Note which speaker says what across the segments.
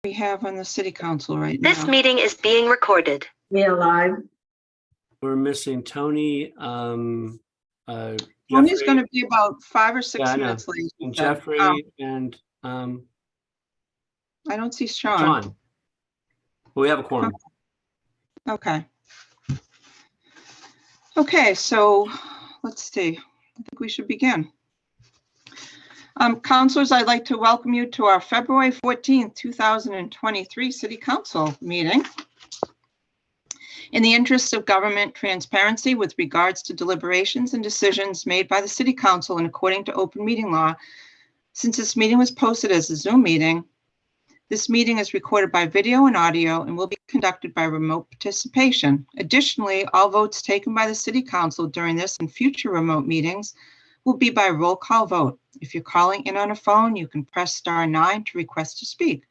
Speaker 1: We have on the city council right
Speaker 2: This
Speaker 1: now.
Speaker 2: meeting is being recorded.
Speaker 3: We are live.
Speaker 4: We're missing Tony.
Speaker 1: Tony's
Speaker 4: Jeffrey,
Speaker 1: going to be about 5 or 6
Speaker 4: Yeah, I know.
Speaker 1: minutes late.
Speaker 4: and
Speaker 1: so,
Speaker 4: Jeffrey and
Speaker 1: I don't see Sean.
Speaker 4: Sean. We have a quorum.
Speaker 1: Okay. Okay, so let's see. I think we should begin. Councilors, I'd like to welcome you to our February 14th, 2023 City Council meeting. In the interest of government transparency with regards to deliberations and decisions made by the City Council and according to open meeting law, since this meeting was posted as a Zoom meeting, this meeting is recorded by video and audio and will be conducted by remote participation. Additionally, all votes taken by the City Council during this and future remote meetings will be by roll call vote. If you're calling in on a phone, you can press *9 to request to speak.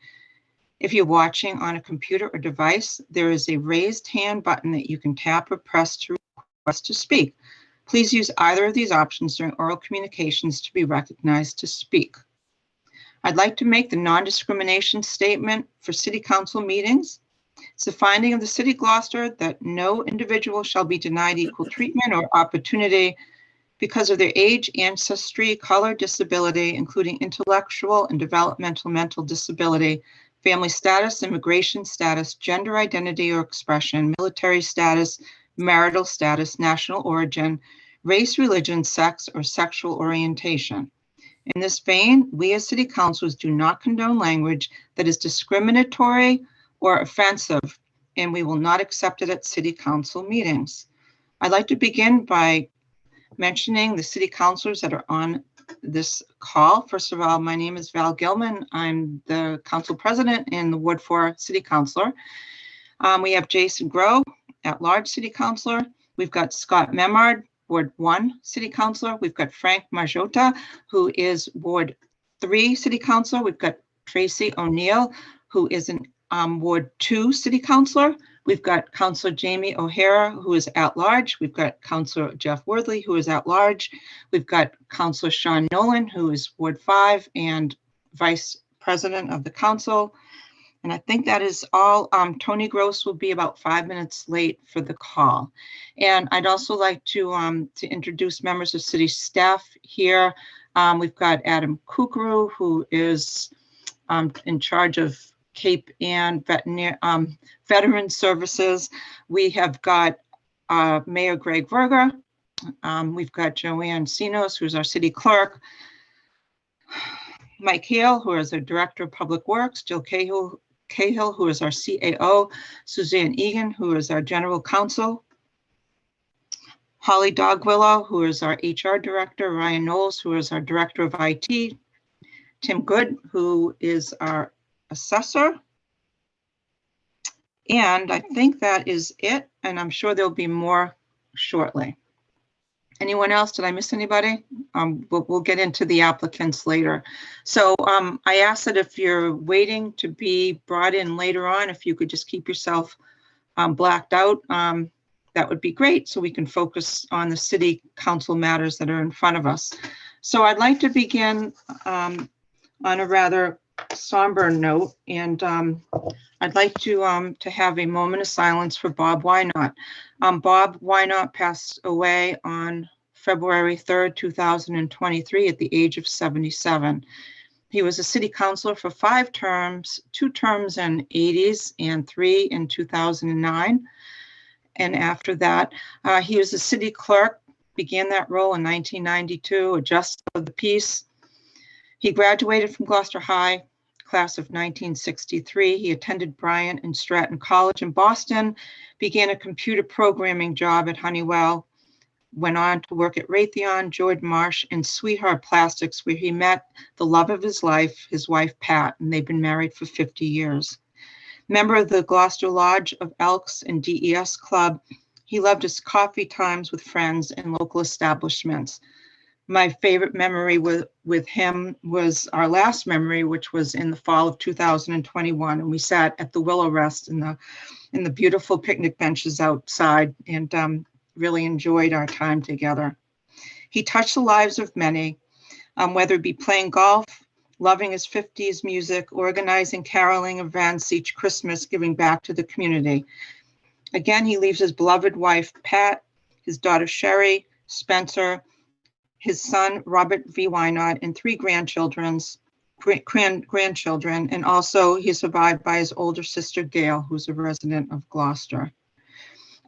Speaker 1: If you're watching on a computer or device, there is a raised hand button that you can tap or press to request to speak. Please use either of these options during oral communications to be recognized to speak. I'd like to make the non-discrimination statement for City Council meetings. It's the finding of the City of Gloucester that no individual shall be denied equal treatment or opportunity because of their age, ancestry, color, disability, including intellectual and developmental mental disability, family status, immigration status, gender identity or expression, military status, marital status, national origin, race, religion, sex, or sexual orientation. In this vein, we as city councilors do not condone language that is discriminatory or offensive, and we will not accept it at city council meetings. I'd like to begin by mentioning the city councilors that are on this call. First of all, my name is Val Gilman. I'm the council president and the Ward 4 city councilor. We have Jason Groh, at-large city councilor. We've got Scott Memard, Ward 1 city councilor. We've got Frank Marjota, who is Ward 3 city councilor. We've got Tracy O'Neill, who is an Ward 2 city councilor. We've got Councilor Jamie O'Hara, who is at large. We've got Councilor Jeff Worthley, who is at large. We've got Councilor Sean Nolan, who is Ward 5 and Vice President of the Council. And I think that is all. Tony Gross will be about 5 minutes late for the call. And I'd also like to introduce members of city staff here. We've got Adam Kukru, who is in charge of Cape Ann Veteran Services. We have got Mayor Greg Verga. We've got Joanne Sinos, who's our city clerk. Mike Hale, who is our Director of Public Works. Jill Cahill, who is our CAO. Suzanne Egan, who is our General Counsel. Holly Dogwillow, who is our HR Director. Ryan Knowles, who is our Director of IT. Tim Good, who is our assessor. And I think that is it. And I'm sure there'll be more shortly. Anyone else? Did I miss anybody? We'll get into the applicants later. So I ask that if you're waiting to be brought in later on, if you could just keep yourself blacked out, that would be great, so we can focus on the city council matters that are in front of us. So I'd like to begin on a rather somber note, and I'd like to have a moment of silence for Bob Wynot. Bob Wynot passed away on February 3rd, 2023 at the age of 77. He was a city councilor for 5 terms, 2 terms in the 80s and 3 in 2009. And after that, he was a city clerk, began that role in 1992, a justice of the peace. He graduated from Gloucester High, class of 1963. He attended Bryant and Stratton College in Boston, began a computer programming job at Honeywell, went on to work at Raytheon, George Marsh, and Sweetheart Plastics, where he met the love of his life, his wife, Pat, and they've been married for 50 years. Member of the Gloucester Lodge of Elks and DES Club, he loved his coffee times with friends and local establishments. My favorite memory with him was our last memory, which was in the fall of 2021, and we sat at the Willow Rest in the beautiful picnic benches outside, and really enjoyed our time together. He touched the lives of many, whether it be playing golf loving his 50s music, organizing caroling events each Christmas, giving back to the community. Again, he leaves his beloved wife, Pat, his daughter, Sherry, Spencer, his son, Robert V. Wynot, and three grandchildren, and also he's survived by his older sister, Gail, who's a resident of Gloucester.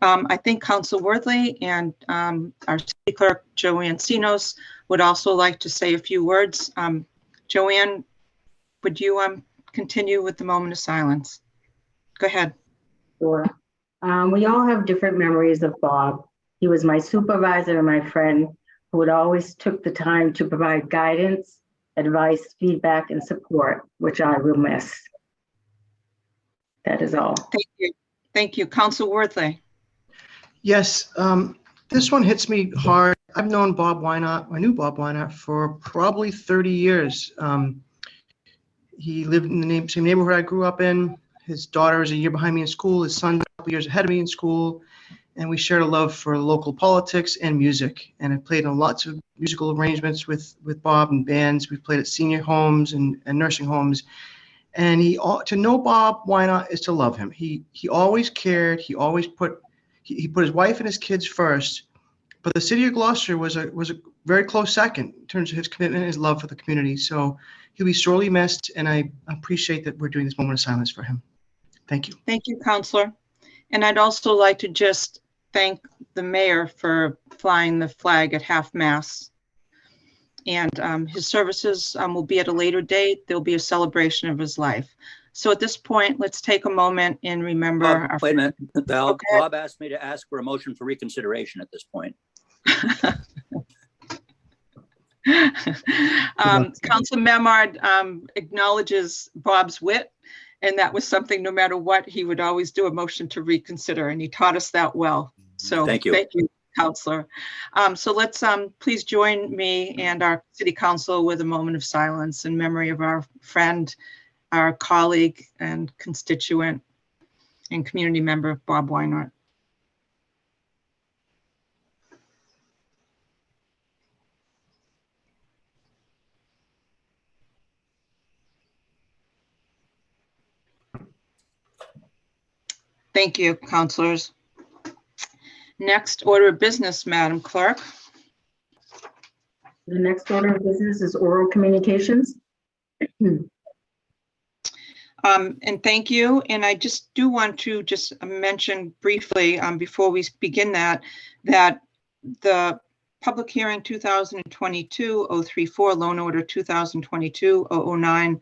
Speaker 1: I think Council Worthley and our city clerk, Joanne Sinos, would also like to say a few words. Joanne, would you continue with the moment of silence? Go ahead.
Speaker 2: Sure. We all have different memories of Bob. He was my supervisor and my friend who would always took the time to provide guidance, advice, feedback, and support, which I will miss. That is all.
Speaker 1: Thank you. Thank you. Council Worthley.
Speaker 3: Yes, this one hits me hard. I've known Bob Wynot, I knew Bob Wynot for probably 30 years. He lived in the same neighborhood I grew up in. His daughter is a year behind me in school. His son a couple years ahead of me in school. And we shared a love for local politics and music. And I played in lots of musical arrangements with Bob and bands. We've played at senior homes and nursing homes. And to know Bob Wynot is to love him. He always cared. He always put his wife and his kids first. But the city of Gloucester was a very close second in terms of his commitment and his love for the community. So he'll be sorely missed. And I appreciate that we're doing this moment of silence for him. Thank you.
Speaker 1: Thank you, Councilor. And I'd also like to just thank the mayor for flying the flag at half-mast. And his services will be at a later date. There'll be a celebration of his life. So at this point, let's take a moment and remember.
Speaker 5: Wait a minute, Val.
Speaker 1: Okay.
Speaker 5: Bob asked me to ask for a motion for reconsideration at this point.
Speaker 1: Council Memard acknowledges Bob's wit, and that was something, no matter what, he would always do a motion to reconsider, and he taught us that well. So
Speaker 5: Thank you.
Speaker 1: Thank you, Councilor. So let's please join me and our city council with a moment of silence in memory of our friend, our colleague and constituent and community member, Bob Wynot. Thank you, councilors. Next order of business, Madam Clerk.
Speaker 2: The next order of business is oral communications.
Speaker 1: And thank you. And I just do want to just mention briefly before we begin that the public hearing 2022-034, loan order 2022-009,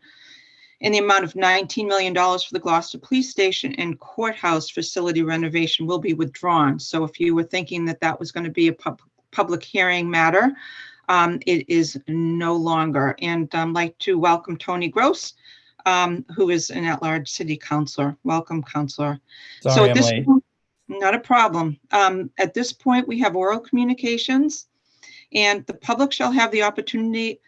Speaker 1: in the amount of $19 million for the Gloucester Police Station and courthouse facility renovation will be withdrawn. So if you were thinking that that was going to be a public hearing matter, it is no longer. And I'd like to welcome Tony Gross, who is an at-large city councilor. Welcome, councilor.
Speaker 6: Sorry, I'm late.
Speaker 1: Not a problem. At this point, we have oral communications, and the public shall have the opportunity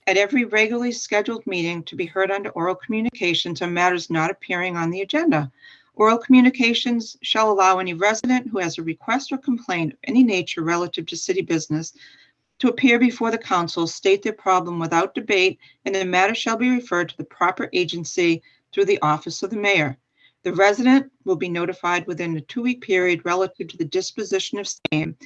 Speaker 1: at every regularly scheduled meeting to be heard under oral communications on matters not appearing on the agenda. Oral communications shall allow any resident who has a request or complaint of any nature relative to city business to appear before the council, state their problem without debate, and the matter shall be referred to the proper agency through the office of the mayor. The resident will be notified within a 2-week period relative to the disposition of same,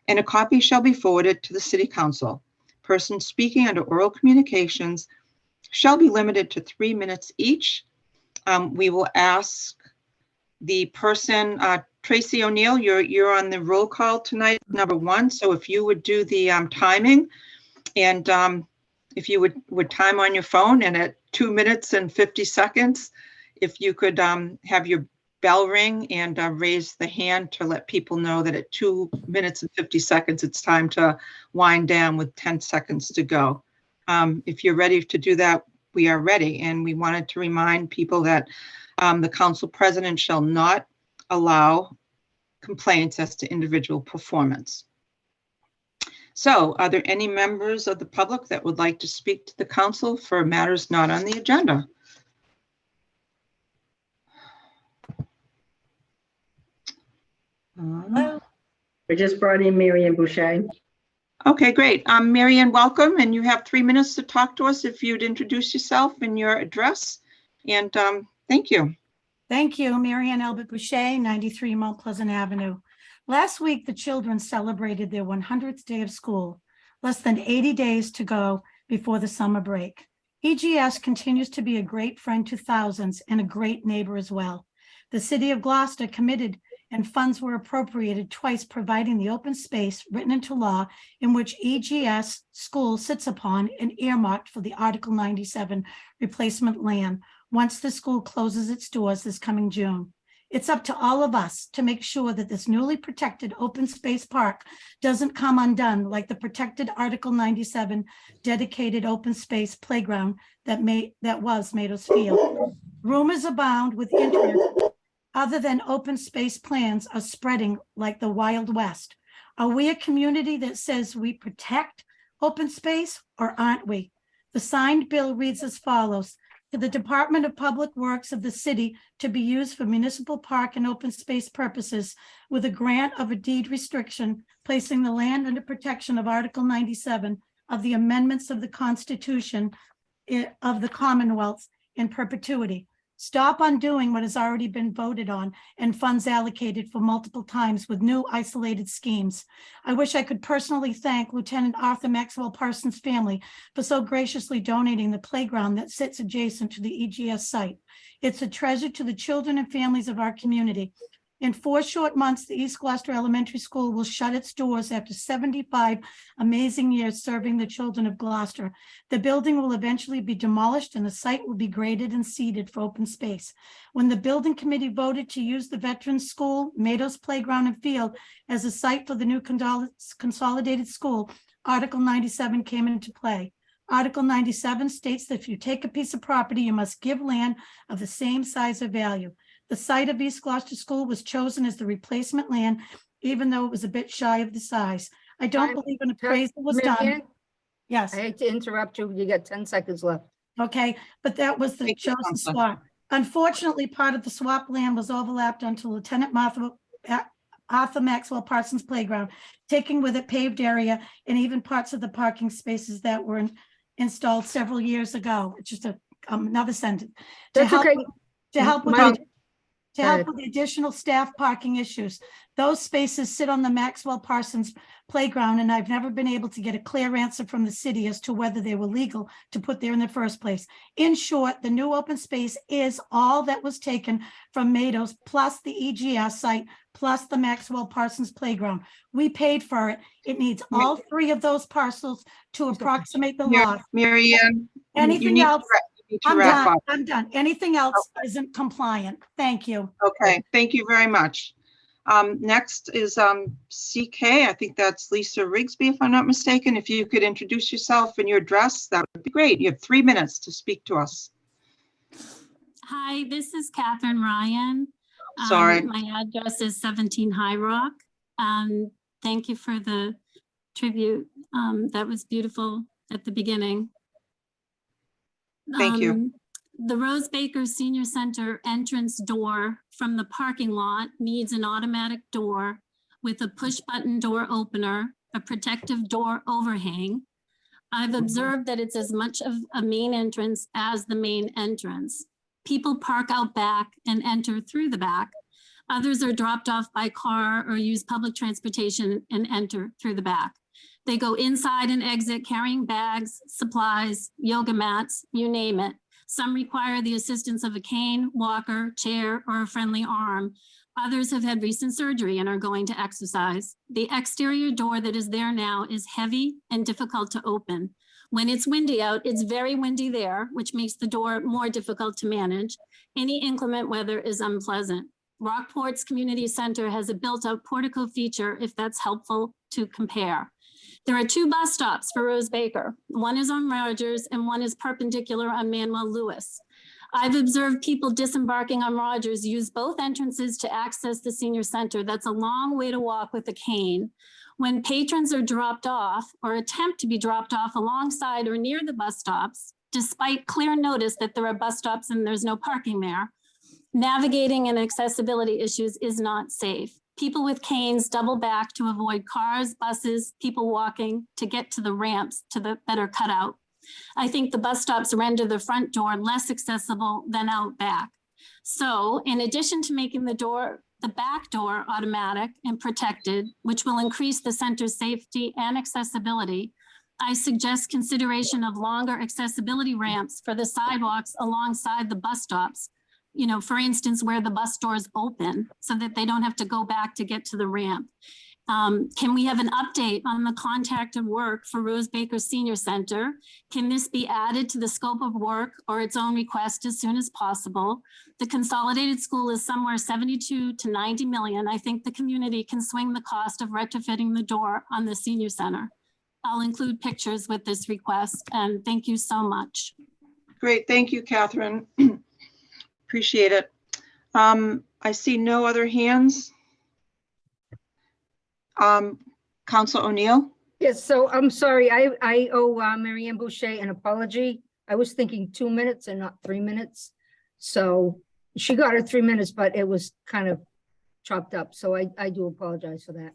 Speaker 1: and a copy shall be forwarded to the city council. Persons speaking under oral communications shall be limited to 3 minutes each. We will ask the person, Tracy O'Neill, you're on the roll call tonight, number 1. So if you would do the timing, and if you would time on your phone, and at 2 minutes and 50 seconds, if you could have your bell ring and raise the hand to let people know that at 2 minutes and 50 seconds, it's time to wind down with 10 seconds to go. If you're ready to do that, we are ready. And we wanted to remind people that the council president shall not allow complaints as to individual performance. So are there any members of the public that would like to speak to the council for matters not on the agenda?
Speaker 2: I just brought in Marianne Boucher.
Speaker 1: Okay, great. Mary Ann, welcome, and you have 3 minutes to talk to us if you'd introduce yourself and your address. And thank you.
Speaker 6: Thank you, Mary Ann Albert Boucher, 93 Mount Pleasant Avenue. Last week, the children celebrated their 100th day of school, less than 80 days to go before the summer break. EGS continues to be a great friend to thousands and a great neighbor as well. The city of Gloucester committed and funds were appropriated twice, providing the open space written into law in which EGS school sits upon and earmarked for the Article 97 replacement land once the school closes its doors this coming June. It's up to all of us to make sure that this newly protected open space park doesn't come undone like the protected Article 97 dedicated open space playground that was Mados Field. Rumors abound with interest other than open space plans are spreading like the Wild West. Are we a community that says we protect open space or aren't we? The signed bill reads as follows: to the Department of Public Works of the city to be used for municipal park and open space purposes with a grant of a deed restriction, placing the land under protection of Article 97 of the amendments of the Constitution of the Commonwealth in perpetuity. Stop undoing what has already been voted on and funds allocated for multiple times with new isolated schemes. I wish I could personally thank Lieutenant Arthur Maxwell Parsons' family for so graciously donating the playground that sits adjacent to the EGS site. It's a treasure to the children and families of our community. In 4 short months, the East Gloucester Elementary School will shut its doors after 75 amazing years serving the children of Gloucester. The building will eventually be demolished and the site will be graded and seeded for open space. When the building committee voted to use the Veterans School, Mados Playground and Field as a site for the new consolidated school, Article 97 came into play. Article 97 states that if you take a piece of property, you must give land of the same size or value. The site of East Gloucester School was chosen as the replacement land, even though it was a bit shy of the size. I don't believe an appraisal was
Speaker 7: Mary
Speaker 6: done.
Speaker 7: Ann,
Speaker 6: Yes,
Speaker 7: I hate to interrupt you. You got 10 seconds left.
Speaker 6: okay, but that was the
Speaker 1: Thank you,
Speaker 6: chosen
Speaker 1: Counselor.
Speaker 6: swap. Unfortunately, part of the swap land was overlapped onto Lieutenant Arthur Maxwell Parsons Playground, taking with it paved area and even parts of the parking spaces that were installed several years ago. It's just another sentence.
Speaker 7: That's okay.
Speaker 6: To help with
Speaker 7: Mike,
Speaker 6: to
Speaker 7: Go
Speaker 6: help
Speaker 7: ahead.
Speaker 6: with the additional staff parking issues. Those spaces sit on the Maxwell Parsons Playground, and I've never been able to get a clear answer from the city as to whether they were legal to put there in the first place. In short, the new open space is all that was taken from Mados, plus the EGS site, plus the Maxwell Parsons Playground. We paid for it. It needs all 3 of those parcels to approximate the law.
Speaker 1: Mary Ann, you
Speaker 6: Anything
Speaker 1: need to
Speaker 6: else?
Speaker 1: you need to
Speaker 6: I'm
Speaker 1: wrap
Speaker 6: done.
Speaker 1: up.
Speaker 6: I'm done. Anything else isn't compliant. Thank you.
Speaker 1: Okay, thank you very much. Next is CK. I think that's Lisa Rigsby, if I'm not mistaken. If you could introduce yourself and your address, that would be great. You have 3 minutes to speak to us.
Speaker 8: Hi, this is Catherine Ryan.
Speaker 1: Sorry.
Speaker 8: My address is 17 High Rock. Thank you for the tribute. That was beautiful at the beginning.
Speaker 1: Thank you.
Speaker 8: The Rose Baker Senior Center entrance door from the parking lot needs an automatic door with a push button door opener, a protective door overhang. I've observed that it's as much of a main entrance as the main entrance. People park out back and enter through the back. Others are dropped off by car or use public transportation and enter through the back. They go inside and exit carrying bags, supplies, yoga mats, you name it. Some require the assistance of a cane, walker, chair, or a friendly arm. Others have had recent surgery and are going to exercise. The exterior door that is there now is heavy and difficult to open. When it's windy out, it's very windy there, which makes the door more difficult to manage. Any inclement weather is unpleasant. Rockport's Community Center has a built-out portico feature, if that's helpful to compare. There are 2 bus stops for Rose Baker. One is on Rogers and one is perpendicular on Manuel Lewis. I've observed people disembarking on Rogers use both entrances to access the senior center. That's a long way to walk with a cane. When patrons are dropped off or attempt to be dropped off alongside or near the bus stops, despite clear notice that there are bus stops and there's no parking there, navigating and accessibility issues is not safe. People with canes double back to avoid cars, buses, people walking to get to the ramps that are cut out. I think the bus stops render the front door less accessible than out back. So in addition to making the back door automatic and protected, which will increase the center's safety and accessibility, I suggest consideration of longer accessibility ramps for the sidewalks alongside the bus stops. You know, for instance, where the bus doors open so that they don't have to go back to get to the ramp. Can we have an update on the contracted work for Rose Baker Senior Center? Can this be added to the scope of work or its own request as soon as possible? The consolidated school is somewhere 72 to 90 million. I think the community can swing the cost of retrofitting the door on the senior center. I'll include pictures with this request, and thank you so much.
Speaker 1: Great, thank you, Catherine. Appreciate it. I see no other hands. Council O'Neill?
Speaker 7: Yes, so I'm sorry, I owe Mary Ann Boucher an apology. I was thinking 2 minutes and not 3 minutes. So she got her 3 minutes, but it was kind of chopped up. So I do apologize for that.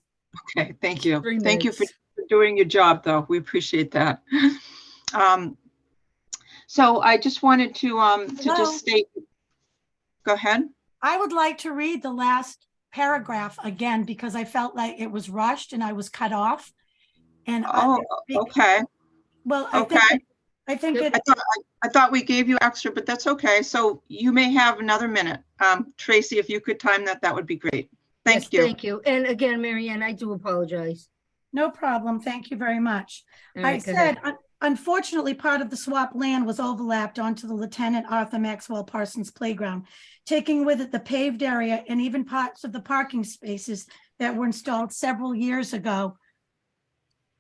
Speaker 1: Okay, thank you.
Speaker 7: 3
Speaker 1: Thank you for
Speaker 7: minutes.
Speaker 1: doing your job, though. We appreciate that. So I just wanted to
Speaker 6: Hello?
Speaker 1: just state, go ahead.
Speaker 6: I would like to read the last paragraph again because I felt like it was rushed and I was cut off. And
Speaker 1: Oh, okay,
Speaker 6: well,
Speaker 1: okay.
Speaker 6: I think it,
Speaker 1: I thought we gave you extra, but that's okay. So you may have another minute. Tracy, if you could time that, that would be great.
Speaker 7: Yes,
Speaker 1: Thank you.
Speaker 7: Thank you. And again, Mary Ann, I do apologize.
Speaker 6: no problem. Thank you very much.
Speaker 7: All
Speaker 6: I
Speaker 7: right, go ahead.
Speaker 6: said, unfortunately, part of the swap land was overlapped onto the Lieutenant Arthur Maxwell Parsons Playground, taking with it the paved area and even parts of the parking spaces that were installed several years ago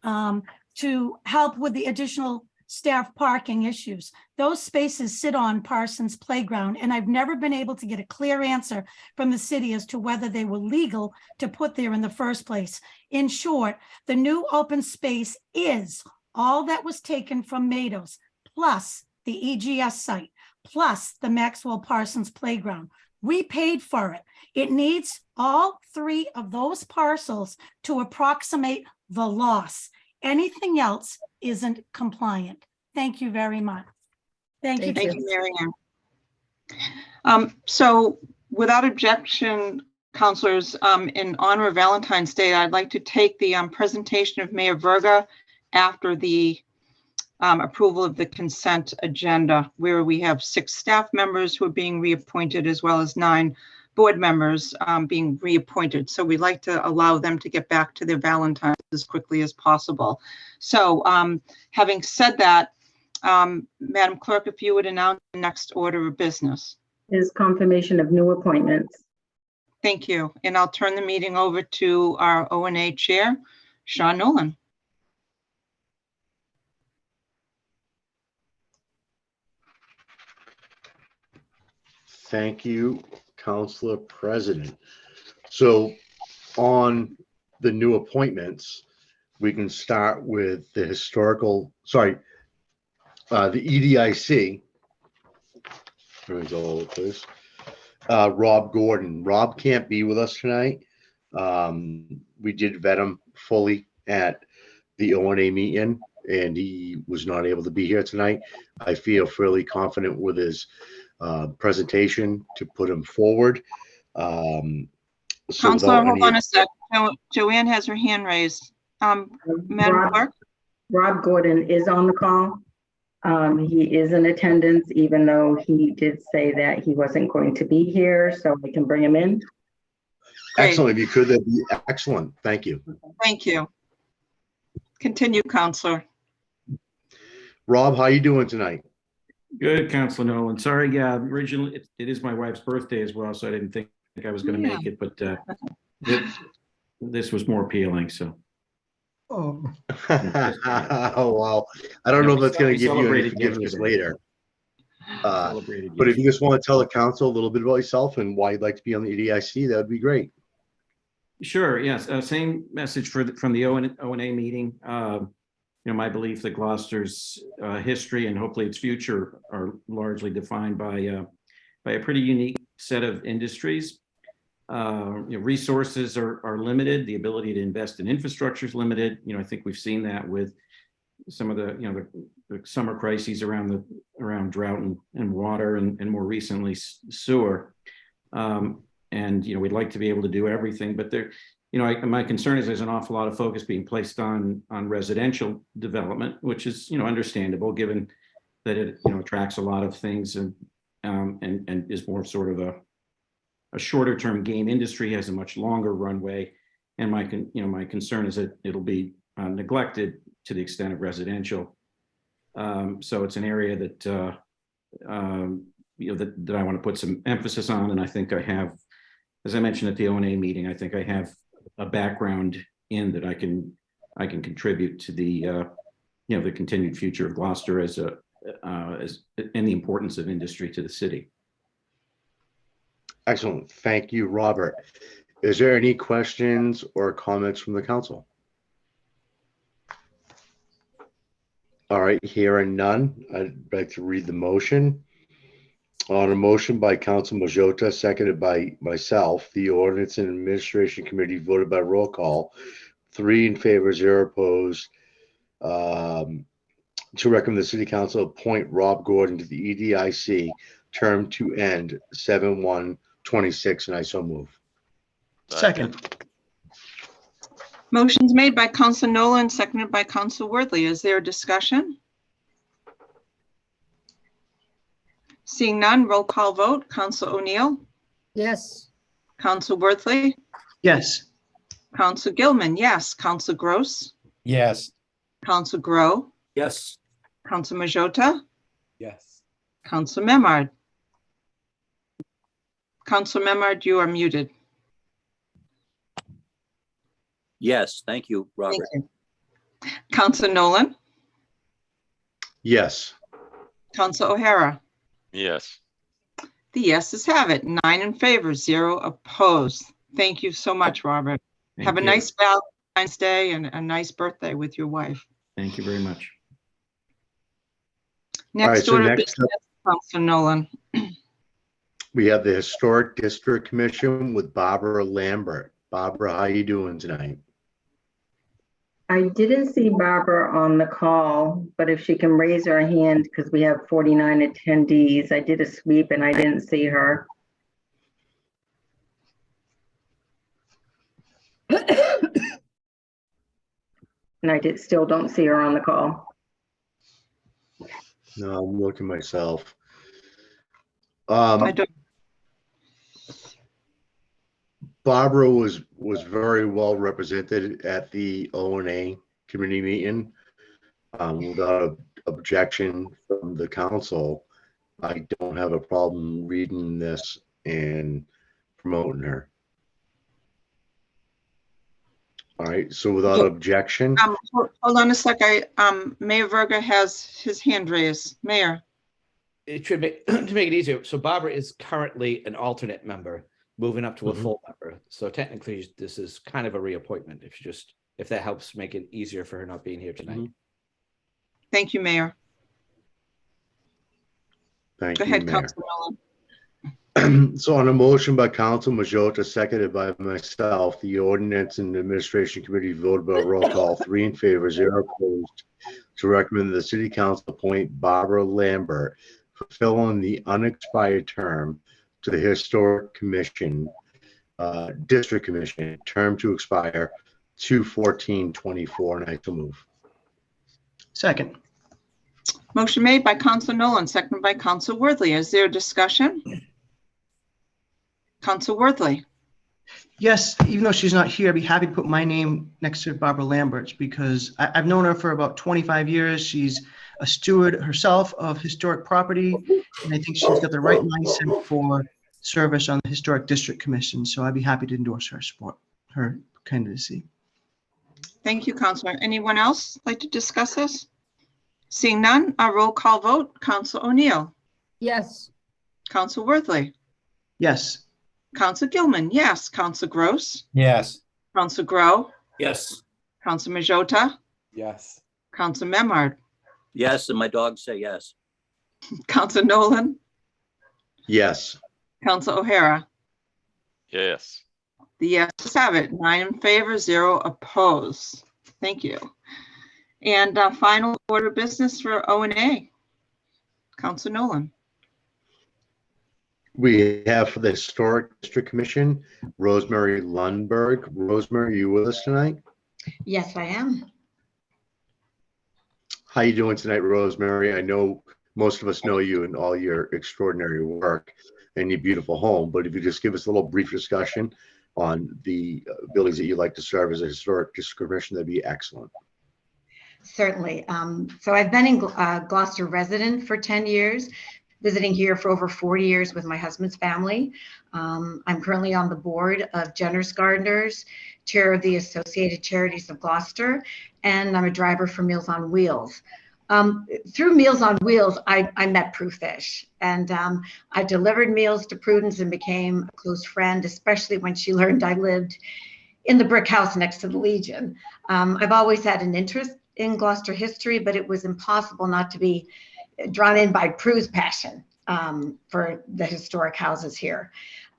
Speaker 6: to help with the additional staff parking issues. Those spaces sit on Parsons Playground, and I've never been able to get a clear answer from the city as to whether they were legal to put there in the first place. In short, the new open space is all that was taken from Mados, plus the EGS site, plus the Maxwell Parsons Playground. We paid for it. It needs all three of those parcels to approximate the loss. Anything else isn't compliant. Thank you very much. Thank you.
Speaker 1: Thank you, Mary Ann. So without objection, councilors, in honor of Valentine's Day, I'd like to take the presentation of Mayor Verga after the approval of the consent agenda, where we have 6 staff members who are being reappointed, as well as 9 board members being reappointed. So we'd like to allow them to get back to their Valentines as quickly as possible. So having said that, Madam Clerk, if you would announce the next order of business.
Speaker 2: Is confirmation of new appointments.
Speaker 1: Thank you. And I'll turn the meeting over to our O&A Chair, Sean Nolan.
Speaker 9: Thank you, Councilor President. So on the new appointments, we can start with the the EDIC. Let me go over this. Rob Gordon. Rob can't be with us tonight. We did vet him fully at the O&A meeting, and he was not able to be here tonight. I feel fairly confident with his presentation to put him forward. So
Speaker 1: Counselor,
Speaker 9: without
Speaker 1: hold
Speaker 9: any-
Speaker 1: on a sec. Joanne has her hand raised. Madam Clerk?
Speaker 2: Rob Gordon is on the call. He is in attendance, even though he did say that he wasn't going to be here, so we can bring him in.
Speaker 1: Great.
Speaker 9: Excellent. If you could, that'd be excellent. Thank you.
Speaker 1: Thank you. Continue, Counselor.
Speaker 9: Rob, how you doing tonight?
Speaker 10: Good, Councilor Nolan. Sorry, originally, it is my wife's birthday as well, so I didn't think I was going to make it, but this was more appealing, so.
Speaker 3: Oh,
Speaker 9: Oh, wow. I don't know if that's going to give you any
Speaker 10: celebrated
Speaker 9: forgiveness
Speaker 10: yesterday.
Speaker 9: later.
Speaker 10: Celebrated
Speaker 9: But if you
Speaker 10: yesterday.
Speaker 9: just want to tell the council a little bit about yourself and why you'd like to be on the EDIC, that would be great.
Speaker 10: Sure, yes, same message from the O&A meeting. My belief that Gloucester's history and hopefully its future are largely defined by a pretty unique set of industries. Resources are limited. The ability to invest in infrastructure is limited. I think we've seen that with some of the summer crises around drought and water, and more recently sewer. We'd like to be able to do everything, but my concern is there's an awful lot of focus being placed on residential development, which is understandable given that it attracts a lot of things and is more sort of a shorter term game industry, has a much longer runway. And my concern is that it'll be neglected to the extent of residential. So it's an area that that I want to put some emphasis on, and I think I have, as I mentioned at the O&A meeting, I think I have a background in that I can contribute to the the continued future of Gloucester as and the importance of industry to the city.
Speaker 9: Excellent. Thank you, Robert. Is there any questions or comments from the council? All right, hearing none, I'd like to read the motion. On a motion by Council Majota, seconded by myself, the Ordinance and Administration Committee voted by roll call, 3 in favor, 0 opposed, to recommend the City Council appoint Rob Gordon to the EDIC, term to end 7/1/26, and I so move.
Speaker 3: Second.
Speaker 1: Motion's made by Council Nolan, seconded by Council Worthley. Is there a discussion? Seeing none, roll call vote. Council O'Neill,
Speaker 7: Yes.
Speaker 1: Council Worthley,
Speaker 3: Yes.
Speaker 1: Council Gilman, yes. Council Gross,
Speaker 11: Yes.
Speaker 1: Council Grow,
Speaker 4: Yes.
Speaker 1: Council Majota,
Speaker 11: Yes.
Speaker 1: Council Memard. Council Memard, you are muted.
Speaker 5: Yes, thank you,
Speaker 1: Thank
Speaker 5: Robert.
Speaker 1: you. Council Nolan,
Speaker 9: Yes.
Speaker 1: Council O'Hara.
Speaker 11: Yes.
Speaker 1: The yeses have it. 9 in favor, 0 opposed. Thank you so much, Robert.
Speaker 10: Thank
Speaker 1: Have a
Speaker 10: you.
Speaker 1: nice Valentine's Day and a nice birthday with your wife.
Speaker 10: Thank you very much.
Speaker 1: Next
Speaker 9: so
Speaker 1: order of
Speaker 9: next
Speaker 1: business, Council Nolan.
Speaker 9: We have the Historic District Commission with Barbara Lambert. Barbara, how you doing tonight?
Speaker 2: I didn't see Barbara on the call, but if she can raise her hand, because we have 49 attendees, I did a sweep and I didn't see her. And I still don't see her on the call.
Speaker 9: No, I'm looking myself.
Speaker 1: I don't-
Speaker 9: Barbara was very well represented at the O&A committee meeting. Without objection from the council, I don't have a problem reading this and promoting her. All right, so without objection,
Speaker 1: Hold on a sec. Mayor Verga has his hand raised. Mayor.
Speaker 11: It should make, to make it easier. So Barbara is currently an alternate member, moving up to a full member. So technically, this is kind of a reappointment. If that helps make it easier for her not being here tonight.
Speaker 1: Thank you, Mayor.
Speaker 9: thank
Speaker 1: Go
Speaker 9: you,
Speaker 1: ahead,
Speaker 9: Mayor.
Speaker 1: Council Nolan.
Speaker 9: So on a motion by Council Majota, seconded by myself, the Ordinance and Administration Committee voted by roll call, 3 in favor, 0 opposed, to recommend the City Council appoint Barbara Lambert, fulfilling the unexpired term to the Historic Commission, District Commission, term to expire 2/14/24, and I so move.
Speaker 3: Second.
Speaker 1: Motion made by Council Nolan, seconded by Council Worthley. Is there a discussion? Council Worthley.
Speaker 3: Yes, even though she's not here, I'd be happy to put my name next to Barbara Lambert's because I've known her for about 25 years. She's a steward herself of historic property, and I think she's got the right mindset for service on the Historic District Commission. So I'd be happy to endorse her candidacy.
Speaker 1: Thank you, Councilor. Anyone else like to discuss this? Seeing none, a roll call vote. Council O'Neill,
Speaker 7: Yes.
Speaker 1: Council Worthley,
Speaker 3: Yes.
Speaker 1: Council Gilman, yes. Council Gross,
Speaker 11: Yes.
Speaker 1: Council Grow,
Speaker 4: Yes.
Speaker 1: Council Majota,
Speaker 11: Yes.
Speaker 1: Council Memard,
Speaker 5: Yes, and my dogs say yes.
Speaker 1: Council Nolan,
Speaker 9: Yes.
Speaker 1: Council O'Hara.
Speaker 12: Yes.
Speaker 1: The yeses have it, 9 in favor, 0 opposed. Thank you. And final order of business for O&A. Council Nolan.
Speaker 9: We have for the Historic District Commission, Rosemary Lundberg. Rosemary, you with us tonight?
Speaker 13: Yes, I am.
Speaker 9: How you doing tonight, Rosemary? I know most of us know you and all your extraordinary work and your beautiful home, but if you just give us a little brief discussion on the buildings that you'd like to serve as a Historic District Commission, that'd be excellent.
Speaker 13: Certainly. So I've been in Gloucester resident for 10 years, visiting here for over 40 years with my husband's family. I'm currently on the board of Generous Gardeners, chair of the Associated Charities of Gloucester, and I'm a driver for Meals on Wheels. Through Meals on Wheels, I met Prue Fish, and I delivered meals to Prudence and became a close friend, especially when she learned I lived in the brick house next to the Legion. I've always had an interest in Gloucester history, but it was impossible not to be drawn in by Prue's passion for the historic houses here.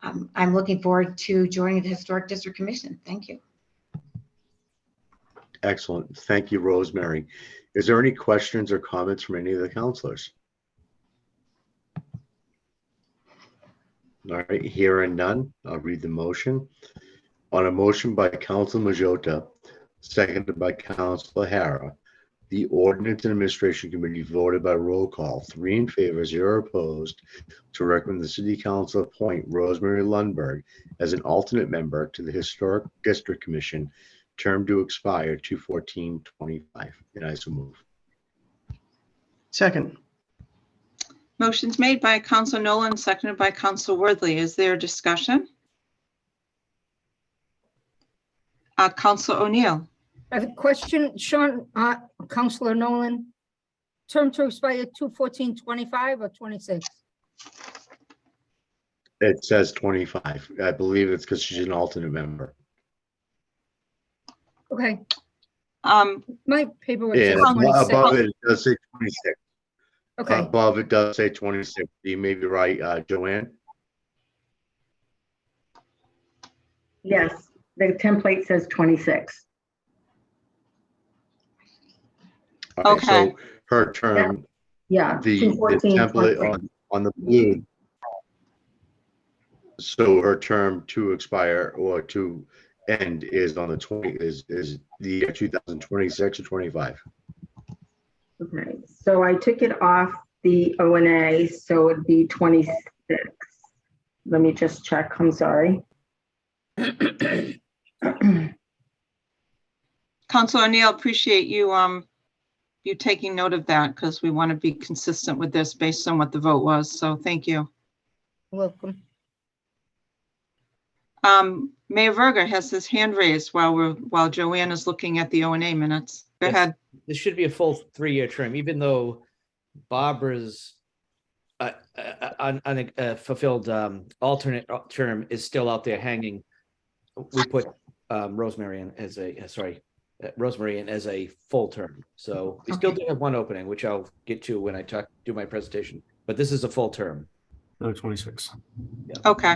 Speaker 13: I'm looking forward to joining the Historic District Commission. Thank you.
Speaker 9: Excellent. Thank you, Rosemary. Is there any questions or comments from any of the councilors? All right, hearing none, I'll read the motion. On a motion by Council Majota, seconded by Council Hara, the Ordinance and Administration Committee voted by roll call, 3 in favor, 0 opposed, to recommend the City Council appoint Rosemary Lundberg as an alternate member to the Historic District Commission, term to expire 2/14/25. And I so move.
Speaker 3: Second.
Speaker 1: Motion's made by Council Nolan, seconded by Council Worthley. Is there discussion? Council O'Neill.
Speaker 7: I have a question, Sean, Counselor Nolan. Term to expire 2/14/25 or 26?
Speaker 9: It says 25. I believe it's because she's an alternate member.
Speaker 7: Okay,
Speaker 1: Um,
Speaker 7: my paperwork
Speaker 9: Yeah,
Speaker 7: says 26.
Speaker 9: above it, it does say 26.
Speaker 7: Okay,
Speaker 9: Above it does say 26. You may be right, Joanne.
Speaker 2: Yes, the template says 26.
Speaker 1: Okay.
Speaker 9: So her term,
Speaker 2: Yeah.
Speaker 9: the
Speaker 2: 2/14/26.
Speaker 9: template on the blue. So her term to expire or to end is on the 20, is the year 2026 or 25.
Speaker 2: Okay, so I took it off the O&A, so it'd be 26. Let me just check, I'm sorry.
Speaker 1: Council O'Neill, appreciate you you taking note of that because we want to be consistent with this based on what the vote was. So thank you.
Speaker 7: welcome.
Speaker 1: Mayor Verga has his hand raised while Joanne is looking at the O&A minutes. Go
Speaker 11: Yes.
Speaker 1: ahead.
Speaker 11: This should be a full 3-year term, even though Barbara's fulfilled alternate term is still out there hanging. We put Rosemary in as Rosemary in as a full term. So we still do have one opening, which I'll get to when I do my presentation. But this is a full term.
Speaker 4: No, 26.
Speaker 1: Okay.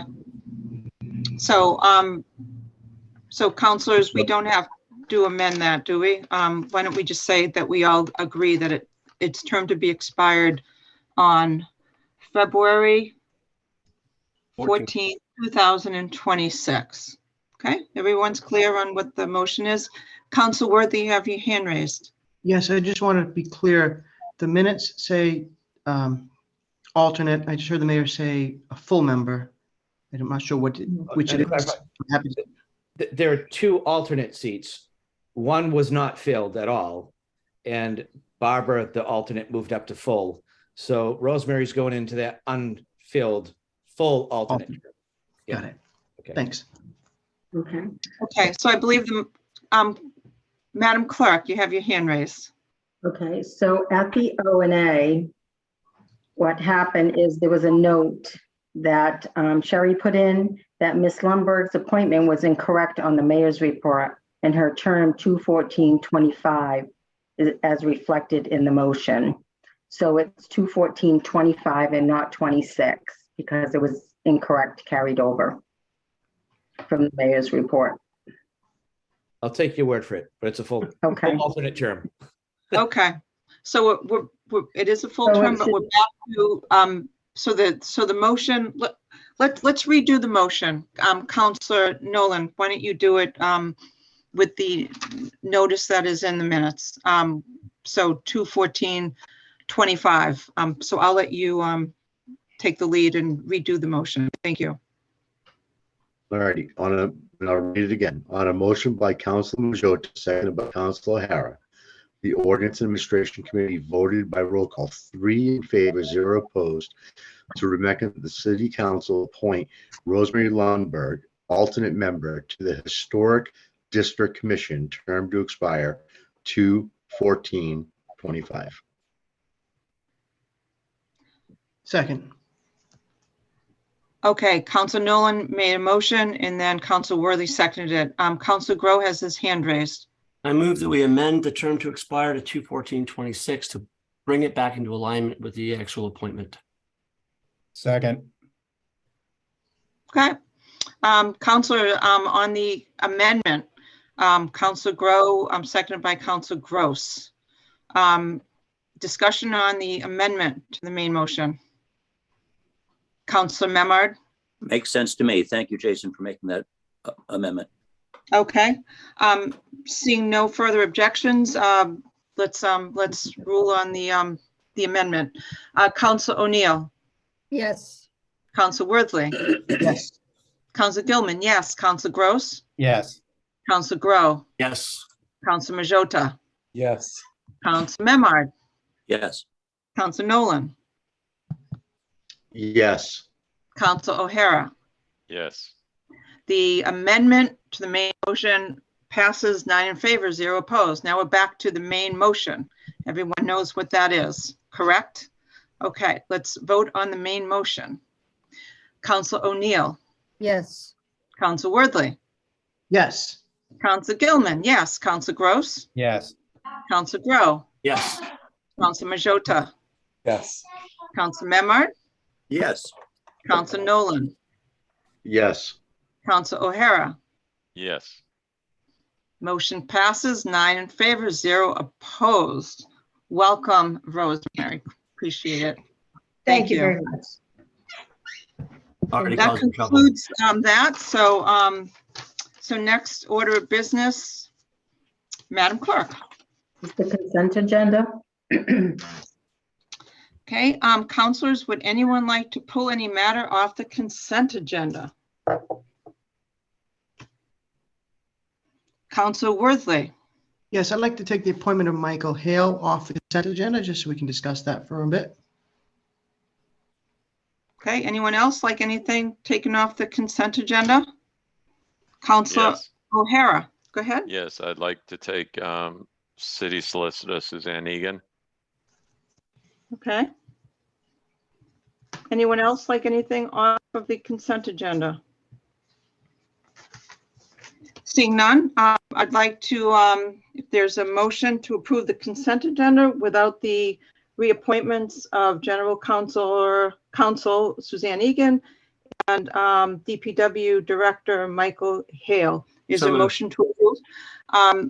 Speaker 1: So, so councilors, we don't have to amend that, do we? Why don't we just say that we all agree that it's term to be expired on February 14th, 2026. Okay, everyone's clear on what the motion is. Council Worthy, you have your hand raised.
Speaker 3: Yes, I just want to be clear. The minutes say alternate. I just heard the mayor say a full member. I'm not sure which it is. I'm happy to-
Speaker 11: There are 2 alternate seats. One was not filled at all. And Barbara, the alternate, moved up to full. So Rosemary's going into that unfilled full alternate.
Speaker 3: Got it.
Speaker 11: Okay.
Speaker 3: Thanks.
Speaker 2: Okay.
Speaker 1: Okay, so I believe the, Madam Clerk, you have your hand raised.
Speaker 2: Okay, so at the O&A, what happened is there was a note that Sherry put in that Miss Lundberg's appointment was incorrect on the mayor's report and her term 2/14/25 as reflected in the motion. So it's 2/14/25 and not 26 because it was incorrect carried over. from the mayor's report.
Speaker 11: I'll take your word for it, but it's a full
Speaker 2: Okay.
Speaker 11: alternate term.
Speaker 1: Okay, so it is a full
Speaker 2: So
Speaker 1: term,
Speaker 2: it
Speaker 1: but we're back to, so the motion, let's redo the motion. Counselor Nolan, why don't you do it with the notice that is in the minutes? So 2/14/25. So I'll let you take the lead and redo the motion. Thank you.
Speaker 9: Alrighty, and I'll read it again. On a motion by Councilor Majota, seconded by Councilor O'Hara, the Ordinance and Administration Committee voted by roll call 3 in favor, 0 opposed, to recommend the City Council appoint Rosemary Lundberg, alternate member to the Historic District Commission, term to expire 2/14/25.
Speaker 3: Second.
Speaker 1: Okay, Counselor Nolan made a motion and then Counselor Worthy seconded it. Counselor Grow has his hand raised.
Speaker 4: I move that we amend the term to expire to 2/14/26 to bring it back into alignment with the actual appointment.
Speaker 12: Second.
Speaker 1: Okay. Counselor, on the amendment, Counselor Grow, seconded by Counselor Gross. Discussion on the amendment to the main motion. Counselor Memard.
Speaker 5: Makes sense to me. Thank you, Jason, for making that amendment.
Speaker 1: Okay. Seeing no further objections, let's rule on the amendment. Counselor O'Neill.
Speaker 7: Yes.
Speaker 1: Counselor Worthley.
Speaker 3: Yes.
Speaker 1: Counselor Gilman, yes. Counselor Gross.
Speaker 12: Yes.
Speaker 1: Counselor Grow.
Speaker 4: Yes.
Speaker 1: Counselor Majota.
Speaker 12: Yes.
Speaker 1: Counselor Memard.
Speaker 5: Yes.
Speaker 1: Counselor Nolan.
Speaker 9: Yes.
Speaker 1: Counselor O'Hara.
Speaker 12: Yes.
Speaker 1: The amendment to the main motion passes 9 in favor, 0 opposed. Now we're back to the main motion. Everyone knows what that is, correct? Okay, let's vote on the main motion. Counselor O'Neill.
Speaker 7: Yes.
Speaker 1: Counselor Worthley.
Speaker 3: Yes.
Speaker 1: Counselor Gilman, yes. Counselor Gross.
Speaker 12: Yes.
Speaker 1: Counselor Grow.
Speaker 4: Yes.
Speaker 1: Counselor Majota.
Speaker 12: Yes.
Speaker 1: Counselor Memard.
Speaker 5: Yes.
Speaker 1: Counselor Nolan.
Speaker 9: Yes.
Speaker 1: Counselor O'Hara.
Speaker 12: Yes.
Speaker 1: Motion passes 9 in favor, 0 opposed. Welcome, Rosemary. Appreciate it.
Speaker 13: Thank you very much.
Speaker 4: Already
Speaker 1: That
Speaker 4: caused trouble.
Speaker 1: concludes that. So next order of business, Madam Clerk.
Speaker 2: Is the consent agenda?
Speaker 1: Okay, counselors, would anyone like to pull any matter off the consent agenda? Counselor Worthley.
Speaker 3: Yes, I'd like to take the appointment of Michael Hale off the consent agenda, just so we can discuss that for a bit.
Speaker 1: Okay, anyone else like anything taken off the consent agenda? Counselor
Speaker 12: Yes.
Speaker 1: O'Hara, go ahead.
Speaker 12: Yes, I'd like to take City Solicitor Suzanne Egan.
Speaker 1: Okay. Anyone else like anything off of the consent agenda? Seeing none, I'd like to, if there's a motion to approve the consent agenda without the reappointments of General Counsel Suzanne Egan and DPW Director Michael Hale. Is
Speaker 4: So
Speaker 1: there a
Speaker 4: moved.
Speaker 1: motion to approve?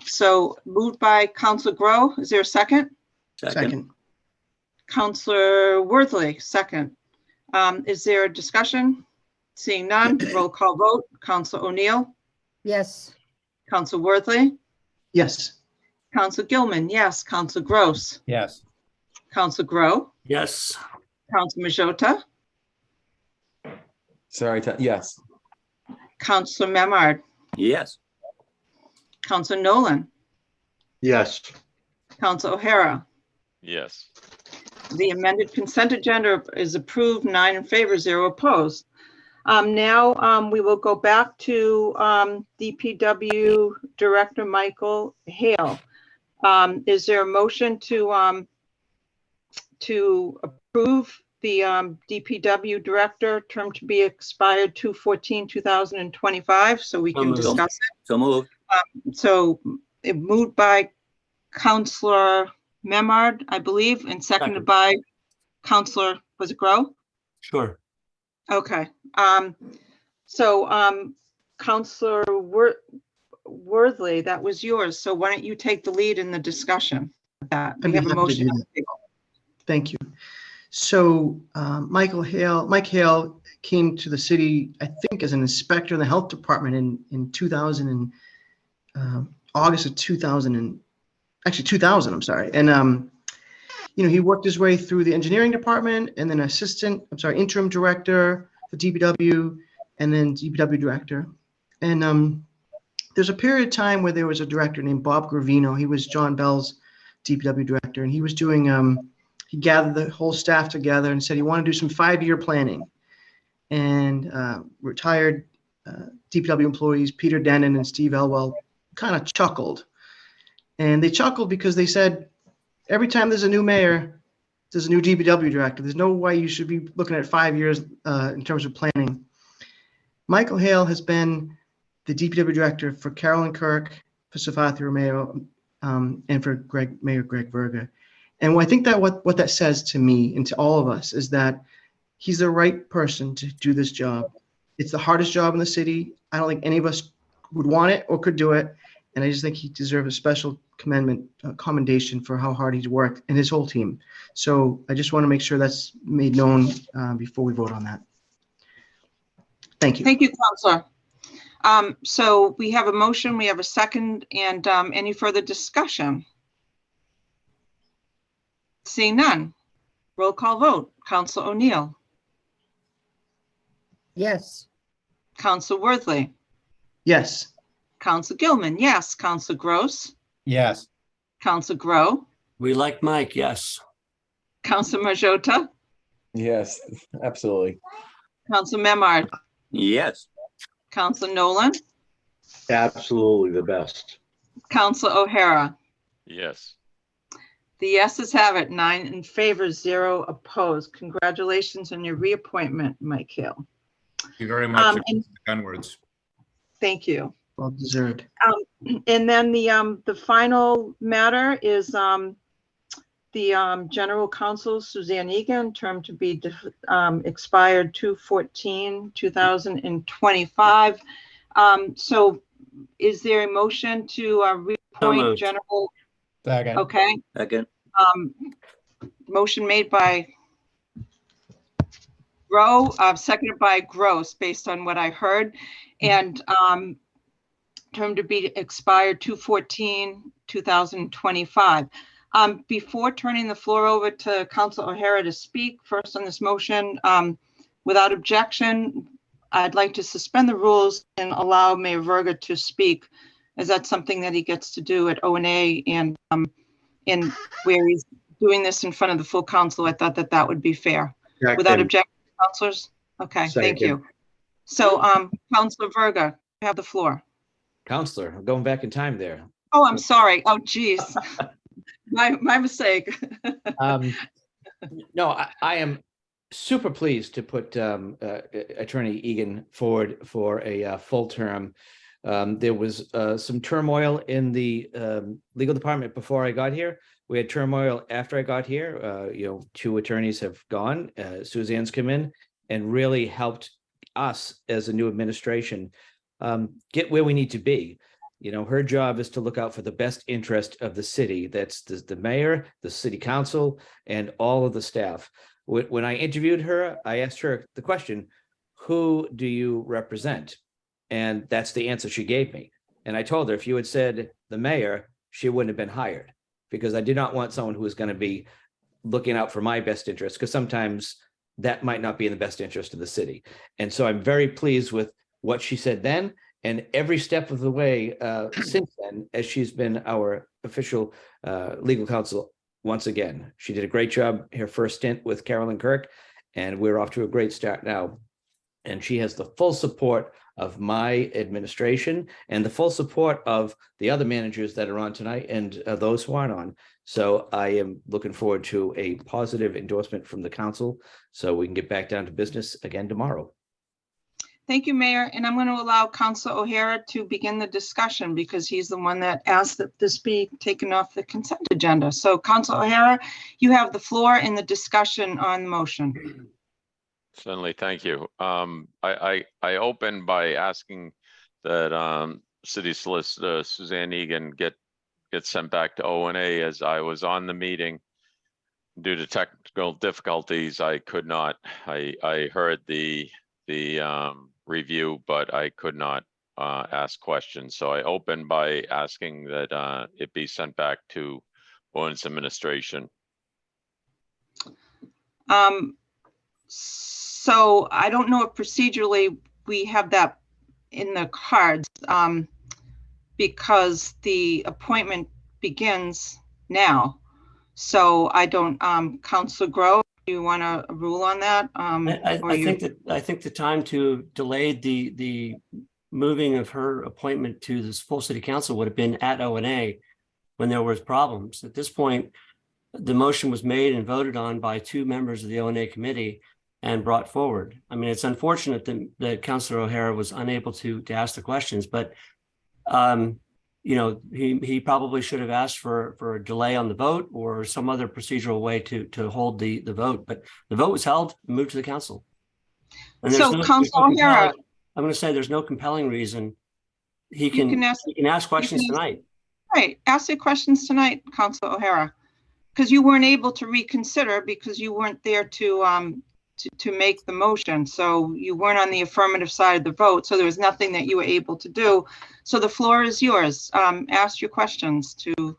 Speaker 1: So moved by Counselor Grow. Is there a second?
Speaker 9: Second.
Speaker 1: Counselor Worthley, second. Is there a discussion? Seeing none, roll call vote. Counselor O'Neill,
Speaker 7: Yes.
Speaker 1: Counselor Worthley,
Speaker 3: Yes.
Speaker 1: Counselor Gilman, yes. Counselor Gross,
Speaker 12: Yes.
Speaker 1: Counselor Grow,
Speaker 4: Yes.
Speaker 1: Counselor Majota,
Speaker 12: Sorry, yes.
Speaker 1: Counselor Memard,
Speaker 5: Yes.
Speaker 1: Counselor Nolan,
Speaker 9: Yes.
Speaker 1: Counselor O'Hara.
Speaker 12: Yes.
Speaker 1: The amended consent agenda is approved, 9 in favor, 0 opposed. Now we will go back to DPW Director Michael Hale. Is there a motion to approve the DPW Director term to be expired 2/14/2025 so we can
Speaker 4: moved.
Speaker 1: discuss
Speaker 5: So moved.
Speaker 1: it? So it moved by Counselor Memard, I believe, and seconded
Speaker 4: Second.
Speaker 1: by Counselor, was it Grow?
Speaker 4: Sure.
Speaker 1: Okay. Counselor Worthley, that was yours. So why don't you take the lead in the discussion of that?
Speaker 3: I'd
Speaker 1: We
Speaker 3: be
Speaker 1: have a
Speaker 3: happy to
Speaker 1: motion
Speaker 3: do
Speaker 1: on
Speaker 3: that.
Speaker 1: the table.
Speaker 3: Thank you. So Mike Hale came to the city, I think, as an inspector in the health department in 2000 and August of 2000 2000, I'm sorry. And he worked his way through the engineering department and then interim director for DPW and then DPW director. And there's a period of time where there was a director named Bob Gravino. He was John Bell's DPW director, and he was doing, he gathered the whole staff together and said he wanted to do some 5-year planning. And retired DPW employees, Peter Denon and Steve Elwell, kind of chuckled. And they chuckled because they said, every time there's a new mayor, there's a new DPW director. There's no way you should be looking at 5 years in terms of planning. Michael Hale has been the DPW director for Carolyn Kirk, for Safathi Romeo, and for Mayor Greg Verga. And I think that what that says to me and to all of us is that he's the right person to do this job. It's the hardest job in the city. I don't think any of us would want it or could do it. And I just think he deserves a special commendation for how hard he's worked and his whole team. So I just want to make sure that's made known before we vote on that. Thank you.
Speaker 1: Thank you, Counselor. So we have a motion, we have a second, and any further discussion? Seeing none. Roll call vote. Counselor O'Neill.
Speaker 7: Yes.
Speaker 1: Counselor Worthley.
Speaker 3: Yes.
Speaker 1: Counselor Gilman, yes. Counselor Gross.
Speaker 11: Yes.
Speaker 1: Counselor Grow.
Speaker 4: We like Mike, yes.
Speaker 1: Counselor Majota.
Speaker 14: Yes, absolutely.
Speaker 1: Counselor Memard.
Speaker 5: Yes.
Speaker 1: Counselor Nolan.
Speaker 9: Absolutely the best.
Speaker 1: Counselor O'Hara.
Speaker 12: Yes.
Speaker 1: The yeses have it, 9 in favor, 0 opposed. Congratulations on your reappointment, Mike Hale.
Speaker 15: Thank you very much.
Speaker 1: And
Speaker 15: Onwards.
Speaker 1: thank you.
Speaker 3: Well deserved.
Speaker 1: And then the final matter is the General Counsel Suzanne Egan, term to be expired 2/14/2025. So is there a motion to reappoint General?
Speaker 14: Second.
Speaker 1: Okay.
Speaker 5: Second.
Speaker 1: Motion made by Grow, seconded by Gross, based on what I heard, and term to be expired 2/14/2025. Before turning the floor over to Councilor O'Hara to speak first on this motion, without objection, I'd like to suspend the rules and allow Mayor Verga to speak, as that's something that he gets to do at O&A and where he's doing this in front of the full council. I thought that would be fair.
Speaker 9: Second.
Speaker 1: Without objection, councilors? Okay, thank you.
Speaker 9: Second.
Speaker 1: So, Councilor Verga, you have the floor.
Speaker 10: Counselor, I'm going back in time there.
Speaker 1: Oh, I'm sorry. Oh, geez. My mistake.
Speaker 11: No, I am super pleased to put Attorney Egan forward for a full term. There was some turmoil in the legal department before I got here. We had turmoil after I got here. 2 attorneys have gone. Suzanne's come in and really helped us as a new administration get where we need to be. Her job is to look out for the best interest of the city. That's the mayor, the city council, and all of the staff. When I interviewed her, I asked her the question, who do you represent? And that's the answer she gave me. And I told her, if you had said the mayor, she wouldn't have been hired, because I did not want someone who was going to be looking out for my best interest, because sometimes that might not be in the best interest of the city. And so I'm very pleased with what she said then, and every step of the way since then, as she's been our official legal counsel once again. She did a great job her first stint with Carolyn Kirk, and we're off to a great start now. And she has the full support of my administration and the full support of the other managers that are on tonight and those who aren't on. So I am looking forward to a positive endorsement from the council so we can get back down to business again tomorrow.
Speaker 1: Thank you, Mayor. And I'm going to allow Councilor O'Hara to begin the discussion because he's the one that asked that this be taken off the consent agenda. So Councilor O'Hara, you have the floor in the discussion on the motion.
Speaker 12: Certainly, thank you. I opened by asking that City Solicitor Suzanne Egan get sent back to O&A, as I was on the meeting. Due to technical difficulties, I could not. I heard the review, but I could not ask questions. So I opened by asking that it be sent back to Ordinance Administration.
Speaker 1: So I don't know if procedurally we have that in the cards, because the appointment begins now. So I don't, Councilor Grow, do you want to rule on that?
Speaker 4: I think the time to delay the moving of her appointment to this full city council would have been at O&A when there was problems. At this point, the motion was made and voted on by 2 members of the O&A committee and brought forward. I mean, it's unfortunate that Councilor O'Hara was unable to ask the questions, but you know, he probably should have asked for a delay on the vote or some other procedural way to hold the vote. But the vote was held and moved to the council. And
Speaker 1: so Councilor O'Hara,
Speaker 4: I'm going to say there's no compelling reason he can ask questions tonight.
Speaker 1: Right, ask your questions tonight, Councilor O'Hara, because you weren't able to reconsider because you weren't there to make the motion. So you weren't on the affirmative side of the vote. So there was nothing that you were able to do. So the floor is yours. Ask your questions to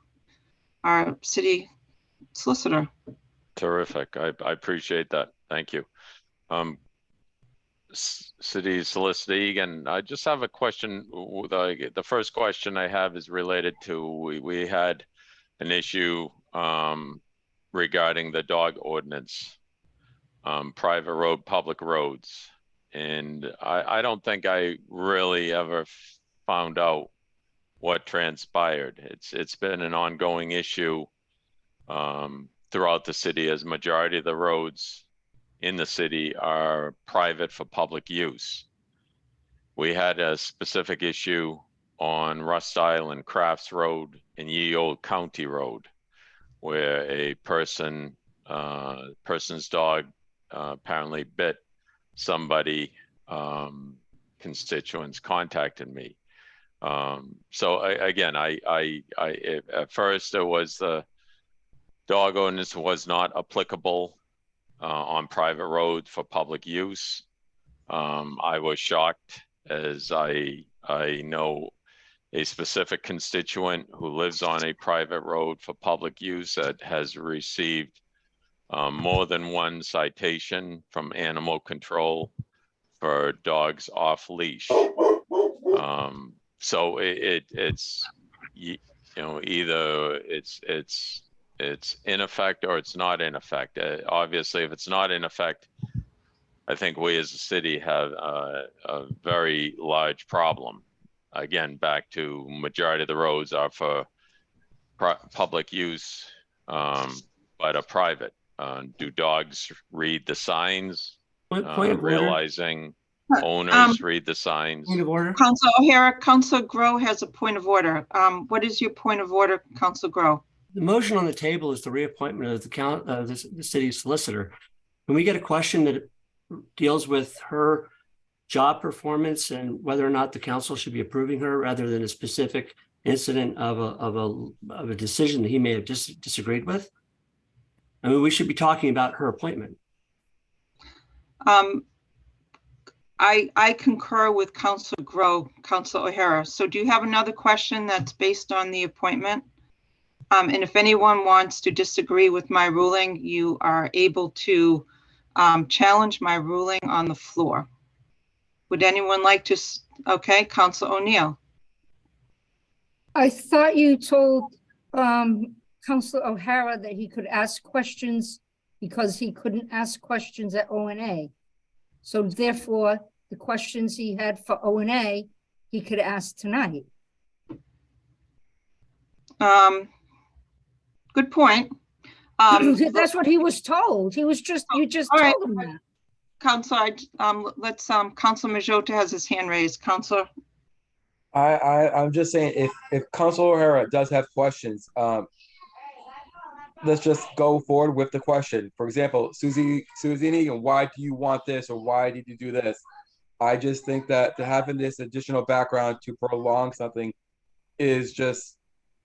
Speaker 1: our city solicitor.
Speaker 12: Terrific. I appreciate that. Thank you. City Solicitor Egan, I just have a question. The first question I have is related to, we had an issue regarding the dog ordinance, private road, public roads. And I don't think I really ever found out what transpired. It's been an ongoing issue throughout the city, as majority of the roads in the city are private for public use. We had a specific issue on Rust Island, Crafts Road, and Ye Old County Road, where a person's dog apparently bit somebody. Constituents contacted me. So at first it was the dog ordinance was not applicable on private roads for public use. I was shocked, as I know a specific constituent who lives on a private road for public use that has received more than one citation from animal control for dogs off leash. So it's either it's in effect or it's not in effect. Obviously, if it's not in effect, I think we as a city have a very large problem. Again, back to majority of the roads are for public use, but are private. Do dogs read the signs? Realizing owners read the signs.
Speaker 4: Point of order.
Speaker 1: Councilor O'Hara, Councilor Grow has a point of order. What is your point of order, Councilor Grow?
Speaker 4: The motion on the table is the reappointment of the city solicitor. When we get a question that deals with her job performance and whether or not the council should be approving her, rather than a specific incident of a decision that he may have disagreed with, I mean, we should be talking about her appointment.
Speaker 1: I concur with Councilor Grow, Councilor O'Hara. So do you have another question that's based on the appointment? And if anyone wants to disagree with my ruling, you are able to challenge my ruling on the floor. Would anyone like to? Okay, Councilor O'Neill.
Speaker 7: I thought you told Councilor O'Hara that he could ask questions because he couldn't ask questions at O&A. So therefore, the questions he had for O&A, he could ask tonight.
Speaker 1: Good point.
Speaker 7: That's what he was told. You just told him that.
Speaker 1: Councilor, let's Councilor Majota has his hand raised. Councilor.
Speaker 14: I'm just saying, if Councilor O'Hara does have questions, let's just go forward with the question. For example, Susie, why do you want this, or why did you do this? I just think that to having this additional background to prolong something is just,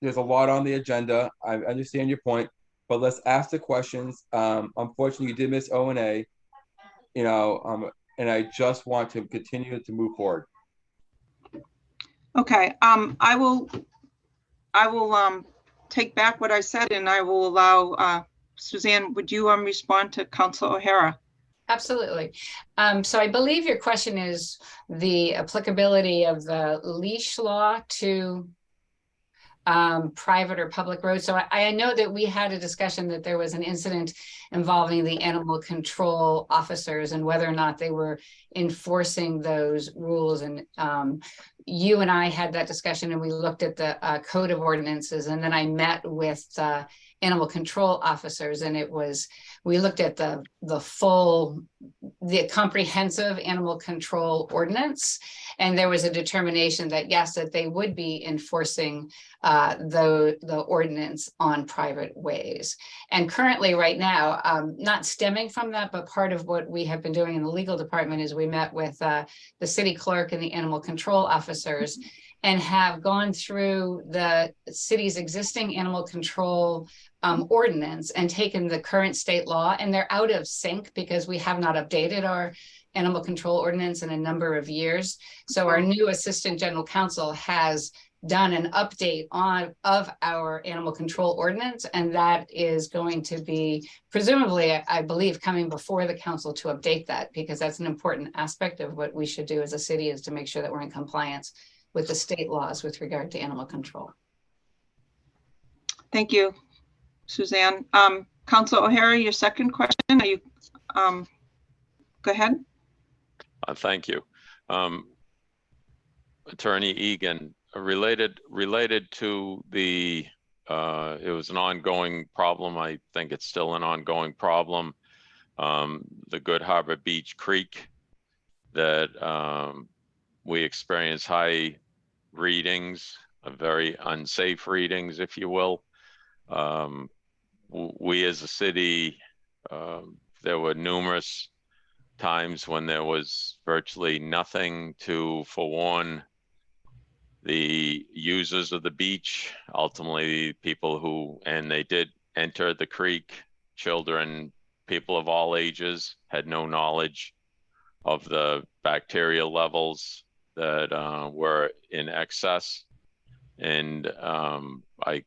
Speaker 14: there's a lot on the agenda. I understand your point, but let's ask the questions. Unfortunately, you did miss O&A, and I just want to continue to move forward.
Speaker 1: Okay, I will take back what I said, and I will allow, Suzanne, would you respond to Councilor O'Hara?
Speaker 15: Absolutely. So I believe your question is the applicability of the leash law to private or public roads. So I know that we had a discussion that there was an incident involving the animal control officers and whether or not they were enforcing those rules. And you and I had that discussion, and we looked at the code of ordinances, and then I met with animal control officers, and we looked at the comprehensive animal control ordinance, and there was a determination that yes, that they would be enforcing the ordinance on private ways. And currently right now, not stemming from that, but part of what we have been doing in the legal department is we met with the city clerk and the animal control officers and have gone through the city's existing animal control ordinance and taken the current state law, and they're out of sync because we have not updated our animal control ordinance in a number of years. So our new assistant general counsel has done an update of our animal control ordinance, and that is going to be presumably, I believe, coming before the council to update that, because that's an important aspect of what we should do as a city, is to make sure that we're in compliance with the state laws with regard to animal control.
Speaker 1: Thank you, Suzanne. Councilor O'Hara, your second question, are you, go ahead.
Speaker 12: Thank you. Attorney Egan, related to the, it was an ongoing problem. I think it's still an ongoing problem. The Good Harbor Beach Creek that we experience high readings, very unsafe readings, if you will. We as a city, there were numerous times when there was virtually nothing to forewarn the users of the beach, ultimately people who, and they did enter the creek, children, people of all ages, had no knowledge of the bacterial levels that were in excess. And I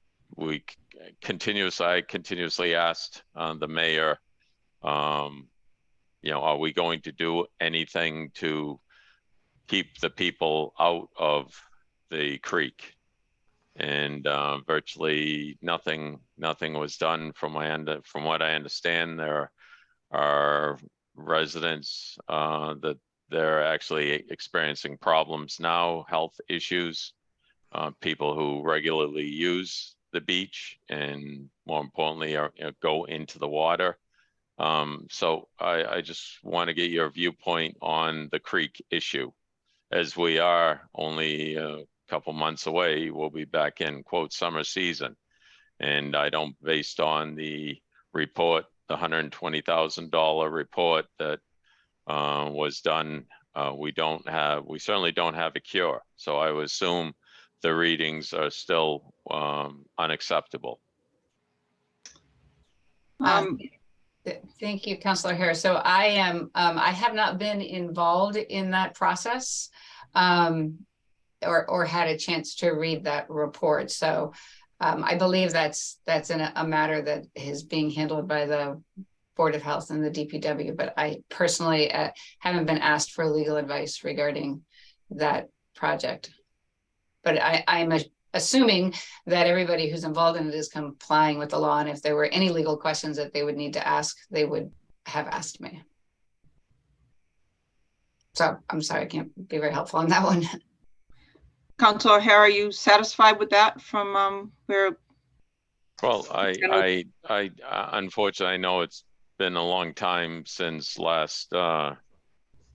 Speaker 12: continuously asked the mayor, are we going to do anything to keep the people out of the creek? And virtually nothing was done. From what I understand, there are residents that they're actually experiencing problems now, health issues, people who regularly use the beach and, more importantly, go into the water. So I just want to get your viewpoint on the creek issue. As we are only a couple months away, we'll be back in, quote, summer season. And I don't, based on the report, the $120,000 report that was done, we certainly don't have a cure. So I would assume the readings are still unacceptable.
Speaker 15: Thank you, Councilor Harris. So I have not been involved in that process or had a chance to read that report. So I believe that's a matter that is being handled by the Board of Health and the DPW, but I personally haven't been asked for legal advice regarding that project. But I'm assuming that everybody who's involved in it is complying with the law, and if there were any legal questions that they would need to ask, they would have asked me. So I'm sorry, I can't be very helpful on that one.
Speaker 1: Councilor O'Hara, are you satisfied with that from where?
Speaker 12: Well, I unfortunately, I know it's been a long time since last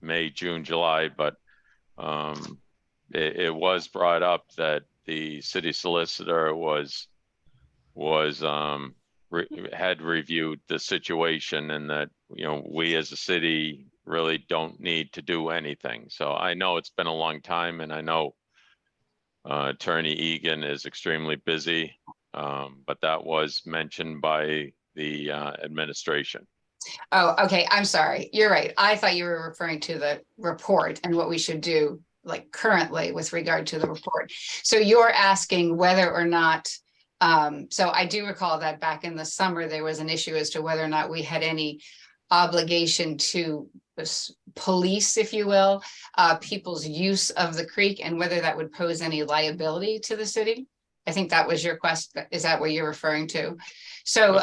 Speaker 12: May, June, July, but it was brought up that the city solicitor had reviewed the situation, and that we as a city really don't need to do anything. So I know it's been a long time, and I know Attorney Egan is extremely busy, but that was mentioned by the administration.
Speaker 15: Oh, okay, I'm sorry. You're right. I thought you were referring to the report and what we should do like currently with regard to the report. So you're asking whether or not, so I do recall that back in the summer, there was an issue as to whether or not we had any obligation to police, if you will, people's use of the creek and whether that would pose any liability to the city. I think that was your question. Is that what you're referring to? So,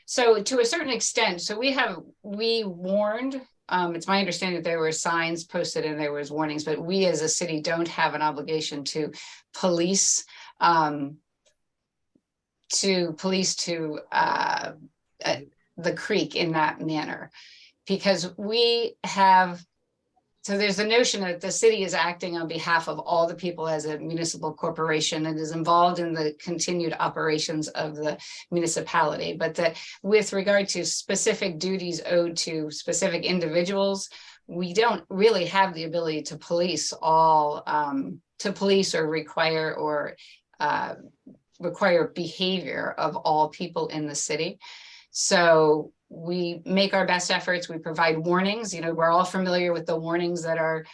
Speaker 15: so to a certain extent, so we warned, it's my understanding that there were signs posted and there was warnings, but we as a city don't have an obligation to police, the creek in that manner, because we have, so there's the notion that the city is acting on behalf of all the people as a municipal corporation and is involved in the continued operations of the municipality, but that with regard to specific duties owed to specific individuals, we don't really have the ability to police all, to police or require behavior of all people in the city. So we make our best efforts. We provide warnings. You know, we're all familiar with the warnings that are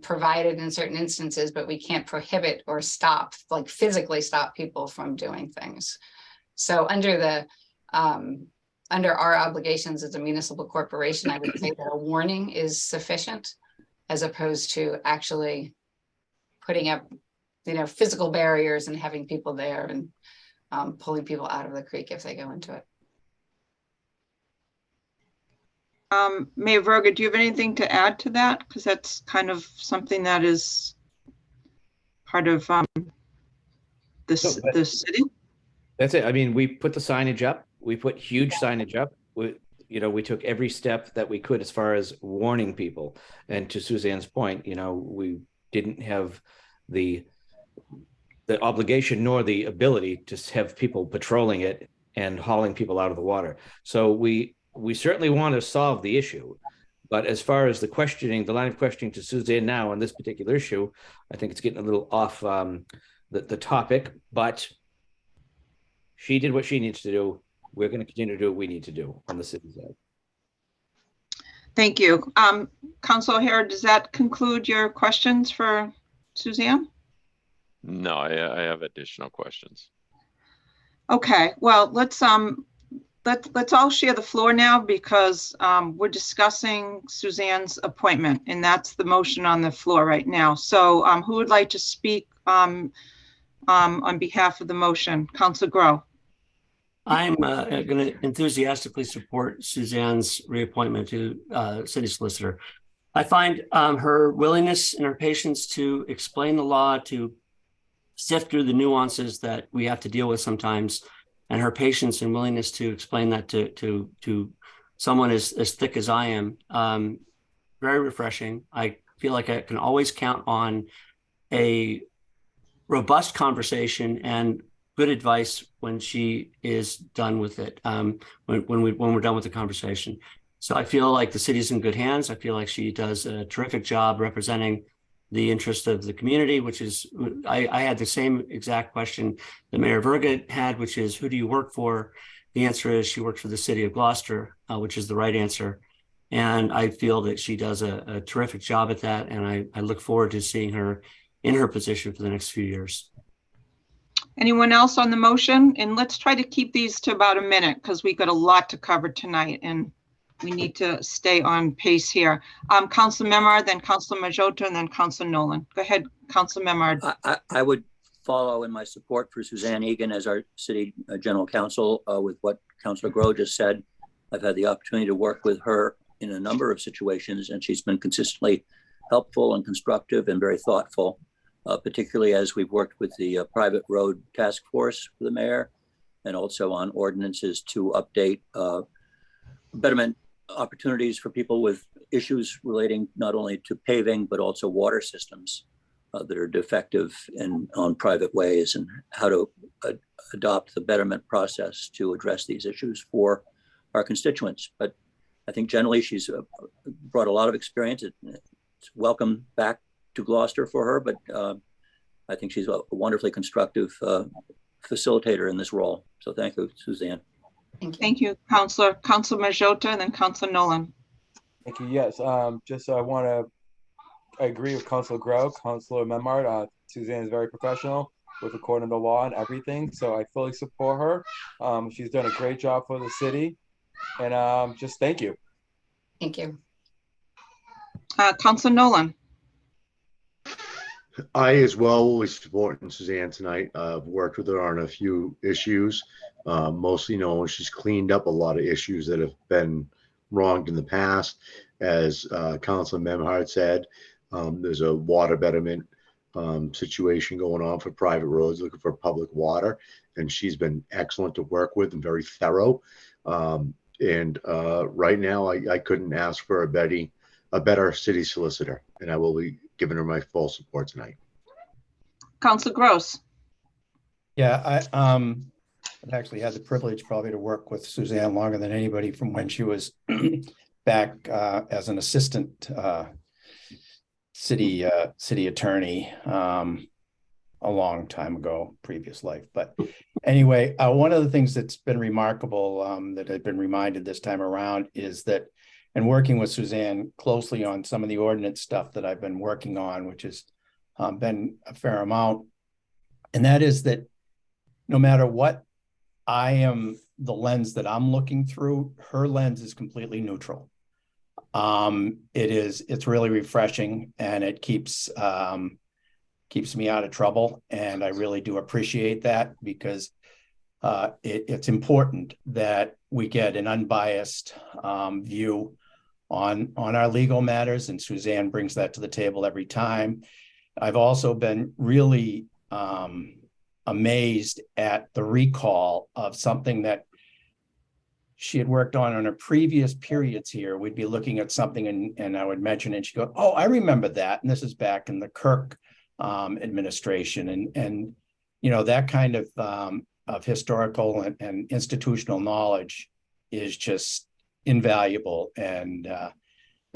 Speaker 15: provided in certain instances, but we can't prohibit or stop, like physically stop people from doing things. So under the under our obligations as a municipal corporation, I would say that a warning is sufficient, as opposed to actually putting up, you know, physical barriers and having people there and pulling people out of the creek if they go into it.
Speaker 1: Mayor Verga, do you have anything to add to that? Because that's kind of something that is part of the city.
Speaker 11: That's it. I mean, we put the signage up. We put huge signage up. We took every step that we could as far as warning people. And to Suzanne's point, you know, we didn't have the obligation nor the ability to have people patrolling it and hauling people out of the water. So we certainly want to solve the issue, but as far as the questioning, the line of questioning to Suzanne now on this particular issue, I think it's getting a little off the topic, but she did what she needs to do. We're going to continue to do what we need to do on the city side.
Speaker 1: Thank you. Councilor O'Hara, does that conclude your questions for Suzanne?
Speaker 12: No, I have additional questions.
Speaker 1: Okay, well, let's all share the floor now, because we're discussing Suzanne's appointment, and that's the motion on the floor right now. So who would like to speak on behalf of the motion? Councilor Grow.
Speaker 4: I'm going to enthusiastically support Suzanne's reappointment to city solicitor. I find her willingness and her patience to explain the law, to sift through the nuances that we have to deal with sometimes, and her patience and willingness to explain that to someone as thick as I am, very refreshing. I feel like I can always count on a robust conversation and good advice when she is done with it, when we're done with the conversation. So I feel like the city's in good hands. I feel like she does a terrific job representing the interest of the community, which is, I had the same exact question that Mayor Verga had, which is, who do you work for? The answer is she works for the city of Gloucester, which is the right answer. And I feel that she does a terrific job at that. And I look forward to seeing her in her position for the next few years.
Speaker 1: Anyone else on the motion? And let's try to keep these to about a minute, because we've got a lot to cover tonight and we need to stay on pace here. Councilor Memard, then Councilor Majota, and then Councilor Nolan. Go ahead, Councilor Memard.
Speaker 5: I would follow in my support for Suzanne Egan as our city general counsel with what Councilor Grow just said. I've had the opportunity to work with her in a number of situations, and she's been consistently helpful and constructive and very thoughtful, particularly as we've worked with the private road task force for the mayor, and also on ordinances to update betterment opportunities for people with issues relating not only to paving, but also water systems that are defective on private ways, and how to adopt the betterment process to address these issues for our constituents. But I think generally she's brought a lot of experience. It's welcome back to Gloucester for her, but I think she's a wonderfully constructive facilitator in this role. So thank you, Suzanne.
Speaker 1: Thank you, Councilor Majota, and then Councilor Nolan.
Speaker 14: Thank you. Yes, just I want to agree with Councilor Grow, Councilor Memard. Suzanne is very professional with according to the law and everything, so I fully support her. She's done a great job for the city, and just thank you.
Speaker 15: Thank you.
Speaker 1: Councilor Nolan.
Speaker 9: I as well was supporting Suzanne tonight. I've worked with her on a few issues, mostly knowing she's cleaned up a lot of issues that have been wronged in the past. As Councilor Memhard said, there's a water betterment situation going on for private roads, looking for public water, and she's been excellent to work with and very thorough. Right now, I couldn't ask for a better city solicitor, and I will be giving her my full support tonight.
Speaker 1: Councilor Gross.
Speaker 16: Yeah, I've actually had the privilege probably to work with Suzanne longer than anybody from when she was back as an assistant city attorney a long time ago, previous life. But anyway, one of the things that's been remarkable that I've been reminded this time around is that, and working with Suzanne closely on some of the ordinance stuff that I've been working on, which has been a fair amount, and that is that no matter what the lens that I'm looking through, her lens is completely neutral. It's really refreshing, and it keeps me out of trouble. And I really do appreciate that, because it's important that we get an unbiased view on our legal matters. And Suzanne brings that to the table every time. I've also been really amazed at the recall of something that she had worked on her previous periods here. We'd be looking at something and I would mention it, and she'd go, "Oh, I remember that." And this is back in the Kirk administration. And you know, that kind of historical and institutional knowledge is just invaluable. And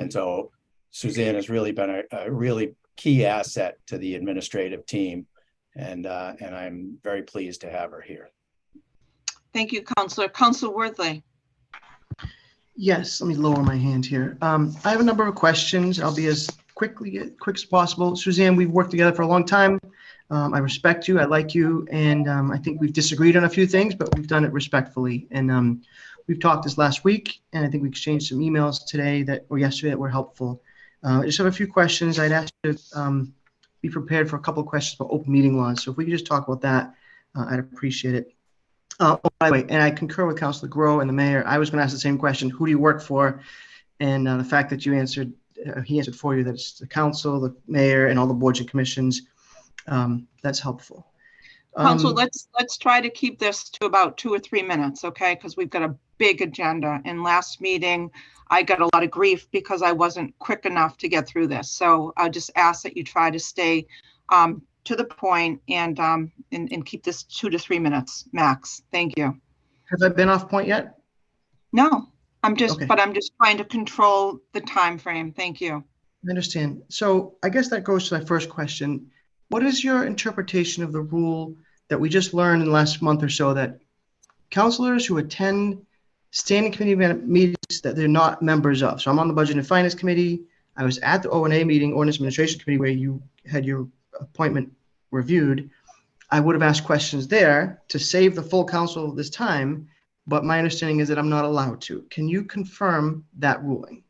Speaker 16: so Suzanne has really been a really key asset to the administrative team. And I'm very pleased to have her here.
Speaker 1: Thank you, Councilor. Councilor Worthley.
Speaker 3: Yes, let me lower my hand here. I have a number of questions. I'll be as quick as possible. Suzanne, we've worked together for a long time. I respect you, I like you, and I think we've disagreed on a few things, but we've done it respectfully. And we've talked this last week, and I think we exchanged some emails today or yesterday that were helpful. I just have a few questions. I'd ask you to be prepared for a couple of questions about open meeting laws. So if we could just talk about that, I'd appreciate it. Oh, by the way, and I concur with Councilor Grow and the mayor. I was going to ask the same question: who do you work for? And the fact that you answered, he answered for you, that it's the council, the mayor, and all the boards and commissions. That's helpful.
Speaker 1: Council, let's try to keep this to about 2 or 3 minutes, okay? Because we've got a big agenda. And last meeting, I got a lot of grief because I wasn't quick enough to get through this. So I just ask that you try to stay to the point and keep this 2 to 3 minutes max. Thank you.
Speaker 3: Have I been off point yet?
Speaker 1: No, I'm just
Speaker 3: Okay.
Speaker 1: trying to control the time frame. Thank you.
Speaker 3: I understand. So I guess that goes to my first question. What is your interpretation of the rule that we just learned in the last month or so, that councilors who attend standing committee meetings that they're not members of? So I'm on the Budget and Finance Committee. I was at the O&A meeting, Ordinance Administration Committee, where you had your appointment reviewed. I would have asked questions there to save the full council this time, but my understanding is that I'm not allowed to. Can you confirm that ruling?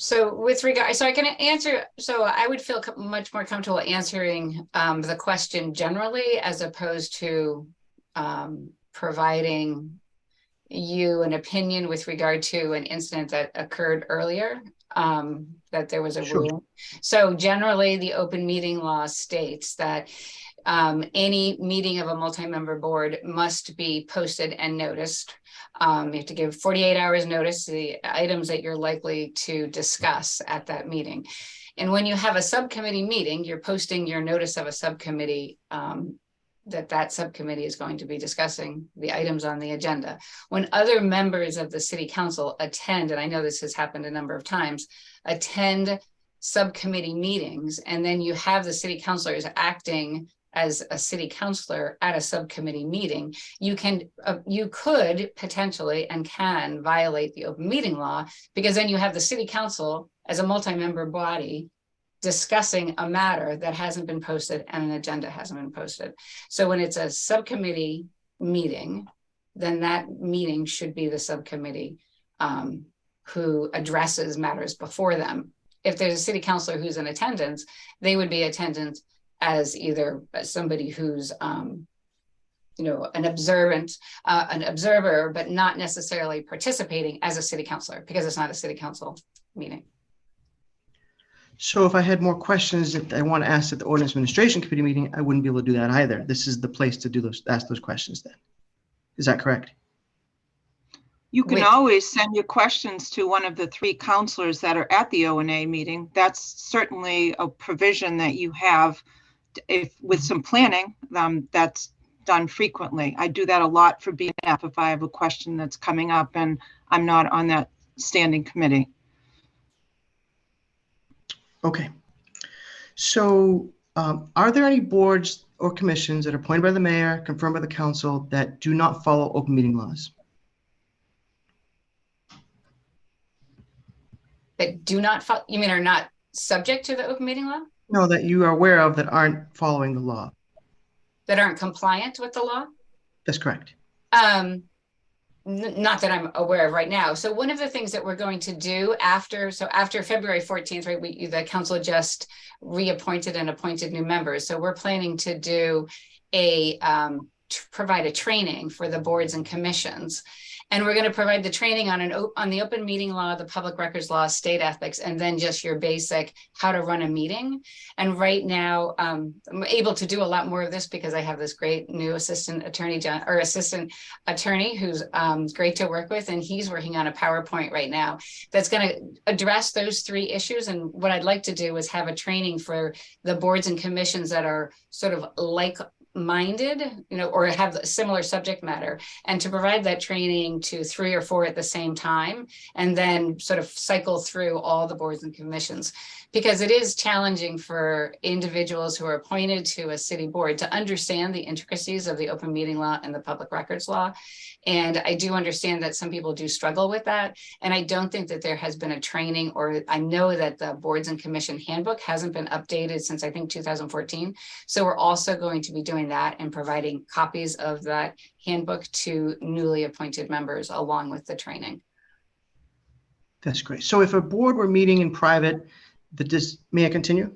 Speaker 15: So with regard, so I can answer, so I would feel much more comfortable answering the question generally, as opposed to providing you an opinion with regard to an incident that occurred earlier, that there was a rule. So generally, the open meeting law states that any meeting of a multi-member board must be posted and noticed. You have to give 48 hours notice to the items that you're likely to discuss at that meeting. And when you have a subcommittee meeting, you're posting your notice of a subcommittee that subcommittee is going to be discussing the items on the agenda. When other members of the city council attend, and I know this has happened a number of times, attend subcommittee meetings, and then you have the city councilors acting as a city councilor at a subcommittee meeting, you could potentially and can violate the open meeting law, because then you have the city council as a multi-member body discussing a matter that hasn't been posted and an agenda hasn't been posted. So when it's a subcommittee meeting, then that meeting should be the subcommittee who addresses matters before them. If there's a city councilor who's in attendance, they would be attendant as either somebody who's an observer, but not necessarily participating as a city councilor, because it's not a city council meeting.
Speaker 3: So if I had more questions that I want to ask at the Ordinance Administration Committee meeting, I wouldn't be able to do that either. This is the place to ask those questions then. Is that correct?
Speaker 1: You can always send your questions to one of the 3 counselors that are at the ONA meeting. That's certainly a provision that you have. If with some planning, that's done frequently. I do that a lot for BNF if I have a question that's coming up and I'm not on that standing committee.
Speaker 3: Okay. So are there any boards or commissions that are appointed by the mayor, confirmed by the council, that do not follow open meeting laws?
Speaker 15: That do not follow, you mean are not subject to the open meeting law?
Speaker 3: No, that you are aware of that aren't following the law.
Speaker 15: That aren't compliant with the law?
Speaker 3: That's correct.
Speaker 15: Not that I'm aware of right now. So one of the things that we're going to do after February 14th, right, the council just reappointed and appointed new members. So we're planning to do provide a training for the boards and commissions. And we're going to provide the training on the open meeting law, the public records law, state ethics, and then just your basic how to run a meeting. And right now, I'm able to do a lot more of this because I have this great new assistant attorney who's great to work with, and he's working on a PowerPoint right now that's going to address those 3 issues. And what I'd like to do is have a training for the boards and commissions that are sort of like-minded, or have a similar subject matter, and to provide that training to 3 or 4 at the same time, and then sort of cycle through all the boards and commissions, because it is challenging for individuals who are appointed to a city board to understand the intricacies of the open meeting law and the public records law. And I do understand that some people do struggle with that. And I don't think that there has been a training, or I know that the boards and commission handbook hasn't been updated since I think 2014. So we're also going to be doing that and providing copies of that handbook to newly appointed members along with the training.
Speaker 3: That's great. So if a board were meeting in private, may I continue?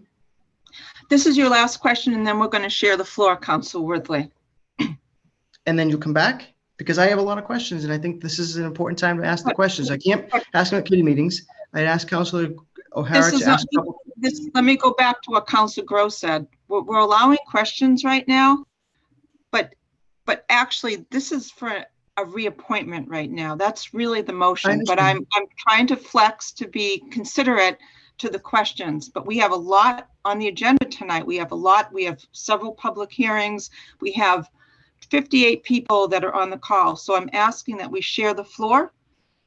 Speaker 1: This is your last question, and then we're going to share the floor, Council Worthley.
Speaker 3: And then you'll come back? Because I have a lot of questions, and I think this is an important time to ask the questions. I can't ask them at committee meetings. I'd ask Councilor O'Hara to ask a couple.
Speaker 1: Let me go back to what Councilor Groh said. We're allowing questions right now, but actually this is for a reappointment right now. That's really the motion, but I'm trying to flex to be considerate to the questions. But we have a lot on the agenda tonight. We have several public hearings. We have 58 people that are on the call. So I'm asking that we share the floor.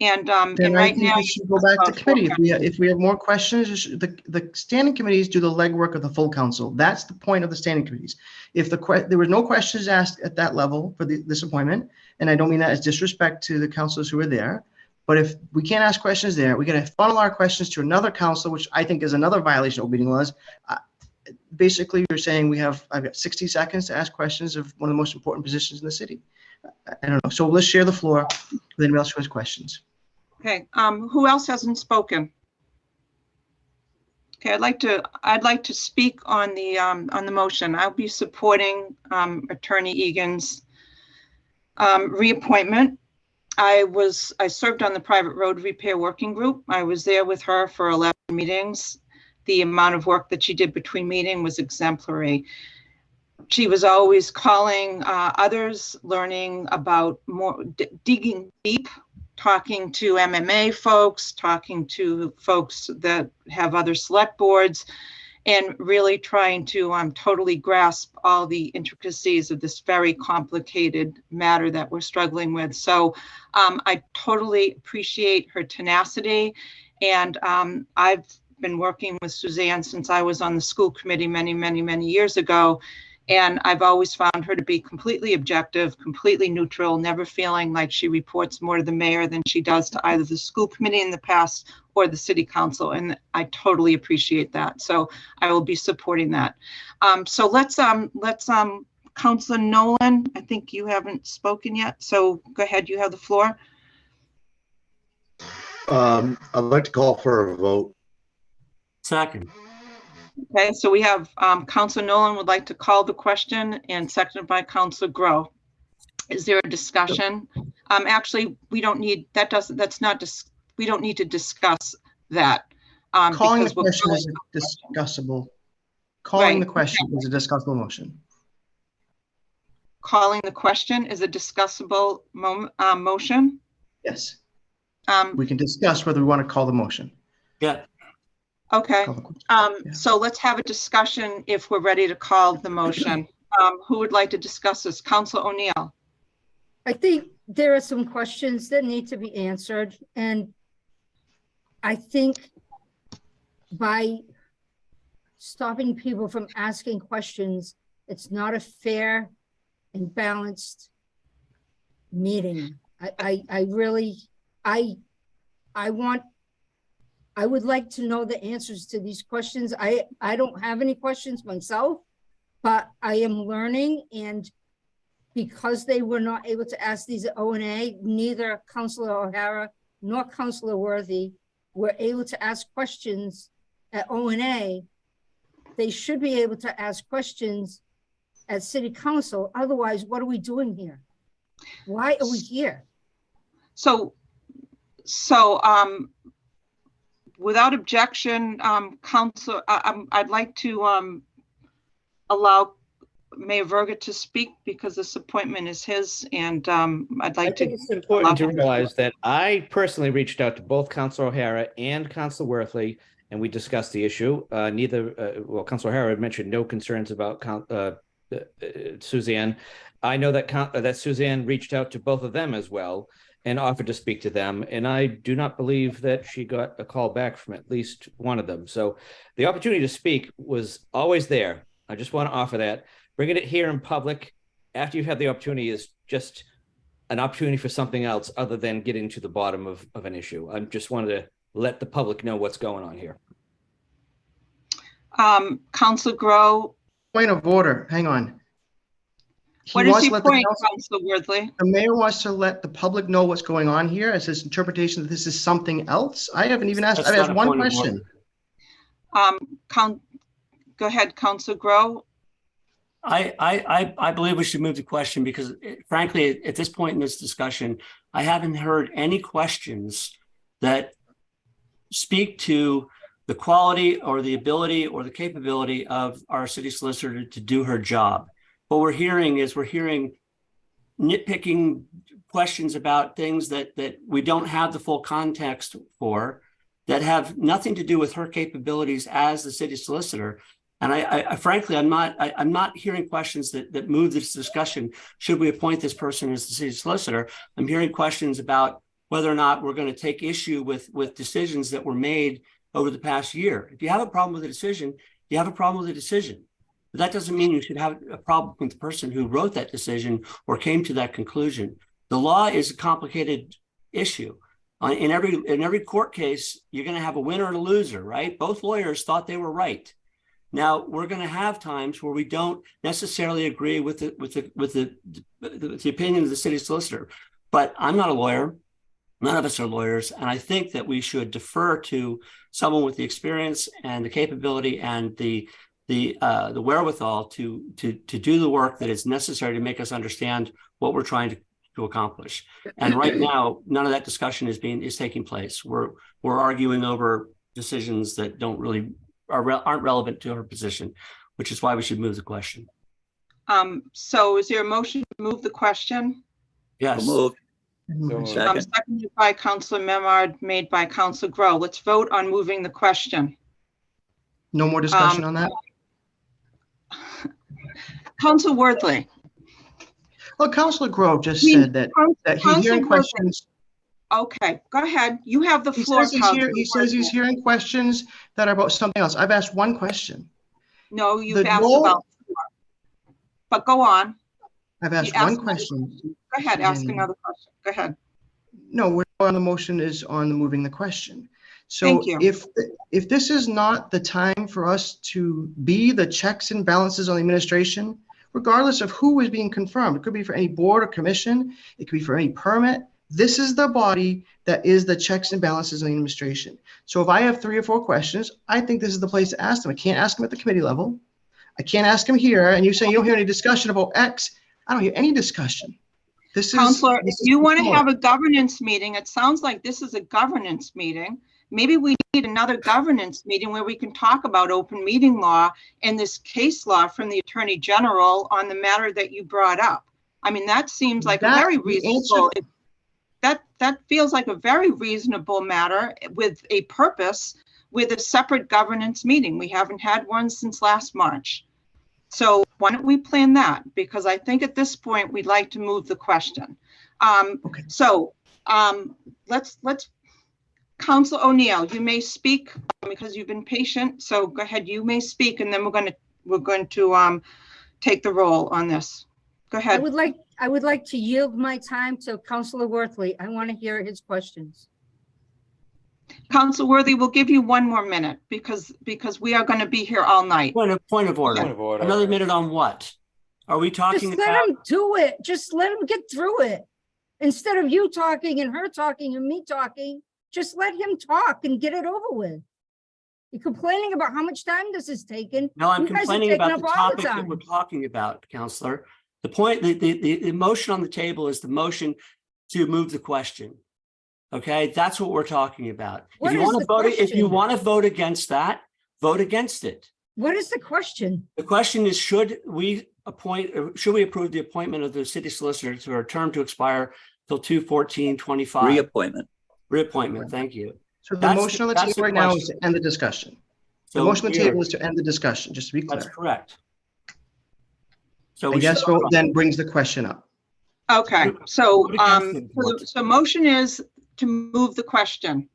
Speaker 1: And right now,
Speaker 3: we should go back to committee. If we have more questions, the standing committees do the legwork of the full council. That's the point of the standing committees. If there were no questions asked at that level for this appointment, and I don't mean that as disrespect to the councilors who are there, but if we can't ask questions there, we got to funnel our questions to another council, which I think is another violation of open meeting laws. Basically, you're saying I've got 60 seconds to ask questions of one of the most important positions in the city. I don't know. So let's share the floor with anyone else who has questions.
Speaker 1: Okay. Who else hasn't spoken? Okay. I'd like to speak on the motion. I'll be supporting Attorney Egan's reappointment. I served on the private road repair working group. I was there with her for 11 meetings. The amount of work that she did between meetings was exemplary. She was always calling others, learning about more, digging deep, talking to MMA folks, talking to folks that have other select boards. and really trying to totally grasp all the intricacies of this very complicated matter that we're struggling with. So I totally appreciate her tenacity. And I've been working with Suzanne since I was on the school committee many years ago. And I've always found her to be completely objective, completely neutral, never feeling like she reports more to the mayor than she does to either the school committee in the past or the city council. And I totally appreciate that. So I will be supporting that. So let's Councilor Nolan, I think you haven't spoken yet. So go ahead, you have the floor.
Speaker 9: I'd like to call for a vote.
Speaker 4: Second.
Speaker 1: Okay, so we have Councilor Nolan would like to call the question and seconded by Councilor Grow. Is there a discussion? Actually, we don't need, we don't need to discuss that.
Speaker 3: Calling the
Speaker 1: because we're
Speaker 3: question
Speaker 1: calling
Speaker 3: is
Speaker 1: the question.
Speaker 3: discussable. Calling the
Speaker 1: Right.
Speaker 3: question is a discussable motion.
Speaker 1: Calling the question is a discussable motion.
Speaker 3: Yes.
Speaker 1: Um,
Speaker 3: We can discuss whether we want to call the motion.
Speaker 4: Yeah.
Speaker 1: Okay,
Speaker 3: Call the question.
Speaker 1: so let's have a discussion if we're ready to call the motion. Who would like to discuss this? Councilor O'Neill.
Speaker 7: I think there are some questions that need to be answered, and I think by stopping people from asking questions, it's not a fair and balanced meeting. I would like to know the answers to these questions. I don't have any questions myself, but I am learning, and because they were not able to ask these at O&A, neither Councilor O'Hara nor Councilor Worthy were able to ask questions at O&A. They should be able to ask questions at City Council. Otherwise, what are we doing here? Why are we here?
Speaker 1: So without objection, Councilor, I'd like to allow Mayor Verga to speak because this appointment is his, and I'd
Speaker 11: I
Speaker 1: like
Speaker 11: think
Speaker 1: to.
Speaker 11: it's important to realize that I personally reached out to both Councilor O'Hara and Councilor Worthley, and we discussed the issue. Councilor O'Hara had mentioned no concerns about Suzanne. I know that Suzanne reached out to both of them as well and offered to speak to them. And I do not believe that she got a call back from at least one of them. So the opportunity to speak was always there. I just want to offer that. Bringing it here in public after you've had the opportunity is just an opportunity for something else other than getting to the bottom of an issue. I just wanted to let the public know what's going on here.
Speaker 1: Councilor Grow.
Speaker 3: Point of order, hang on.
Speaker 1: What is your point, Councilor Worthley?
Speaker 3: The mayor wants to let the public know what's going on here as his interpretation that this is something else. I haven't even asked, I've asked one question.
Speaker 1: Go ahead, Councilor Grow.
Speaker 4: I believe we should move the question because frankly, at this point in this discussion, I haven't heard any questions that speak to the quality or the ability or the capability of our city solicitor to do her job. What we're hearing is nitpicking questions about things that we don't have the full context for, that have nothing to do with her capabilities as the city solicitor. And I frankly, I'm not hearing questions that move this discussion. Should we appoint this person as the city solicitor? I'm hearing questions about whether or not we're going to take issue with decisions that were made over the past year. If you have a problem with a decision, you have a problem with a decision. But that doesn't mean you should have a problem with the person who wrote that decision or came to that conclusion. The law is a complicated issue. In every court case, you're going to have a winner and a loser, right? Both lawyers thought they were right. Now we're going to have times where we don't necessarily agree with the opinion of the city solicitor. But I'm not a lawyer. None of us are lawyers, and I think that we should defer to someone with the experience and the capability and the wherewithal to do the work that is necessary to make us understand what we're trying to accomplish. And right now, none of that discussion is taking place. We're arguing over decisions that don't really aren't relevant to her position, which is why we should move the question.
Speaker 1: So is there a motion to move the question?
Speaker 4: Yes.
Speaker 1: Seconded by Councilor Memard, made by Councilor Grow. Let's vote on moving the question.
Speaker 3: No more discussion on that?
Speaker 1: Council Worthley.
Speaker 3: Well, Councilor Grove just
Speaker 1: We-
Speaker 3: said that he's
Speaker 1: Council
Speaker 3: hearing
Speaker 1: Worthley.
Speaker 3: questions.
Speaker 1: Okay, go ahead. You have the
Speaker 3: He
Speaker 1: floor,
Speaker 3: says he's
Speaker 1: Council
Speaker 3: he says he's
Speaker 1: Worthley.
Speaker 3: hearing questions that are about something else. I've asked one question.
Speaker 1: No, you've
Speaker 3: The
Speaker 1: asked
Speaker 3: goal-
Speaker 1: about, but go on.
Speaker 3: I've
Speaker 1: You
Speaker 3: asked
Speaker 1: asked
Speaker 3: one
Speaker 1: another
Speaker 3: question.
Speaker 1: Go ahead, ask
Speaker 3: Suzanne.
Speaker 1: another question. Go ahead.
Speaker 3: No, we're on the motion is on the moving the question. So
Speaker 1: Thank you.
Speaker 3: if this is not the time for us to be the checks and balances on the administration, regardless of who is being confirmed, it could be for any board or commission, it could be for any permit. This is the body that is the checks and balances on the administration. So if I have 3 or 4 questions, I think this is the place to ask them. I can't ask them at the committee level. I can't ask them here. And you say you don't hear any discussion about X. I don't hear any discussion. This is.
Speaker 1: Counselor, if
Speaker 3: this is
Speaker 1: you want to
Speaker 3: before.
Speaker 1: have a governance meeting, it sounds like this is a governance meeting. Maybe we need another governance meeting where we can talk about open meeting law and this case law from the Attorney General on the matter that you brought up. I mean, that seems like a
Speaker 3: That-
Speaker 1: very
Speaker 3: the
Speaker 1: reasonable, that feels like a very reasonable matter with a purpose, with a separate governance meeting. We haven't had one since last March. So why don't we plan that? Because I think at this point, we'd like to move the question.
Speaker 3: Okay.
Speaker 1: So let's, Council O'Neill, you may speak because you've been patient. So go ahead, you may speak, and then we're going to take the roll on this. Go
Speaker 7: I
Speaker 1: ahead.
Speaker 7: would like to yield my time to Councilor Worthley. I want to hear his questions.
Speaker 1: Council Worthy, we'll give you 1 more minute because we are going to be here all night.
Speaker 4: Point of order.
Speaker 14: Point of order.
Speaker 4: Another minute on what? Are we
Speaker 7: Just
Speaker 4: talking
Speaker 7: let
Speaker 4: about?
Speaker 7: him do it. Just let him get through it. Instead of you talking and her talking and me talking, just let him talk and get it over with. You're complaining about how much time this is taking.
Speaker 4: No, I'm
Speaker 7: You guys are
Speaker 4: complaining
Speaker 7: taking
Speaker 4: about the
Speaker 7: up all
Speaker 4: topic that
Speaker 7: time.
Speaker 4: we're talking about, Counselor. The point, the motion on the table is the motion to move the question. Okay, that's what we're talking about.
Speaker 7: What
Speaker 4: If you
Speaker 7: is
Speaker 4: want to
Speaker 7: the
Speaker 4: vote, if you
Speaker 7: question?
Speaker 4: want to vote against that, vote against it.
Speaker 7: What is the question?
Speaker 4: The question is, should we approve the appointment of the city solicitor to a term to expire till 2/14/25?
Speaker 5: Reappointment.
Speaker 4: Reappointment, thank you.
Speaker 3: So the
Speaker 4: That's
Speaker 3: motion on the
Speaker 4: that's
Speaker 3: table right now is
Speaker 4: question.
Speaker 3: to end the discussion. The
Speaker 4: So
Speaker 3: motion on the
Speaker 4: we are-
Speaker 3: table is to end the discussion, just to be
Speaker 4: That's
Speaker 3: clear.
Speaker 4: correct. So
Speaker 3: A
Speaker 4: we
Speaker 3: yes
Speaker 4: should
Speaker 3: vote then brings the question up.
Speaker 1: Okay, so,
Speaker 4: Vote against it, vote.
Speaker 1: so motion is to move the question.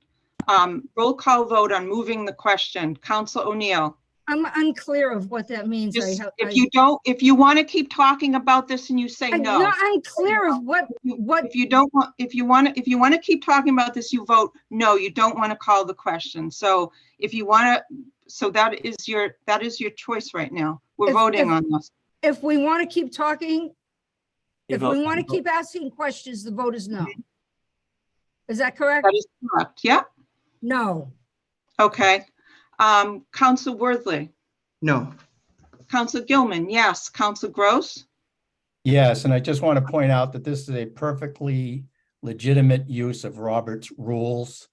Speaker 1: Roll call vote on moving the question. Council O'Neill.
Speaker 7: I'm unclear of what that means.
Speaker 1: Just, if you want to keep talking about this and you say
Speaker 7: I'm
Speaker 1: no.
Speaker 7: not unclear of what
Speaker 1: If you don't want, if you want to keep talking about this, you vote no, you don't want to call the question. So if you want to, so that is your choice right now. We're
Speaker 7: If-
Speaker 1: voting
Speaker 7: if-
Speaker 1: on this.
Speaker 7: if we want to keep talking,
Speaker 4: You
Speaker 7: if
Speaker 4: vote-
Speaker 7: we want to keep asking questions, the vote is no. Is that correct?
Speaker 1: That is correct. Yeah.
Speaker 7: No.
Speaker 1: Okay. Council Worthley,
Speaker 3: No.
Speaker 1: Council Gilman, yes. Council Gross.
Speaker 16: Yes, and I just want to point out that this is a perfectly legitimate use of Robert's rules.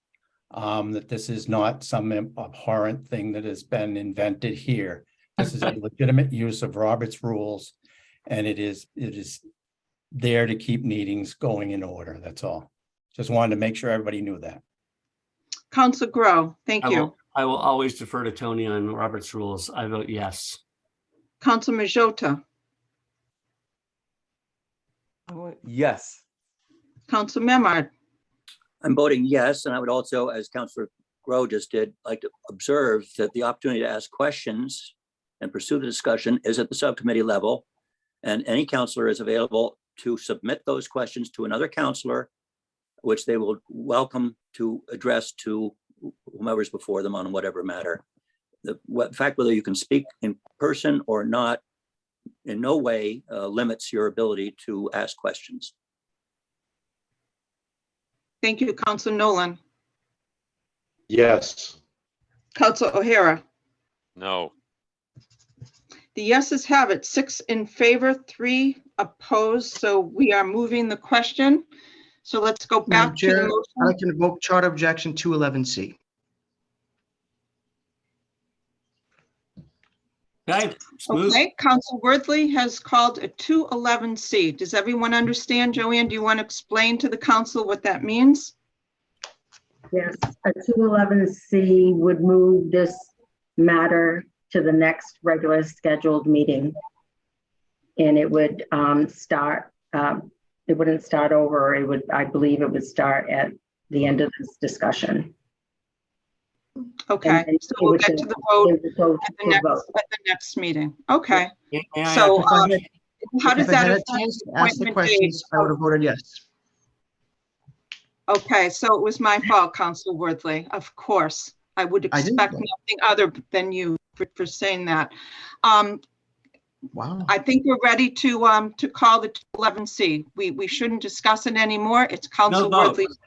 Speaker 16: That this is not some abhorrent thing that has been invented here. This is a legitimate use of Robert's rules. And it is there to keep meetings going in order. That's all. Just wanted to make sure everybody knew that.
Speaker 1: Council Grow, thank you.
Speaker 4: I will always defer to Tony on Robert's rules. I vote yes.
Speaker 1: Council Majota,
Speaker 14: Yes.
Speaker 1: Council Memard,
Speaker 5: I'm voting yes, and I would also, as Councillor Grow just did, like to observe that the opportunity to ask questions and pursue the discussion is at the subcommittee level. And any counselor is available to submit those questions to another counselor, which they will welcome to address to whomever's before them on whatever matter. The fact whether you can speak in person or not in no way limits your ability to ask questions.
Speaker 1: thank you. Council Nolan,
Speaker 9: Yes.
Speaker 1: Council O'Hara.
Speaker 12: No.
Speaker 1: The yeses have it, 6 in favor, 3 opposed. So we are moving the question. So let's go
Speaker 3: Madam
Speaker 1: back to the
Speaker 3: Chair, I'd
Speaker 1: motion.
Speaker 3: like to invoke Charter Objection 211C.
Speaker 4: Okay, smooth.
Speaker 1: Okay, Council Worthley has called a 211C. Does everyone understand? Joanne, do you want to explain to the council what that means?
Speaker 2: Yes, a 211C would move this matter to the next regular scheduled meeting. And it would start, it wouldn't start over. It would, I believe it would start at the end of this discussion.
Speaker 1: Okay,
Speaker 2: And then
Speaker 1: so
Speaker 2: it
Speaker 1: we'll
Speaker 2: would
Speaker 1: get
Speaker 2: go-
Speaker 1: to the vote
Speaker 2: it would go
Speaker 1: at
Speaker 2: to a vote.
Speaker 1: the next meeting. Okay,
Speaker 4: May I
Speaker 1: so
Speaker 4: ask-
Speaker 1: how does
Speaker 3: If I
Speaker 1: that
Speaker 3: had a
Speaker 1: affect
Speaker 3: chance
Speaker 1: the
Speaker 3: to ask the
Speaker 1: appointment
Speaker 3: questions,
Speaker 1: date?
Speaker 3: I would have voted yes.
Speaker 1: Okay, so it was my fault, Council Worthley. Of course, I would
Speaker 3: I didn't
Speaker 1: expect
Speaker 3: vote.
Speaker 1: nothing other than you for saying that.
Speaker 3: Wow.
Speaker 1: I think we're ready to call the 211C. We shouldn't discuss it anymore. It's Council
Speaker 4: vote.
Speaker 1: Worthley's.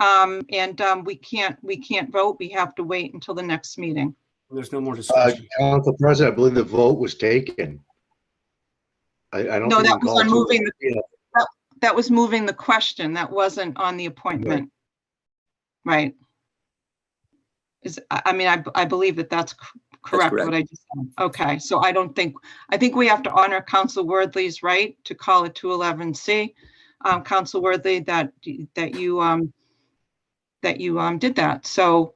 Speaker 1: And we can't vote. We have to wait until the next meeting.
Speaker 4: There's no more discussion.
Speaker 9: Council President, I believe the vote was taken. I don't.
Speaker 1: No,
Speaker 9: think
Speaker 1: that
Speaker 9: we
Speaker 1: was
Speaker 9: called
Speaker 1: on
Speaker 9: to-
Speaker 1: moving,
Speaker 9: Yeah.
Speaker 1: that was moving the question. That wasn't on the appointment. Right. I mean, I believe that that's correct, what I just said. Okay, so I think we have to honor Council Worthley's right to call it 211C. Council Worthley, that you did that. So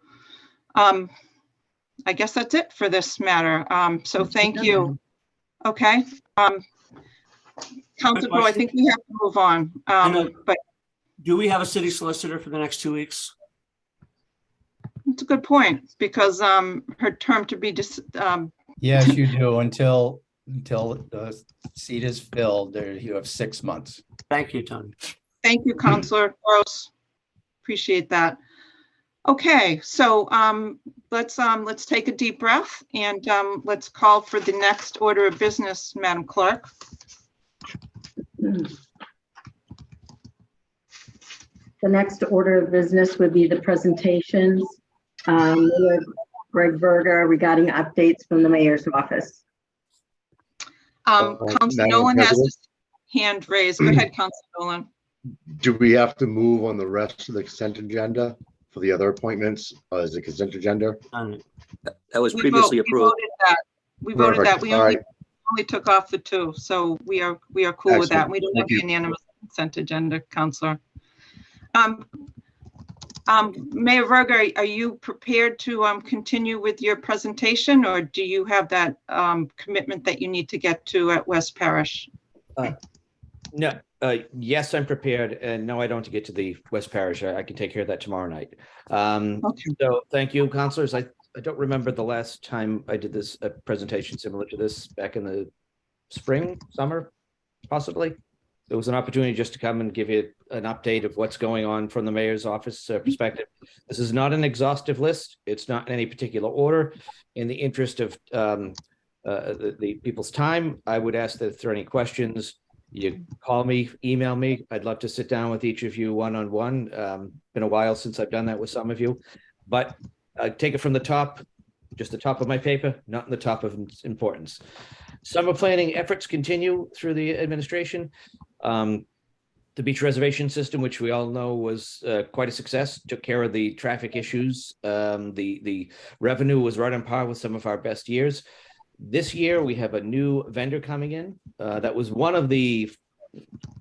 Speaker 1: I guess that's it for this matter. So thank you. Okay. Council Grow, I think we have to move on. But
Speaker 4: Do we have a city solicitor for the next 2 weeks?
Speaker 2: It's a good point, because her term to be
Speaker 16: Yes, you do, until the seat is filled, there you have 6 months.
Speaker 4: Thank you, Tony.
Speaker 2: Thank you, Counselor Gross. Appreciate that. Okay, so let's take a deep breath and let's call for the next order of business, Madam Clerk.
Speaker 1: The next order of business would be the presentations. Mayor Greg Berger regarding updates from the mayor's office.
Speaker 2: Councilor
Speaker 9: Madam
Speaker 2: Nolan has
Speaker 9: President?
Speaker 2: his hand raised. Go ahead, Councilor Nolan.
Speaker 9: Do we have to move on the rest of the consent agenda for the other appointments? Is the consent agenda?
Speaker 5: That was
Speaker 2: We
Speaker 5: previously approved.
Speaker 2: voted that. We voted
Speaker 9: Perfect.
Speaker 2: that. We
Speaker 9: All
Speaker 2: only
Speaker 9: right.
Speaker 2: took off the two, so we are cool with that.
Speaker 9: Excellent.
Speaker 2: We don't
Speaker 9: Thank
Speaker 2: have
Speaker 9: you.
Speaker 2: unanimous consent agenda, Counselor. Mayor Verga, are you prepared to continue with your presentation, or do you have that commitment that you need to get to at West Parish?
Speaker 11: No, yes, I'm prepared, and no, I don't have to get to the West Parish. I can take care of that tomorrow night. So thank you, councilors. I don't remember the last time I did this presentation similar to this back in the spring, summer, possibly. It was an opportunity just to come and give you an update of what's going on from the mayor's office perspective. This is not an exhaustive list. It's not in any particular order. In the interest of the people's time, I would ask that if there are any questions, you call me, email me. I'd love to sit down with each of you one-on-one. Been a while since I've done that with some of you, but take it from the top, just the top of my paper, not in the top of importance. Summer planning efforts continue through the administration. The beach reservation system, which we all know was quite a success, took care of the traffic issues. The revenue was right on par with some of our best years. This year, we have a new vendor coming in. That was one of the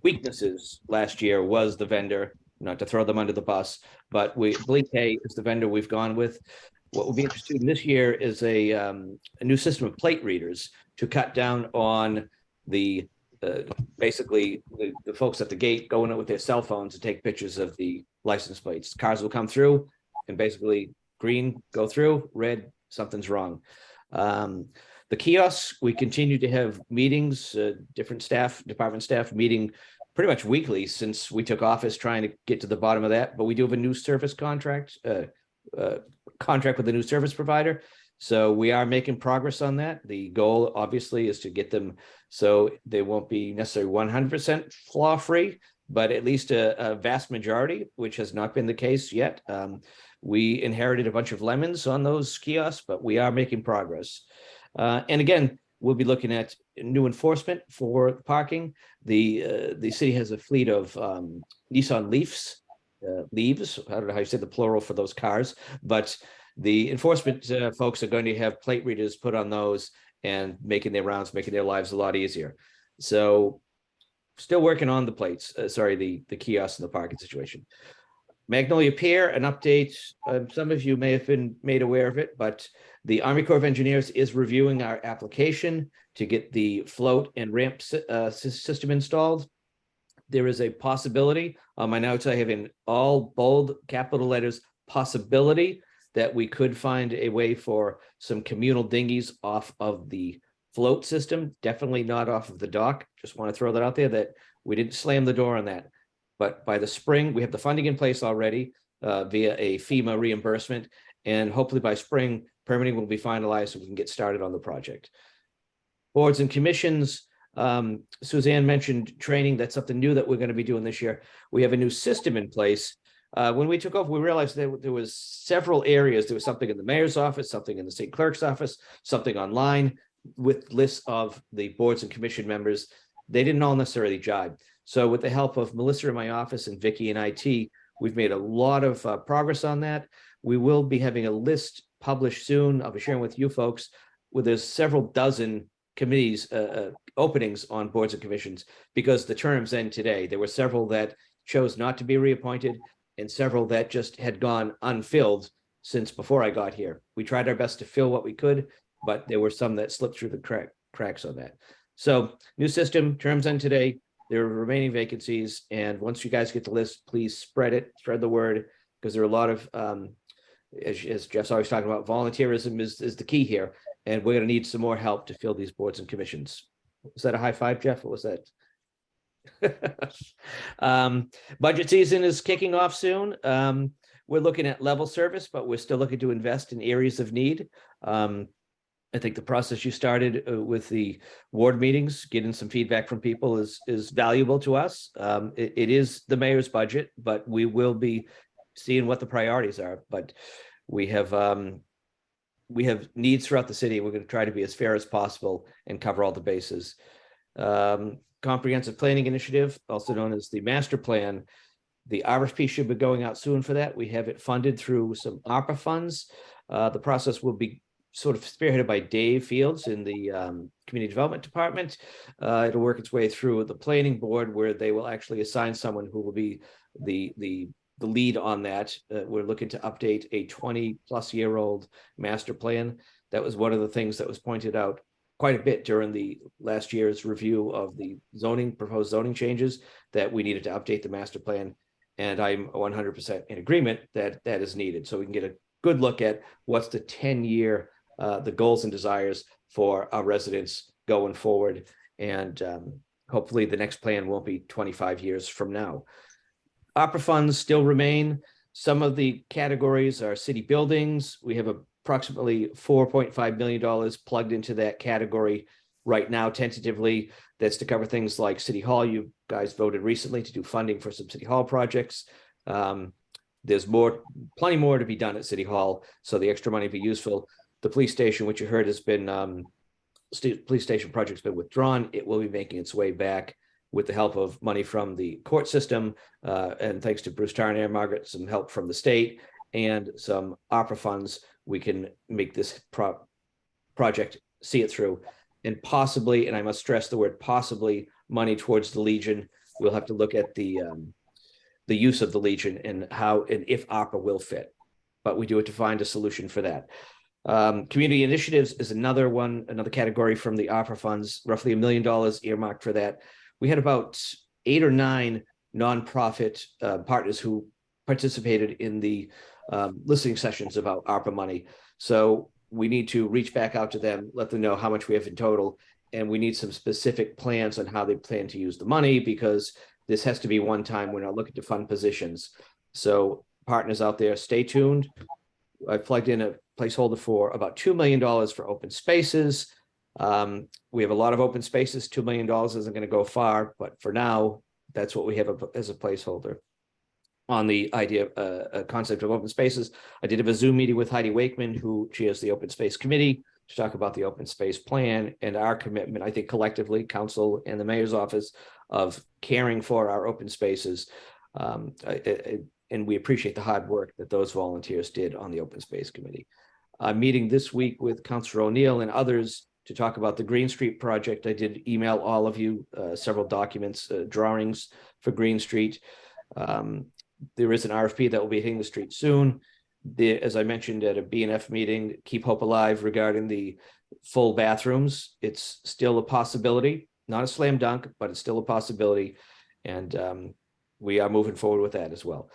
Speaker 11: weaknesses last year, was the vendor, not to throw them under the bus, but Blink Hay is the vendor we've gone with. What will be interesting this year is a new system of plate readers to cut down on the basically the folks at the gate going in with their cell phones to take pictures of the license plates. Cars will come through and basically green, go through, red, something's wrong. The kiosks, we continue to have meetings, different department staff meeting pretty much weekly since we took office, trying to get to the bottom of that. But we do have a new service contract with a new service provider. So we are making progress on that. The goal obviously is to get them so they won't be necessarily 100% flaw free, but at least a vast majority, which has not been the case yet. We inherited a bunch of lemons on those kiosks, but we are making progress. And again, we'll be looking at new enforcement for parking. The city has a fleet of Nissan Leafs, Leaves. I don't know how you say the plural for those cars, but the enforcement folks are going to have plate readers put on those and making their rounds, making their lives a lot easier. So still working on the plates, the kiosks and the parking situation. Magnolia Pier, an update. Some of you may have been made aware of it, but The Army Corps of Engineers is reviewing our application to get the float and ramp system installed. There is a possibility, on my notes I have in all bold capital letters, possibility that we could find a way for some communal dinghies off of the float system, definitely not off of the dock. Just want to throw that out there that we didn't slam the door on that. But by the spring, we have the funding in place already via a FEMA reimbursement. And hopefully by spring, permitting will be finalized so we can get started on the project. Boards and commissions, Suzanne mentioned training. That's something new that we're going to be doing this year. We have a new system in place. When we took over, we realized that there was several areas. There was something in the mayor's office, something in the state clerk's office, something online with lists of the boards and commission members. They didn't all necessarily jibe. So with the help of Melissa in my office and Vicky in IT, we've made a lot of progress on that. We will be having a list published soon. I'll be sharing with you folks where there's several dozen committees, openings on boards and commissions because the terms end today. There were several that chose not to be reappointed and several that just had gone unfilled since before I got here. We tried our best to fill what we could, but there were some that slipped through the cracks on that. So new system, terms end today. There are remaining vacancies. And once you guys get the list, please spread the word, because there are a lot of, as Jeff's always talking about, volunteerism is the key here. And we're going to need some more help to fill these boards and commissions. Was that a high five, Jeff? What was that? Budget season is kicking off soon. We're looking at level service, but we're still looking to invest in areas of need. I think the process you started with the ward meetings, getting some feedback from people is valuable to us. It is the mayor's budget, but we will be seeing what the priorities are. But we have needs throughout the city. We're going to try to be as fair as possible and cover all the bases. Comprehensive Planning Initiative, also known as the Master Plan. The RFP should be going out soon for that. We have it funded through some ARPA funds. The process will be sort of spearheaded by Dave Fields in the Community Development Department. It'll work its way through the Planning Board, where they will actually assign someone who will be the lead on that. We're looking to update a 20-plus-year-old master plan. That was one of the things that was pointed out quite a bit during the last year's review of the proposed zoning changes, that we needed to update the master plan. And I'm 100% in agreement that that is needed. So we can get a good look at what's the 10-year, the goals and desires for our residents going forward. And hopefully the next plan won't be 25 years from now. Opera funds still remain. Some of the categories are city buildings. We have approximately $4.5 million plugged into that category right now, tentatively. That's to cover things like City Hall. You guys voted recently to do funding for some City Hall projects. There's plenty more to be done at City Hall, so the extra money be useful. The police station, which you heard has been, police station project's been withdrawn. It will be making its way back with the help of money from the court system, and thanks to Bruce Tarnier, Margaret, some help from the state and some opera funds. We can make this project see it through, and possibly, and I must stress the word possibly, money towards the Legion. We'll have to look at the use of the Legion and how and if opera will fit, but we do have to find a solution for that. Community initiatives is another category from the opera funds, roughly $1 million earmarked for that. We had about 8 or 9 nonprofit partners who participated in the listening sessions about ARPA money. So we need to reach back out to them, let them know how much we have in total, and we need some specific plans on how they plan to use the money, because this has to be one time. We're not looking to fund positions. So partners out there, stay tuned. I plugged in a placeholder for about $2 million for open spaces. We have a lot of open spaces. $2 million isn't going to go far, but for now, that's what we have as a placeholder. On the idea, concept of open spaces, I did have a Zoom meeting with Heidi Wakeman, who chairs the Open Space Committee, to talk about the open space plan and our commitment, I think collectively, council and the mayor's office, of caring for our open spaces. And we appreciate the hard work that those volunteers did on the Open Space Committee. I'm meeting this week with Councilor O'Neill and others to talk about the Green Street project. I did email all of you several documents, drawings for Green Street. There is an RFP that will be hitting the street soon. as I mentioned at a BNF meeting, Keep Hope Alive regarding the full bathrooms, it's still a possibility, not a slam dunk, but it's still a possibility. And we are moving forward with that as well.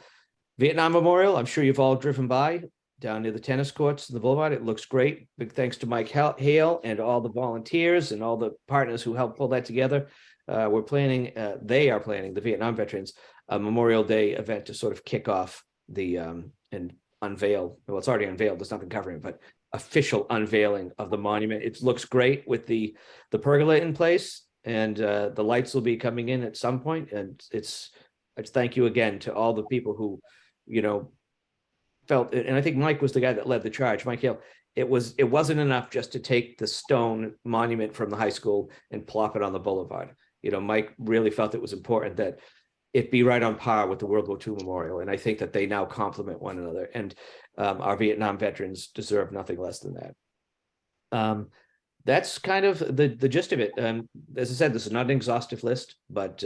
Speaker 11: Vietnam Memorial, I'm sure you've all driven by down near the tennis courts, the boulevard. It looks great. Big thanks to Mike Hale and all the volunteers and all the partners who helped pull that together. They are planning, the Vietnam veterans, a Memorial Day event to sort of kick off the and unveil. Well, it's already unveiled. There's nothing covering it, but official unveiling of the monument. It looks great with the pergola in place, and the lights will be coming in at some point. And it's thank you again to all the people who, felt it. And I think Mike was the guy that led the charge. Mike Hale. It wasn't enough just to take the stone monument from the high school and plop it on the boulevard. Mike really felt it was important that it be right on par with the World War II Memorial. And I think that they now complement one another. And our Vietnam veterans deserve nothing less than that. That's kind of the gist of it. As I said, this is not an exhaustive list, but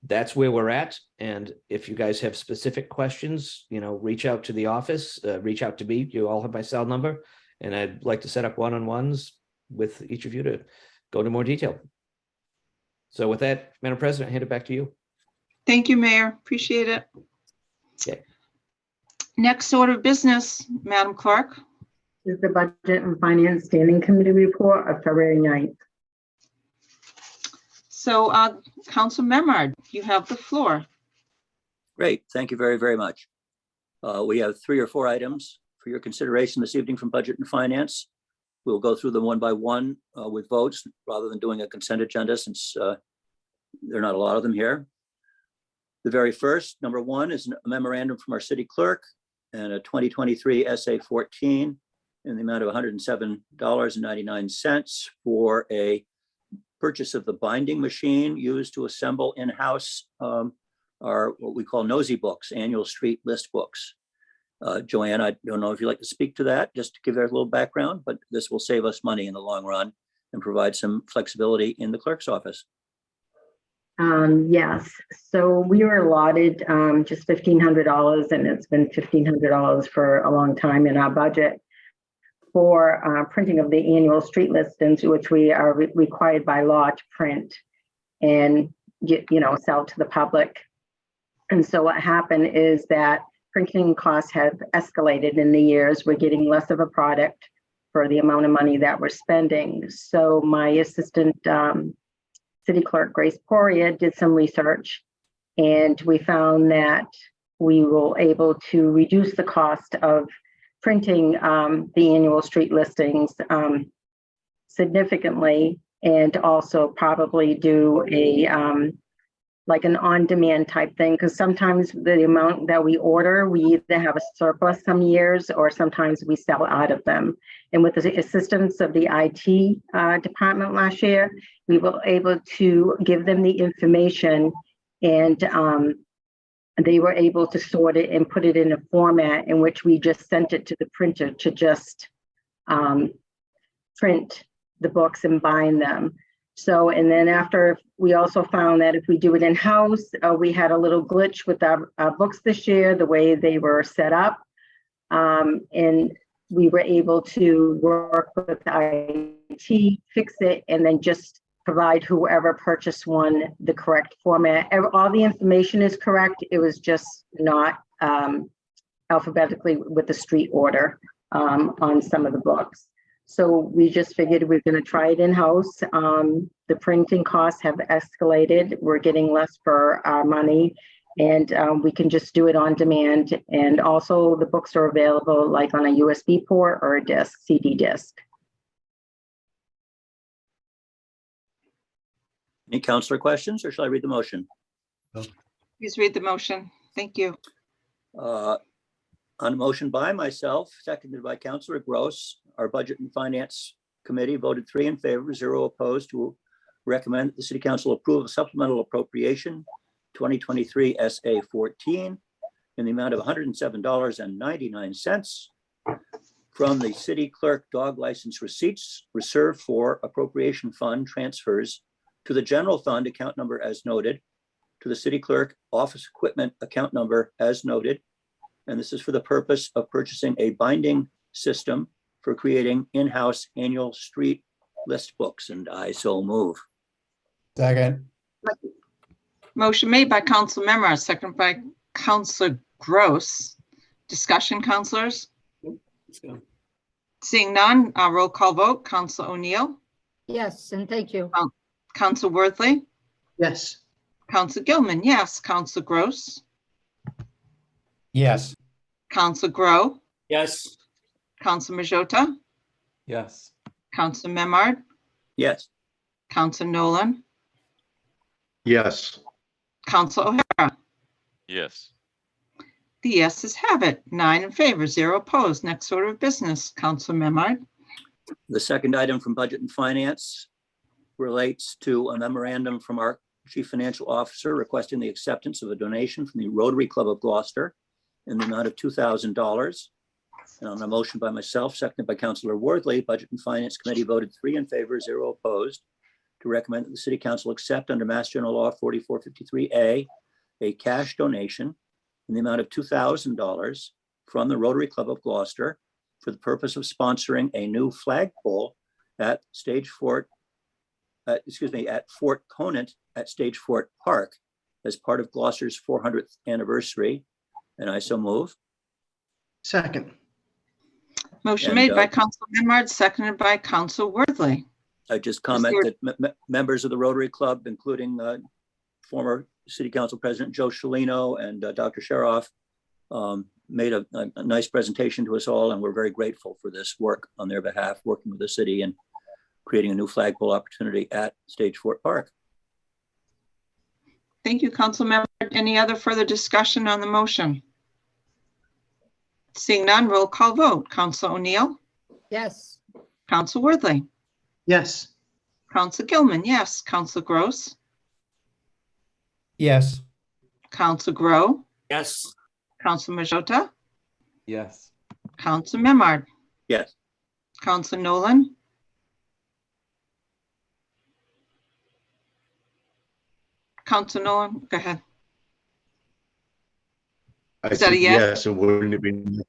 Speaker 11: that's where we're at. And if you guys have specific questions, reach out to the office, reach out to me. You all have my cell number. And I'd like to set up one-on-ones with each of you to go into more detail. So with that, Madam President, I hand it back to you.
Speaker 1: Thank you, Mayor. Appreciate it.
Speaker 11: Okay.
Speaker 1: Next order of business, Madam Clerk.
Speaker 2: Is the Budget and Finance Standing Committee report of February 9th.
Speaker 1: So, Council Memard, you have the floor.
Speaker 5: Great. Thank you very, very much. We have 3 or 4 items for your consideration this evening from Budget and Finance. We'll go through them one by one with votes rather than doing a consent agenda, since there are not a lot of them here. The very first, number 1, is a memorandum from our city clerk and a 2023 SA-14 in the amount of $107.99 for a purchase of the binding machine used to assemble in-house our what we call nosy books, annual street list books. Joanne, I don't know if you'd like to speak to that, just to give her a little background, but this will save us money in the long run and provide some flexibility in the clerk's office.
Speaker 2: Yes, so we were allotted just $1,500, and it's been $1,500 for a long time in our budget for printing of the annual street listings, which we are required by law to print and sell to the public. And so what happened is that printing costs have escalated in the years. We're getting less of a product for the amount of money that we're spending. So my assistant city clerk, Grace Poria, did some research, and we found that we were able to reduce the cost of printing the annual street listings significantly, and also probably do a like an on-demand type thing, because sometimes the amount that we order, we either have a surplus some years or sometimes we sell out of them. And with the assistance of the IT department last year, we were able to give them the information, and they were able to sort it and put it in a format in which we just sent it to the printer to just print the books and bind them. So, and then after, we also found that if we do it in-house, we had a little glitch with our books this year, the way they were set up. And we were able to work with IT, fix it, and then just provide whoever purchased one the correct format. All the information is correct. It was just not alphabetically with the street order on some of the books. So we just figured we're going to try it in-house. The printing costs have escalated. We're getting less for our money, and we can just do it on demand. And also the books are available like on a USB port or a disc, CD disc.
Speaker 5: Any councilor questions, or shall I read the motion?
Speaker 1: Please read the motion. Thank you.
Speaker 5: On a motion by myself, seconded by Councilor Gross, our Budget and Finance Committee voted 3 in favor, 0 opposed, to recommend that the City Council approve a supplemental appropriation 2023 SA-14 in the amount of $107.99 from the City Clerk dog license receipts reserved for appropriation fund transfers to the general fund account number as noted, to the City Clerk office equipment account number as noted, And this is for the purpose of purchasing a binding system for creating in-house annual street list books, and I so move.
Speaker 16: Second.
Speaker 1: Motion made by Council Memard, seconded by Council Gross. Discussion, councilors?
Speaker 4: Let's go.
Speaker 1: Seeing none, roll call vote. Council O'Neill,
Speaker 7: Yes, and thank you.
Speaker 1: Council Worthley,
Speaker 3: Yes.
Speaker 1: Council Gilman, yes. Council Gross,
Speaker 16: Yes.
Speaker 1: Council Grow,
Speaker 4: Yes.
Speaker 1: Council Majota,
Speaker 14: Yes.
Speaker 1: Council Memard,
Speaker 5: Yes,
Speaker 1: Council Nolan,
Speaker 9: Yes.
Speaker 1: Council O'Hara.
Speaker 12: Yes.
Speaker 1: The yeses have it. 9 in favor, 0 opposed. Next order of business, Council Memard.
Speaker 5: the second item from Budget and Finance relates to a memorandum from our Chief Financial Officer requesting the acceptance of a donation from the Rotary Club of Gloucester in the amount of $2,000. And on a motion by myself, seconded by Councilor Worthley, Budget and Finance Committee voted 3 in favor, 0 opposed, to recommend that the City Council accept under Mass General Law 4453A a cash donation in the amount of $2,000 from the Rotary Club of Gloucester for the purpose of sponsoring a new flagpole at Fort Conant at Stage Fort Park as part of Gloucester's 400th anniversary. And I so move.
Speaker 3: Second.
Speaker 1: Motion
Speaker 5: And,
Speaker 1: made by Council Memard, seconded by Council Worthley.
Speaker 5: I just comment
Speaker 1: there-
Speaker 5: that members of the Rotary Club, including former City Council President Joe Scialino and Dr. Sheroff, made a nice presentation to us all, and we're very grateful for this work on their behalf, working with the city and creating a new flagpole opportunity at Stage Fort Park.
Speaker 1: Thank you, Council Memard. Any other further discussion on the motion? Seeing none, roll call vote. Council O'Neill,
Speaker 7: Yes,
Speaker 1: Council Worthley,
Speaker 3: Yes.
Speaker 1: Council Gilman, yes. Council Gross,
Speaker 16: Yes.
Speaker 1: Council Grow,
Speaker 4: Yes.
Speaker 1: Council Majota,
Speaker 14: Yes.
Speaker 1: Council Memard,
Speaker 5: Yes,
Speaker 1: Council Nolan, Council Nolan, go ahead.
Speaker 9: I
Speaker 1: Is that a
Speaker 9: think
Speaker 1: yes?
Speaker 9: Yes, it wouldn't have been.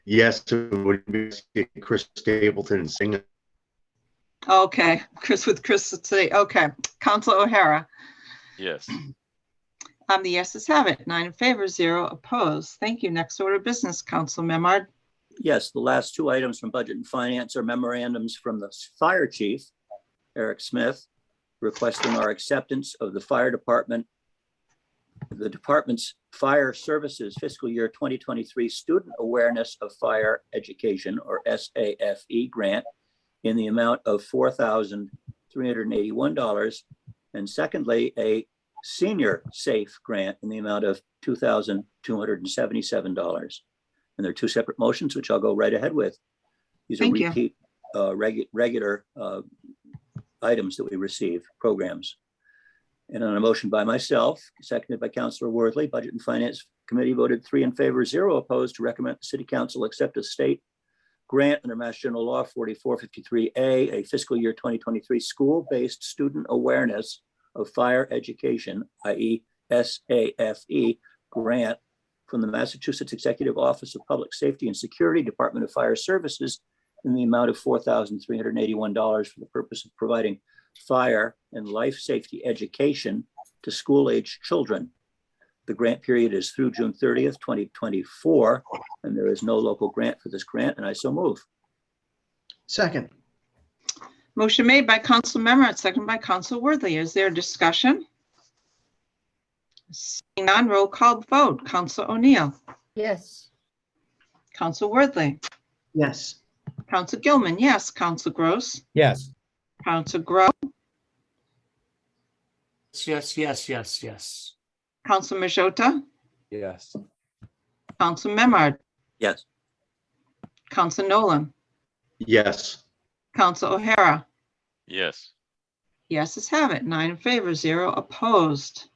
Speaker 9: Yes, it would be Chris Stapleton singing.
Speaker 1: Okay, Chris today. Okay, Council O'Hara.
Speaker 12: Yes.
Speaker 1: The yeses have it. 9 in favor, 0 opposed. Thank you. Next order of business, Council Memard.
Speaker 5: yes, the last two items from Budget and Finance are memorandums from the Fire Chief, Eric Smith, requesting our acceptance of the fire department, the department's fire services fiscal year 2023 Student Awareness of Fire Education, or SAFE grant, in the amount of $4,381. And secondly, a senior SAFE grant in the amount of $2,277. And there are two separate motions, which I'll go right ahead with. These are
Speaker 1: Thank you.
Speaker 5: repeat, regular items that we receive, programs. And on a motion by myself, seconded by Councilor Worthley, Budget and Finance Committee voted 3 in favor, 0 opposed, to recommend the City Council accept a state grant under Mass General Law 4453A, a fiscal year 2023 school-based student awareness of fire education, i.e. SAFE grant from the Massachusetts Executive Office of Public Safety and Security, Department of Fire Services, in the amount of $4,381 for the purpose of providing fire and life safety education to school-age children. The grant period is through June 30th, 2024, and there is no local grant for this grant, and I so move.
Speaker 3: Second.
Speaker 1: Motion made by Council Memard, seconded by Council Worthley. Is there discussion? Seeing none, roll call vote. Council O'Neill,
Speaker 7: yes,
Speaker 1: Council Worthley,
Speaker 3: Yes.
Speaker 1: Council Gilman, yes. Council Gross,
Speaker 16: Yes.
Speaker 1: Council Grow,
Speaker 4: Yes, yes, yes, yes.
Speaker 1: Council Majota,
Speaker 14: Yes.
Speaker 1: Council Memard,
Speaker 5: Yes,
Speaker 1: Council Nolan,
Speaker 9: Yes.
Speaker 1: Council O'Hara.
Speaker 12: Yes.
Speaker 1: Yeses have it. 9 in favor, 0 opposed.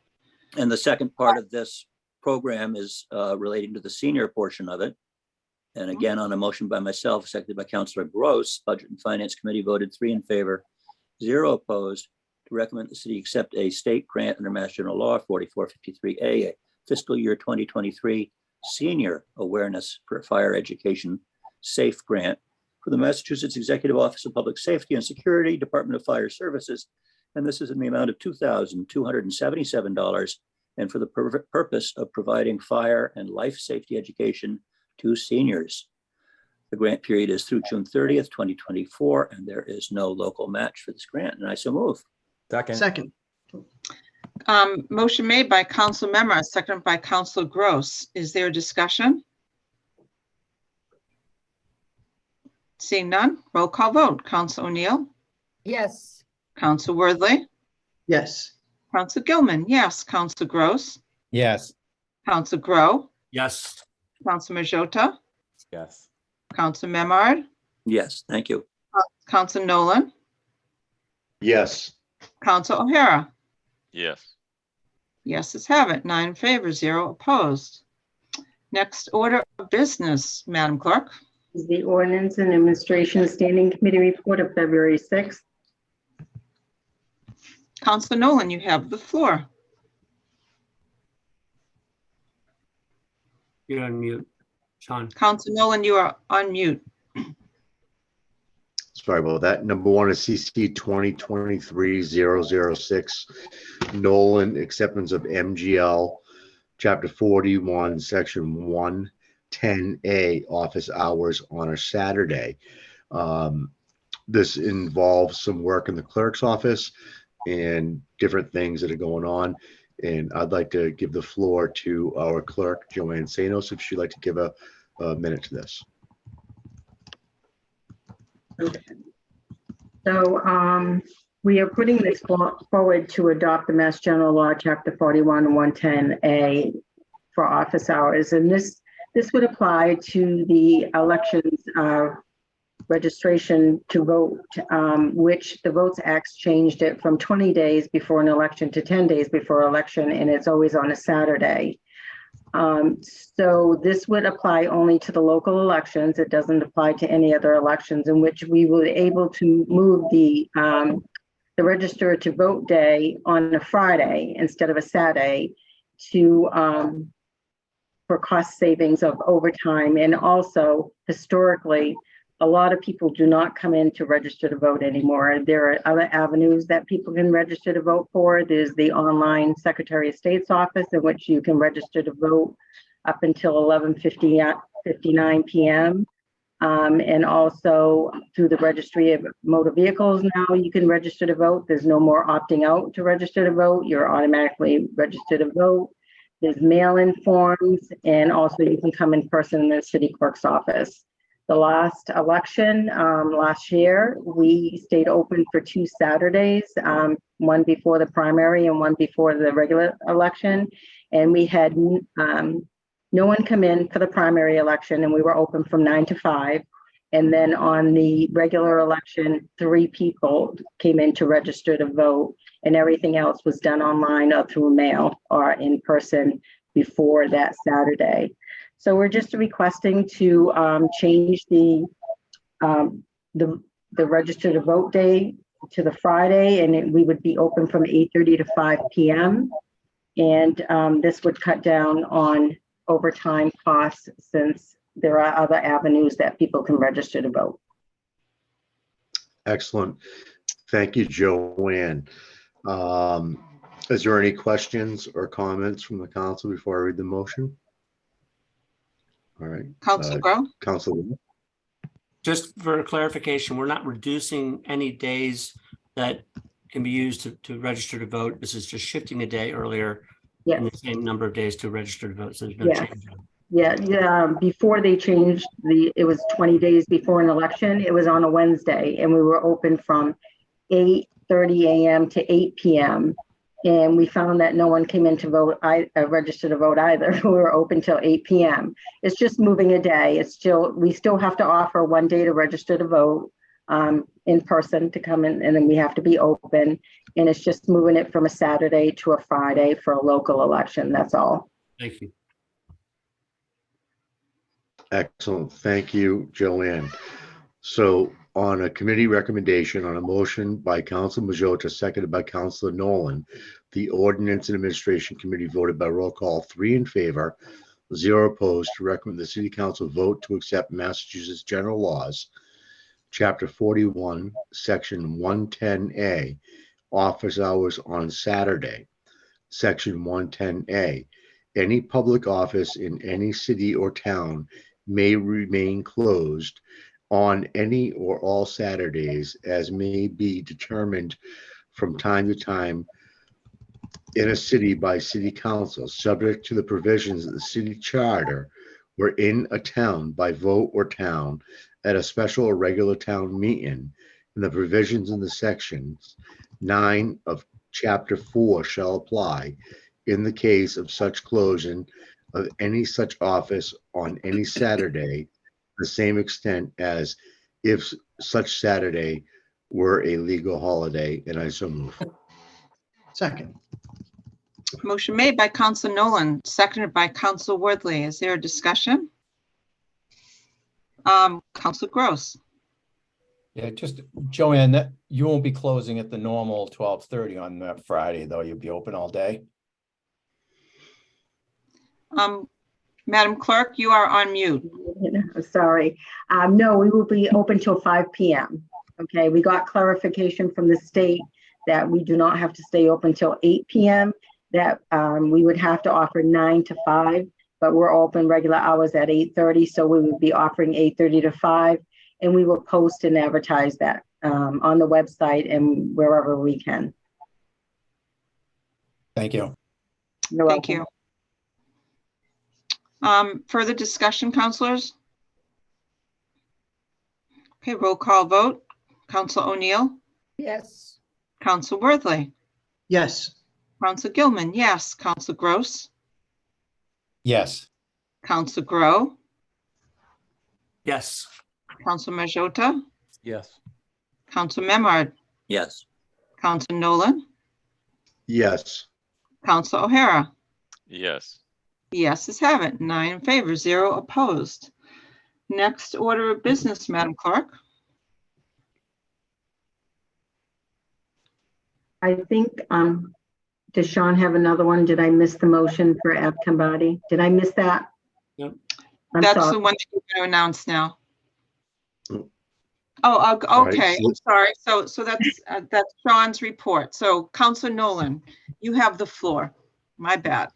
Speaker 5: and the second part of this program is relating to the senior portion of it. And again, on a motion by myself, seconded by Councilor Gross, Budget and Finance Committee voted 3 in favor, 0 opposed, to recommend the city accept a state grant under Mass General Law 4453A, a fiscal year 2023 Senior Awareness for Fire Education SAFE Grant for the Massachusetts Executive Office of Public Safety and Security, Department of Fire Services. And this is in the amount of $2,277 and for the purpose of providing fire and life safety education to seniors. The grant period is through June 30th, 2024, and there is no local match for this grant. And I so move.
Speaker 3: Second.
Speaker 1: Motion made by Council Memard, seconded by Council Gross. Is there discussion? Seeing none, roll call vote. Council O'Neill,
Speaker 7: Yes.
Speaker 1: Council Worthley,
Speaker 3: Yes.
Speaker 1: Council Gilman, yes. Council Gross,
Speaker 16: Yes.
Speaker 1: Council Grow,
Speaker 4: Yes.
Speaker 1: Council Majota,
Speaker 11: Yes.
Speaker 1: Council Memard,
Speaker 5: Yes, thank you.
Speaker 1: Council Nolan,
Speaker 9: Yes.
Speaker 1: Council O'Hara.
Speaker 12: Yes.
Speaker 1: Yeses have it, 9 in favor, 0 opposed. Next order of business, Madam Clerk.
Speaker 2: Is the Ordinance and Administration Standing Committee report of February 6th.
Speaker 1: Council Nolan, you have the floor.
Speaker 4: You're on mute, Sean.
Speaker 1: Council Nolan, you are on mute.
Speaker 9: Sorry about that. Number one is CC 2023-006, Nolan, acceptance of MGL, Chapter 41, Section 110A, office hours on a Saturday. This involves some work in the clerk's office and different things that are going on. And I'd like to give the floor to our clerk, Joanne Sanos, if she'd like to give a minute to this.
Speaker 2: Okay. So we are putting this forward to adopt the Mass General Law, Chapter 41, 110A for office hours. And this would apply to the elections registration to vote, which the Votes Act changed it from 20 days before an election to 10 days before election, and it's always on a Saturday. So this would apply only to the local elections. It doesn't apply to any other elections, in which we were able to move the register to vote day on a Friday instead of a Saturday to for cost savings of overtime. And also historically, a lot of people do not come in to register to vote anymore. There are other avenues that people can register to vote for. There's the online Secretary of State's office, in which you can register to vote up until 11:59 p.m. And also through the Registry of Motor Vehicles now you can register to vote. There's no more opting out to register to vote. You're automatically registered to vote. There's mail-in forms, and also you can come in person in the city clerk's office. The last election, last year, we stayed open for 2 Saturdays, one before the primary and one before the regular election. And we had no one come in for the primary election, and we were open from 9 to 5. And then on the regular election, 3 people came in to register to vote, and everything else was done online or through mail or in person before that Saturday. So we're just requesting to change the register to vote day to the Friday, and we would be open from 8:30 to 5 p.m. And this would cut down on overtime costs, since there are other avenues that people can register to vote.
Speaker 9: Excellent. Thank you, Joanne. Is there any questions or comments from the council before I read the motion? All right.
Speaker 1: Council Grow.
Speaker 9: Council.
Speaker 4: Just for clarification, we're not reducing any days that can be used to register to vote. This is just shifting a day earlier.
Speaker 2: Yes.
Speaker 4: And the same number of days to register to vote. So there's no
Speaker 2: Yes.
Speaker 4: change.
Speaker 2: Yeah. Before they changed it was 20 days before an election. It was on a Wednesday, and we were open from 8:30 a.m. to 8 p.m. And we found that no one came in to vote, register to vote either. We were open till 8 p.m. It's just moving a day. We still have to offer one day to register to vote in person to come in, and then we have to be open. And it's just moving it from a Saturday to a Friday for a local election. That's all.
Speaker 4: Thank you.
Speaker 9: Excellent. Thank you, Joanne. So on a committee recommendation, on a motion by Council Majota, seconded by Councilor Nolan, the Ordinance and Administration Committee voted by roll call 3 in favor, zero opposed, to recommend the city council vote to accept Massachusetts general laws, chapter 41, section 110A, office hours on Saturday, section 110A. Any public office in any city or town may remain closed on any or all Saturdays as may be determined from time to time in a city by city council, subject to the provisions of the city charter, or in a town by vote or town at a special or regular town meeting, and the provisions in the sections 9 of chapter 4 shall apply in the case of such closing of any such office on any Saturday, the same extent as if such Saturday were a legal holiday, and I so move.
Speaker 3: Second.
Speaker 1: Motion made by Counsel Nolan, seconded by Counsel Worthley. Is there a discussion? Counsel Gross.
Speaker 16: Yeah, just Joanne, that you won't be closing at the normal 12:30 on that Friday, though. You'll be open all day.
Speaker 1: Madam Clerk, you are on mute.
Speaker 2: Sorry. No, we will be open till 5 p.m. Okay, we got clarification from the state that we do not have to stay open till 8 p.m., that we would have to offer 9 to 5, but we're open regular hours at 8:30, so we would be offering 8:30 to 5, and we will post and advertise that on the website and wherever we can.
Speaker 16: Thank you.
Speaker 2: You're
Speaker 1: Thank
Speaker 2: welcome.
Speaker 1: you. Further discussion, counselors? Okay, roll call vote. Counsel O'Neill,
Speaker 7: Yes.
Speaker 1: Counsel Worthley,
Speaker 3: Yes.
Speaker 1: Counsel Gilman, yes. Counsel Gross,
Speaker 16: Yes.
Speaker 1: Counsel Grow,
Speaker 4: Yes.
Speaker 1: Counsel Majota,
Speaker 11: Yes.
Speaker 1: Counsel Memard,
Speaker 5: Yes.
Speaker 1: Counsel Nolan,
Speaker 9: Yes.
Speaker 1: Counsel O'Hara.
Speaker 12: Yes.
Speaker 1: Yeses have it, 9 in favor, 0 opposed. Next order of business, Madam Clerk.
Speaker 2: I think, does Sean have another one? Did I miss the motion for Ab Kambadi? Did I miss that?
Speaker 4: Yep.
Speaker 2: I'm
Speaker 1: That's
Speaker 2: sorry.
Speaker 1: the one that you're going to announce now.
Speaker 9: Mm.
Speaker 1: Oh,
Speaker 9: All right,
Speaker 1: okay, I'm sorry. So that's Sean's report. So Counsel Nolan, you have the floor. My bad.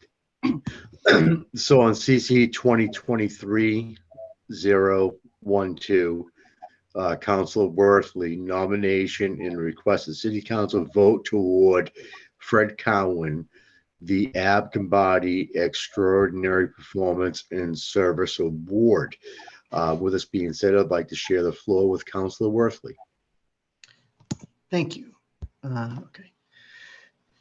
Speaker 9: So on CC 2023-012, Council Worthley nomination and request the City Council vote to award Fred Cowan the Ab Kambadi Extraordinary Performance and Service Award. With this being said, I'd like to share the floor with Councilor Worthley.
Speaker 3: Thank you. Okay.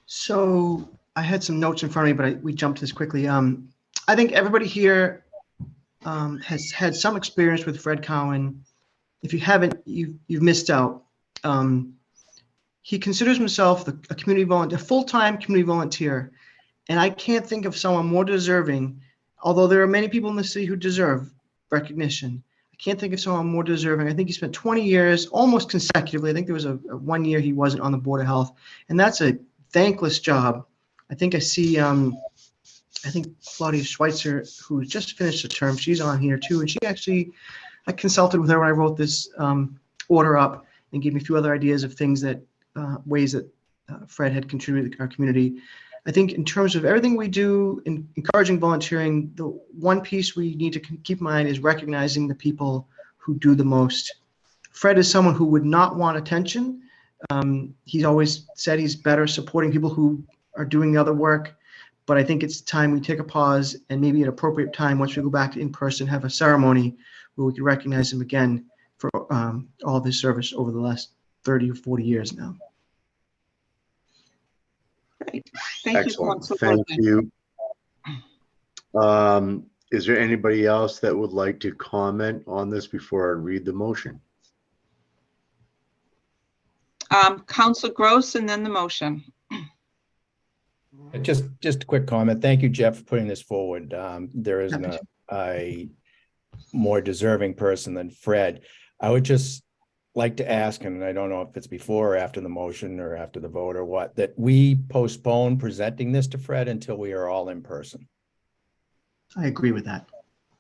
Speaker 3: So I had some notes in front of me, but we jumped this quickly. I think everybody here has had some experience with Fred Cowan. If you haven't, you've missed out. He considers himself a community volunteer, a full-time community volunteer, and I can't think of someone more deserving, although there are many people in the city who deserve recognition. I can't think of someone more deserving. I think he spent 20 years almost consecutively. I think there was a 1 year he wasn't on the Board of Health, and that's a thankless job. I think I see, I think Claudia Schweitzer, who just finished a term, she's on here too, and she actually, I consulted with her when I wrote this order up and gave me a few other ideas of things that, ways that Fred had contributed to our community. I think in terms of everything we do in encouraging volunteering, the one piece we need to keep in mind is recognizing the people who do the most. Fred is someone who would not want attention. He's always said he's better supporting people who are doing the other work, but I think it's time we take a pause and maybe at appropriate time, once we go back to in person, have a ceremony where we can recognize him again for all of his service over the last 30 or 40 years now.
Speaker 1: Great. Thank
Speaker 9: Excellent.
Speaker 1: you, Counsel
Speaker 9: Thank
Speaker 1: Worthley.
Speaker 9: you. Is there anybody else that would like to comment on this before I read the motion?
Speaker 1: Counsel Gross and then the motion.
Speaker 16: Just a quick comment. Thank you, Jeff, for putting this forward. There isn't a more deserving person than Fred. I would just like to ask, and I don't know if it's before or after the motion or after the vote or what, that we postpone presenting this to Fred until we are all in person.
Speaker 3: I agree with that.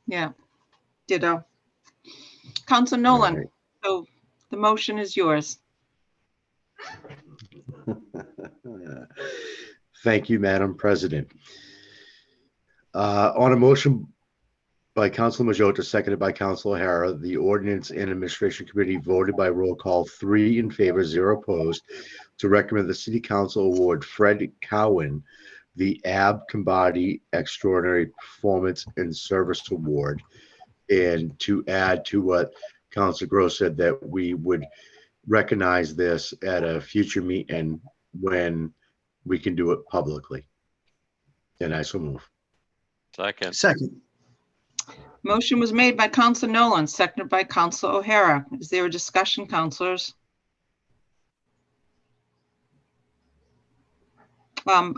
Speaker 1: Yeah, ditto. Council Nolan,
Speaker 9: right.
Speaker 1: so the motion is yours.
Speaker 9: Thank you, Madam President. On a motion by Council Majota, seconded by Council O'Hara, the Ordinance and Administration Committee voted by roll call 3 in favor, 0 opposed, to recommend the City Council award Fred Cowan the Ab Combati Extraordinary Performance and Service Award, and to add to what Council Gross said, that we would recognize this at a future meeting when we can do it publicly. And I so move.
Speaker 12: Second.
Speaker 3: Second.
Speaker 1: Motion was made by Council Nolan, seconded by Council O'Hara. Is there a discussion, councilors?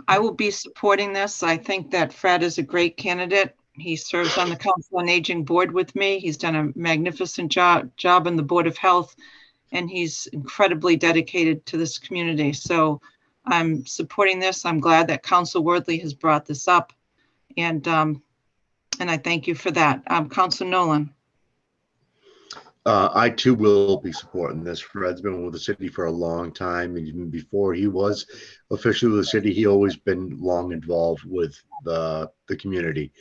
Speaker 1: I will be supporting this. I think that Fred is a great candidate. He serves on the Council on Aging Board with me. He's done a magnificent job in the Board of Health, and he's incredibly dedicated to this community. So I'm supporting this. I'm glad that Council Worthley has brought this up, and I thank you for that. Council Nolan.
Speaker 9: I too will be supporting this. Fred's been with the city for a long time, and even before he was officially with the city, he always been long involved with the community.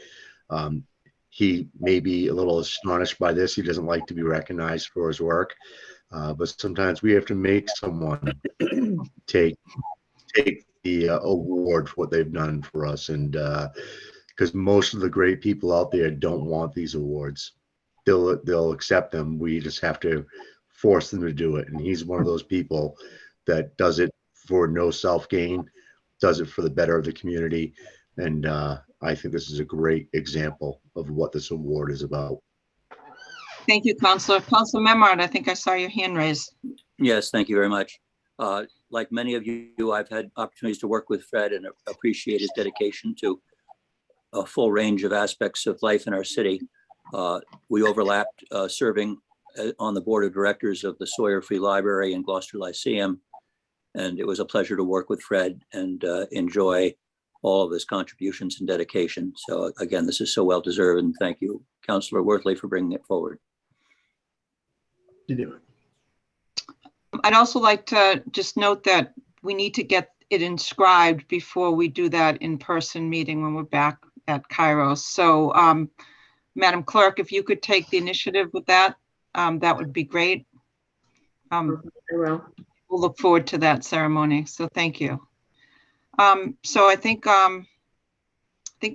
Speaker 9: He may be a little astonished by this. He doesn't like to be recognized for his work, but sometimes we have to make someone take the award for what they've done for us, and because most of the great people out there don't want these awards. They'll accept them. We just have to force them to do it. And he's one of those people that does it for no self-gain, does it for the better of the community. And I think this is a great example of what this award is about.
Speaker 1: Thank you, Councilor. Councilor Memard, I think I saw your hand raised.
Speaker 5: Yes, thank you very much. Like many of you, I've had opportunities to work with Fred and appreciate his dedication to a full range of aspects of life in our city. We overlapped serving on the board of directors of the Sawyer Free Library and Gloucester Lyceum. And it was a pleasure to work with Fred and enjoy all of his contributions and dedication. So again, this is so well deserved, and thank you, Councillor Worthley, for bringing it forward.
Speaker 3: You do.
Speaker 1: I'd also like to just note that we need to get it inscribed before we do that in-person meeting when we're back at Kairos. So Madam Clerk, if you could take the initiative with that, that would be great. We'll look forward to that ceremony. So thank you. So I think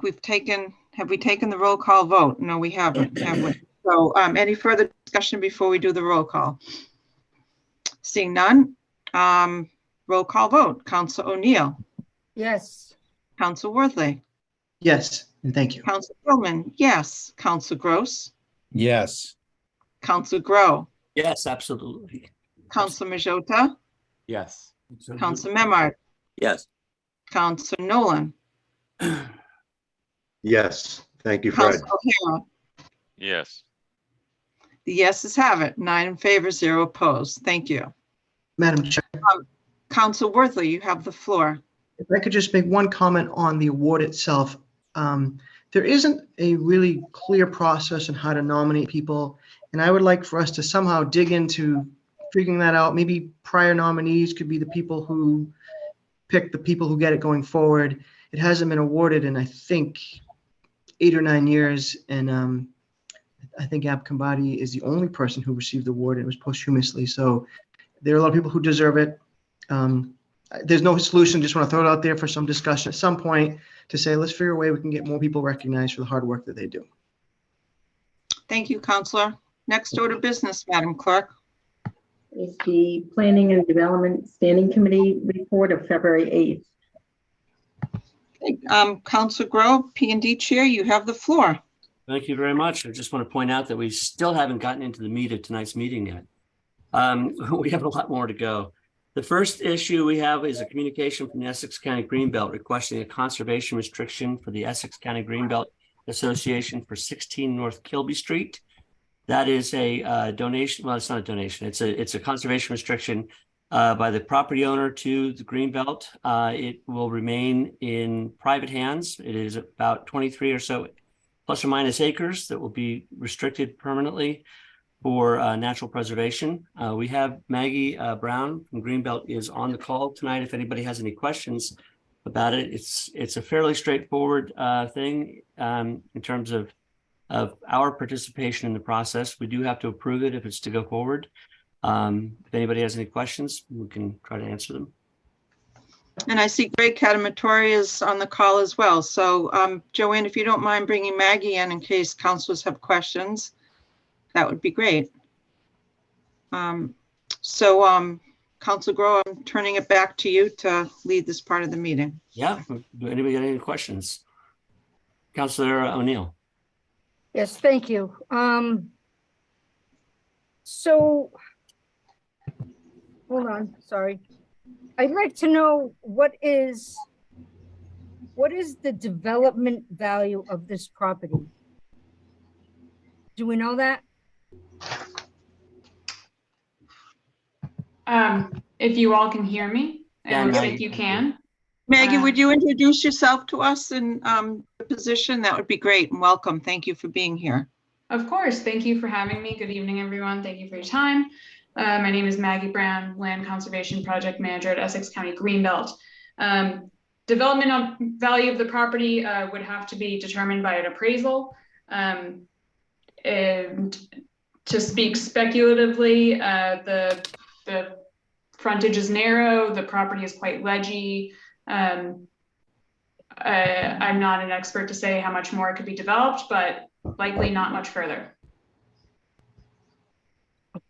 Speaker 1: we've taken, have we taken the roll call vote? No, we haven't, have we? So any further discussion before we do the roll call? Seeing none, roll call vote. Council O'Neill.
Speaker 7: Yes.
Speaker 1: Council Worthley.
Speaker 3: Yes, and thank you.
Speaker 1: Council Perlman, yes. Council Gross.
Speaker 16: Yes.
Speaker 1: Council Grow.
Speaker 4: Yes, absolutely.
Speaker 1: Council Majota.
Speaker 11: Yes.
Speaker 1: Council Memard.
Speaker 5: Yes.
Speaker 1: Council Nolan.
Speaker 9: Yes, thank you, Fred.
Speaker 1: Council O'Hara.
Speaker 12: Yes.
Speaker 1: The yeses have it. 9 in favor, 0 opposed. Thank you.
Speaker 3: Madam Chair,
Speaker 1: Council Worthley, you have the floor.
Speaker 3: if I could just make one comment on the award itself. There isn't a really clear process on how to nominate people, and I would like for us to somehow dig into figuring that out. Maybe prior nominees could be the people who pick the people who get it going forward. It hasn't been awarded in, I think, 8 or 9 years, and I think Ab Combati is the only person who received the award, and it was posthumously. So there are a lot of people who deserve it. There's no solution. Just want to throw it out there for some discussion at some point to say, let's figure a way we can get more people recognized for the hard work that they do.
Speaker 1: Thank you, Councilor. Next order of business, Madam Clerk.
Speaker 2: Is the Planning and Development Standing Committee report of February 8th.
Speaker 1: Councilor Grow, P&D Chair, you have the floor.
Speaker 4: Thank you very much. I just want to point out that we still haven't gotten into the meat of tonight's meeting yet. We have a lot more to go. The first issue we have is a communication from the Essex County Greenbelt requesting a conservation restriction for the Essex County Greenbelt Association for 16 North Kilby Street. That is a donation. Well, it's not a donation. It's a conservation restriction by the property owner to the Greenbelt. It will remain in private hands. It is about 23 or so plus or minus acres that will be restricted permanently for natural preservation. We have Maggie Brown from Greenbelt is on the call tonight. If anybody has any questions about it, it's a fairly straightforward thing in terms of our participation in the process. We do have to approve it if it's to go forward. If anybody has any questions, we can try to answer them.
Speaker 1: And I see Greg Catamatori is on the call as well. So Joanne, if you don't mind bringing Maggie in case councilors have questions, that would be great. Council Grow, I'm turning it back to you to lead this part of the meeting.
Speaker 4: Yeah, do anybody got any questions? Councilor O'Neill.
Speaker 7: Yes, thank you. So, hold on, sorry. I'd like to know what is the development value of this property? Do we know that?
Speaker 17: If you all can hear me,
Speaker 4: Yeah,
Speaker 17: it looks
Speaker 4: Maggie
Speaker 17: like you can.
Speaker 1: Maggie, would you introduce yourself to us in the position? That would be great, and welcome. Thank you for being here.
Speaker 17: Of course. Thank you for having me. Good evening, everyone. Thank you for your time. My name is Maggie Brown, Land Conservation Project Manager at Essex County Greenbelt. Development value of the property would have to be determined by an appraisal. And to speak speculatively, the frontage is narrow, the property is quite ledgy. I'm not an expert to say how much more it could be developed, but likely not much further.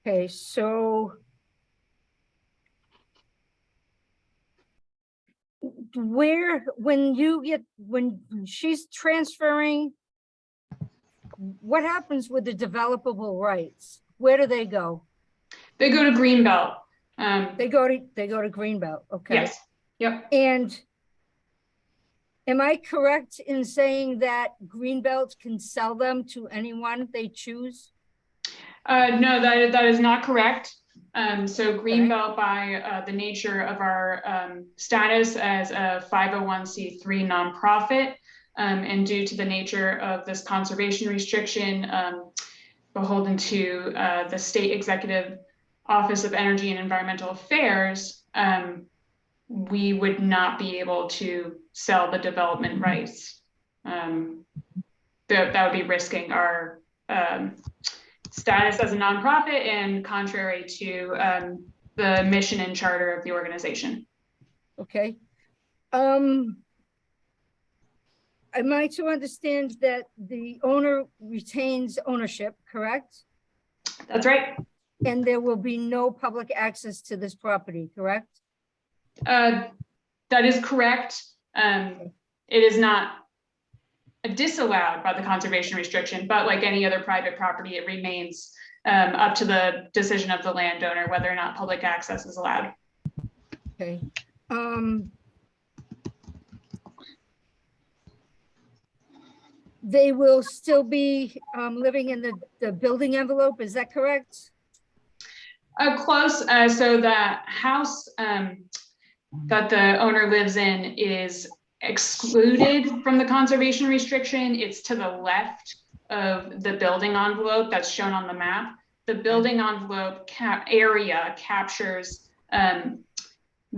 Speaker 7: Okay, so when she's transferring, what happens with the developable rights? Where do they go?
Speaker 17: They go to Greenbelt.
Speaker 7: They go to Greenbelt, okay.
Speaker 17: Yes, yep.
Speaker 7: And am I correct in saying that Greenbelt can sell them to anyone they choose?
Speaker 17: No, that is not correct. So Greenbelt, by the nature of our status as a 501c3 nonprofit, and due to the nature of this conservation restriction beholden to the State Executive Office of Energy and Environmental Affairs, we would not be able to sell the development rights. That would be risking our status as a nonprofit and contrary to the mission and charter of the organization.
Speaker 7: Okay. Am I to understand that the owner retains ownership, correct?
Speaker 17: That's right.
Speaker 7: And there will be no public access to this property, correct?
Speaker 17: That is correct. It is not disallowed by the conservation restriction, but like any other private property, it remains up to the decision of the landowner whether or not public access is allowed.
Speaker 7: Okay. They will still be living in the building envelope, is that correct?
Speaker 17: Close. So that house that the owner lives in is excluded from the conservation restriction. It's to the left of the building envelope that's shown on the map. The building envelope area captures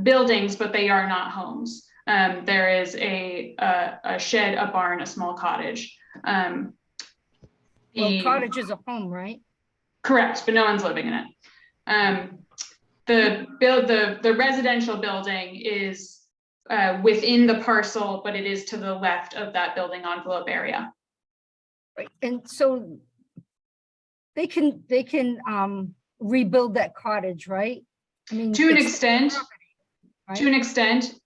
Speaker 17: buildings, but they are not homes. There is a shed, a barn, a small cottage.
Speaker 7: Well, cottage is a home, right?
Speaker 17: Correct, but no one's living in it. The residential building is within the parcel, but it is to the left of that building envelope area.
Speaker 7: Right, and so they can rebuild that cottage, right? I mean,
Speaker 17: to an extent,
Speaker 7: right?
Speaker 17: To an extent,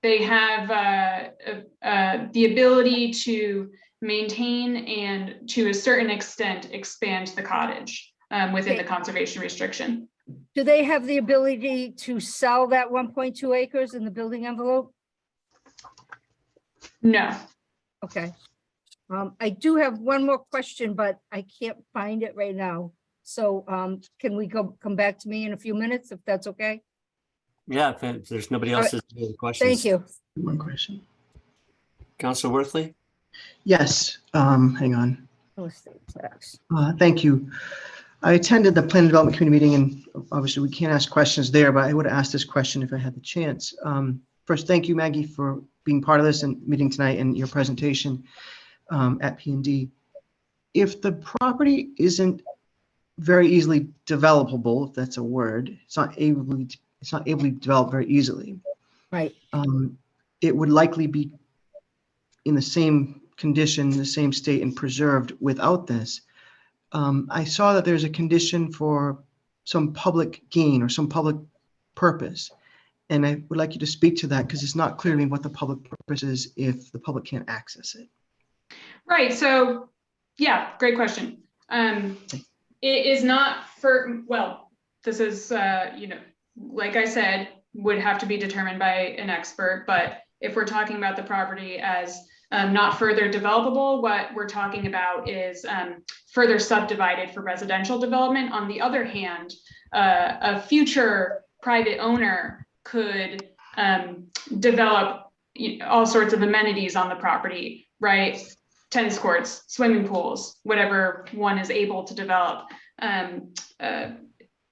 Speaker 17: they have the ability to maintain and to a certain extent expand the cottage within the conservation restriction.
Speaker 7: Do they have the ability to sell that 1.2 acres in the building envelope?
Speaker 17: No.
Speaker 7: Okay. I do have one more question, but I can't find it right now. So can we come back to me in a few minutes if that's okay?
Speaker 4: Yeah, if there's nobody
Speaker 7: All
Speaker 4: else
Speaker 7: right.
Speaker 4: that's any questions.
Speaker 7: Thank you.
Speaker 3: One question.
Speaker 4: Councilor Worthley?
Speaker 3: Yes, hang on.
Speaker 7: Real estate tax.
Speaker 3: Thank you. I attended the Plan Development Committee meeting, and obviously we can't ask questions there, but I would have asked this question if I had the chance. First, thank you, Maggie, for being part of this and meeting tonight and your presentation at P&D. If the property isn't very easily developable, if that's a word, it's not able to develop very easily.
Speaker 7: Right.
Speaker 3: It would likely be in the same condition, the same state, and preserved without this. I saw that there's a condition for some public gain or some public purpose. And I would like you to speak to that because it's not clear to me what the public purpose is if the public can't access it.
Speaker 17: Right. So, yeah, great question. It is not for, well, this is, like I said, would have to be determined by an expert. But if we're talking about the property as not further developable, what we're talking about is further subdivided for residential development. On the other hand, a future private owner could develop all sorts of amenities on the property, right? Tennis courts, swimming pools, whatever one is able to develop.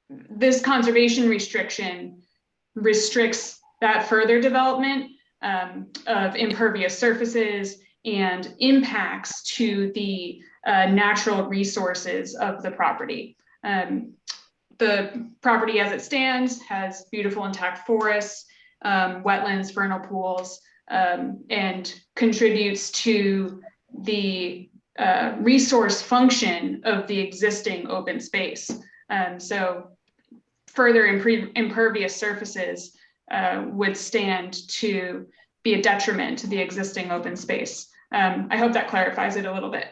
Speaker 17: This conservation restriction restricts that further development of impervious surfaces and impacts to the natural resources of the property. The property as it stands has beautiful intact forests, wetlands, vernal pools, and contributes to the resource function of the existing open space. So further impervious surfaces would stand to be a detriment to the existing open space. I hope that clarifies it a little bit.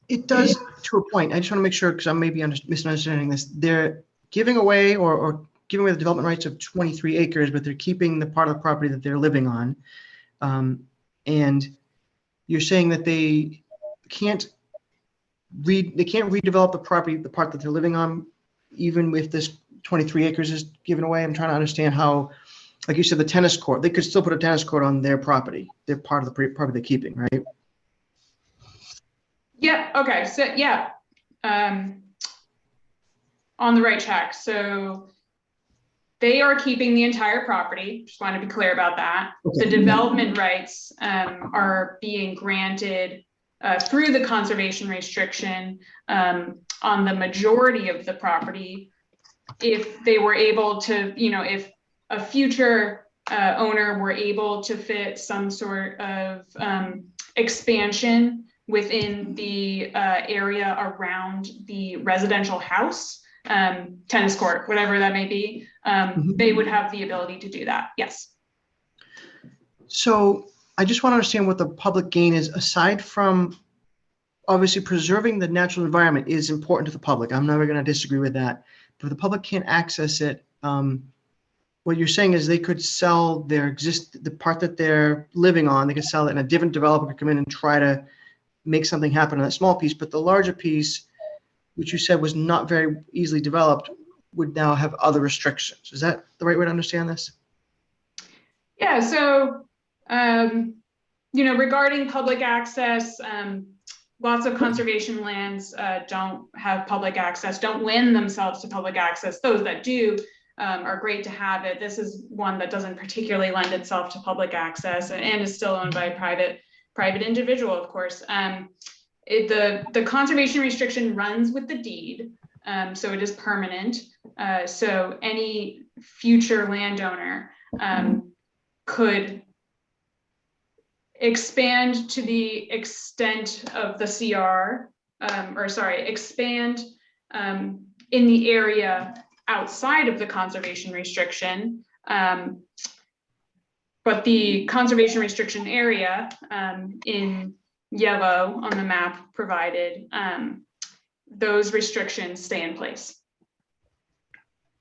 Speaker 3: It does to a point. I just want to make sure, because I may be misunderstanding this. They're giving away or giving away the development rights of 23 acres, but they're keeping the part of the property that they're living on. And you're saying that they can't redevelop the property, the part that they're living on, even if this 23 acres is given away. I'm trying to understand how, like you said, the tennis court, they could still put a tennis court on their property. They're part of the property they're keeping, right?
Speaker 17: Yeah, okay, so yeah, on the right track. So they are keeping the entire property, just want to be clear about that.
Speaker 3: Okay.
Speaker 17: The development rights are being granted through the conservation restriction on the majority of the property. If they were able to, if a future owner were able to fit some sort of expansion within the area around the residential house, tennis court, whatever that may be, they would have the ability to do that. Yes.
Speaker 3: So I just want to understand what the public gain is, aside from obviously preserving the natural environment is important to the public. I'm never going to disagree with that. But if the public can't access it, what you're saying is they could sell the part that they're living on, they could sell it, and a different developer could come in and try to make something happen on that small piece. But the larger piece, which you said was not very easily developed, would now have other restrictions. Is that the right way to understand this?
Speaker 17: Yeah, so, regarding public access, lots of conservation lands don't have public access, don't lend themselves to public access. Those that do are great to have it. This is one that doesn't particularly lend itself to public access and is still owned by a private individual, of course. The conservation restriction runs with the deed, so it is permanent. So any future landowner could expand to the extent of the CR, expand in the area outside of the conservation restriction. But the conservation restriction area in yellow on the map provided, those restrictions stay in place.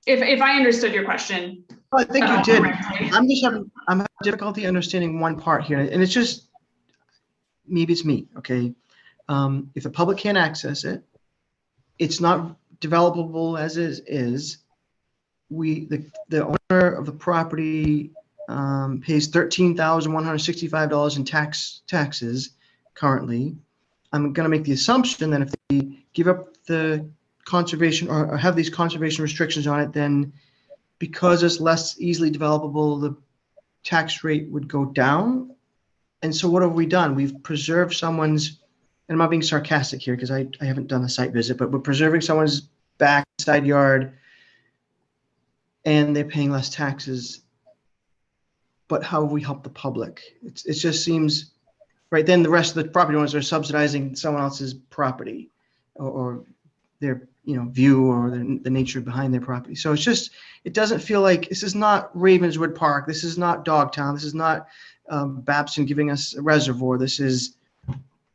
Speaker 17: If I understood your question.
Speaker 3: I think you did.
Speaker 17: Correctly.
Speaker 3: I'm having difficulty understanding one part here, and it's just, maybe it's me, okay? If the public can't access it, it's not developable as is. The owner of the property pays $13,165 in taxes, currently, I'm going to make the assumption that if they give up the conservation or have these conservation restrictions on it, then because it's less easily developable, the tax rate would go down. And so what have we done? We've preserved someone's, and I'm not being sarcastic here because I haven't done a site visit, but we're preserving someone's backside yard and they're paying less taxes. But how have we helped the public? It just seems, right then the rest of the property owners are subsidizing someone else's property or their view or the nature behind their property. So it's just, it doesn't feel like, this is not Ravenswood Park. This is not Dogtown. This is not Babson giving us a reservoir. This is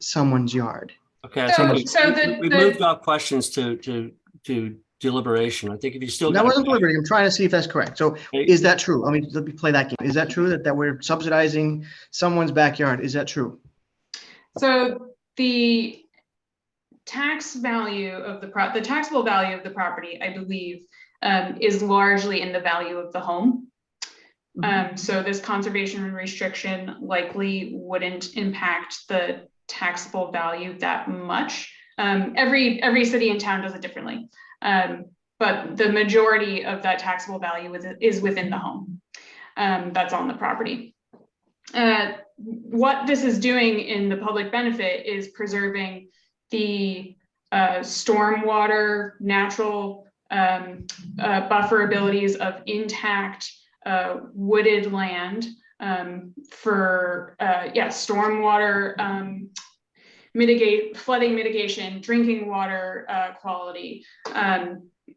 Speaker 3: someone's yard.
Speaker 4: Okay,
Speaker 17: So-
Speaker 4: so
Speaker 17: so the-
Speaker 4: we've
Speaker 17: the-
Speaker 4: moved our questions to deliberation. I think if you still.
Speaker 3: That
Speaker 4: got-
Speaker 3: wasn't deliberating. I'm trying to see if that's correct. So is that true? I mean, let me play that game. Is that true that we're subsidizing someone's backyard? Is that true?
Speaker 17: So the tax value of the taxable value of the property, I believe, is largely in the value of the home. So this conservation restriction likely wouldn't impact the taxable value that much. Every city and town does it differently. But the majority of that taxable value is within the home that's on the property. What this is doing in the public benefit is preserving the stormwater, natural buffer abilities of intact wooded land for stormwater flooding mitigation, drinking water quality,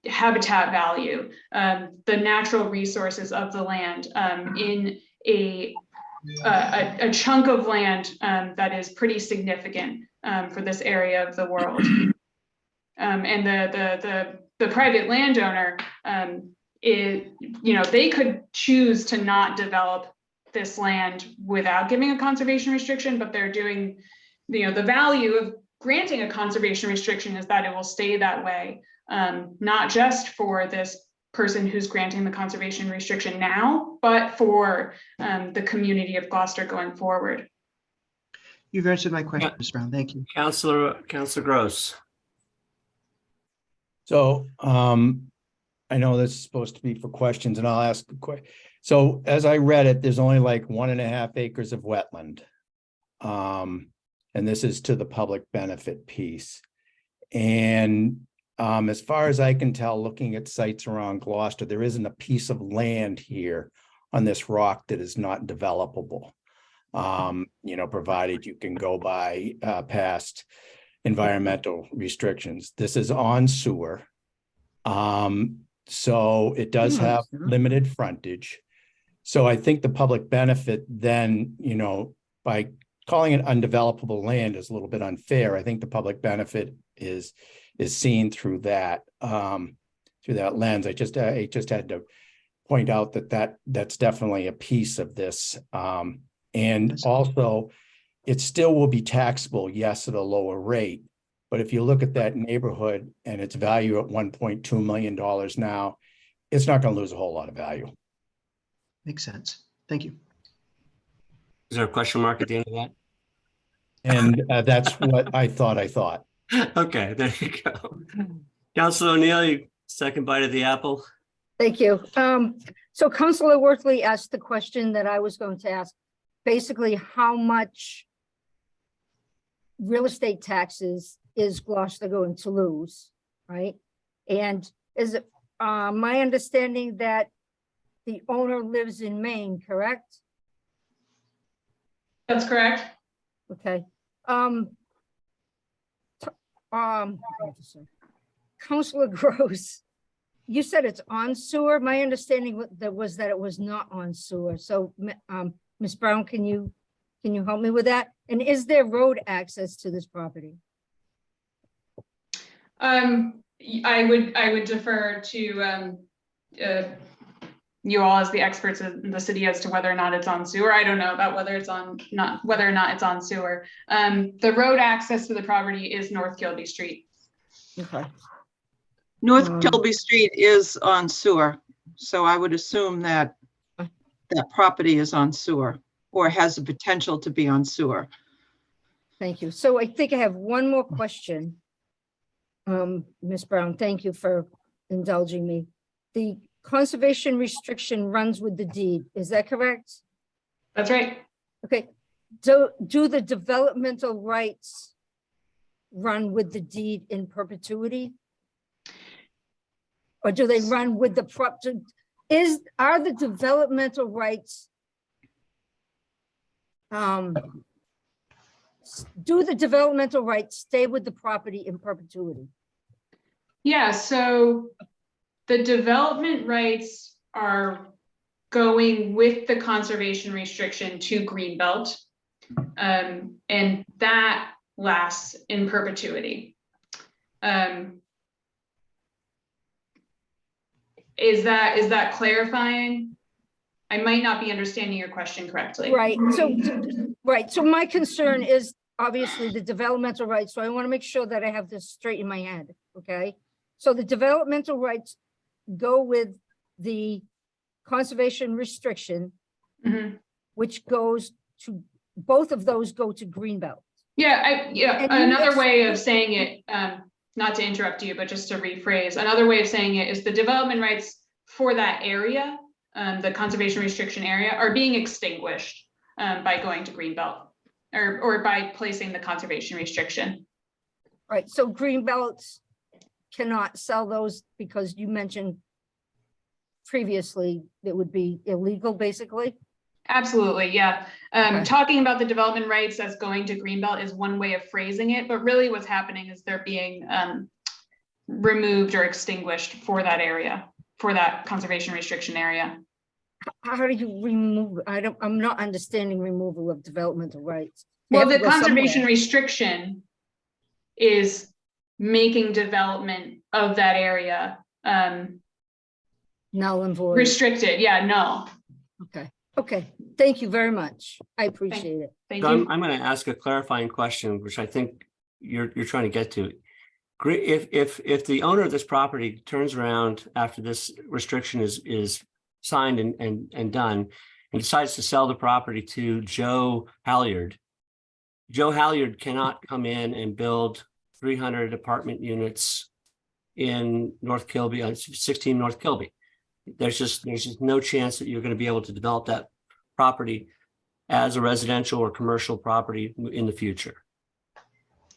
Speaker 17: habitat value, the natural resources of the land in a chunk of land that is pretty significant for this area of the world. And the private landowner they could choose to not develop this land without giving a conservation restriction, but they're doing, the value of granting a conservation restriction is that it will stay that way, not just for this person who's granting the conservation restriction now, but for the community of Gloucester going forward.
Speaker 3: You've answered my question, Ms. Brown. Thank you.
Speaker 4: Councilor Gross.
Speaker 16: So I know this is supposed to be for questions and I'll ask a question. So as I read it, there's only like 1.5 acres of wetland. And this is to the public benefit piece. And as far as I can tell, looking at sites around Gloucester, there isn't a piece of land here on this rock that is not developable. Provided you can go by past environmental restrictions. This is on sewer. So it does have limited frontage. So I think the public benefit then, by calling it undevelopable land is a little bit unfair. I think the public benefit is seen through that lens. I just had to point out that's definitely a piece of this. And also it still will be taxable, yes, at a lower rate. But if you look at that neighborhood and its value at $1.2 million now, it's not going to lose a whole lot of value.
Speaker 3: Makes sense. Thank you.
Speaker 4: Is there a question mark at the end of that?
Speaker 16: And that's what I thought.
Speaker 4: Okay, there you go. Councilor O'Neill, you second bite of the apple.
Speaker 7: Thank you. So Councilor Worthley asked the question that I was going to ask. Basically, how much real estate taxes is Gloucester going to lose, right? And is it my understanding that the owner lives in Maine, correct?
Speaker 17: That's correct.
Speaker 7: Okay. Councilor Gross, you said it's on sewer. My understanding was that it was not on sewer. So, Ms. Brown, can you help me with that? And is there road access to this property?
Speaker 17: I would defer to you all as the experts in the city as to whether or not it's on sewer. I don't know about whether or not it's on sewer. The road access to the property is North Kilby Street.
Speaker 7: Okay.
Speaker 1: North Kilby Street is on sewer, so I would assume that that property is on sewer or has the potential to be on sewer.
Speaker 7: Thank you. So I think I have one more question. Ms. Brown, thank you for indulging me. The conservation restriction runs with the deed. Is that correct?
Speaker 17: That's right.
Speaker 7: Okay. Do the developmental rights run with the deed in perpetuity? Or do they run with the are the developmental rights do the developmental rights stay with the property in perpetuity?
Speaker 17: Yeah, so the development rights are going with the conservation restriction to Greenbelt. And that lasts in perpetuity. Is that clarifying? I might not be understanding your question correctly.
Speaker 7: Right. So my concern is obviously the developmental rights. So I want to make sure that I have this straight in my head. Okay. So the developmental rights go with the conservation restriction, which goes to, both of those go to Greenbelt.
Speaker 17: Yeah, another way of saying it, not to interrupt you, but just to rephrase, another way of saying it is the development rights for that area, the conservation restriction area, are being extinguished by going to Greenbelt or by placing the conservation restriction.
Speaker 7: Right, so Greenbelt cannot sell those because you mentioned previously it would be illegal, basically?
Speaker 17: Absolutely, yeah. Talking about the development rights as going to Greenbelt is one way of phrasing it, but really what's happening is they're being removed or extinguished for that area, for that conservation restriction area.
Speaker 7: How do you remove? I'm not understanding removal of developmental rights.
Speaker 17: Well, the conservation restriction is making development of that area
Speaker 7: null and void.
Speaker 17: Restricted, yeah, no.
Speaker 7: Okay, thank you very much. I appreciate it.
Speaker 17: Thank
Speaker 4: So
Speaker 17: you.
Speaker 4: I'm going to ask a clarifying question, which I think you're trying to get to. If the owner of this property turns around after this restriction is signed and done and decides to sell the property to Joe Halyard cannot come in and build 300 apartment units in North Kilby, 16 North Kilby. There's just no chance that you're going to be able to develop that property as a residential or commercial property in the future.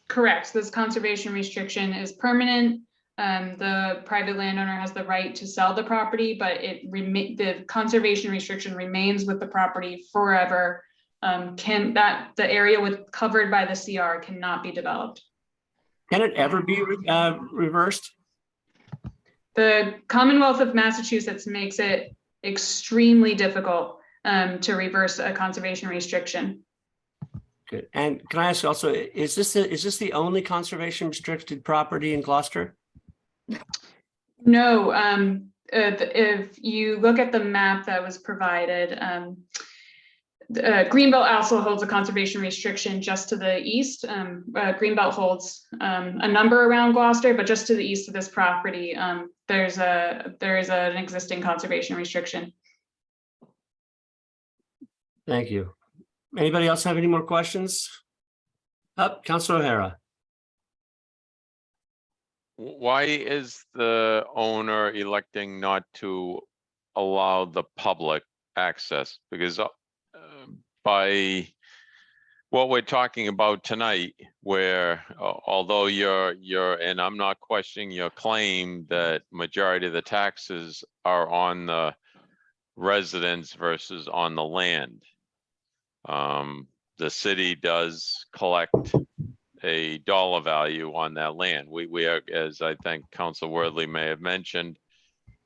Speaker 17: Correct. This conservation restriction is permanent. The private landowner has the right to sell the property, but the conservation restriction remains with the property forever. The area covered by the CR cannot be developed.
Speaker 4: Can it ever be reversed?
Speaker 17: The Commonwealth of Massachusetts makes it extremely difficult to reverse a conservation restriction.
Speaker 4: Good. And can I ask also, is this the only conservation restricted property in Gloucester?
Speaker 17: No. If you look at the map that was provided, Greenbelt also holds a conservation restriction just to the east. Greenbelt holds a number around Gloucester, but just to the east of this property, there is an existing conservation restriction.
Speaker 4: Thank you. Anybody else have any more questions? Councilor O'Hara.
Speaker 12: Why is the owner electing not to allow the public access? Because by what we're talking about tonight, where although and I'm not questioning your claim that majority of the taxes are on the residents versus on the land. The city does collect a dollar value on that land. We are, as I think Council Worthley may have mentioned,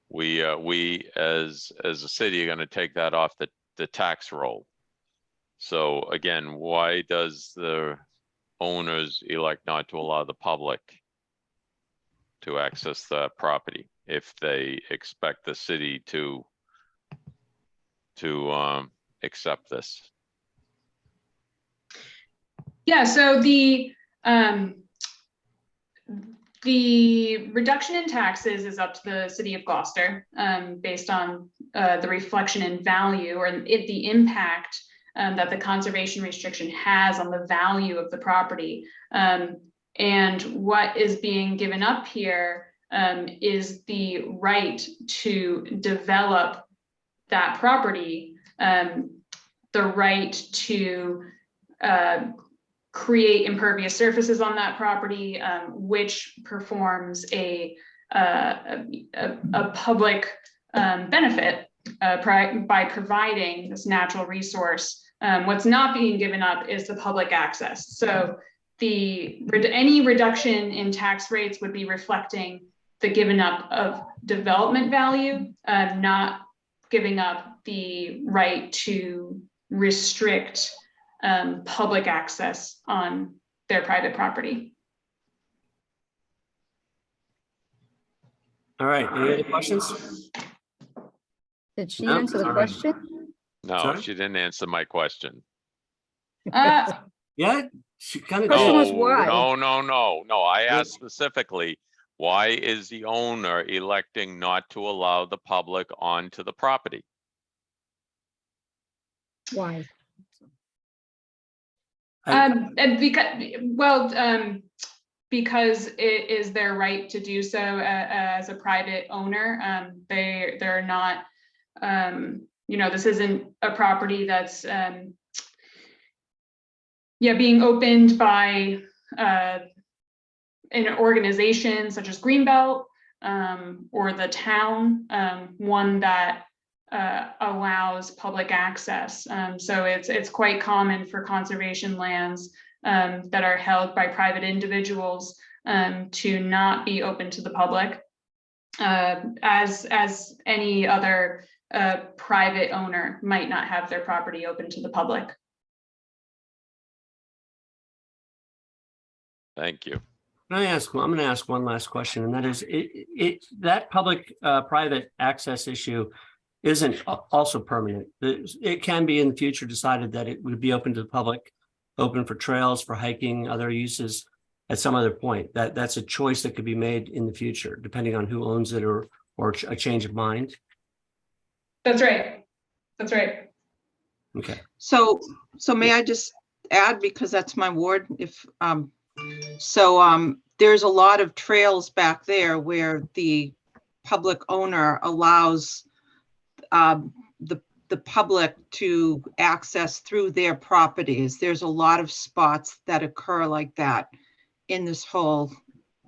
Speaker 12: we as a city are going to take that off the tax roll. So again, why does the owners elect not to allow the public to access the property if they expect the city to accept this?
Speaker 17: Yeah, so the reduction in taxes is up to the city of Gloucester based on the reflection in value or the impact that the conservation restriction has on the value of the property. And what is being given up here is the right to develop that property, the right to create impervious surfaces on that property, which performs a public benefit by providing this natural resource. What's not being given up is the public access. So any reduction in tax rates would be reflecting the giving up of development value, not giving up the right to restrict public access on their private property.
Speaker 4: All right, any other questions?
Speaker 7: Did she
Speaker 4: No?
Speaker 7: answer the
Speaker 4: All right.
Speaker 7: question?
Speaker 12: No,
Speaker 4: Sorry?
Speaker 12: she didn't answer my question.
Speaker 4: Yeah, she kind of
Speaker 7: Question was
Speaker 4: did.
Speaker 7: why?
Speaker 12: No. I asked specifically, why is the owner electing not to allow the public onto the property?
Speaker 7: Why?
Speaker 17: And because it is their right to do so as a private owner. They're not, this isn't a property that's being opened by an organization such as Greenbelt or the town, one that allows public access. So it's quite common for conservation lands that are held by private individuals to not be open to the public, as any other private owner might not have their property open to the public.
Speaker 12: Thank you.
Speaker 4: I'm going to ask one last question, and that is, that public private access issue isn't also permanent. It can be in the future decided that it would be open to the public, open for trails, for hiking, other uses at some other point. That's a choice that could be made in the future, depending on who owns it or a change of mind.
Speaker 17: That's right. That's right.
Speaker 4: Okay.
Speaker 1: So may I just add, because that's my ward, there's a lot of trails back there where the public owner allows the public to access through their properties. There's a lot of spots that occur like that in this whole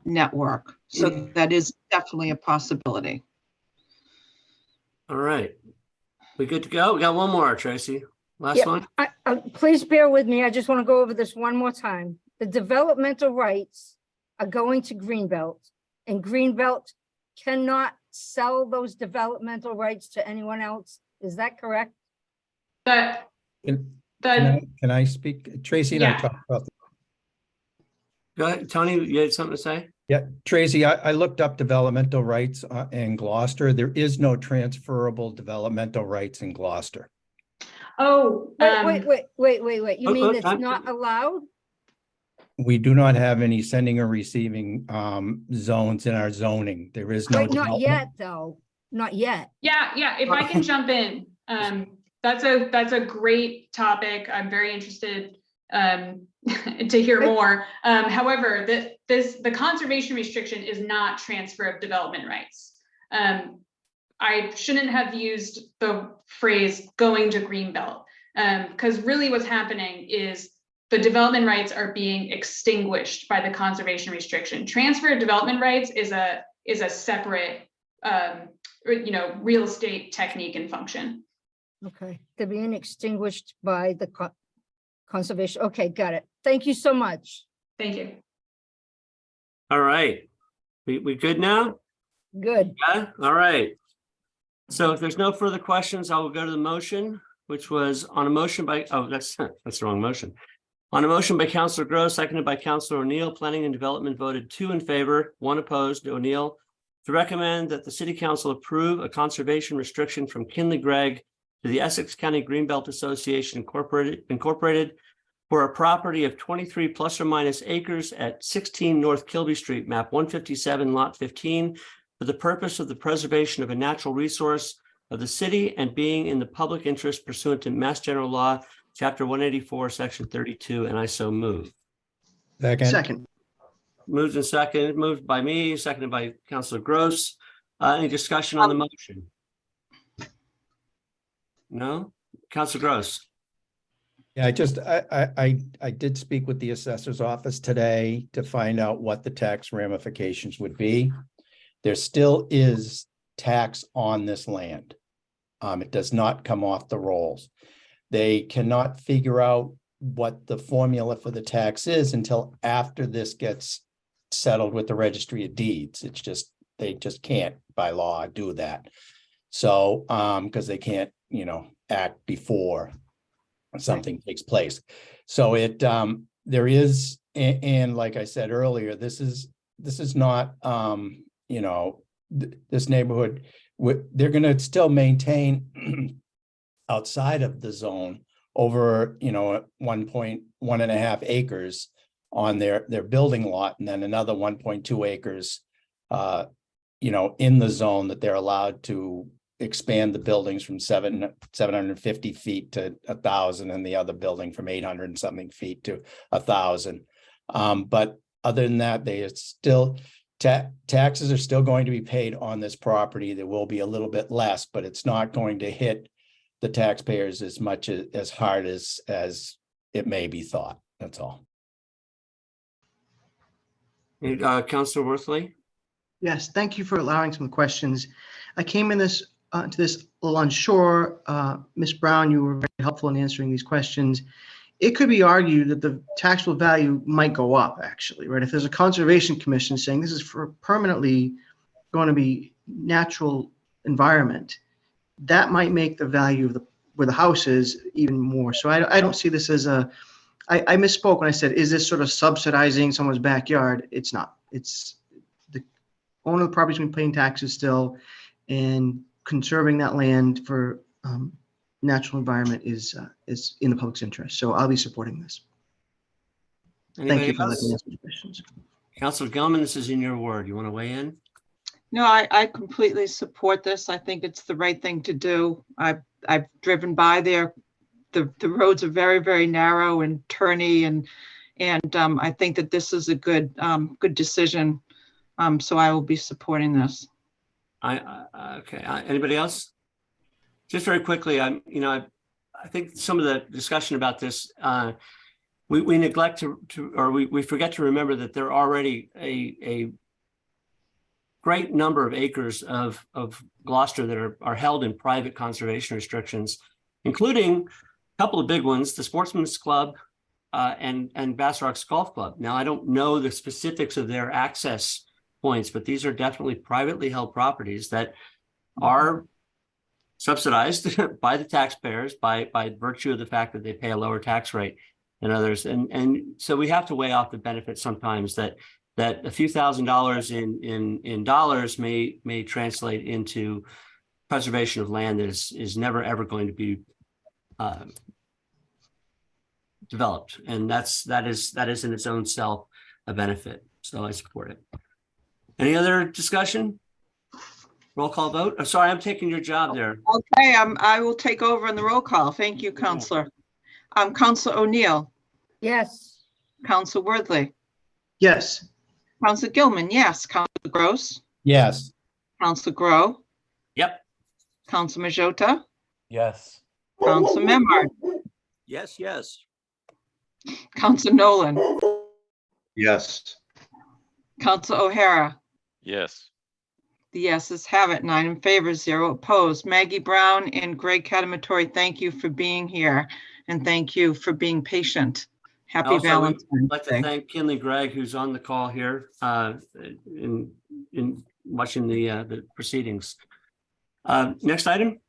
Speaker 1: network. So that is definitely a possibility.
Speaker 4: All right. We good to go? We got one more, Tracy. Last one.
Speaker 7: Please bear with me. I just want to go over this one more time. The developmental rights are going to Greenbelt, and Greenbelt cannot sell those developmental rights to anyone else. Is that correct?
Speaker 16: Can I speak? Tracy and I talked about.
Speaker 4: Go ahead, Tony, you had something to say?
Speaker 16: Yeah, Tracy, I looked up developmental rights in Gloucester. There is no transferable developmental rights in Gloucester.
Speaker 17: Oh,
Speaker 7: wait. You mean it's not allowed?
Speaker 16: We do not have any sending or receiving zones in our zoning. There is no.
Speaker 7: Not yet, though. Not yet.
Speaker 17: Yeah. If I can jump in, that's a great topic. I'm very interested to hear more. However, the conservation restriction is not transfer of development rights. I shouldn't have used the phrase going to Greenbelt, because really what's happening is the development rights are being extinguished by the conservation restriction. Transfer of development rights is a separate real estate technique and function.
Speaker 7: Okay, they're being extinguished by the conservation. Okay, got it. Thank you so much.
Speaker 17: Thank you.
Speaker 4: All right. We good now?
Speaker 7: Good.
Speaker 4: Yeah, all right. So if there's no further questions, I will go to the motion, which was on a motion by, that's the wrong motion. On a motion by Councilor Gross, seconded by Councilor O'Neill, Planning and Development voted 2 in favor, 1 opposed, O'Neill, to recommend that the City Council approve a conservation restriction from Kinley Gregg to the Essex County Greenbelt Association Incorporated for a property of 23 plus or minus acres at 16 North Kilby Street, map 157, lot 15, for the purpose of the preservation of a natural resource of the city and being in the public interest pursuant to Mass General Law Chapter 184, Section 32, and I so move.
Speaker 3: Second.
Speaker 4: Moved and seconded, moved by me, seconded by Councilor Gross. Any discussion on the motion? No? Councilor Gross?
Speaker 16: Yeah, I did speak with the assessor's office today to find out what the tax ramifications would be. There still is tax on this land. It does not come off the rolls. They cannot figure out what the formula for the tax is until after this gets settled with the Registry of Deeds. It's just, they just can't by law do that. So, because they can't, act before something takes place. So there is, and like I said earlier, this is not, this neighborhood, they're going to still maintain outside of the zone over, 1.5 acres on their building lot, and then another 1.2 acres, in the zone that they're allowed to expand the buildings from 750 feet to 1,000, and the other building from 800 and something feet to 1,000. But other than that, they are still taxes are still going to be paid on this property. There will be a little bit less, but it's not going to hit the taxpayers as much as hard as it may be thought. That's all.
Speaker 4: Councilor Worthley?
Speaker 3: Yes, thank you for allowing some questions. I came in to this a little unsure. Ms. Brown, you were very helpful in answering these questions. It could be argued that the taxable value might go up, actually, right? If there's a conservation commission saying this is for permanently going to be natural environment, that might make the value of where the house is even more. So I don't see this as I misspoke when I said, is this sort of subsidizing someone's backyard? It's not. It's the owner of the property's been paying taxes still, and conserving that land for natural environment is in the public's interest. So I'll be supporting this. Thank you for letting me answer the questions.
Speaker 4: Councilor Gilman, this is in your ward. You want to weigh in?
Speaker 1: No, I completely support this. I think it's the right thing to do. I've driven by there. The roads are very, very narrow and turny, and I think that this is a good decision. So I will be supporting this.
Speaker 4: Okay. Anybody else? Just very quickly, I think some of the discussion about this, we neglect or we forget to remember that there are already a great number of acres of Gloucester that are held in private conservation restrictions, including a couple of big ones, the Sportsman's Club and Bass Rocks Golf Club. Now, I don't know the specifics of their access points, but these are definitely privately held properties that are subsidized by the taxpayers by virtue of the fact that they pay a lower tax rate than others. And so we have to weigh off the benefits sometimes that a few $1,000s in dollars may translate into preservation of land that is never ever going to be developed, and that is in its own self a benefit. So I support it. Any other discussion? Roll call vote. Oh, sorry, I'm taking your job there.
Speaker 1: Okay, I will take over on the roll call. Thank you, Councilor. Councilor O'Neill.
Speaker 7: Yes.
Speaker 1: Councilor Worthley.
Speaker 3: Yes.
Speaker 1: Councilor Gilman, yes. Councilor Gross.
Speaker 16: Yes.
Speaker 1: Councilor Grow.
Speaker 4: Yep.
Speaker 1: Councilor Majota.
Speaker 11: Yes.
Speaker 1: Councilor Memard.
Speaker 5: Yes, yes.
Speaker 1: Councilor Nolan.
Speaker 9: Yes.
Speaker 1: Councilor O'Hara.
Speaker 12: Yes.
Speaker 1: The yeses have it, 9 in favor, 0 opposed. Maggie Brown and Greg Catamatori, thank you for being here, and thank you for being patient. Happy
Speaker 4: Also,
Speaker 1: Valentine's
Speaker 4: I'd like
Speaker 1: Day.
Speaker 4: to thank Kinley Gregg, who's on the call here in watching the proceedings. Next item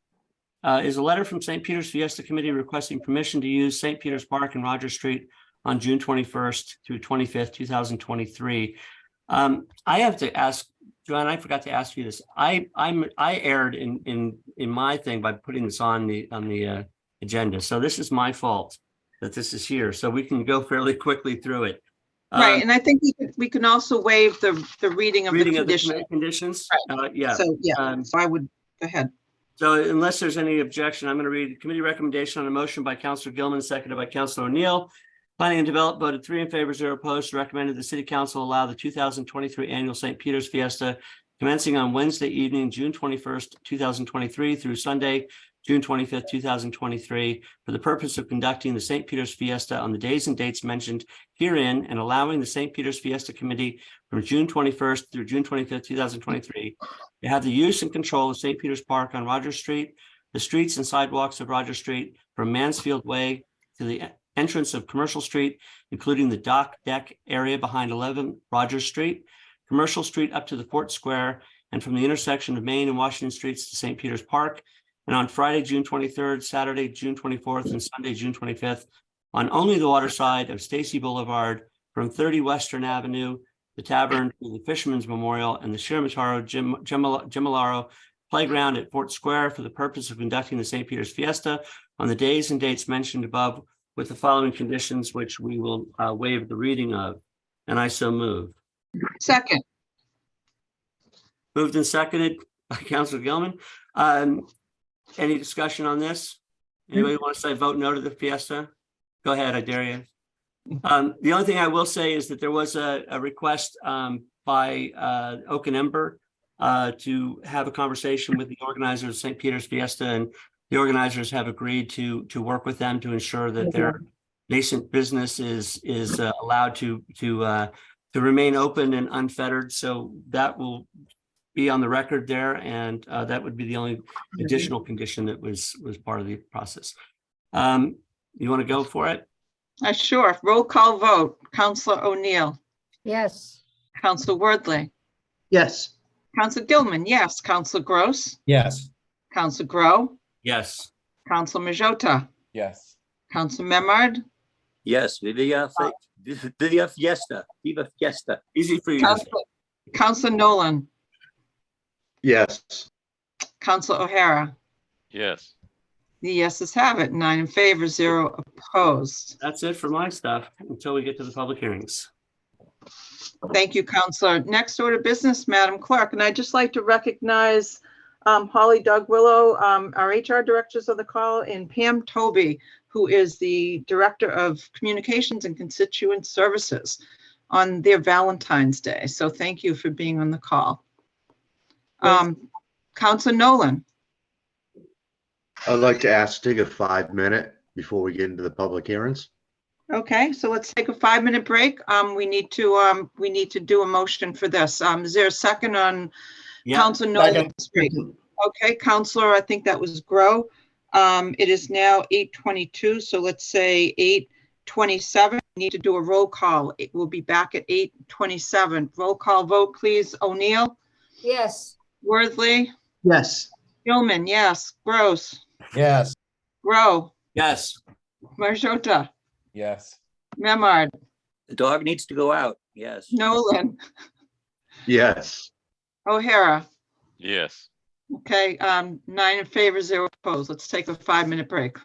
Speaker 4: is a letter from St. Peter's Fiesta Committee requesting permission to use St. Peter's Park and Rogers Street on June 21st through 25th, 2023. I have to ask, Joanne, I forgot to ask you this. I erred in my thing by putting this on the agenda. So this is my fault that this is here. So we can go fairly quickly through it.
Speaker 1: Right, and I think we can also waive the reading of the conditions.
Speaker 4: Conditions.
Speaker 1: Right.
Speaker 4: Yeah.
Speaker 1: So yeah, so I would go ahead.
Speaker 4: So unless there's any objection, I'm going to read committee recommendation on a motion by Councilor Gilman, seconded by Councilor O'Neill. Planning and Development voted 3 in favor, 0 opposed, recommended the City Council allow the 2023 annual St. Peter's Fiesta commencing on Wednesday evening, June 21st, 2023 through Sunday, June 25th, 2023, for the purpose of conducting the St. Peter's Fiesta on the days and dates mentioned herein and allowing the St. Peter's Fiesta Committee from June 21st through June 25th, 2023 to have the use and control of St. Peter's Park on Rogers Street, the streets and sidewalks of Rogers Street from Mansfield Way to the entrance of Commercial Street, including the dock deck area behind 11 Rogers Street, Commercial Street up to the Fort Square, and from the intersection of Main and Washington Streets to St. Peter's Park. And on Friday, June 23rd, Saturday, June 24th, and Sunday, June 25th, on only the water side of Stacy Boulevard from 30 Western Avenue, the Tavern to the Fisherman's Memorial, and the Shiramataro Gemilaro Playground at Fort Square for the purpose of conducting the St. Peter's Fiesta on the days and dates mentioned above, with the following conditions, which we will waive the reading of. And I so move.
Speaker 1: Second.
Speaker 4: Moved and seconded by Councilor Gilman. Any discussion on this? Anybody want to say vote no to the Fiesta? Go ahead, I dare you. The only thing I will say is that there was a request by Oak and Ember to have a conversation with the organizers of St. Peter's Fiesta, and the organizers have agreed to work with them to ensure that their nascent business is allowed to remain open and unfettered. So that will be on the record there, and that would be the only additional condition that was part of the process. You want to go for it?
Speaker 1: Sure. Roll call vote. Councilor O'Neill.
Speaker 7: Yes.
Speaker 1: Councilor Worthley.
Speaker 3: Yes.
Speaker 1: Councilor Gilman. Yes. Councilor Gross.
Speaker 16: Yes.
Speaker 1: Councilor Grow.
Speaker 4: Yes.
Speaker 1: Councilor Majota.
Speaker 14: Yes.
Speaker 1: Councilor Memard.
Speaker 5: Yes, Viva Fiesta, Viva Fiesta.
Speaker 4: Easy for you.
Speaker 1: Councilor Nolan.
Speaker 9: Yes.
Speaker 1: Councilor O'Hara.
Speaker 12: Yes.
Speaker 1: The yeses have it. 9 in favor, 0 opposed.
Speaker 4: That's it for my stuff until we get to the public hearings.
Speaker 1: Thank you, Councilor. Next order of business, Madam Clerk, and I'd just like to recognize Holly Dugwillow, our HR directors on the call, and Pam Toby, who is the Director of Communications and Constituent Services, on their Valentine's Day. So thank you for being on the call. Councilor Nolan.
Speaker 9: I'd like to ask to take a 5-minute before we get into the public hearings.
Speaker 1: Okay, so let's take a 5-minute break. We need to do a motion for this. Is there a second on Councilor Nolan's speak? Okay, Councilor, I think that was Grow. It is now 8:22, so let's say 8:27. We need to do a roll call. We'll be back at 8:27. Roll call vote, please. O'Neill.
Speaker 7: Yes.
Speaker 1: Worthley.
Speaker 3: Yes.
Speaker 1: Gilman, yes. Gross.
Speaker 16: Yes.
Speaker 1: Grow.
Speaker 4: Yes.
Speaker 1: Marjota.
Speaker 14: Yes.
Speaker 1: Memard.
Speaker 5: The dog needs to go out. Yes.
Speaker 1: Nolan.
Speaker 9: Yes.
Speaker 1: O'Hara.
Speaker 12: Yes.
Speaker 1: Okay, 9 in favor, 0 opposed. Let's take a 5-minute break.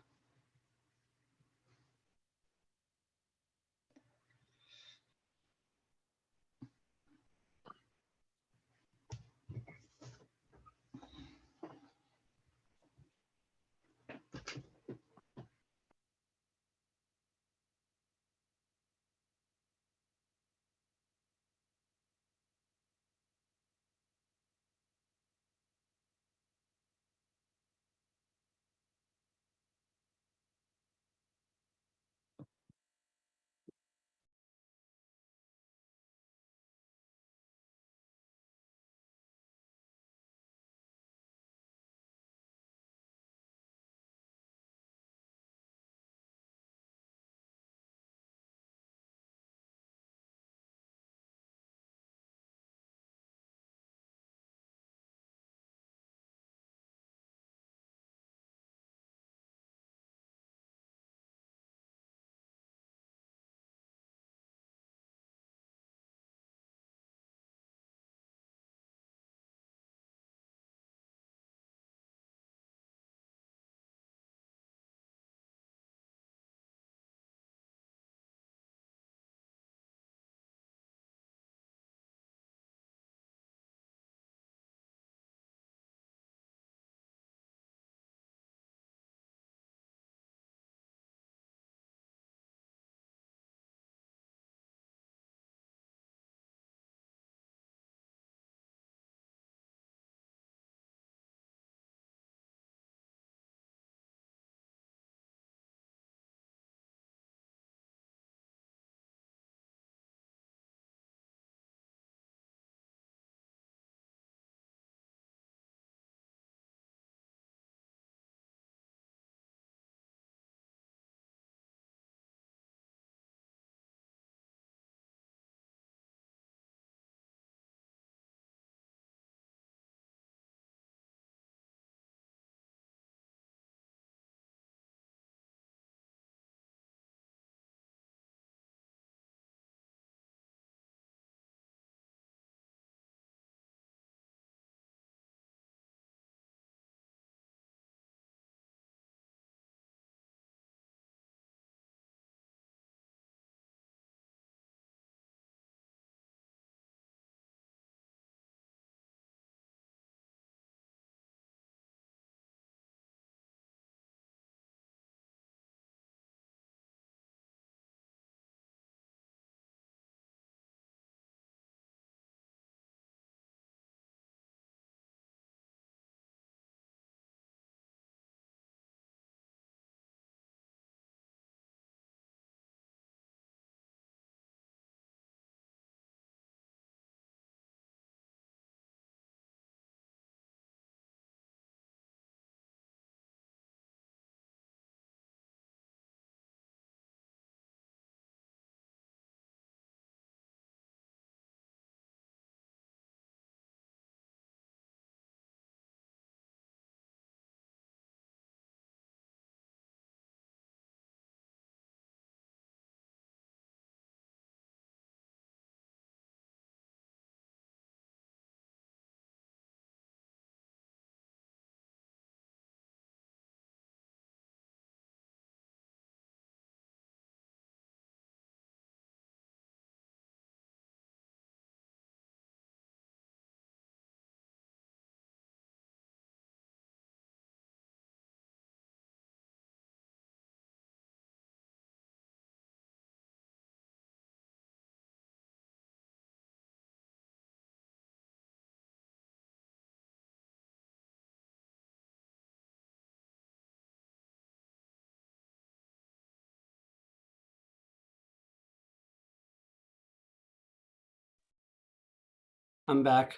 Speaker 4: I'm back.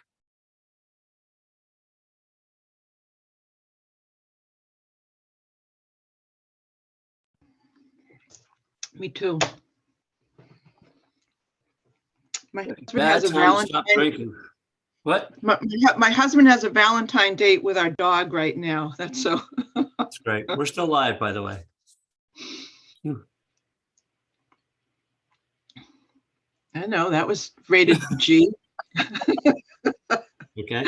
Speaker 1: Me too. My husband
Speaker 4: Bad
Speaker 1: has a
Speaker 4: time to stop
Speaker 1: Valentine.
Speaker 4: drinking. What?
Speaker 1: My husband has a Valentine date with our dog right now. That's so.
Speaker 4: That's great. We're still live, by the way.
Speaker 1: I know, that was rated G.
Speaker 4: Okay.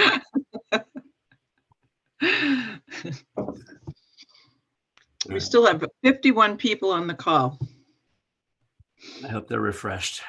Speaker 1: We still have 51 people on the call.
Speaker 4: I hope they're refreshed.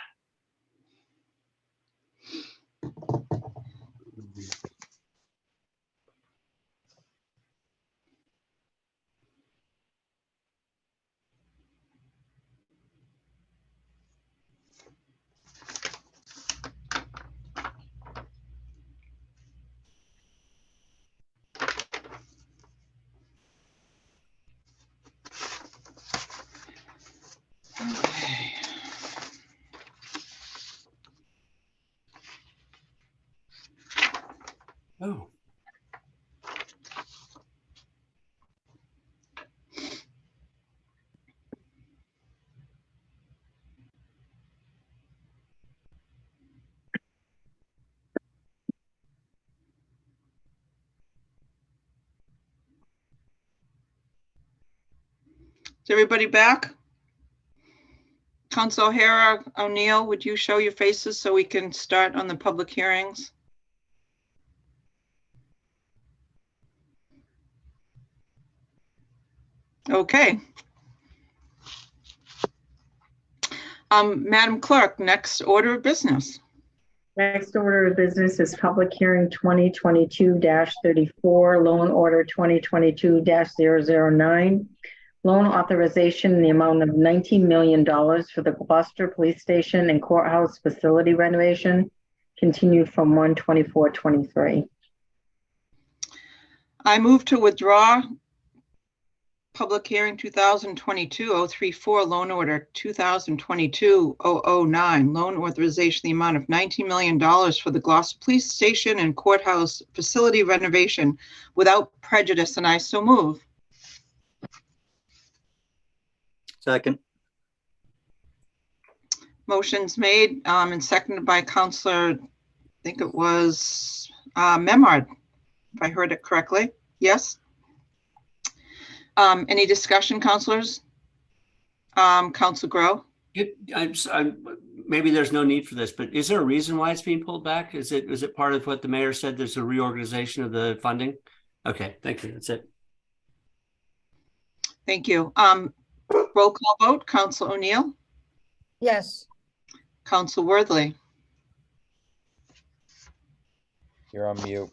Speaker 1: Okay.
Speaker 4: Oh.
Speaker 1: Is everybody back? Council O'Hara, O'Neill, would you show your faces so we can start on the public hearings? Okay. Madam Clerk, next order of business.
Speaker 2: Next order of business is public hearing 2022-34, loan order 2022-009. Loan authorization in the amount of $19 million for the Gloucester Police Station and Courthouse facility renovation, continued from 1/24/23.
Speaker 1: I move to withdraw public hearing 2022-034, loan order 2022-009, loan authorization, the amount of $19 million for the Gloucester Police Station and Courthouse facility renovation without prejudice, and I so move.
Speaker 5: Second.
Speaker 1: Motion's made and seconded by Councillor, I think it was Memard, if I heard it correctly. Yes? Any discussion, councilors? Council Grow?
Speaker 4: Maybe there's no need for this, but is there a reason why it's being pulled back? Is it part of what the mayor said? There's a reorganization of the funding? Okay, thank you. That's it.
Speaker 1: Thank you. Roll call vote. Council O'Neill?
Speaker 7: Yes.
Speaker 1: Council Worthley?
Speaker 18: You're on mute.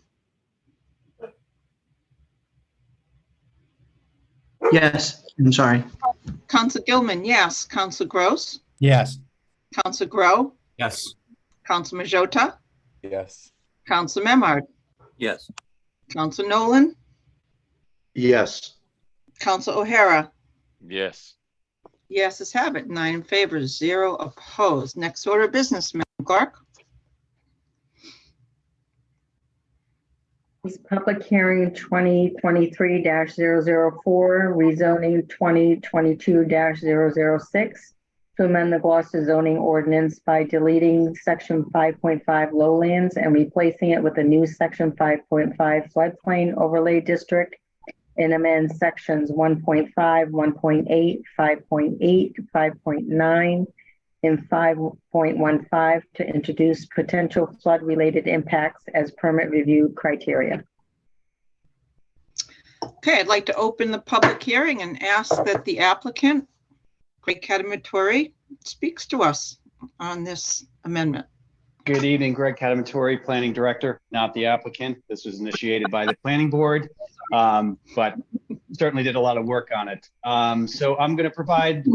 Speaker 3: Yes, I'm sorry.
Speaker 1: Council Gilman, yes. Council Gross?
Speaker 16: Yes.
Speaker 1: Council Grow?
Speaker 4: Yes.
Speaker 1: Council Majota?
Speaker 18: Yes.
Speaker 1: Council Memard?
Speaker 5: Yes.
Speaker 1: Council Nolan?
Speaker 9: Yes.
Speaker 1: Council O'Hara?
Speaker 12: Yes.
Speaker 1: Yeses have it. 9 in favor, 0 opposed. Next order of business, Madam Clerk.
Speaker 2: Public hearing 2023-004, rezoning 2022-006 to amend the Gloucester zoning ordinance by deleting section 5.5 lowlands and replacing it with a new section 5.5 floodplain overlay district, and amend sections 1.5, 1.8, 5.8, 5.9, and 5.15 to introduce potential flood-related impacts as permit review criteria.
Speaker 1: Okay, I'd like to open the public hearing and ask that the applicant, Greg Catamatore, speaks to us on this amendment.
Speaker 19: Good evening, Greg Catamatore, Planning Director, not the applicant. This was initiated by the Planning Board, but certainly did a lot of work on it. So I'm going to provide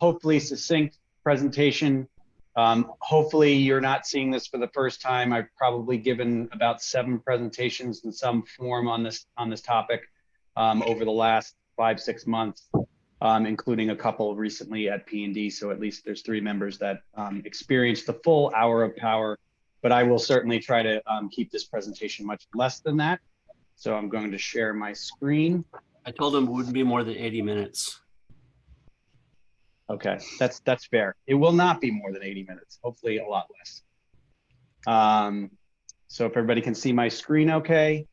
Speaker 19: hopefully succinct presentation. Hopefully you're not seeing this for the first time. I've probably given about 7 presentations in some form on this topic over the last 5-6 months, including a couple recently at P&D. So at least there's 3 members that experienced the full hour of power But I will certainly try to keep this presentation much less than that. So I'm going to share my screen.
Speaker 4: I told him it wouldn't be more than 80 minutes.
Speaker 19: Okay, that's fair. It will not be more than 80 minutes, hopefully a lot less. So if everybody can see my screen okay.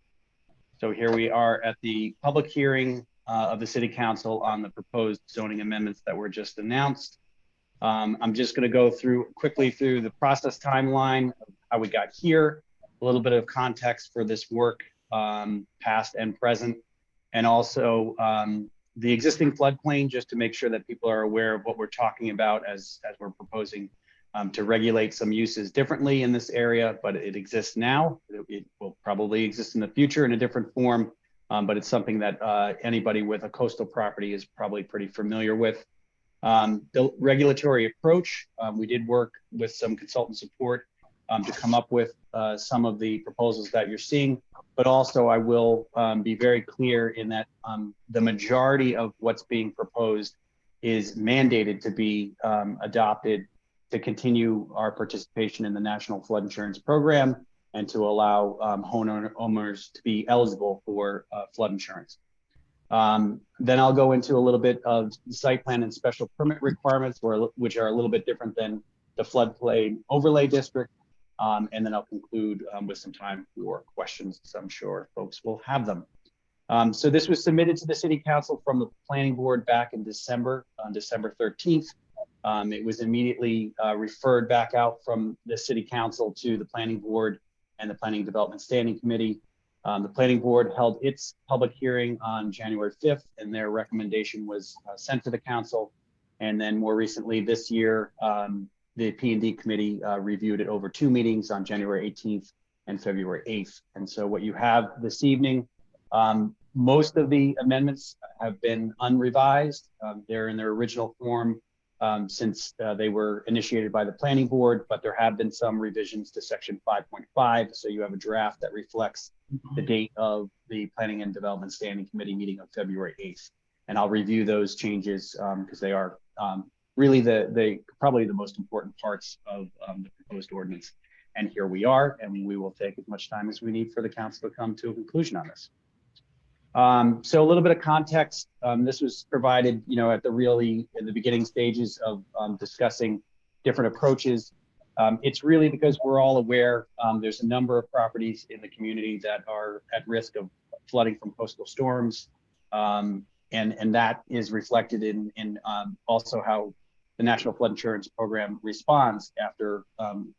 Speaker 19: So here we are at the public hearing of the City Council on the proposed zoning amendments that were just announced. I'm just going to go quickly through the process timeline of how we got here, a little bit of context for this work, past and present, and also the existing floodplain, just to make sure that people are aware of what we're talking about as we're proposing to regulate some uses differently in this area, but it exists now. It will probably exist in the future in a different form, but it's something that anybody with a coastal property is probably pretty familiar with. The regulatory approach, we did work with some consultant support to come up with some of the proposals that you're seeing, but also I will be very clear in that the majority of what's being proposed is mandated to be adopted to continue our participation in the National Flood Insurance Program and to allow homeowners to be eligible for flood insurance. Then I'll go into a little bit of site plan and special permit requirements, which are a little bit different than the floodplain overlay district. And then I'll conclude with some time for questions. So I'm sure folks will have them. So this was submitted to the City Council from the Planning Board back in December, on December 13th. It was immediately referred back out from the City Council to the Planning Board and the Planning Development Standing Committee. The Planning Board held its public hearing on January 5th, and their recommendation was sent to the Council. And then more recently this year, the P&D Committee reviewed it over 2 meetings on January 18th and February 8th. And so what you have this evening, most of the amendments have been unrevised. They're in their original form since they were initiated by the Planning Board, but there have been some revisions to section 5.5. So you have a draft that reflects the date of the Planning and Development Standing Committee meeting of February 8th. And I'll review those changes because they are really probably the most important parts of the proposed ordinance. And here we are, and we will take as much time as we need for the council to come to a conclusion on this. So a little bit of context. This was provided, at in the beginning stages of discussing different approaches. It's really because we're all aware there's a number of properties in the community that are at risk of flooding from coastal storms. And that is reflected in also how the National Flood Insurance Program responds after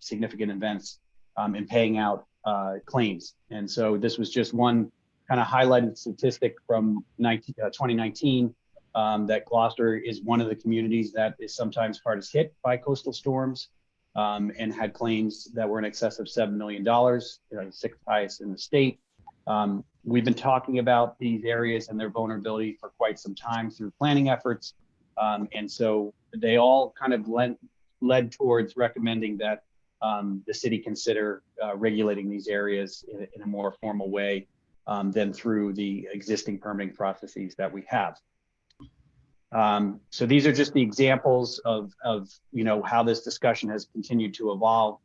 Speaker 19: significant events in paying out claims. And so this was just one kind of highlighted statistic from 2019 that Gloucester is one of the communities that is sometimes hardest hit by coastal storms and had claims that were in excess of $7 million, sixth highest in the state. We've been talking about these areas and their vulnerability for quite some time through planning efforts. And so they all kind of led towards recommending that the city consider regulating these areas in a more formal way than through the existing permitting processes that we have. So these are just the examples of how this discussion has continued to evolve.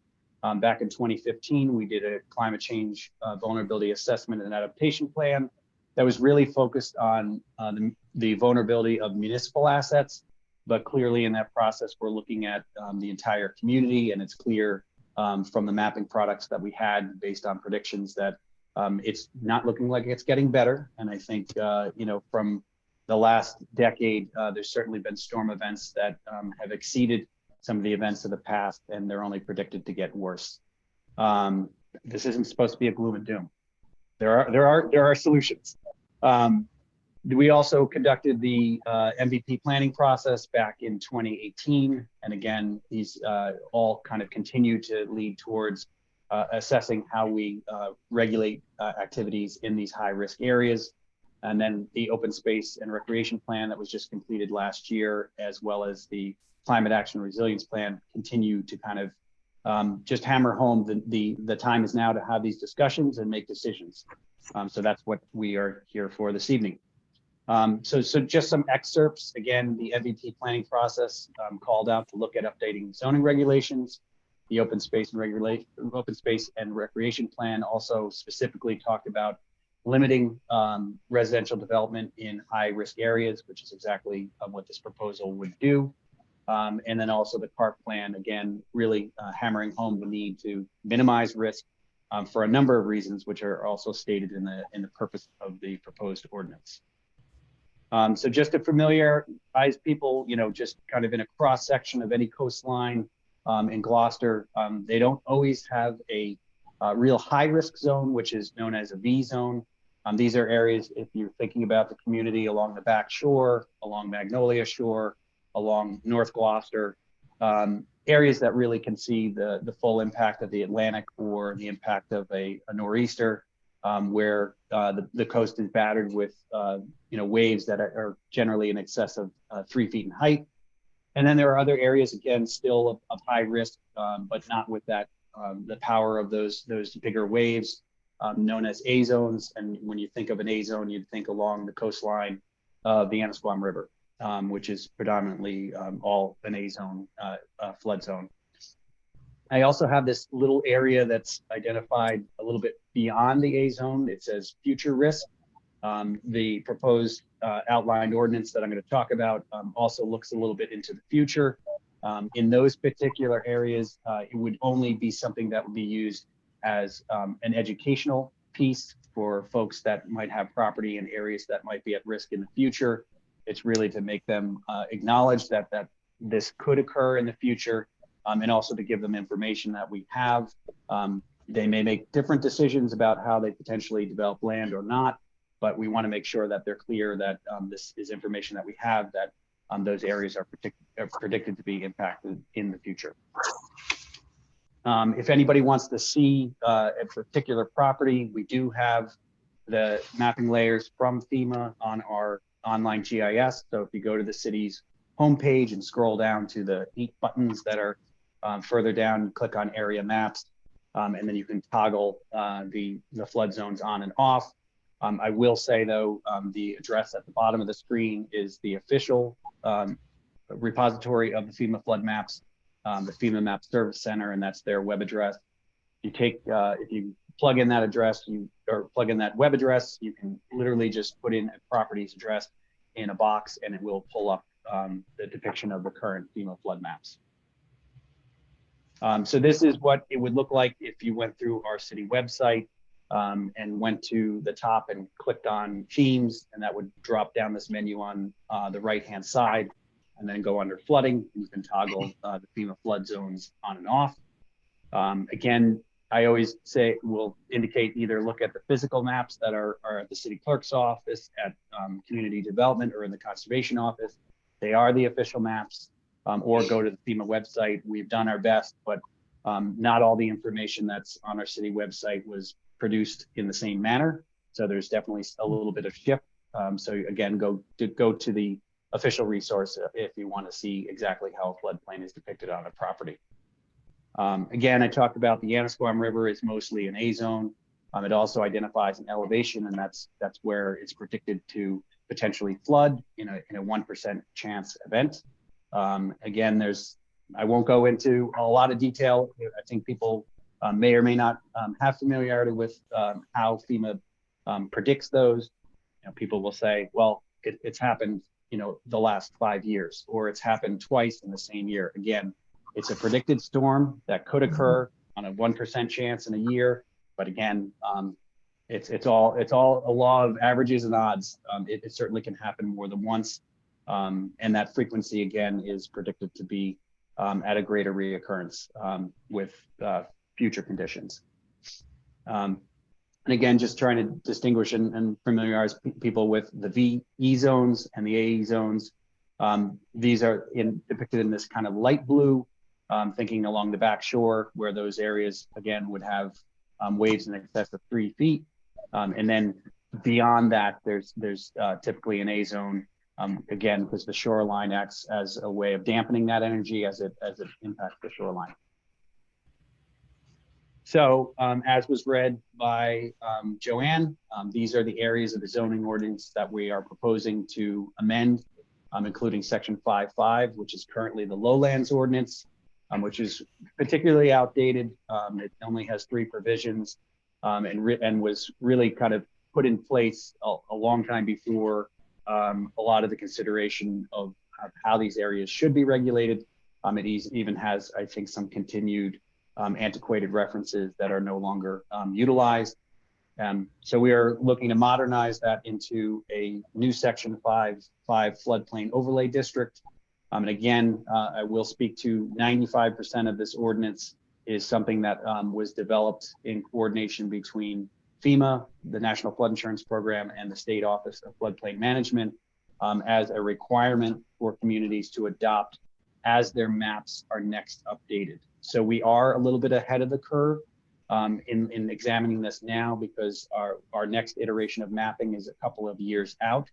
Speaker 19: Back in 2015, we did a climate change vulnerability assessment and adaptation plan that was really focused on the vulnerability of municipal assets. But clearly in that process, we're looking at the entire community, and it's clear from the mapping products that we had based on predictions that it's not looking like it's getting better. And I think, from the last decade, there's certainly been storm events that have exceeded some of the events of the past, and they're only predicted to get worse. This isn't supposed to be a gloom and doom. There are solutions. We also conducted the MVP planning process back in 2018. And again, these all kind of continue to lead towards assessing how we regulate activities in these high risk areas. And then the open space and recreation plan that was just completed last year, as well as the climate action resilience plan, continue to kind of just hammer home the time is now to have these discussions and make decisions. So that's what we are here for this evening. So just some excerpts. Again, the MVP planning process called out to look at updating zoning regulations, The open space and recreation plan also specifically talked about limiting residential development in high risk areas, which is exactly what this proposal would do. And then also the CARP plan, again, really hammering home the need to minimize risk for a number of reasons, which are also stated in the purpose of the proposed ordinance. So just to familiarize people, just kind of in a cross section of any coastline in Gloucester, they don't always have a real high risk zone, which is known as a V zone. These are areas, if you're thinking about the community along the back shore, along Magnolia Shore, along North Gloucester, areas that really can see the full impact of the Atlantic or the impact of a nor'easter, where the coast is battered with waves that are generally in excess of 3 feet in height. And then there are other areas, again, still of high risk, but not with that the power of those bigger waves, known as A zones. And when you think of an A zone, you'd think along the coastline of the Annisquam River, which is predominantly all an A zone flood zone. I also have this little area that's identified a little bit beyond the A zone. It says future risk. The proposed outlined ordinance that I'm going to talk about also looks a little bit into the future. In those particular areas, it would only be something that would be used as an educational piece for folks that might have property in areas that might be at risk in the future. It's really to make them acknowledge that this could occur in the future, and also to give them information that we have. They may make different decisions about how they potentially develop land or not, but we want to make sure that they're clear that this is information that we have, that those areas are predicted to be impacted in the future. If anybody wants to see a particular property, we do have the mapping layers from FEMA on our online GIS. So if you go to the city's homepage and scroll down to the 8 buttons that are further down, click on area maps, and then you can toggle the flood zones on and off. I will say though, the address at the bottom of the screen is the official repository of the FEMA flood maps, the FEMA Map Service Center, and that's their web address. You take, if you plug in that address, or plug in that web address, you can literally just put in a property's address in a box and it will pull up the depiction of the current FEMA flood maps. So this is what it would look like if you went through our city website and went to the top and clicked on themes, and that would drop down this menu on the right-hand side, and then go under flooding. You can toggle the FEMA flood zones on and off. Again, I always say we'll indicate either look at the physical maps that are at the city clerk's office, at community development, or in the conservation office. They are the official maps, or go to the FEMA website. We've done our best, but not all the information that's on our city website was produced in the same manner. So there's definitely a little bit of shift. So again, go to the official resource if you want to see exactly how a floodplain is depicted on a property. Again, I talked about the Annisquam River is mostly an A zone. It also identifies an elevation, and that's where it's predicted to potentially flood in a 1% chance event. Again, I won't go into a lot of detail. I think people may or may not have familiarity with how FEMA predicts those. People will say, well, it's happened, the last 5 years, or it's happened twice in the same year. Again, it's a predicted storm that could occur on a 1% chance in a year. But again, it's all a law of averages and odds. It certainly can happen more than once. And that frequency, again, is predicted to be at a greater reoccurrence with future conditions. And again, just trying to distinguish and familiarize people with the VE zones and the AE zones. These are depicted in this kind of light blue, thinking along the back shore, where those areas, again, would have waves in excess of 3 feet. And then beyond that, there's typically an A zone, again, because the shoreline acts as a way of dampening that energy as it impacts the shoreline. So as was read by Joanne, these are the areas of the zoning ordinance that we are proposing to amend, including section 5.5, which is currently the lowlands ordinance. which is particularly outdated. It only has 3 provisions and was really kind of put in place a long time before a lot of the consideration of how these areas should be regulated. It even has, I think, some continued antiquated references that are no longer utilized. So we are looking to modernize that into a new Section 5 floodplain overlay district. And again, I will speak to 95% of this ordinance is something that was developed in coordination between FEMA, the National Flood Insurance Program, and the State Office of Floodplain Management as a requirement for communities to adopt as their maps are next updated. So we are a little bit ahead of the curve in examining this now, because our next iteration of mapping is a couple of years out.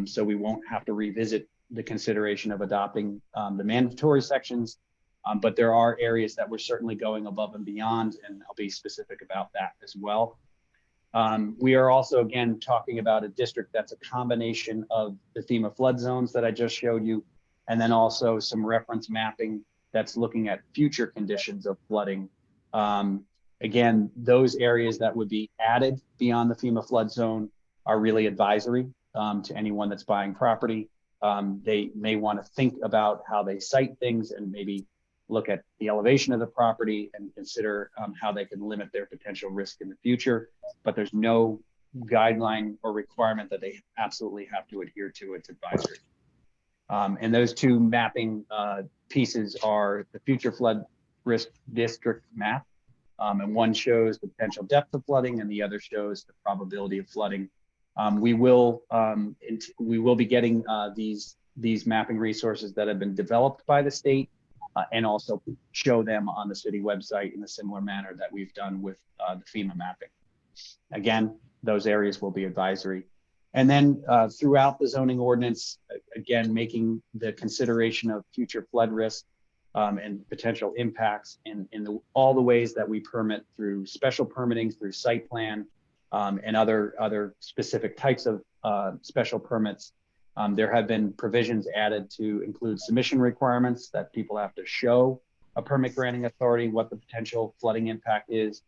Speaker 19: So we won't have to revisit the consideration of adopting the mandatory sections, but there are areas that we're certainly going above and beyond, and I'll be specific about that as well. We are also, again, talking about a district that's a combination of the FEMA flood zones that I just showed you, and then also some reference mapping that's looking at future conditions of flooding. Again, those areas that would be added beyond the FEMA flood zone are really advisory to anyone that's buying property. They may want to think about how they site things and maybe look at the elevation of the property and consider how they can limit their potential risk in the future. But there's no guideline or requirement that they absolutely have to adhere to. It's advisory. And those 2 mapping pieces are the future flood risk district map. And one shows the potential depth of flooding and the other shows the probability of flooding. We will be getting these mapping resources that have been developed by the state and also show them on the city website in a similar manner that we've done with the FEMA mapping. Again, those areas will be advisory. And then throughout the zoning ordinance, again, making the consideration of future flood risk and potential impacts in all the ways that we permit through special permitting, through site plan, and other specific types of special permits. There have been provisions added to include submission requirements that people have to show a permit granting authority what the potential flooding impact is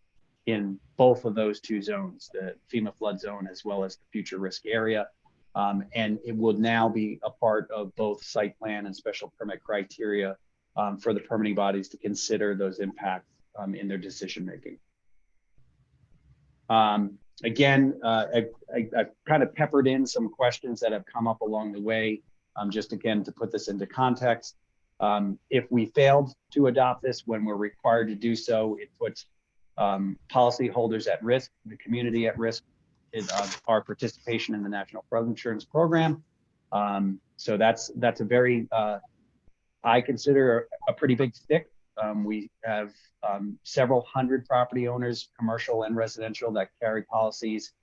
Speaker 19: in both of those 2 zones, the FEMA flood zone as well as the future risk area. And it will now be a part of both site plan and special permit criteria for the permitting bodies to consider those impacts in their decision making. Again, I've kind of peppered in some questions that have come up along the way, just again to put this into context. If we failed to adopt this when we're required to do so, it puts policyholders at risk, the community at risk, our participation in the National Flood Insurance Program. So that's a very, I consider a pretty big stick. We have several hundred property owners, commercial and residential, that carry policies.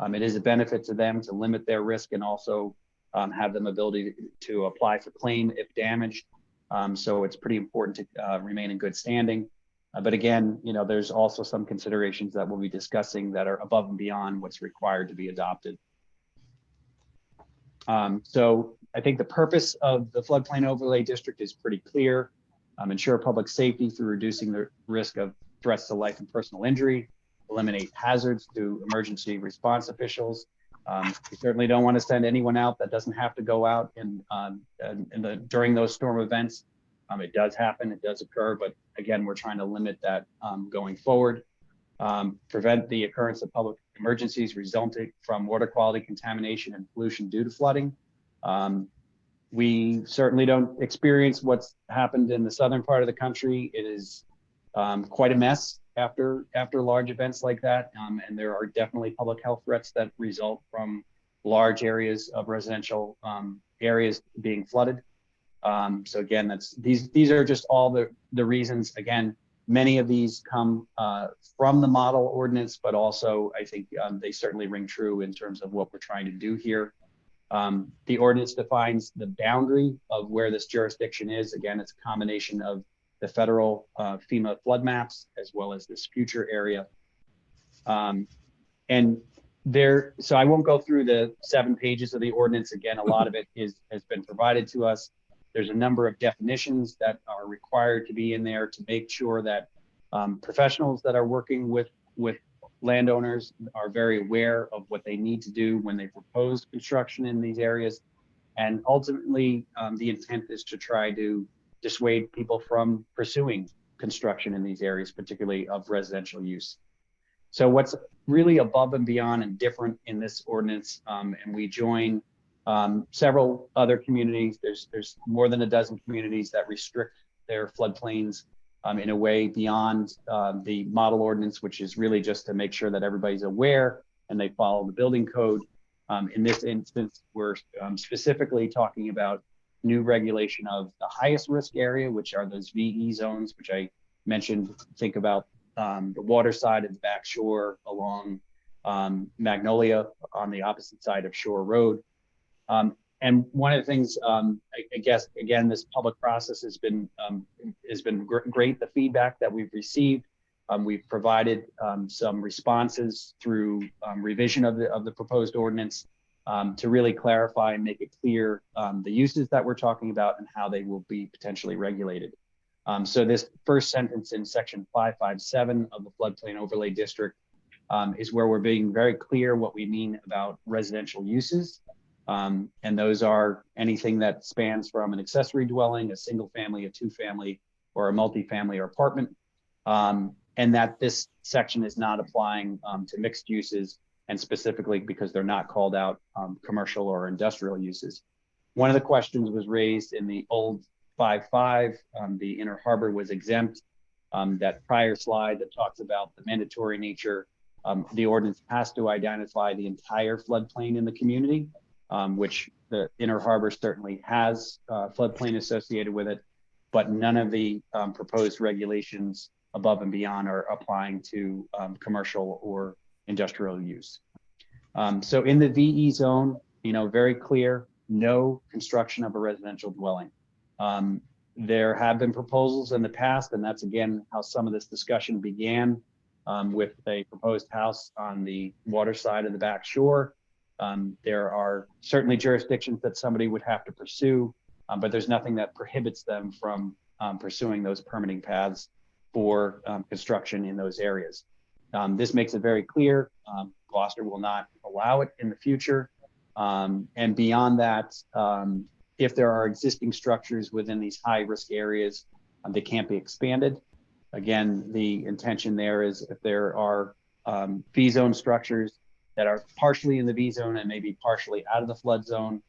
Speaker 19: It is a benefit to them to limit their risk and also have them ability to apply for claim if damaged. So it's pretty important to remain in good standing. But again, you know, there's also some considerations that we'll be discussing that are above and beyond what's required to be adopted. So I think the purpose of the floodplain overlay district is pretty clear. Ensure public safety through reducing the risk of threats to life and personal injury, eliminate hazards to emergency response officials. We certainly don't want to send anyone out that doesn't have to go out during those storm events. It does happen, it does occur, but again, we're trying to limit that going forward. Prevent the occurrence of public emergencies resulting from water quality contamination and pollution due to flooding. We certainly don't experience what's happened in the southern part of the country. It is quite a mess after large events like that, and there are definitely public health threats that result from large areas of residential areas being flooded. So again, these are just all the reasons. Again, many of these come from the model ordinance, but also I think they certainly ring true in terms of what we're trying to do here. The ordinance defines the boundary of where this jurisdiction is. Again, it's a combination of the federal FEMA flood maps as well as this future area. So I won't go through the 7 pages of the ordinance. Again, a lot of it has been provided to us. There's a number of definitions that are required to be in there to make sure that professionals that are working with landowners are very aware of what they need to do when they propose construction in these areas. And ultimately, the intent is to try to dissuade people from pursuing construction in these areas, particularly of residential use. So what's really above and beyond and different in this ordinance, and we join several other communities. There's more than a dozen communities that restrict their floodplains in a way beyond the model ordinance, which is really just to make sure that everybody's aware and they follow the building code. In this instance, we're specifically talking about new regulation of the highest risk area, which are those VE zones, which I mentioned. Think about the water side of the back shore along Magnolia on the opposite side of Shore Road. And one of the things, I guess, again, this public process has been great. The feedback that we've received, we've provided some responses through revision of the proposed ordinance to really clarify and make it clear the uses that we're talking about and how they will be potentially regulated. So this first sentence in section 557 of the floodplain overlay district is where we're being very clear what we mean about residential uses. And those are anything that spans from an accessory dwelling, a single family, a two family, or a multifamily or apartment. And that this section is not applying to mixed uses, and specifically because they're not called out commercial or industrial uses. One of the questions was raised in the old 5.5, the Inner Harbor was exempt. That prior slide that talks about the mandatory nature, the ordinance has to identify the entire floodplain in the community, which the Inner Harbor certainly has floodplain associated with it, but none of the proposed regulations above and beyond are applying to commercial or industrial use. So in the VE zone, very clear, no construction of a residential dwelling. There have been proposals in the past, and that's again how some of this discussion began with a proposed house on the water side of the back shore. There are certainly jurisdictions that somebody would have to pursue, but there's nothing that prohibits them from pursuing those permitting paths for construction in those areas. This makes it very clear, Gloucester will not allow it in the future. And beyond that, if there are existing structures within these high risk areas, they can't be expanded. Again, the intention there is if there are V zone structures that are partially in the V zone and maybe partially out of the flood zone,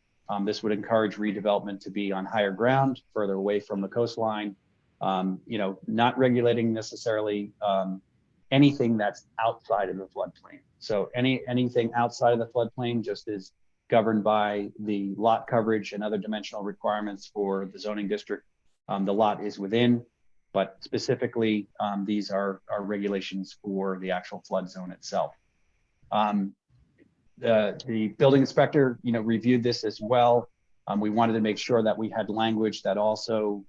Speaker 19: this would encourage redevelopment to be on higher ground, further away from the coastline. Not regulating necessarily anything that's outside of the floodplain. So anything outside of the floodplain just is governed by the lot coverage and other dimensional requirements for the zoning district. The lot is within, but specifically these are regulations for the actual flood zone itself. The building inspector, reviewed this as well. We wanted to make sure that we had language that also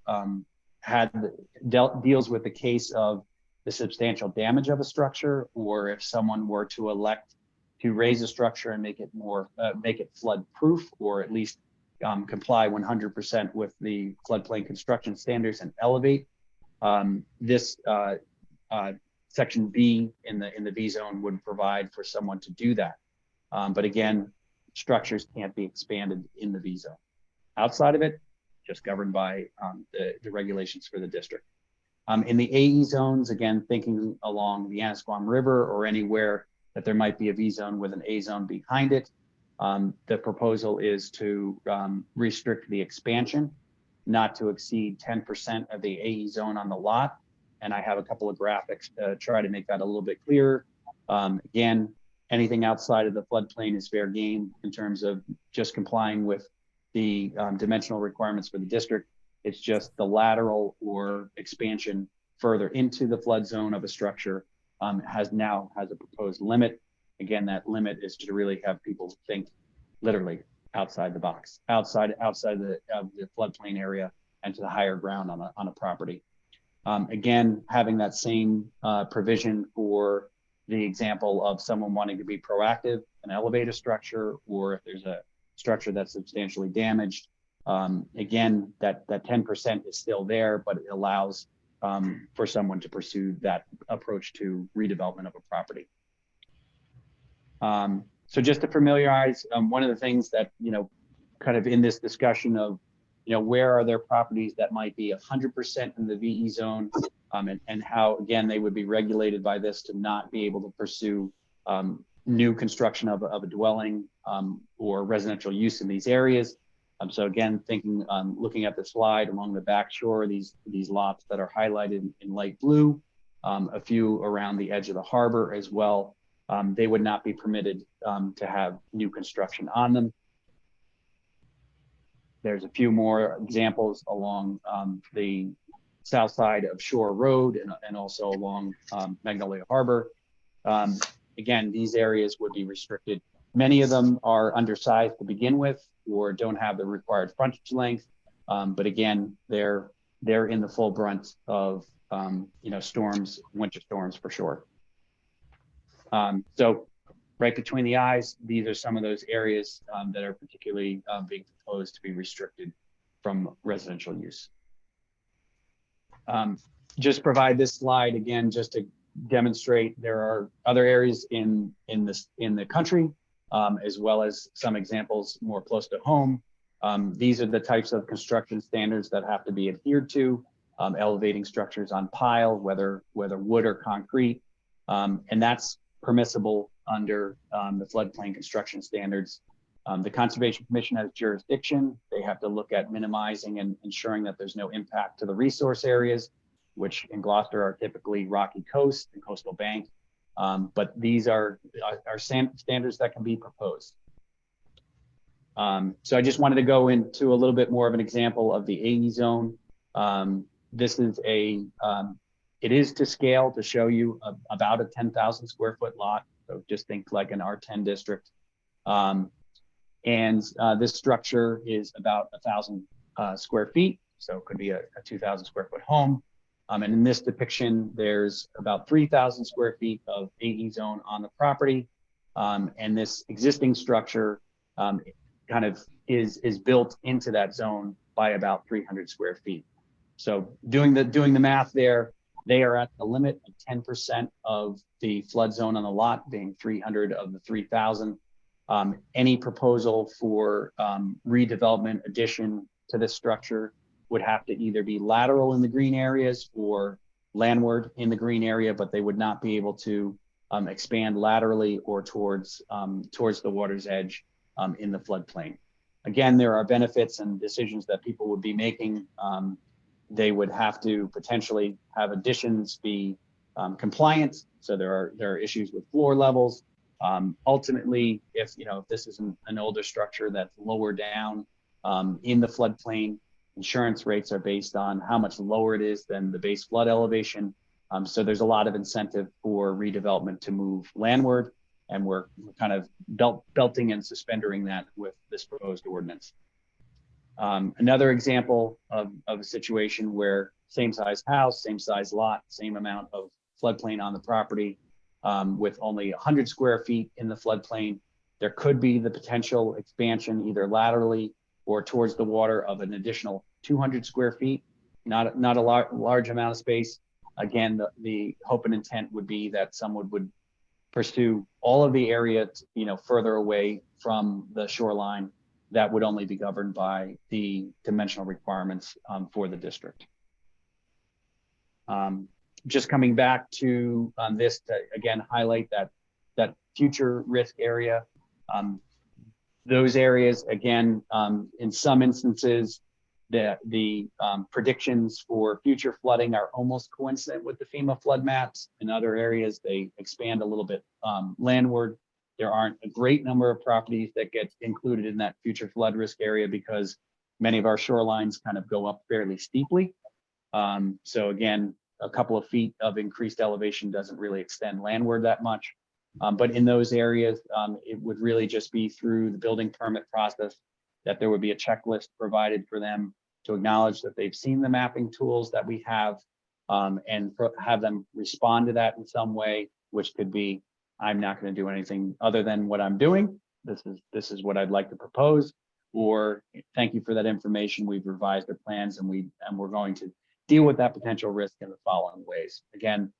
Speaker 19: deals with the case of the substantial damage of a structure, or if someone were to elect to raise a structure and make it flood proof, or at least comply 100% with the floodplain construction standards and elevate. This section B in the V zone would provide for someone to do that. But again, structures can't be expanded in the V zone. Outside of it, just governed by the regulations for the district. In the AE zones, again, thinking along the Annisquam River or anywhere that there might be a V zone with an A zone behind it, the proposal is to restrict the expansion, not to exceed 10% of the AE zone on the lot. And I have a couple of graphics to try to make that a little bit clearer. Again, anything outside of the floodplain is fair game in terms of just complying with the dimensional requirements for the district. It's just the lateral or expansion further into the flood zone of a structure has a proposed limit. Again, that limit is to really have people think literally outside the box, outside of the floodplain area and to the higher ground on a property. Again, having that same provision for the example of someone wanting to be proactive and elevate a structure, or if there's a structure that's substantially damaged, Again, that 10% is still there, but it allows for someone to pursue that approach to redevelopment of a property. So just to familiarize, one of the things that, kind of in this discussion of, where are there properties that might be 100% in the VE zone, and how, again, they would be regulated by this to not be able to pursue new construction of a dwelling or residential use in these areas. So again, looking at the slide along the back shore, these lots that are highlighted in light blue, a few around the edge of the harbor as well, they would not be permitted to have new construction on them. There's a few more examples along the south side of Shore Road and also along Magnolia Harbor. Again, these areas would be restricted. Many of them are undersized to begin with or don't have the required frontage length. But again, they're in the full brunt of storms, winter storms for sure. So right between the eyes, these are some of those areas that are particularly being proposed to be restricted from residential use. Just provide this slide again, just to demonstrate there are other areas in the country, as well as some examples more close to home. These are the types of construction standards that have to be adhered to, elevating structures on pile, whether wood or concrete, and that's permissible under the floodplain construction standards. The Conservation Commission has jurisdiction. They have to look at minimizing and ensuring that there's no impact to the resource areas, which in Gloucester are typically rocky coast and coastal bank. But these are standards that can be proposed. So I just wanted to go into a little bit more of an example of the AE zone. This is it is to scale to show you about a 10,000 square foot lot. So just think like an R10 district. And this structure is about 1,000 square feet. So it could be a 2,000 square foot home. And in this depiction, there's about 3,000 square feet of AE zone on the property. And this existing structure kind of is built into that zone by about 300 square feet. So doing the math there, they are at the limit of 10% of the flood zone on the lot, being 300 of the 3,000. Any proposal for redevelopment addition to this structure would have to either be lateral in the green areas or landward in the green area, but they would not be able to expand laterally or towards the water's edge in the floodplain. Again, there are benefits and decisions that people would be making. They would have to potentially have additions be compliant. So there are issues with floor levels. Ultimately, if this is an older structure that's lower down in the floodplain, insurance rates are based on how much lower it is than the base flood elevation. So there's a lot of incentive for redevelopment to move landward, and we're kind of belting and suspendering that with this proposed ordinance. Another example of a situation where same size house, same size lot, same amount of floodplain on the property, with only 100 square feet in the floodplain, there could be the potential expansion either laterally or towards the water of an additional 200 square feet, not a large amount of space. Again, the hope and intent would be that someone would pursue all of the area, further away from the shoreline that would only be governed by the dimensional requirements for the district. Just coming back to this to again highlight that future risk area. Those areas, again, in some instances, the predictions for future flooding are almost coincident with the FEMA flood maps. In other areas, they expand a little bit landward. There aren't a great number of properties that get included in that future flood risk area because many of our shorelines kind of go up fairly steeply. So again, a couple of feet of increased elevation doesn't really extend landward that much. But in those areas, it would really just be through the building permit process that there would be a checklist provided for them to acknowledge that they've seen the mapping tools that we have, and have them respond to that in some way, which could be, I'm not going to do anything other than what I'm doing. This is what I'd like to propose. or thank you for that information. We've revised our plans and we're going to deal with that potential risk in the following ways. Again,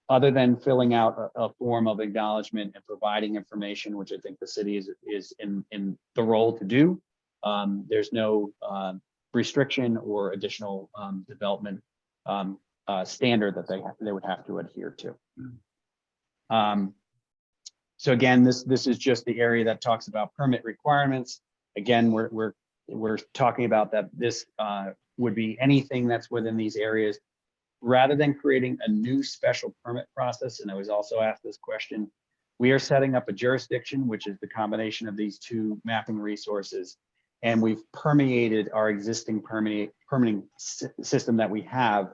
Speaker 19: other than filling out a form of acknowledgement and providing information, which I think the city is in the role to do, there's no restriction or additional development standard that they would have to adhere to. So again, this is just the area that talks about permit requirements. Again, we're talking about that this would be anything that's within these areas, rather than creating a new special permit process. And I was also asked this question. We are setting up a jurisdiction, which is the combination of these two mapping resources. And we've permeated our existing permitting system that we have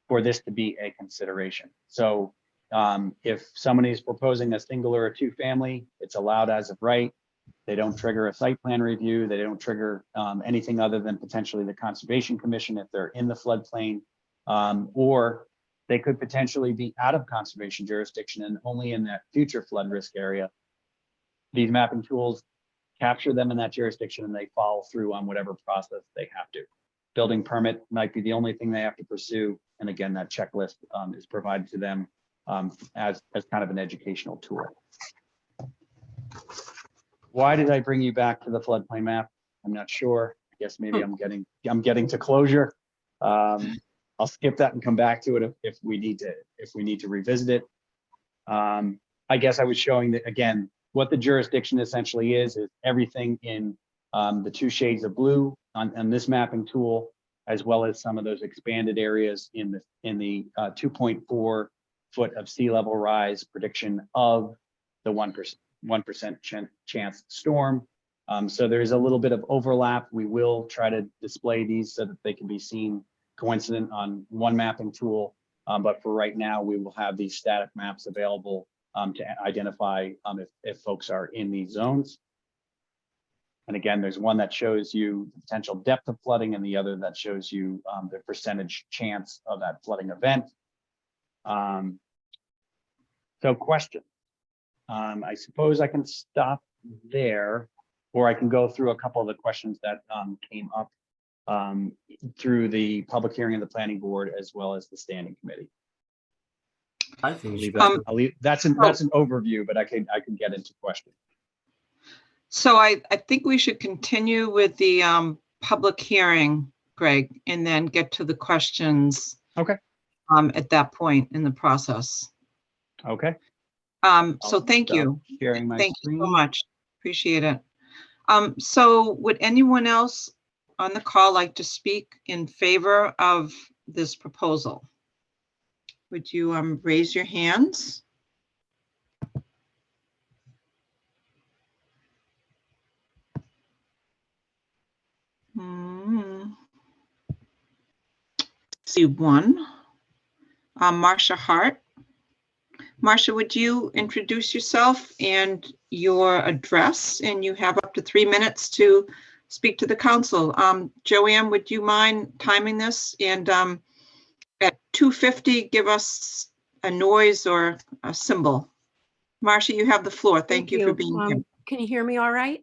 Speaker 19: for this to be a consideration. So if somebody is proposing a single or a two family, it's allowed as of right. They don't trigger a site plan review. They don't trigger anything other than potentially the Conservation Commission if they're in the floodplain, or they could potentially be out of conservation jurisdiction and only in that future flood risk area. These mapping tools capture them in that jurisdiction and they follow through on whatever process they have to. Building permit might be the only thing they have to pursue. And again, that checklist is provided to them as kind of an educational tool. Why did I bring you back to the floodplain map? I'm not sure. I guess maybe I'm getting to closure. I'll skip that and come back to it if we need to revisit it. I guess I was showing that again, what the jurisdiction essentially is everything in the two shades of blue on this mapping tool, as well as some of those expanded areas in the 2.4 foot of sea level rise prediction of the 1% chance storm. So there's a little bit of overlap. We will try to display these so that they can be seen coincident on one mapping tool. But for right now, we will have these static maps available to identify if folks are in these zones. And again, there's one that shows you the potential depth of flooding and the other that shows you the percentage chance of that flooding event. So question, I suppose I can stop there, or I can go through a couple of the questions that came up through the public hearing of the planning board as well as the standing committee.
Speaker 4: I think
Speaker 19: I'll leave, that's an overview, but I can get into questions.
Speaker 1: So I think we should continue with the public hearing, Greg, and then get to the questions.
Speaker 19: Okay.
Speaker 1: At that point in the process.
Speaker 19: Okay.
Speaker 1: So thank you.
Speaker 19: Sharing my
Speaker 1: Thank
Speaker 19: screen.
Speaker 1: you so much. Appreciate it. So would anyone else on the call like to speak in favor of this proposal? Would you raise your hands? See one. Marcia Hart. Marcia, would you introduce yourself and your address? And you have up to 3 minutes to speak to the council. Joanne, would you mind timing this? And at 2:50, give us a noise or a symbol. Marcia, you have the floor. Thank you for being here.
Speaker 20: Can you hear me all right?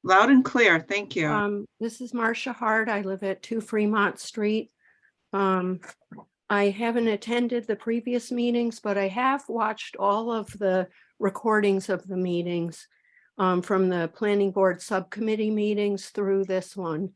Speaker 1: Loud and clear. Thank you.
Speaker 20: This is Marcia Hart. I live at 2 Fremont Street. I haven't attended the previous meetings, but I have watched all of the recordings of the meetings from the planning board subcommittee meetings through this one.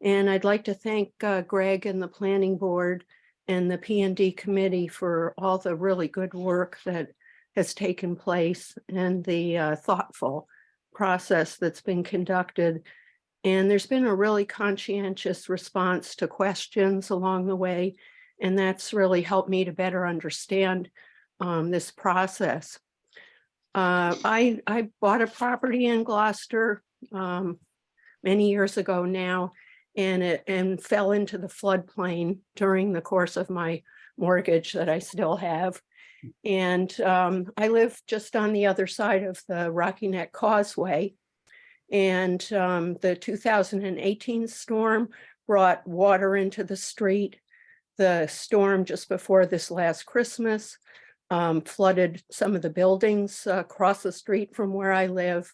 Speaker 20: And I'd like to thank Greg and the planning board and the P&D committee for all the really good work that has taken place and the thoughtful process that's been conducted. And there's been a really conscientious response to questions along the way. And that's really helped me to better understand this process. I bought a property in Gloucester many years ago now, and fell into the floodplain during the course of my mortgage that I still have. And I live just on the other side of the Rocky Neck Causeway. And the 2018 storm brought water into the street. The storm just before this last Christmas flooded some of the buildings across the street from where I live.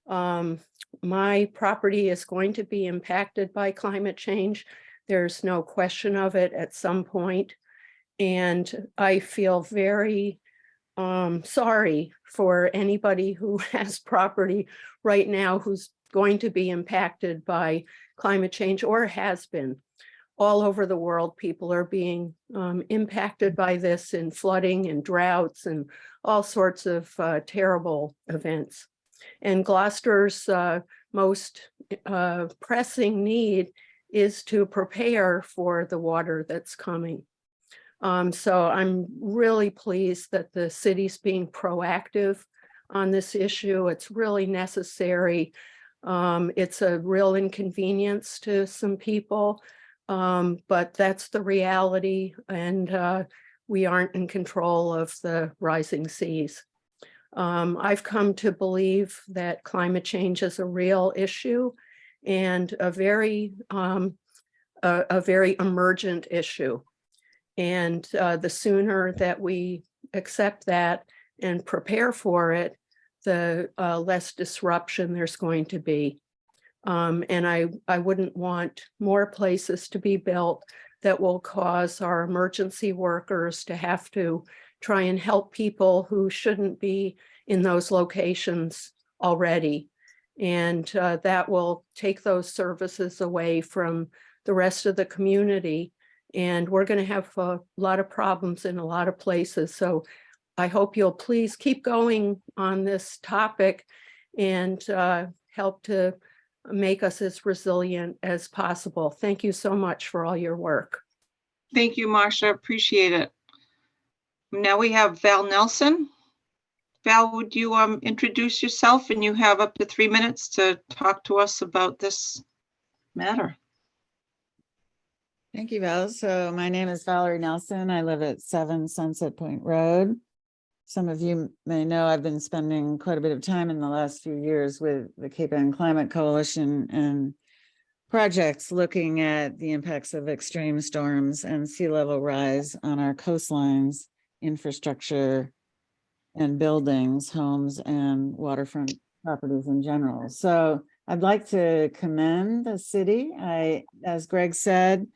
Speaker 20: My property is going to be impacted by climate change. There's no question of it at some point. And I feel very sorry for anybody who has property right now who's going to be impacted by climate change or has been. All over the world, people are being impacted by this in flooding and droughts and all sorts of terrible events. And Gloucester's most pressing need is to prepare for the water that's coming. So I'm really pleased that the city's being proactive on this issue. It's really necessary. It's a real inconvenience to some people. But that's the reality, and we aren't in control of the rising seas. I've come to believe that climate change is a real issue and a very emergent issue. And the sooner that we accept that and prepare for it, the less disruption there's going to be. And I wouldn't want more places to be built that will cause our emergency workers to have to try and help people who shouldn't be in those locations already. And that will take those services away from the rest of the community. And we're going to have a lot of problems in a lot of places. So I hope you'll please keep going on this topic and help to make us as resilient as possible. Thank you so much for all your work.
Speaker 1: Thank you, Marcia. Appreciate it. Now we have Val Nelson. Val, would you introduce yourself, and you have up to 3 minutes to talk to us about this matter.
Speaker 19: Thank you, Val. So my name is Valerie Nelson. I live at 7 Sunset Point Road. Some of you may know I've been spending quite a bit of time in the last few years with the Cape Ann Climate Coalition and projects looking at the impacts of extreme storms and sea level rise on our coastlines, infrastructure, and buildings, homes, and waterfront properties in general. So I'd like to commend the city. As Greg said,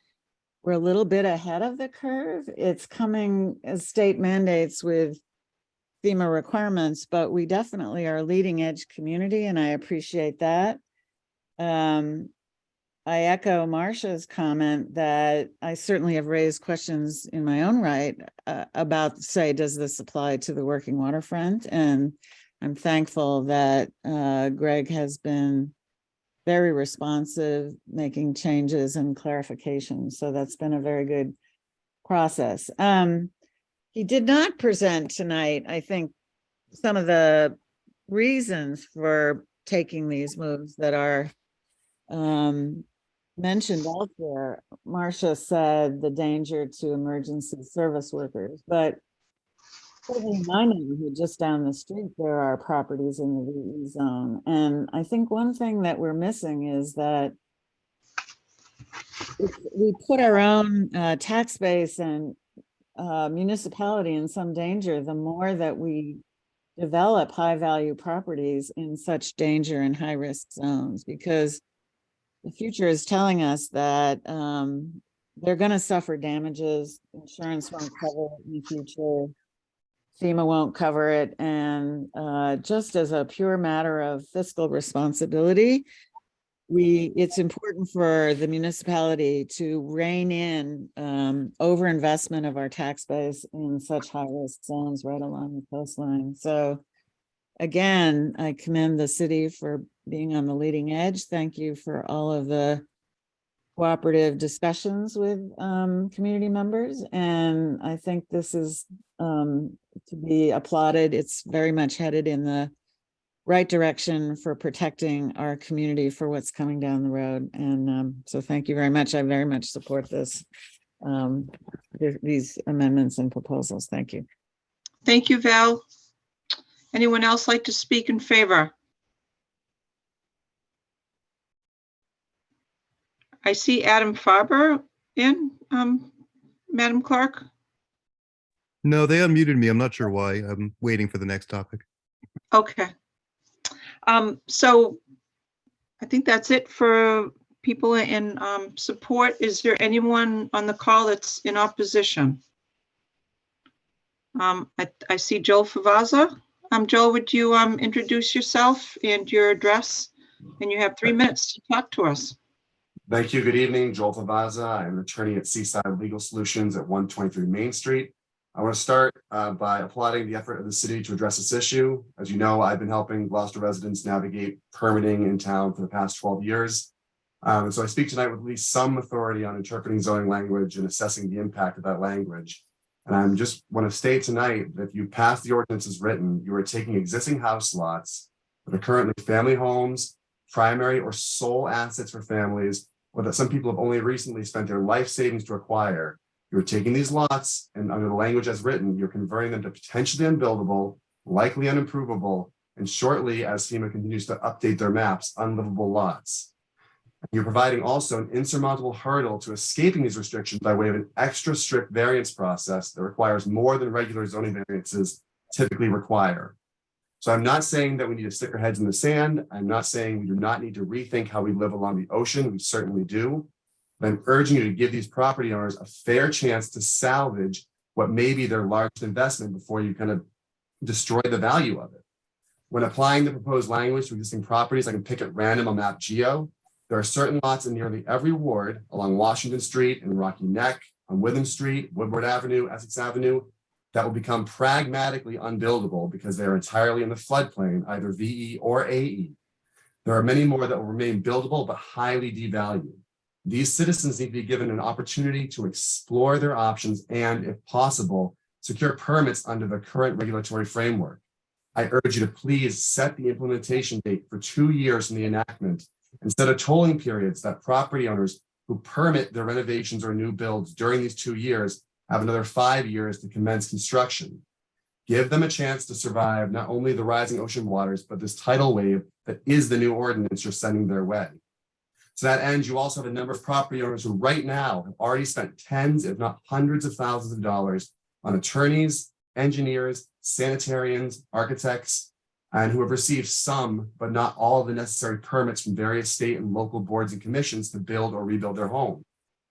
Speaker 19: we're a little bit ahead of the curve. It's coming as state mandates with FEMA requirements, but we definitely are a leading edge community, and I appreciate that. I echo Marcia's comment that I certainly have raised questions in my own right about, say, does this apply to the working waterfront? And I'm thankful that Greg has been very responsive, making changes and clarifications. So that's been a very good process. He did not present tonight, I think, some of the reasons for taking these moves that are mentioned elsewhere. Marcia said the danger to emergency service workers, but in my neighborhood, just down the street, there are properties in the VE zone. And I think one thing that we're missing is that if we put our own tax base and municipality in some danger, the more that we develop high value properties in such danger and high risk zones, because the future is telling us that they're going to suffer damages. Insurance won't cover it in the future. FEMA won't cover it. And just as a pure matter of fiscal responsibility, it's important for the municipality to rein in overinvestment of our tax base in such high-risk zones right along the coastline. So again, I commend the city for being on the leading edge. Thank you for all of the cooperative discussions with community members. And I think this is to be applauded. It's very much headed in the right direction for protecting our community for what's coming down the road. And so thank you very much. I very much support this, these amendments and proposals. Thank you.
Speaker 1: Thank you, Val. Anyone else like to speak in favor? I see Adam Farber in, Madam Clerk.
Speaker 21: No, they unmuted me. I'm not sure why. I'm waiting for the next topic.
Speaker 1: Okay. So I think that's it for people in support. Is there anyone on the call that's in opposition? I see Joel Favaza. Joel, would you introduce yourself and your address? And you have 3 minutes to talk to us.
Speaker 19: Thank you. Good evening, Joel Favaza. I'm an attorney at Seaside Legal Solutions at 123 Main Street. I want to start by applauding the effort of the city to address this issue. As you know, I've been helping Gloucester residents navigate permitting in town for the past 12 years. And so I speak tonight with at least some authority on interpreting zoning language and assessing the impact of that language. And I just want to state tonight that if you pass the ordinance as written, you are taking existing house lots that are currently family homes, primary or sole assets for families, or that some people have only recently spent their life savings to acquire. You're taking these lots and under the language as written, you're converting them to potentially unbuildable, likely unimprovable, and shortly, as FEMA continues to update their maps, unlivable lots. You're providing also an insurmountable hurdle to escaping these restrictions by way of an extra strict variance process that requires more than regular zoning variances typically require. So I'm not saying that we need to stick our heads in the sand. I'm not saying we do not need to rethink how we live along the ocean. We certainly do. But I'm urging you to give these property owners a fair chance to salvage what may be their largest investment before you kind of destroy the value of it. When applying the proposed language to existing properties, I can pick at random on Map Geo. There are certain lots in nearly every ward along Washington Street and Rocky Neck, on Witham Street, Woodward Avenue, Essex Avenue, that will become pragmatically unbuildable because they are entirely in the floodplain, either VE or AE. There are many more that will remain buildable but highly devalued. These citizens need to be given an opportunity to explore their options and, if possible, secure permits under the current regulatory framework. I urge you to please set the implementation date for 2 years from the enactment instead of tolling periods that property owners who permit their renovations or new builds during these 2 years have another 5 years to commence construction. Give them a chance to survive not only the rising ocean waters, but this tidal wave that is the new ordinance you're sending their way. To that end, you also have a number of property owners who right now have already spent tens, if not hundreds of thousands of dollars on attorneys, engineers, sanitarians, architects, and who have received some, but not all of the necessary permits from various state and local boards and commissions to build or rebuild their home.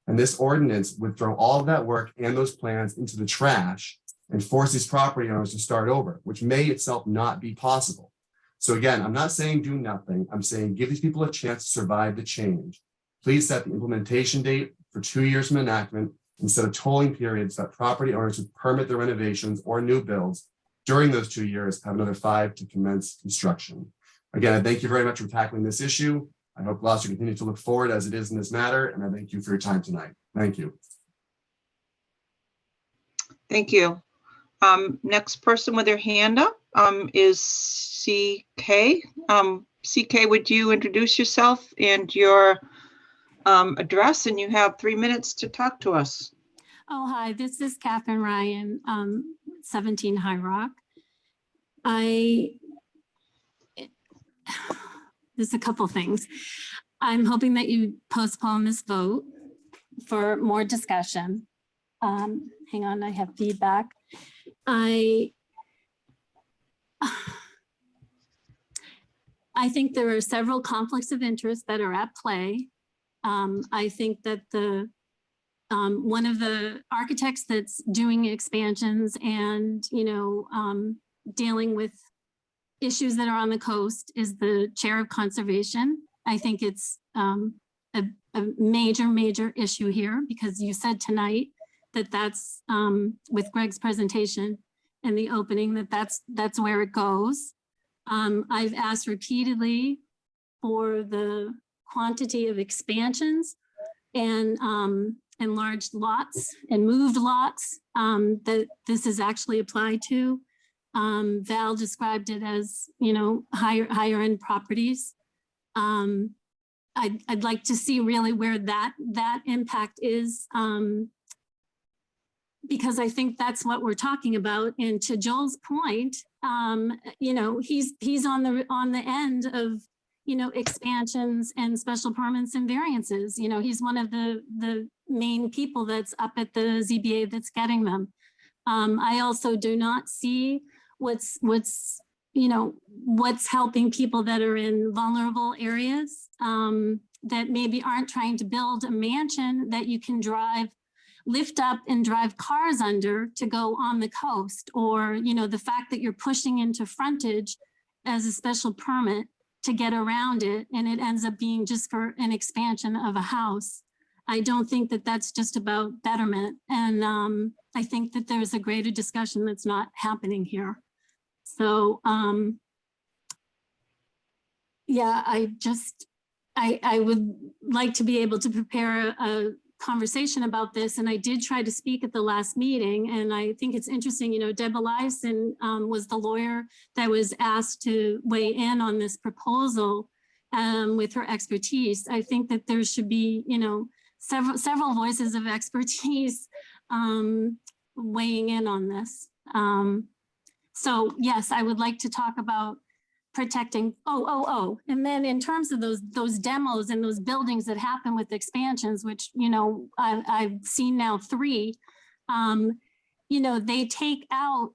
Speaker 19: And this ordinance would throw all of that work and those plans into the trash and force these property owners to start over, which may itself not be possible. So again, I'm not saying do nothing. I'm saying give these people a chance to survive the change. Please set the implementation date for 2 years from enactment instead of tolling periods that property owners who permit their renovations or new builds during those 2 years have another 5 to commence construction. Again, I thank you very much for tackling this issue. I hope Gloucester continues to look forward as it is in this matter, and I thank you for your time tonight. Thank you.
Speaker 1: Thank you. Next person with their hand up is CK. CK, would you introduce yourself and your address? And you have 3 minutes to talk to us.
Speaker 8: Oh, hi, this is Catherine Ryan, 17 High Rock. There's a couple things. I'm hoping that you postpone this vote for more discussion. Hang on, I have feedback. I think there are several conflicts of interest that are at play. I think that one of the architects that's doing expansions and, dealing with issues that are on the coast is the chair of conservation. I think it's a major issue here because you said tonight that that's with Greg's presentation and the opening that's where it goes. I've asked repeatedly for the quantity of expansions and enlarged lots and moved lots that this is actually applied to. Val described it as, higher end properties. I'd like to see really where that impact is, because I think that's what we're talking about. And to Joel's point, he's on the end of, expansions and special permits and variances. He's one of the main people that's up at the ZBA that's getting them. I also do not see what's what's helping people that are in vulnerable areas, that maybe aren't trying to build a mansion that you can lift up and drive cars under to go on the coast, or, the fact that you're pushing into frontage as a special permit to get around it, and it ends up being just for an expansion of a house. I don't think that that's just about betterment. And I think that there's a greater discussion that's not happening here. So, yeah, I would like to be able to prepare a conversation about this. And I did try to speak at the last meeting. And I think it's interesting, Deb Eliason was the lawyer that was asked to weigh in on this proposal with her expertise. I think that there should be, several voices of expertise weighing in on this. So yes, I would like to talk about protecting, and then in terms of those demos and those buildings that happen with expansions, which, I've seen now 3, they take out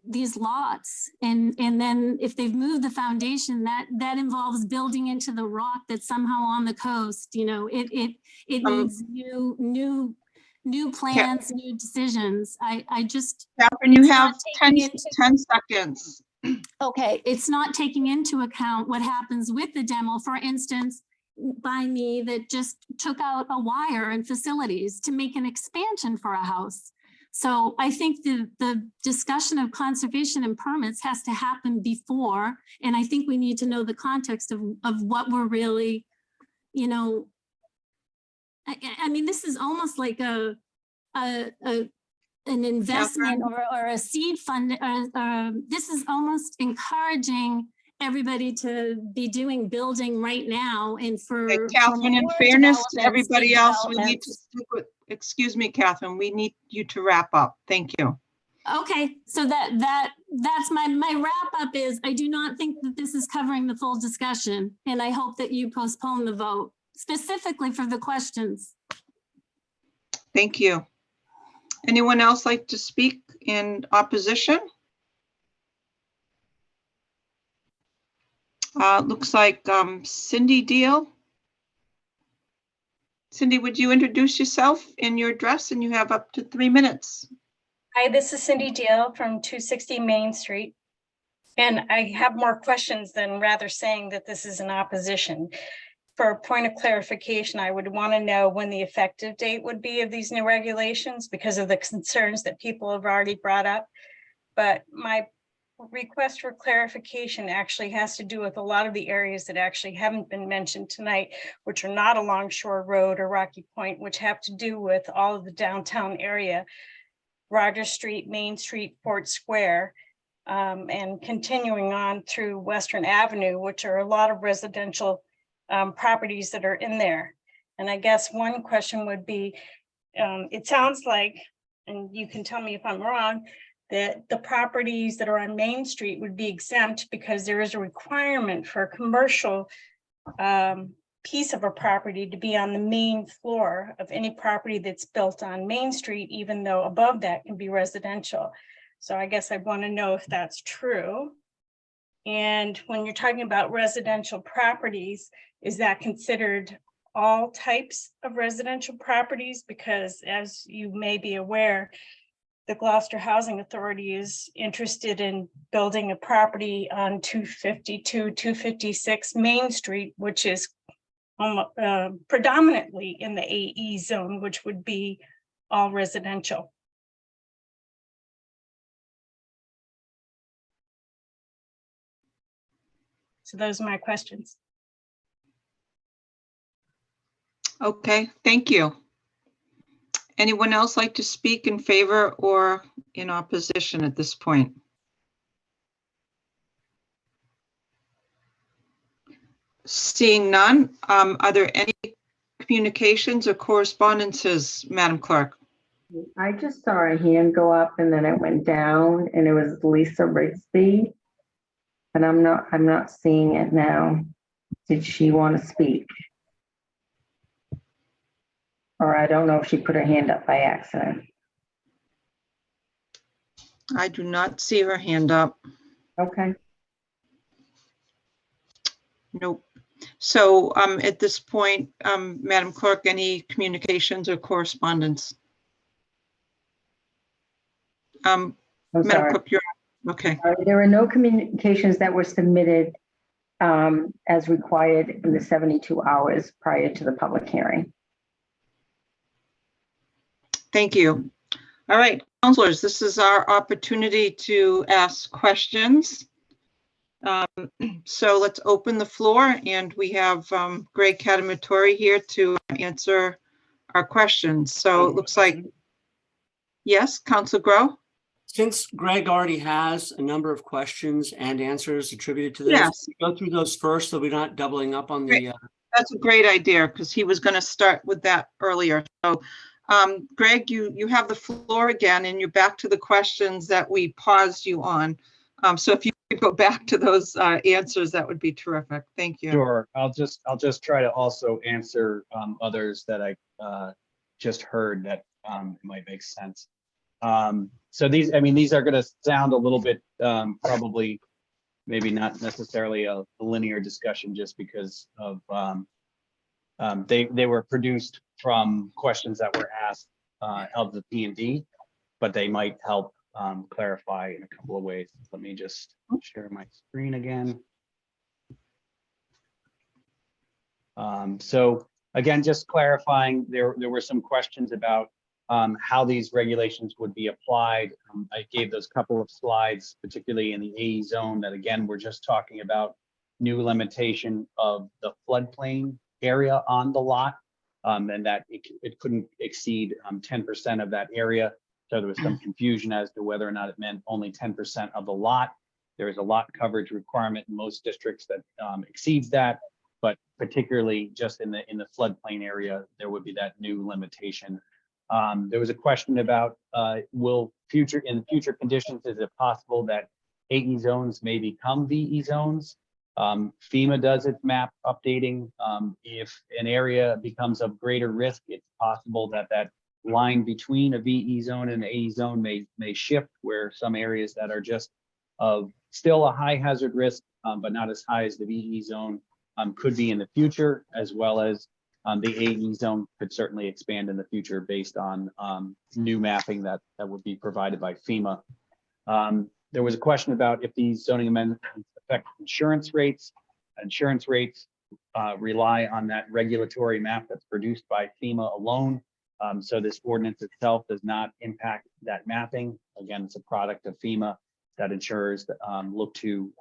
Speaker 8: these lots, and then if they've moved the foundation, that involves building into the rock that's somehow on the coast. It needs new plans, new decisions. I just
Speaker 1: Catherine, you have 10 seconds.
Speaker 8: Okay, it's not taking into account what happens with the demo, for instance, by me that just took out a wire and facilities to make an expansion for a house. So I think the discussion of conservation and permits has to happen before, and I think we need to know the context of what we're really, I mean, this is almost like an investment or a seed fund. This is almost encouraging everybody to be doing building right now, and for
Speaker 1: Catherine, in fairness to everybody else, we need to stick with, excuse me, Catherine, we need you to wrap up. Thank you.
Speaker 8: Okay, so that's my wrap up is, I do not think that this is covering the full discussion, and I hope that you postpone the vote specifically for the questions.
Speaker 1: Thank you. Anyone else like to speak in opposition? Looks like Cindy Deal. Cindy, would you introduce yourself in your address, and you have up to 3 minutes.
Speaker 19: Hi, this is Cindy Deal from 260 Main Street. And I have more questions than rather saying that this is an opposition. For a point of clarification, I would want to know when the effective date would be of these new regulations because of the concerns that people have already brought up. But my request for clarification actually has to do with a lot of the areas that actually haven't been mentioned tonight, which are not along Shore Road or Rocky Point, which have to do with all of the downtown area, Rogers Street, Main Street, Fort Square, and continuing on through Western Avenue, which are a lot of residential properties that are in there. And I guess one question would be, it sounds like, and you can tell me if I'm wrong, that the properties that are on Main Street would be exempt because there is a requirement for a commercial piece of a property to be on the main floor of any property that's built on Main Street, even though above that can be residential. So I guess I want to know if that's true. And when you're talking about residential properties, is that considered all types of residential properties? Because as you may be aware, the Gloucester Housing Authority is interested in building a property on 252, 256 Main Street, which is predominantly in the AE zone, which would be all residential. So those are my questions.
Speaker 1: Okay, thank you. Anyone else like to speak in favor or in opposition at this point? Seeing none, are there any communications or correspondences, Madam Clerk?
Speaker 2: I just saw a hand go up and then it went down, and it was Lisa Rigsby. But I'm not seeing it now. Did she want to speak? Or I don't know if she put her hand up by accident.
Speaker 1: I do not see her hand up.
Speaker 2: Okay.
Speaker 1: Nope. So at this point, Madam Clerk, any communications or correspondence?
Speaker 2: I'm
Speaker 1: Madam
Speaker 2: sorry.
Speaker 1: Clerk, you're okay.
Speaker 2: There were no communications that were submitted as required in the 72 hours prior to the public hearing.
Speaker 1: Thank you. All right, counselors, this is our opportunity to ask questions. So let's open the floor, and we have Greg Catamatore here to answer our questions. So it looks like, yes, Council Grow?
Speaker 4: Since Greg already has a number of questions and answers attributed to this,
Speaker 1: Yes.
Speaker 4: go through those first so we're not doubling up on the.
Speaker 1: That's a great idea, because he was going to start with that earlier. So Greg, you have the floor again, and you're back to the questions that we paused you on. So if you could go back to those answers, that would be terrific. Thank you.
Speaker 19: Sure. I'll just try to also answer others that I just heard that might make sense. So these are going to sound a little bit probably maybe not necessarily a linear discussion, just because of they were produced from questions that were asked of the P&D, but they might help clarify in a couple of ways. Let me just share my screen again. So again, just clarifying, there were some questions about how these regulations would be applied. I gave those couple of slides, particularly in the AE zone, that again, we're just talking about new limitation of the floodplain area on the lot, and that it couldn't exceed 10% of that area. So there was some confusion as to whether or not it meant only 10% of the lot. There is a lot coverage requirement in most districts that exceeds that, but particularly just in the floodplain area, there would be that new limitation. There was a question about in future conditions, is it possible that AE zones may become VE zones? FEMA does its map updating. If an area becomes of greater risk, it's possible that that line between a VE zone and an AE zone may shift, where some areas that are just of still a high hazard risk, but not as high as the VE zone, could be in the future, as well as the AE zone could certainly expand in the future based on new mapping that would be provided by FEMA. There was a question about if these zoning amendments affect insurance rates. Insurance rates rely on that regulatory map that's produced by FEMA alone. So this ordinance itself does not impact that mapping. Again, it's a product of FEMA that insurers look to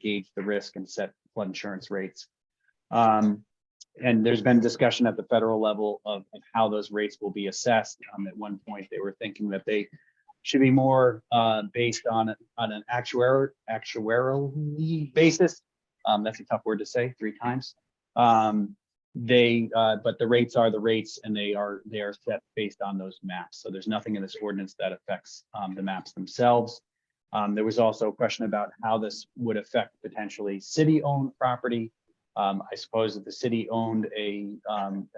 Speaker 19: gauge the risk and set flood insurance rates. And there's been discussion at the federal level of how those rates will be assessed. At one point, they were thinking that they should be more based on an actuarial basis. That's a tough word to say 3 times. But the rates are the rates, and they are set based on those maps. So there's nothing in this ordinance that affects the maps themselves. There was also a question about how this would affect potentially city-owned property. I suppose if the city owned a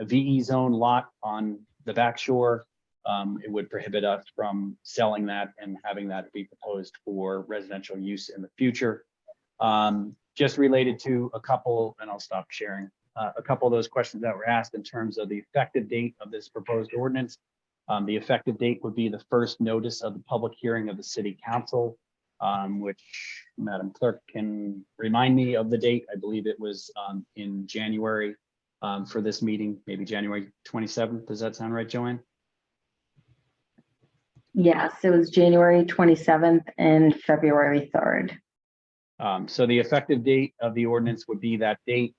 Speaker 19: VE zone lot on the back shore, it would prohibit us from selling that and having that be proposed for residential use in the future. Just related to a couple, and I'll stop sharing, a couple of those questions that were asked in terms of the effective date of this proposed ordinance. The effective date would be the first notice of the public hearing of the city council, which Madam Clerk can remind me of the date. I believe it was in January for this meeting, maybe January 27th. Does that sound right, Joanne?
Speaker 2: Yes, it was January 27th and February 3rd.
Speaker 19: So the effective date of the ordinance would be that date.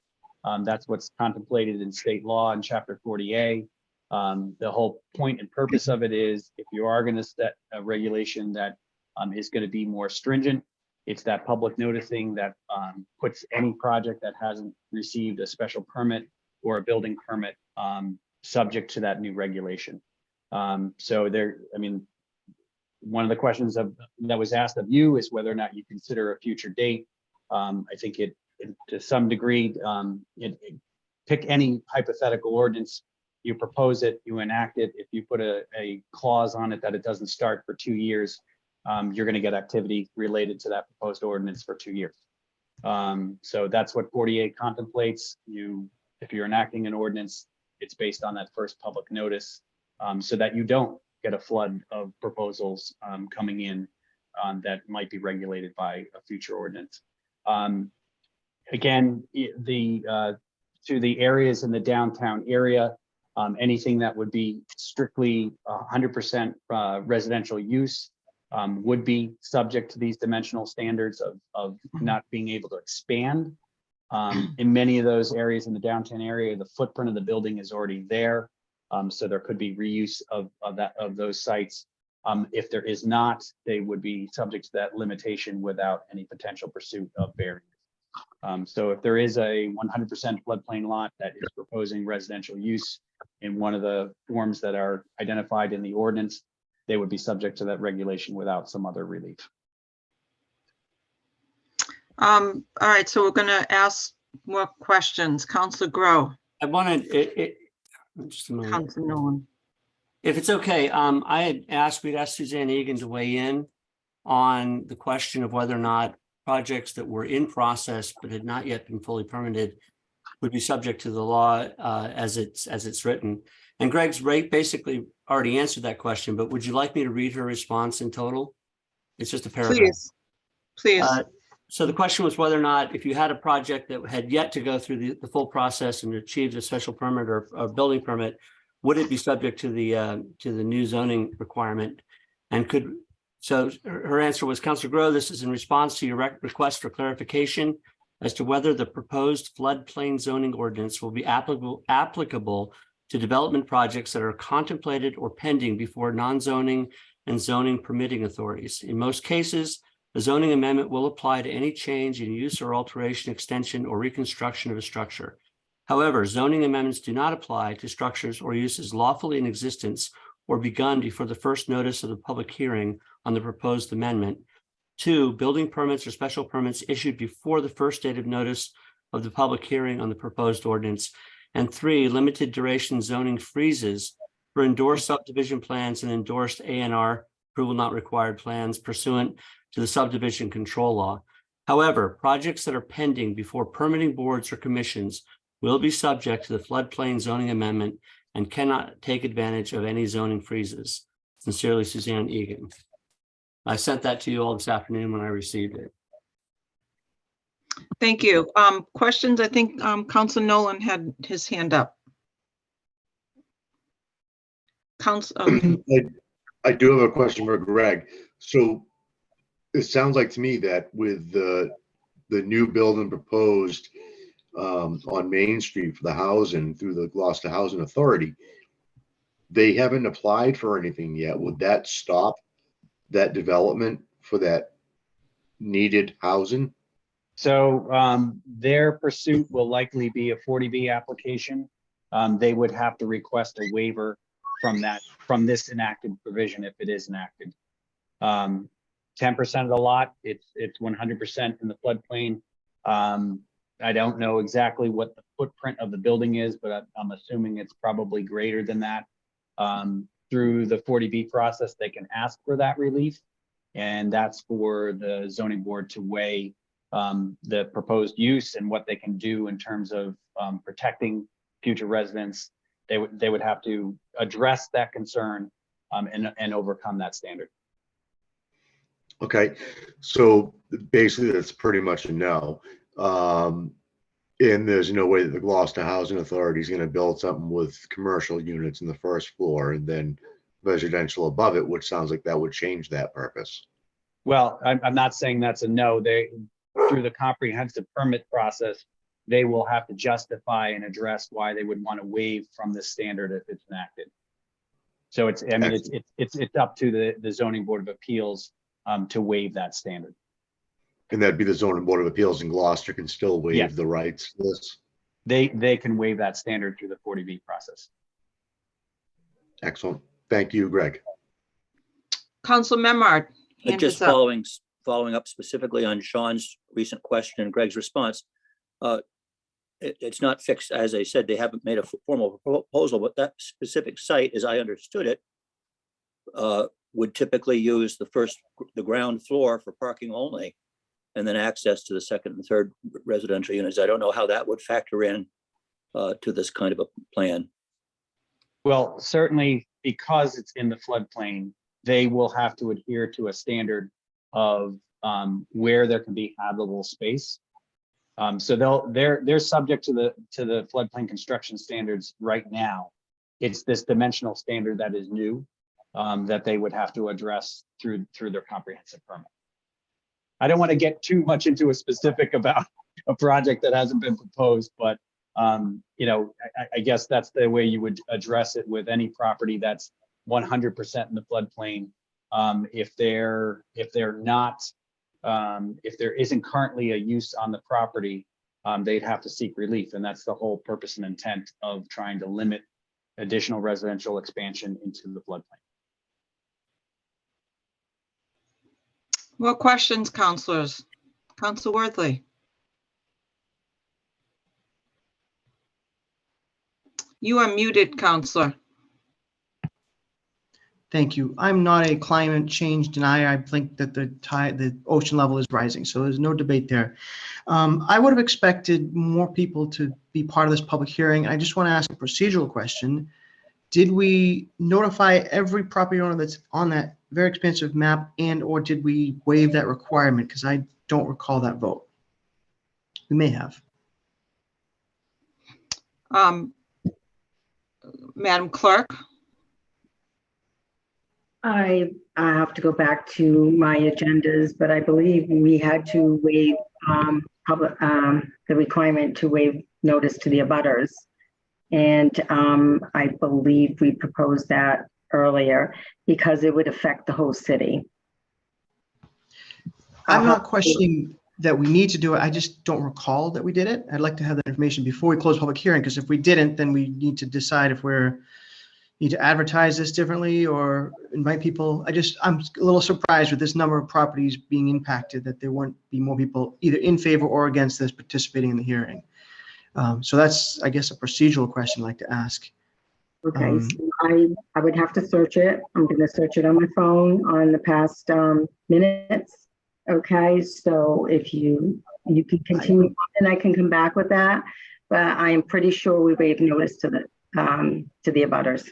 Speaker 19: That's what's contemplated in state law in Chapter 40A. The whole point and purpose of it is, if you are going to set a regulation that is going to be more stringent, it's that public noticing that puts any project that hasn't received a special permit or a building permit subject to that new regulation. So there, I mean, one of the questions that was asked of you is whether or not you consider a future date. I think it to some degree, pick any hypothetical ordinance, you propose it, you enact it. If you put a clause on it that it doesn't start for 2 years, you're going to get activity related to that proposed ordinance for 2 years. So that's what 48 contemplates. If you're enacting an ordinance, it's based on that first public notice, so that you don't get a flood of proposals coming in that might be regulated by a future ordinance. Again, to the areas in the downtown area, anything that would be strictly 100% residential use would be subject to these dimensional standards of not being able to expand. In many of those areas in the downtown area, the footprint of the building is already there. So there could be reuse of those sites. If there is not, they would be subject to that limitation without any potential pursuit of variance. So if there is a 100% floodplain lot that is proposing residential use in one of the forms that are identified in the ordinance, they would be subject to that regulation without some other relief.
Speaker 1: All right, so we're going to ask more questions. Councilor Grow.
Speaker 4: I wanted just a moment.
Speaker 1: Councilor Nolan.
Speaker 4: If it's okay, we'd asked Suzanne Egan to weigh in on the question of whether or not projects that were in process but had not yet been fully permitted would be subject to the law as it's written. And Greg's basically already answered that question, but would you like me to read her response in total? It's just a paragraph.
Speaker 1: Please.
Speaker 4: So the question was whether or not, if you had a project that had yet to go through the full process and achieved a special permit or a building permit, would it be subject to the new zoning requirement? And so her answer was, Councilor Grow, this is in response to your request for clarification as to whether the proposed floodplain zoning ordinance will be applicable to development projects that are contemplated or pending before non-zoning and zoning permitting authorities. In most cases, the zoning amendment will apply to any change in use or alteration, extension, or reconstruction of a structure. However, zoning amendments do not apply to structures or uses lawfully in existence or begun before the first notice of the public hearing on the proposed amendment. 2, building permits or special permits issued before the first date of notice of the public hearing on the proposed ordinance. And 3, limited duration zoning freezes for endorsed subdivision plans and endorsed ANR approval not required plans pursuant to the subdivision control law. However, projects that are pending before permitting boards or commissions will be subject to the floodplain zoning amendment and cannot take advantage of any zoning freezes. Sincerely, Suzanne Egan. I sent that to you all this afternoon when I received it.
Speaker 1: Thank you. Questions? I think Councilor Nolan had his hand up.
Speaker 9: I do have a question for Greg. So it sounds like to me that with the new building proposed on Main Street for the housing through the Gloucester Housing Authority, they haven't applied for anything yet. Would that stop that development for that needed housing?
Speaker 19: So their pursuit will likely be a 40B application. They would have to request a waiver from this enacted provision if it is enacted. 10% of the lot, it's 100% in the floodplain. I don't know exactly what the footprint of the building is, but I'm assuming it's probably greater than that. Through the 40B process, they can ask for that relief, and that's for the zoning board to weigh the proposed use and what they can do in terms of protecting future residents. They would have to address that concern and overcome that standard.
Speaker 9: Okay, so basically that's pretty much a no. And there's no way that the Gloucester Housing Authority is going to build something with commercial units in the first floor and then residential above it, which sounds like that would change that purpose.
Speaker 19: Well, I'm not saying that's a no. Through the comprehensive permit process, they will have to justify and address why they would want to waive from this standard if it's enacted. So it's up to the Zoning Board of Appeals to waive that standard.
Speaker 9: And that'd be the Zoning Board of Appeals in Gloucester can still waive the rights to this?
Speaker 19: They can waive that standard through the 40B process.
Speaker 9: Excellent. Thank you, Greg.
Speaker 1: Councilor Memard.
Speaker 5: Just following up specifically on Sean's recent question and Greg's response. It's not fixed, as I said, they haven't made a formal proposal, but that specific site, as I understood it, would typically use the ground floor for parking only. and then access to the second and third residential units. I don't know how that would factor in to this kind of a plan.
Speaker 19: Well, certainly because it's in the floodplain, they will have to adhere to a standard of where there can be habitable space. So they're subject to the floodplain construction standards right now. It's this dimensional standard that is new that they would have to address through their comprehensive permit. I don't want to get too much into a specific about a project that hasn't been proposed, but you know, I guess that's the way you would address it with any property that's 100% in the floodplain. If there isn't currently a use on the property, they'd have to seek relief, and that's the whole purpose and intent of trying to limit additional residential expansion into the floodplain.
Speaker 1: More questions, councilors? Council Worthley. You are muted, Counselor.
Speaker 3: Thank you. I'm not a climate change denier. I think that the ocean level is rising, so there's no debate there. I would have expected more people to be part of this public hearing. I just want to ask a procedural question. Did we notify every property owner that's on that very expensive map, and or did we waive that requirement? Because I don't recall that vote. We may have.
Speaker 1: Madam Clerk.
Speaker 2: I have to go back to my agendas, but I believe we had to waive the requirement to waive notice to the abutters. And I believe we proposed that earlier because it would affect the whole city.
Speaker 3: I'm not questioning that we need to do it. I just don't recall that we did it. I'd like to have that information before we close public hearing, because if we didn't, then we need to decide if we're need to advertise this differently or invite people. I'm a little surprised with this number of properties being impacted that there won't be more people either in favor or against this participating in the hearing. So that's, I guess, a procedural question I'd like to ask.
Speaker 2: Okay, so I would have to search it. I'm going to search it on my phone on the past minutes. Okay, so if you can continue and I can come back with that, but I am pretty sure we waived notice to the abutters.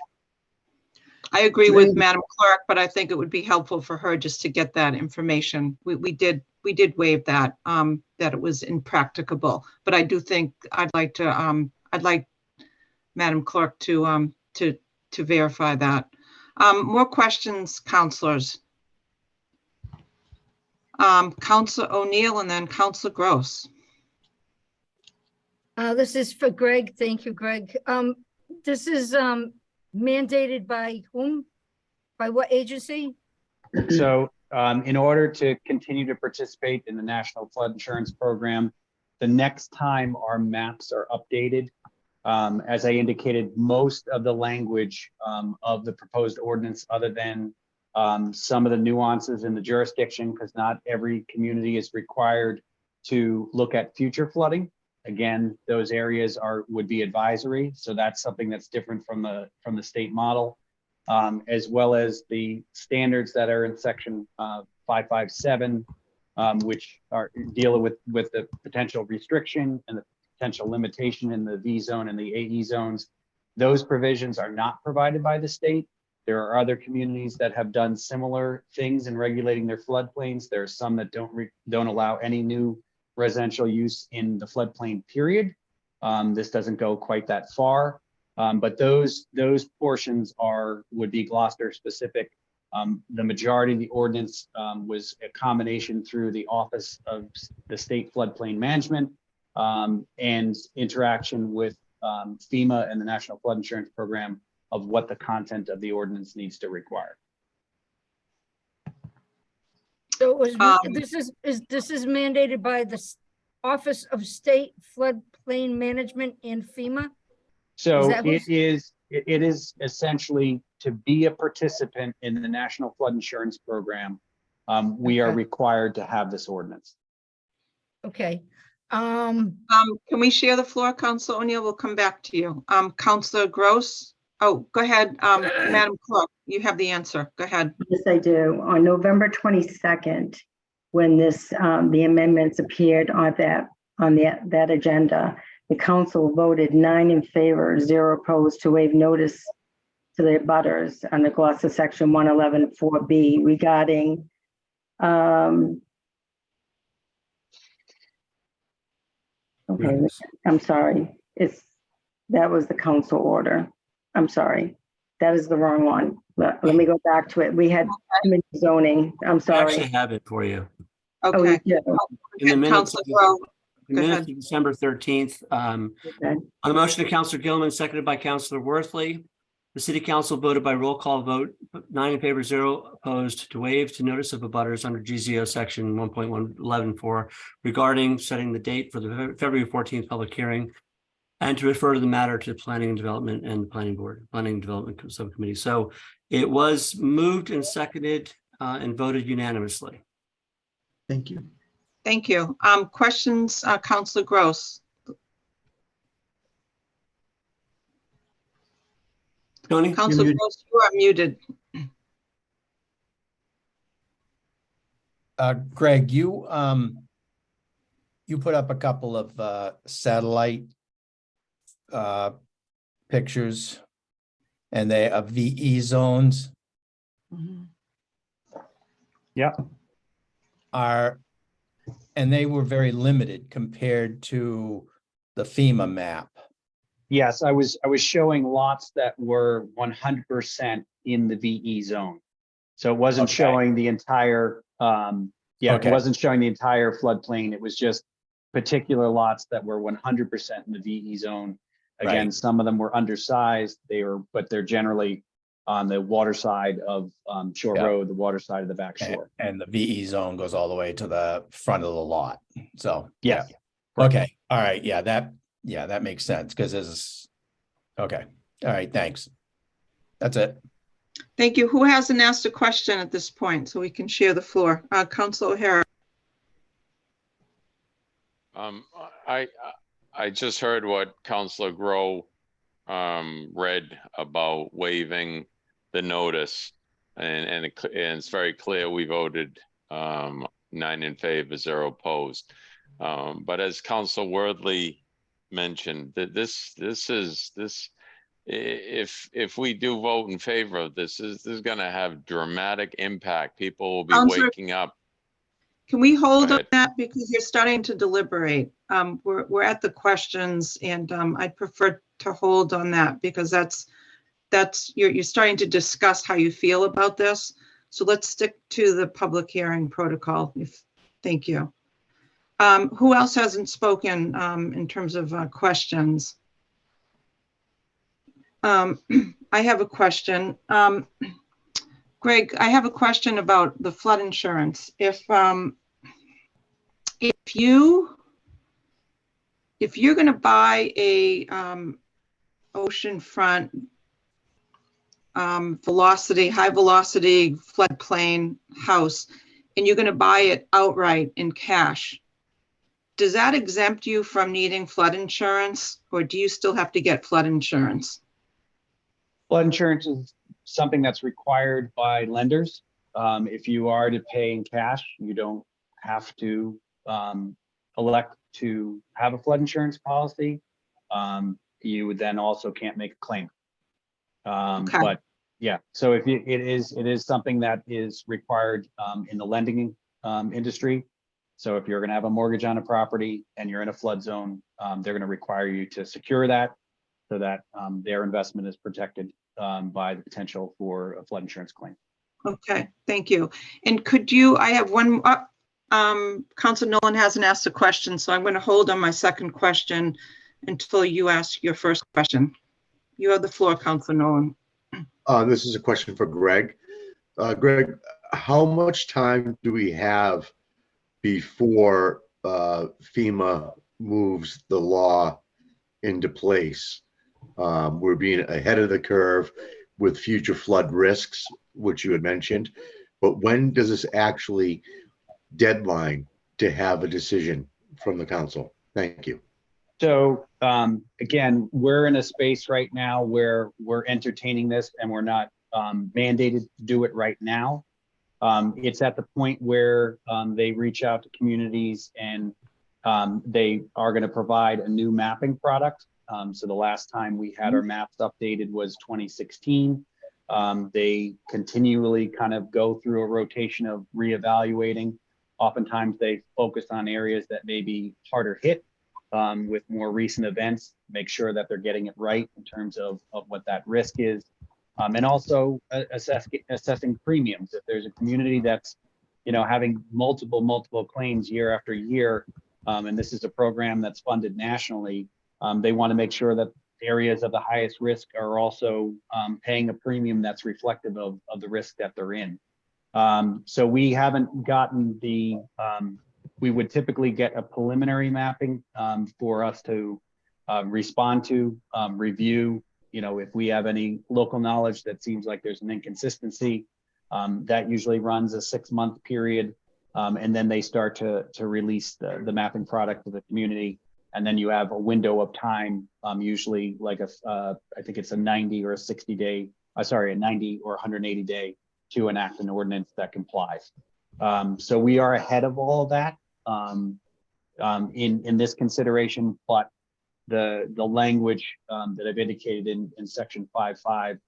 Speaker 1: I agree with Madam Clerk, but I think it would be helpful for her just to get that information. We did waive that, that it was impracticable, but I do think I'd like Madam Clerk to verify that. More questions, councilors? Councilor O'Neill and then Councilor Gross.
Speaker 7: This is for Greg. Thank you, Greg. This is mandated by whom? By what agency?
Speaker 19: So in order to continue to participate in the National Flood Insurance Program, the next time our maps are updated, as I indicated, most of the language of the proposed ordinance, other than some of the nuances in the jurisdiction, because not every community is required to look at future flooding. Again, those areas would be advisory, so that's something that's different from the state model, as well as the standards that are in section 557, which deal with the potential restriction and the potential limitation in the V zone and the AE zones. Those provisions are not provided by the state. There are other communities that have done similar things in regulating their floodplains. There are some that don't allow any new residential use in the floodplain period. This doesn't go quite that far, but those portions would be Gloucester specific. The majority of the ordinance was a combination through the Office of the State Floodplain Management and interaction with FEMA and the National Flood Insurance Program of what the content of the ordinance needs to require.
Speaker 7: So it was, this is mandated by the Office of State Floodplain Management and FEMA?
Speaker 19: So it is essentially to be a participant in the National Flood Insurance Program. We are required to have this ordinance.
Speaker 7: Okay.
Speaker 1: Can we share the floor, Councilor O'Neill? We'll come back to you. Councilor Gross. Oh, go ahead, Madam Clerk. You have the answer. Go ahead.
Speaker 2: Yes, I do. On November 22nd, when the amendments appeared on that agenda. The council voted 9 in favor, 0 opposed to waive notice to the abutters under Gloucester Section 111-4B regarding okay, I'm sorry. That was the council order. I'm sorry. That is the wrong one. Let me go back to it. We had zoning. I'm
Speaker 4: I
Speaker 2: sorry.
Speaker 4: actually have it for you.
Speaker 1: Okay.
Speaker 4: In the minutes,
Speaker 1: Councilor Grow.
Speaker 4: the minutes of December 13th, on the motion of Councilor Gilman, seconded by Councilor Worthley, the city council voted by roll call vote, 9 in favor, 0 opposed, to waive to notice of abutters under GZO section 1.111.4 regarding setting the date for the February 14th public hearing, and to refer to the matter to planning and development and the planning board, planning and development subcommittee. So it was moved and seconded and voted unanimously.
Speaker 3: Thank you.
Speaker 1: Thank you. Questions, Councilor Gross?
Speaker 4: Tony?
Speaker 1: Councilor Gross, you are muted.
Speaker 16: Greg, you put up a couple of satellite pictures, and they are VE zones.
Speaker 19: Yeah.
Speaker 16: And they were very limited compared to the FEMA map.
Speaker 19: Yes, I was showing lots that were 100% in the VE zone. So it wasn't showing the entire, it wasn't showing the entire floodplain. It was just particular lots that were 100% in the VE zone. Again, some of them were undersized. But they're generally on the water side of Shore Road, the water side of the back shore.
Speaker 16: And the VE zone goes all the way to the front of the lot. So,
Speaker 19: yes.
Speaker 16: Yeah. Okay. All right. Yeah, that makes sense because there's, okay. All right. Thanks. That's it.
Speaker 1: Thank you. Who hasn't asked a question at this point so we can share the floor? Councilor O'Hara.
Speaker 12: I just heard what Councilor Grow read about waiving the notice, and it's very clear we voted 9 in favor, 0 opposed. But as Councilor Worthley mentioned, that this if we do vote in favor of this is going to have dramatic impact. People will be waking up.
Speaker 1: Can we hold on that because you're starting to deliberate? We're at the questions, and I'd prefer to hold on that because that's you're starting to discuss how you feel about this. So let's stick to the public hearing protocol. Thank you. Who else hasn't spoken in terms of questions? I have a question. Greg, I have a question about the flood insurance. If you're going to buy a oceanfront high velocity floodplain house, and you're going to buy it outright in cash, does that exempt you from needing flood insurance, or do you still have to get flood insurance?
Speaker 19: Flood insurance is something that's required by lenders. If you are to pay in cash, you don't have to elect to have a flood insurance policy. You would then also can't make a claim. But yeah, so if it is something that is required in the lending industry. So if you're going to have a mortgage on a property and you're in a flood zone, they're going to require you to secure that so that their investment is protected by the potential for a flood insurance claim.
Speaker 1: Okay, thank you. And could you, I have one, Councilor Nolan hasn't asked a question, so I'm going to hold on my second question until you ask your first question. You have the floor, Councilor Nolan.
Speaker 9: This is a question for Greg. Greg, how much time do we have before FEMA moves the law into place? We're being ahead of the curve with future flood risks, which you had mentioned, but when does this actually deadline to have a decision from the council? Thank you.
Speaker 19: So again, we're in a space right now where we're entertaining this and we're not mandated to do it right now. It's at the point where they reach out to communities and they are going to provide a new mapping product. So the last time we had our maps updated was 2016. They continually kind of go through a rotation of reevaluating. Oftentimes they focus on areas that may be harder hit with more recent events, make sure that they're getting it right in terms of what that risk is. And also assessing premiums. If there's a community that's, having multiple claims year after year, and this is a program that's funded nationally, they want to make sure that areas of the highest risk are also paying a premium that's reflective of the risk that they're in. So we haven't gotten we would typically get a preliminary mapping for us to respond to, review. If we have any local knowledge that seems like there's an inconsistency, that usually runs a 6-month period. And then they start to release the mapping product to the community. And then you have a window of time, usually like I think it's a 90 or a 60 day, a 90 or 180 day to enact an ordinance that complies. So we are ahead of all of that in this consideration, but the language that I've indicated in section 5.5,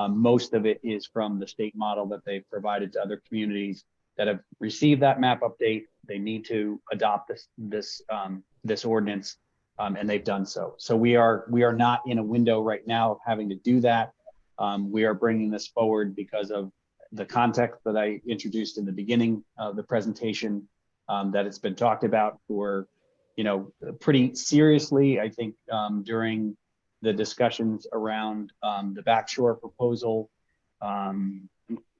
Speaker 19: most of it is from the state model that they've provided to other communities that have received that map update. They need to adopt this ordinance, and they've done so. So we are not in a window right now of having to do that. We are bringing this forward because of the context that I introduced in the beginning of the presentation, that it's been talked about for, pretty seriously, I think, during the discussions around the backshore proposal.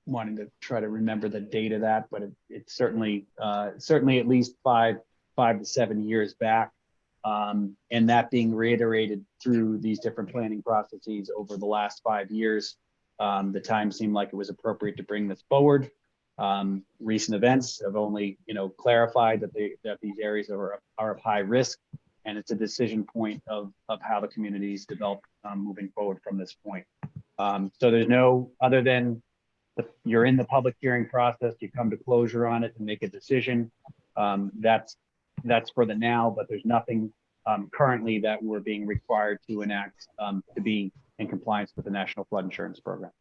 Speaker 19: Wanting to try to remember the date of that, but it's certainly at least five to 7 years back. And that being reiterated through these different planning processes over the last 5 years, the time seemed like it was appropriate to bring this forward. Recent events have only, clarified that these areas are of high risk, and it's a decision point of how the communities develop moving forward from this point. So there's no other than you're in the public hearing process, you come to closure on it and make a decision. That's for the now, but there's nothing currently that we're being required to enact to be in compliance with the National Flood Insurance Program.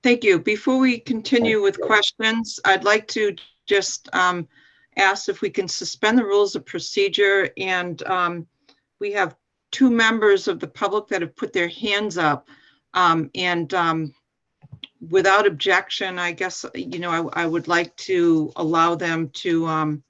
Speaker 1: Thank you. Before we continue with questions, I'd like to just ask if we can suspend the rules of procedure. And we have 2 members of the public that have put their hands up. Without objection, I guess, I would like to allow them to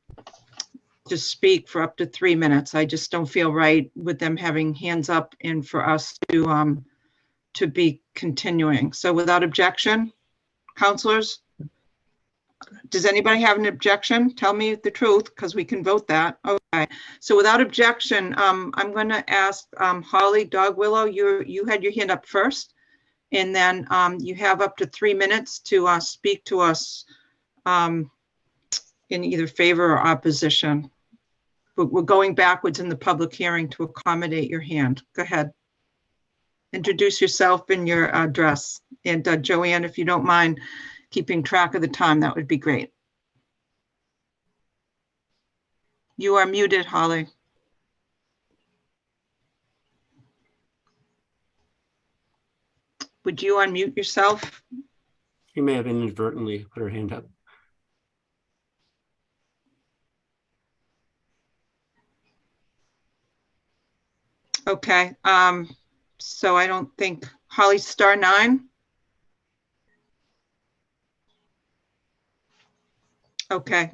Speaker 1: speak for up to 3 minutes. I just don't feel right with them having hands up and for us to be continuing. So without objection, counselors, does anybody have an objection? Tell me the truth, because we can vote that. Okay. So without objection, I'm going to ask Holly Dogwillow, you had your hand up first. And then you have up to 3 minutes to speak to us in either favor or opposition. But we're going backwards in the public hearing to accommodate your hand. Go ahead. Introduce yourself and your address. And Joanne, if you don't mind keeping track of the time, that would be great. You are muted, Holly. Would you unmute yourself?
Speaker 4: She may have inadvertently put her hand up.
Speaker 1: Okay, so I don't think, Holly, *9. Okay,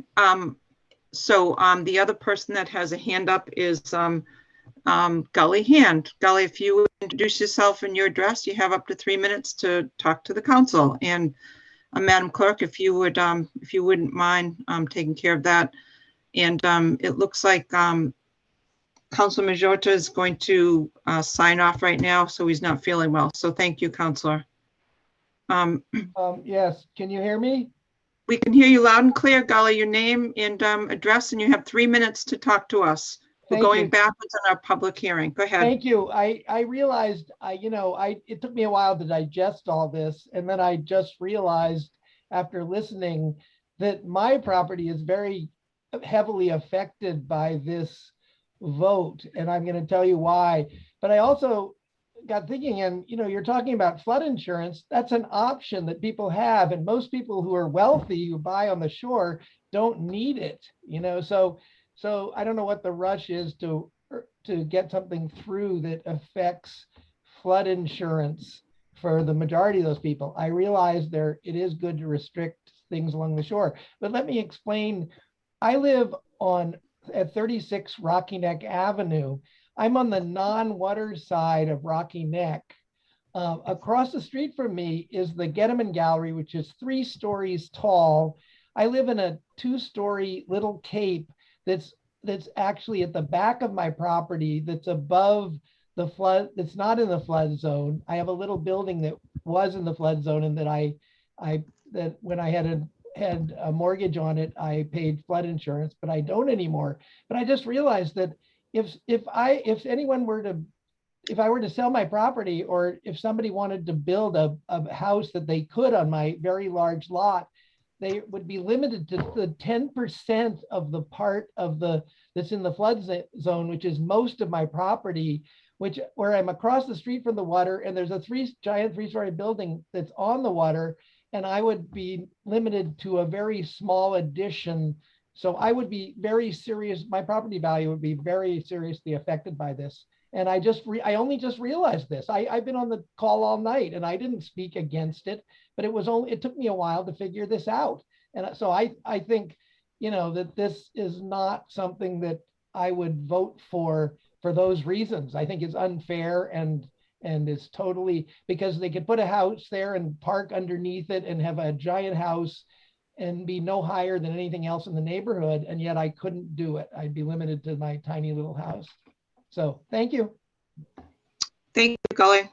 Speaker 1: so the other person that has a hand up is Gully Hand. Gully, if you would introduce yourself and your address, you have up to 3 minutes to talk to the council. And Madam Clerk, if you wouldn't mind taking care of that. And it looks like Councilor Majota is going to sign off right now, so he's not feeling well. So thank you, Councilor.
Speaker 19: Yes, can you hear me?
Speaker 1: We can hear you loud and clear, Gully, your name and address, and you have 3 minutes to talk to us. We're going backwards in our public hearing. Go ahead.
Speaker 19: Thank you. I realized, it took me a while to digest all this, and then I just realized after listening, that my property is very heavily affected by this vote, and I'm going to tell you why. But I also got thinking, and you're talking about flood insurance. That's an option that people have, and most people who are wealthy who buy on the shore don't need it. So I don't know what the rush is to get something through that affects flood insurance for the majority of those people. I realize it is good to restrict things along the shore, but let me explain. I live at 36 Rocky Neck Avenue. I'm on the non-water side of Rocky Neck. Across the street from me is the Getterman Gallery, which is 3 stories tall. I live in a 2-story little cape that's actually at the back of my property, that's above the flood, that's not in the flood zone. I have a little building that was in the flood zone, and that when I had a mortgage on it, I paid flood insurance, but I don't anymore. But I just realized that if I were to sell my property, or if somebody wanted to build a house that they could on my very large lot, they would be limited to the 10% of the part of that's in the flood zone, which is most of my property, where I'm across the street from the water, and there's a giant 3-story building that's on the water, and I would be limited to a very small addition. So I would be very serious. My property value would be very seriously affected by this. And I only just realized this. I've been on the call all night, and I didn't speak against it, but it took me a while to figure this out. And so I think, that this is not something that I would vote for those reasons. I think it's unfair and is totally, because they could put a house there and park underneath it and have a giant house and be no higher than anything else in the neighborhood. And yet I couldn't do it. I'd be limited to my tiny little house. So thank you.
Speaker 1: Thank you, Gully.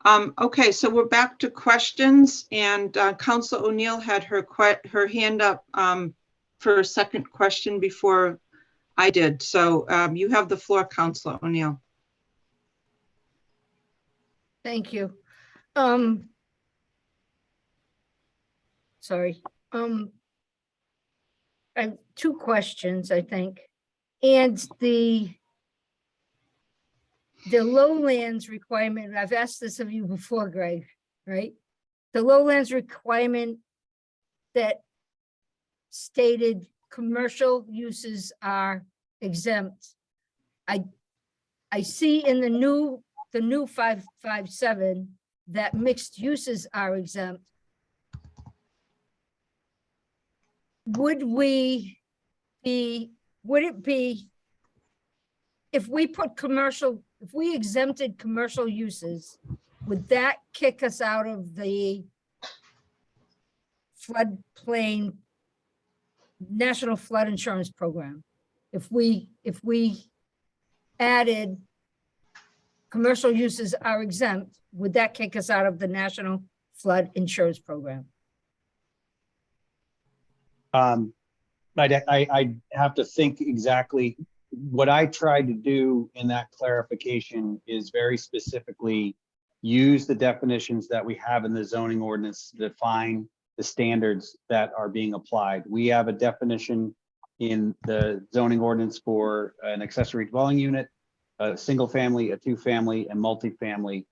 Speaker 1: Okay, so we're back to questions, and Councilor O'Neill had her hand up for a second question before I did. So you have the floor, Councilor O'Neill.
Speaker 7: Thank you. Sorry. I have 2 questions, I think. And the lowlands requirement, I've asked this of you before, Greg, right? The lowlands requirement that stated commercial uses are exempt. I see in the new 557 that mixed uses are exempt. Would it be, if we exempted commercial uses, would that kick us out of the floodplain National Flood Insurance Program? If we added commercial uses are exempt, would that kick us out of the National Flood Insurance Program?
Speaker 19: I have to think exactly. What I tried to do in that clarification is very specifically use the definitions that we have in the zoning ordinance to define the standards that are being applied. We have a definition in the zoning ordinance for an accessory dwelling unit, a single family, a 2-family, and multifamily.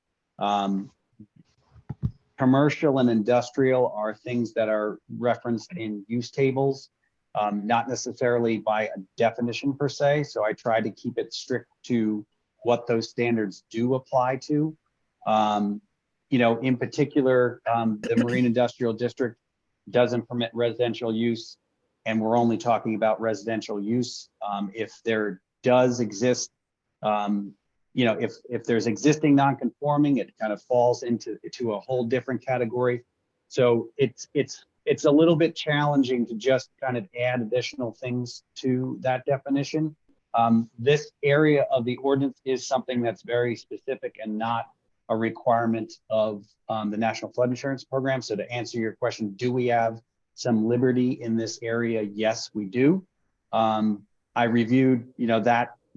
Speaker 19: Commercial and industrial are things that are referenced in use tables, not necessarily by a definition per se. So I try to keep it strict to what those standards do apply to. In particular, the Marine Industrial District doesn't permit residential use, and we're only talking about residential use. If there does exist, if there's existing non-conforming, it kind of falls into a whole different category. So it's a little bit challenging to just kind of add additional things to that definition. This area of the ordinance is something that's very specific and not a requirement of the National Flood Insurance Program. So to answer your question, do we have some liberty in this area? Yes, we do. I reviewed,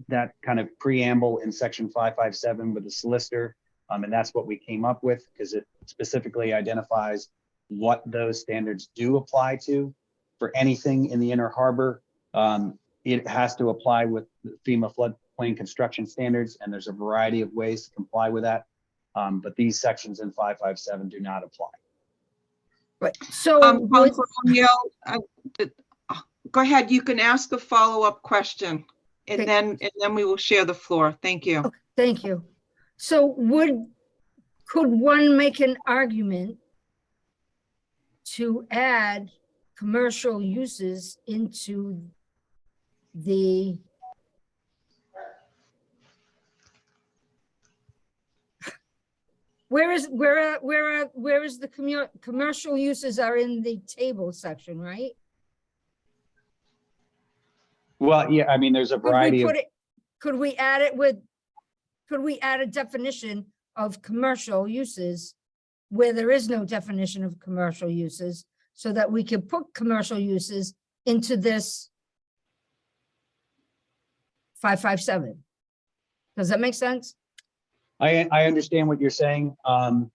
Speaker 19: that kind of preamble in section 557 with the solicitor, and that's what we came up with, because it specifically identifies what those standards do apply to. For anything in the Inner Harbor, it has to apply with FEMA floodplain construction standards, and there's a variety of ways to comply with that. But these sections in 557 do not apply.
Speaker 7: Right, so.
Speaker 1: Councilor O'Neill, go ahead, you can ask a follow-up question, and then we will share the floor. Thank you.
Speaker 7: Thank you. So could one make an argument to add commercial uses into the where is the commercial uses are in the table section, right?
Speaker 19: Well, yeah, I mean, there's a variety of.
Speaker 7: Could we add a definition of commercial uses where there is no definition of commercial uses, so that we can put commercial uses into this 557? Does that make sense?
Speaker 19: I understand what you're saying.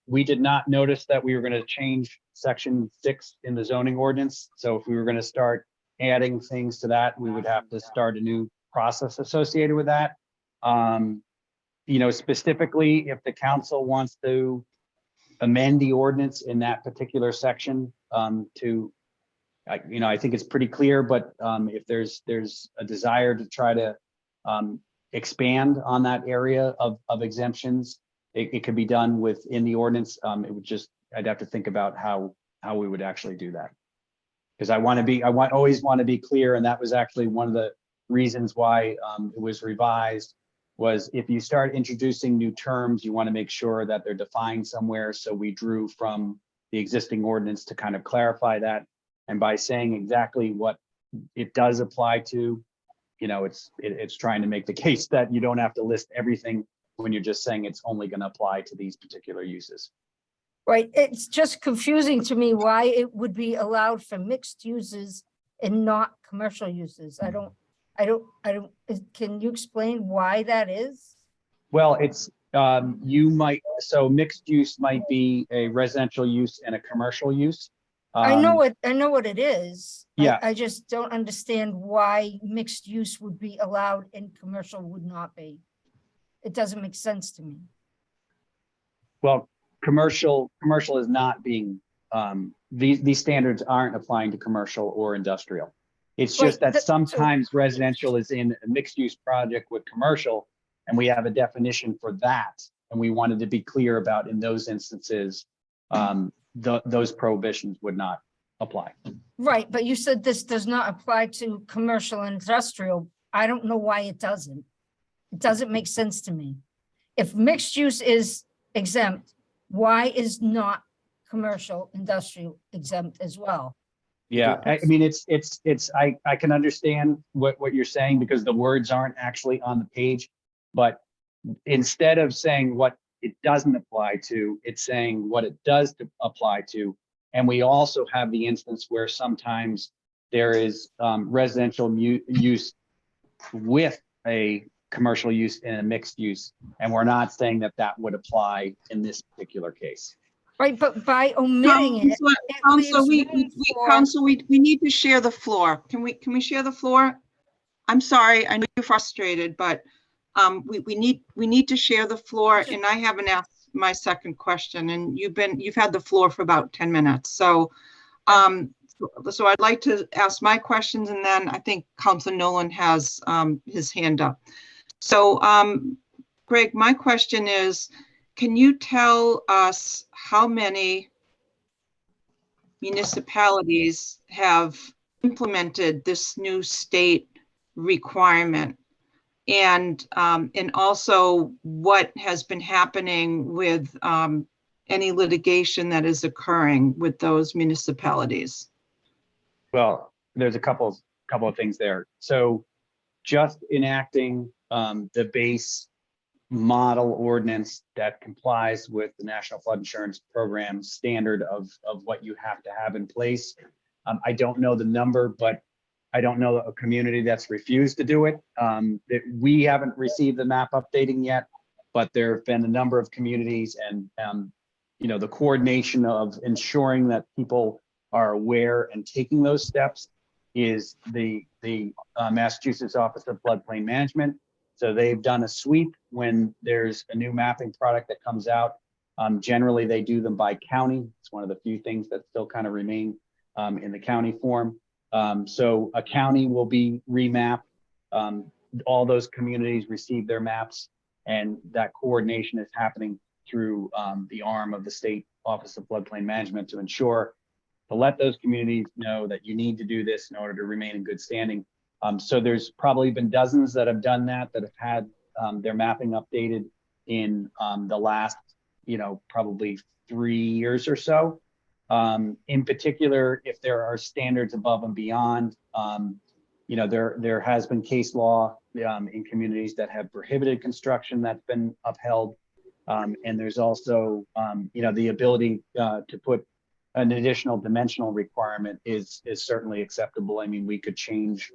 Speaker 19: We did not notice that we were going to change section 6 in the zoning ordinance. So if we were going to start adding things to that, we would have to start a new process associated with that. You know, specifically, if the council wants to amend the ordinance in that particular section you know, I think it's pretty clear, but if there's a desire to try to expand on that area of exemptions, it could be done within the ordinance. It would just, I'd have to think about how we would actually do that. Because I always want to be clear, and that was actually one of the reasons why it was revised, was if you start introducing new terms, you want to make sure that they're defined somewhere. So we drew from the existing ordinance to kind of clarify that. And by saying exactly what it does apply to, you know, it's trying to make the case that you don't have to list everything when you're just saying it's only going to apply to these particular uses.
Speaker 7: Right, it's just confusing to me why it would be allowed for mixed uses and not commercial uses. I don't, can you explain why that is?
Speaker 19: Well, it's, so mixed use might be a residential use and a commercial use.
Speaker 7: I know what it is.
Speaker 19: Yeah.
Speaker 7: I just don't understand why mixed use would be allowed and commercial would not be. It doesn't make sense to me.
Speaker 19: Well, commercial is not being, these standards aren't applying to commercial or industrial. It's just that sometimes residential is in a mixed use project with commercial, and we have a definition for that. And we wanted to be clear about, in those instances, those prohibitions would not apply.
Speaker 7: Right, but you said this does not apply to commercial and industrial. I don't know why it doesn't. It doesn't make sense to me. If mixed use is exempt, why is not commercial industrial exempt as well?
Speaker 19: Yeah, I mean, I can understand what you're saying, because the words aren't actually on the page, but instead of saying what it doesn't apply to, it's saying what it does apply to. And we also have the instance where sometimes there is residential use with a commercial use and a mixed use. And we're not saying that that would apply in this particular case.
Speaker 7: Right, but by omitting it.
Speaker 1: Council, we need to share the floor. Can we share the floor? I'm sorry, I know you're frustrated, but we need to share the floor, and I haven't asked my second question, and you've had the floor for about 10 minutes. So so I'd like to ask my questions, and then I think Councilor Nolan has his hand up. So Greg, my question is, can you tell us how many municipalities have implemented this new state requirement? And also what has been happening with any litigation that is occurring with those municipalities?
Speaker 19: Well, there's a couple of things there. So just enacting the base model ordinance that complies with the National Flood Insurance Program standard of what you have to have in place. I don't know the number, but I don't know a community that's refused to do it. We haven't received the map updating yet, but there have been a number of communities, and the coordination of ensuring that people are aware and taking those steps is the Massachusetts Office of Floodplain Management. So they've done a sweep when there's a new mapping product that comes out. Generally, they do them by county. It's one of the few things that still kind of remain in the county form. So a county will be remapped. All those communities receive their maps, and that coordination is happening through the arm of the State Office of Floodplain Management to ensure to let those communities know that you need to do this in order to remain in good standing. So there's probably been dozens that have done that have had their mapping updated in the last, probably 3 years or so. In particular, if there are standards above and beyond, there has been case law in communities that have prohibited construction that's been upheld. And there's also, the ability to put an additional dimensional requirement is certainly acceptable. I mean, we could change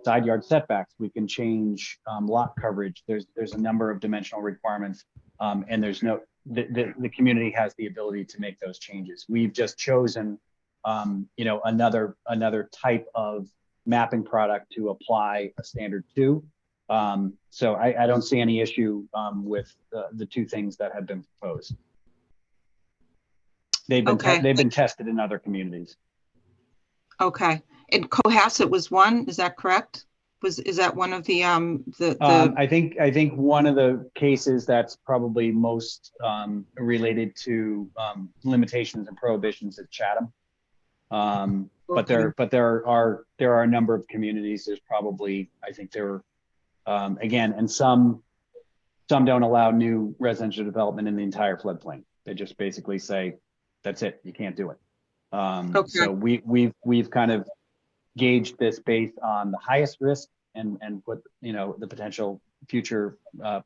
Speaker 19: side yard setbacks, we can change lot coverage. There's a number of dimensional requirements, and there's the community has the ability to make those changes. We've just chosen, another type of mapping product to apply a standard to. So I don't see any issue with the two things that have been proposed. They've been tested in other communities.
Speaker 1: Okay. And Cohasset was one, is that correct? Is that one of the
Speaker 19: I think one of the cases that's probably most related to limitations and prohibitions is Chatham. But there are a number of communities. There's probably, I think there are, again, and some don't allow new residential development in the entire floodplain. They just basically say, that's it, you can't do it. So we've kind of gauged this based on the highest risk and put, the potential future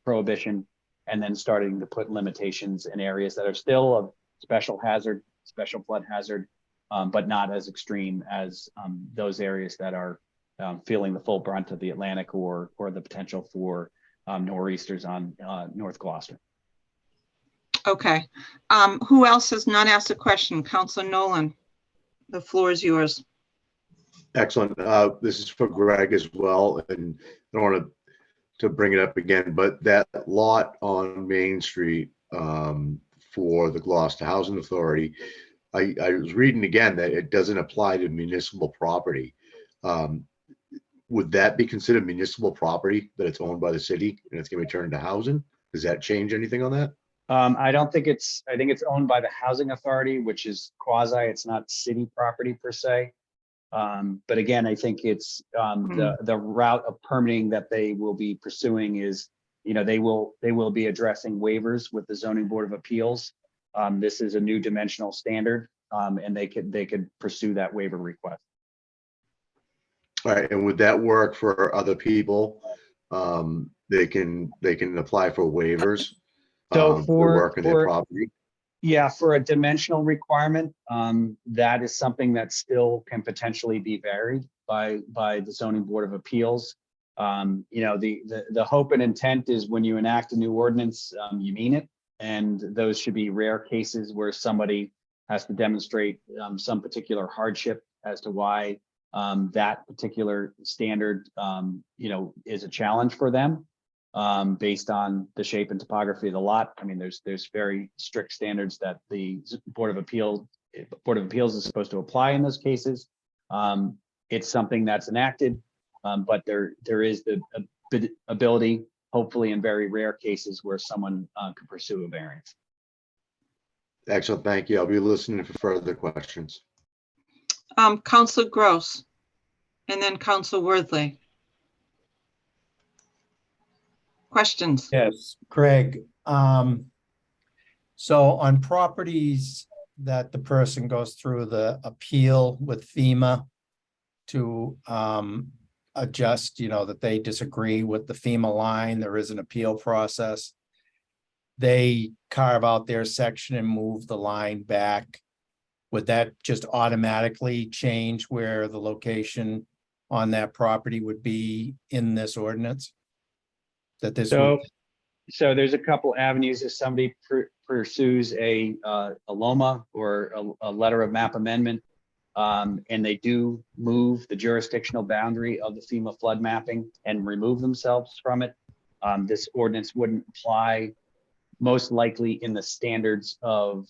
Speaker 19: prohibition, and then starting to put limitations in areas that are still of special hazard, special flood hazard, but not as extreme as those areas that are feeling the full brunt of the Atlantic or the potential for nor'easters on North Gloucester.
Speaker 1: Okay. Who else has not asked a question? Councilor Nolan, the floor is yours.
Speaker 9: Excellent. This is for Greg as well, and I don't want to bring it up again, but that lot on Main Street for the Gloucester Housing Authority, I was reading again that it doesn't apply to municipal property. Would that be considered municipal property, that it's owned by the city and it's going to be turned into housing? Does that change anything on that?
Speaker 19: I think it's owned by the Housing Authority, which is quasi, it's not city property per se. But again, I think it's the route of permitting that they will be pursuing is, they will be addressing waivers with the Zoning Board of Appeals. This is a new dimensional standard, and they could pursue that waiver request.
Speaker 9: All right, and would that work for other people? They can apply for waivers.
Speaker 19: So for
Speaker 9: work in their property.
Speaker 19: Yeah, for a dimensional requirement, that is something that still can potentially be varied by the Zoning Board of Appeals. The hope and intent is when you enact a new ordinance, you mean it, and those should be rare cases where somebody has to demonstrate some particular hardship as to why that particular standard, is a challenge for them. Based on the shape and topography of the lot. I mean, there's very strict standards that the Board of Appeals is supposed to apply in those cases. It's something that's enacted, but there is the ability, hopefully in very rare cases, where someone could pursue a variance.
Speaker 9: Excellent, thank you. I'll be listening for further questions.
Speaker 1: Councilor Gross, and then Councilor Worthley. Questions?
Speaker 16: Yes, Craig. So on properties that the person goes through the appeal with FEMA to adjust, that they disagree with the FEMA line, there is an appeal process. They carve out their section and move the line back. Would that just automatically change where the location on that property would be in this ordinance?
Speaker 19: So there's a couple avenues. If somebody pursues a LOMA or a letter of map amendment, and they do move the jurisdictional boundary of the FEMA flood mapping and remove themselves from it, this ordinance wouldn't apply most likely in the standards of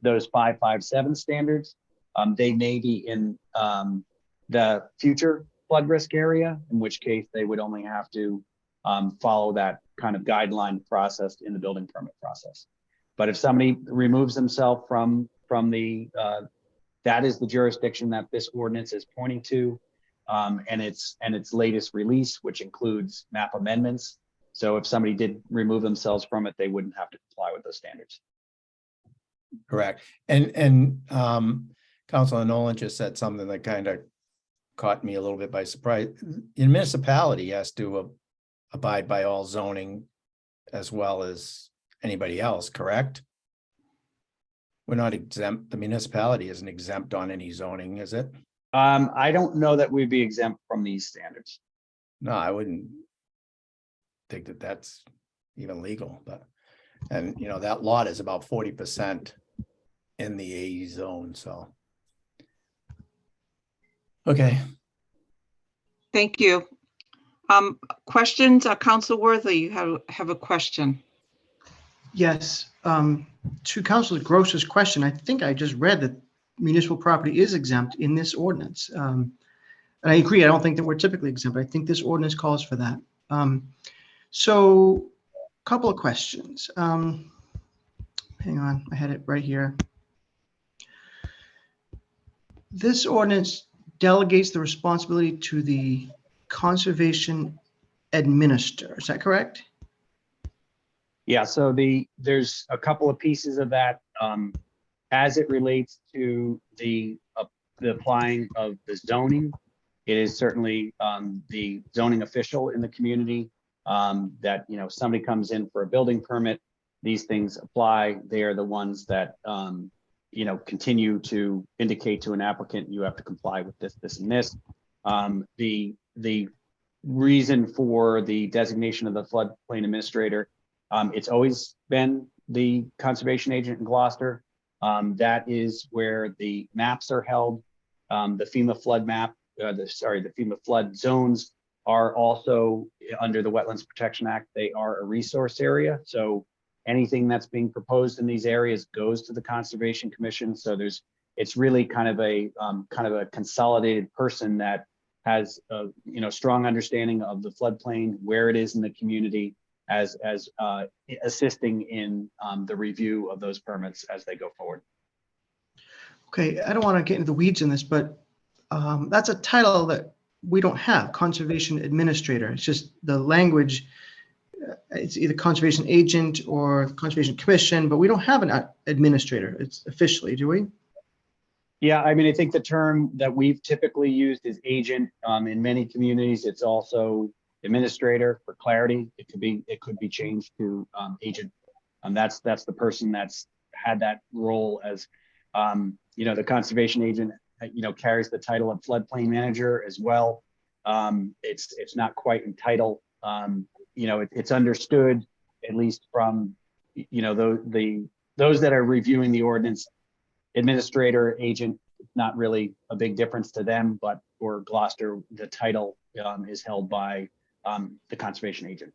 Speaker 19: those 557 standards. They may be in the future flood risk area, in which case they would only have to follow that kind of guideline process in the building permit process. But if somebody removes themselves from the, that is the jurisdiction that this ordinance is pointing to, and its latest release, which includes map amendments. So if somebody did remove themselves from it, they wouldn't have to comply with those standards.
Speaker 16: Correct. And Councilor Nolan just said something that kind of caught me a little bit by surprise. The municipality has to abide by all zoning as well as anybody else, correct? We're not exempt. The municipality isn't exempt on any zoning, is it?
Speaker 19: I don't know that we'd be exempt from these standards.
Speaker 16: No, I wouldn't think that that's even legal, but, and you know, that lot is about 40% in the AE zone, so. Okay.
Speaker 1: Thank you. Questions, Council Worthy, you have a question.
Speaker 3: Yes, to Councilor Gross's question, I think I just read that municipal property is exempt in this ordinance. And I agree, I don't think that we're typically exempt. I think this ordinance calls for that. So a couple of questions. Hang on, I had it right here. This ordinance delegates the responsibility to the conservation administrator. Is that correct?
Speaker 19: Yeah, so there's a couple of pieces of that as it relates to the applying of the zoning. It is certainly the zoning official in the community that, you know, somebody comes in for a building permit, these things apply. They are the ones that, you know, continue to indicate to an applicant, you have to comply with this, this, and this. The reason for the designation of the floodplain administrator, it's always been the conservation agent in Gloucester. That is where the maps are held. The FEMA flood map, the FEMA flood zones are also under the Wetlands Protection Act. They are a resource area. So anything that's being proposed in these areas goes to the Conservation Commission. So it's really kind of a consolidated person that has a, you know, strong understanding of the floodplain, where it is in the community, as assisting in the review of those permits as they go forward.
Speaker 3: Okay, I don't want to get into the weeds in this, but that's a title that we don't have, conservation administrator. It's just the language, it's either conservation agent or conservation commission, but we don't have an administrator. It's officially, do we?
Speaker 19: Yeah, I mean, I think the term that we've typically used is agent. In many communities, it's also administrator for clarity. It could be changed to agent. That's the person that's had that role as, you know, the conservation agent, you know, carries the title of floodplain manager as well. It's not quite in title. You know, it's understood, at least from, you know, those that are reviewing the ordinance, administrator, agent, not really a big difference to them, but for Gloucester, the title is held by the conservation agent.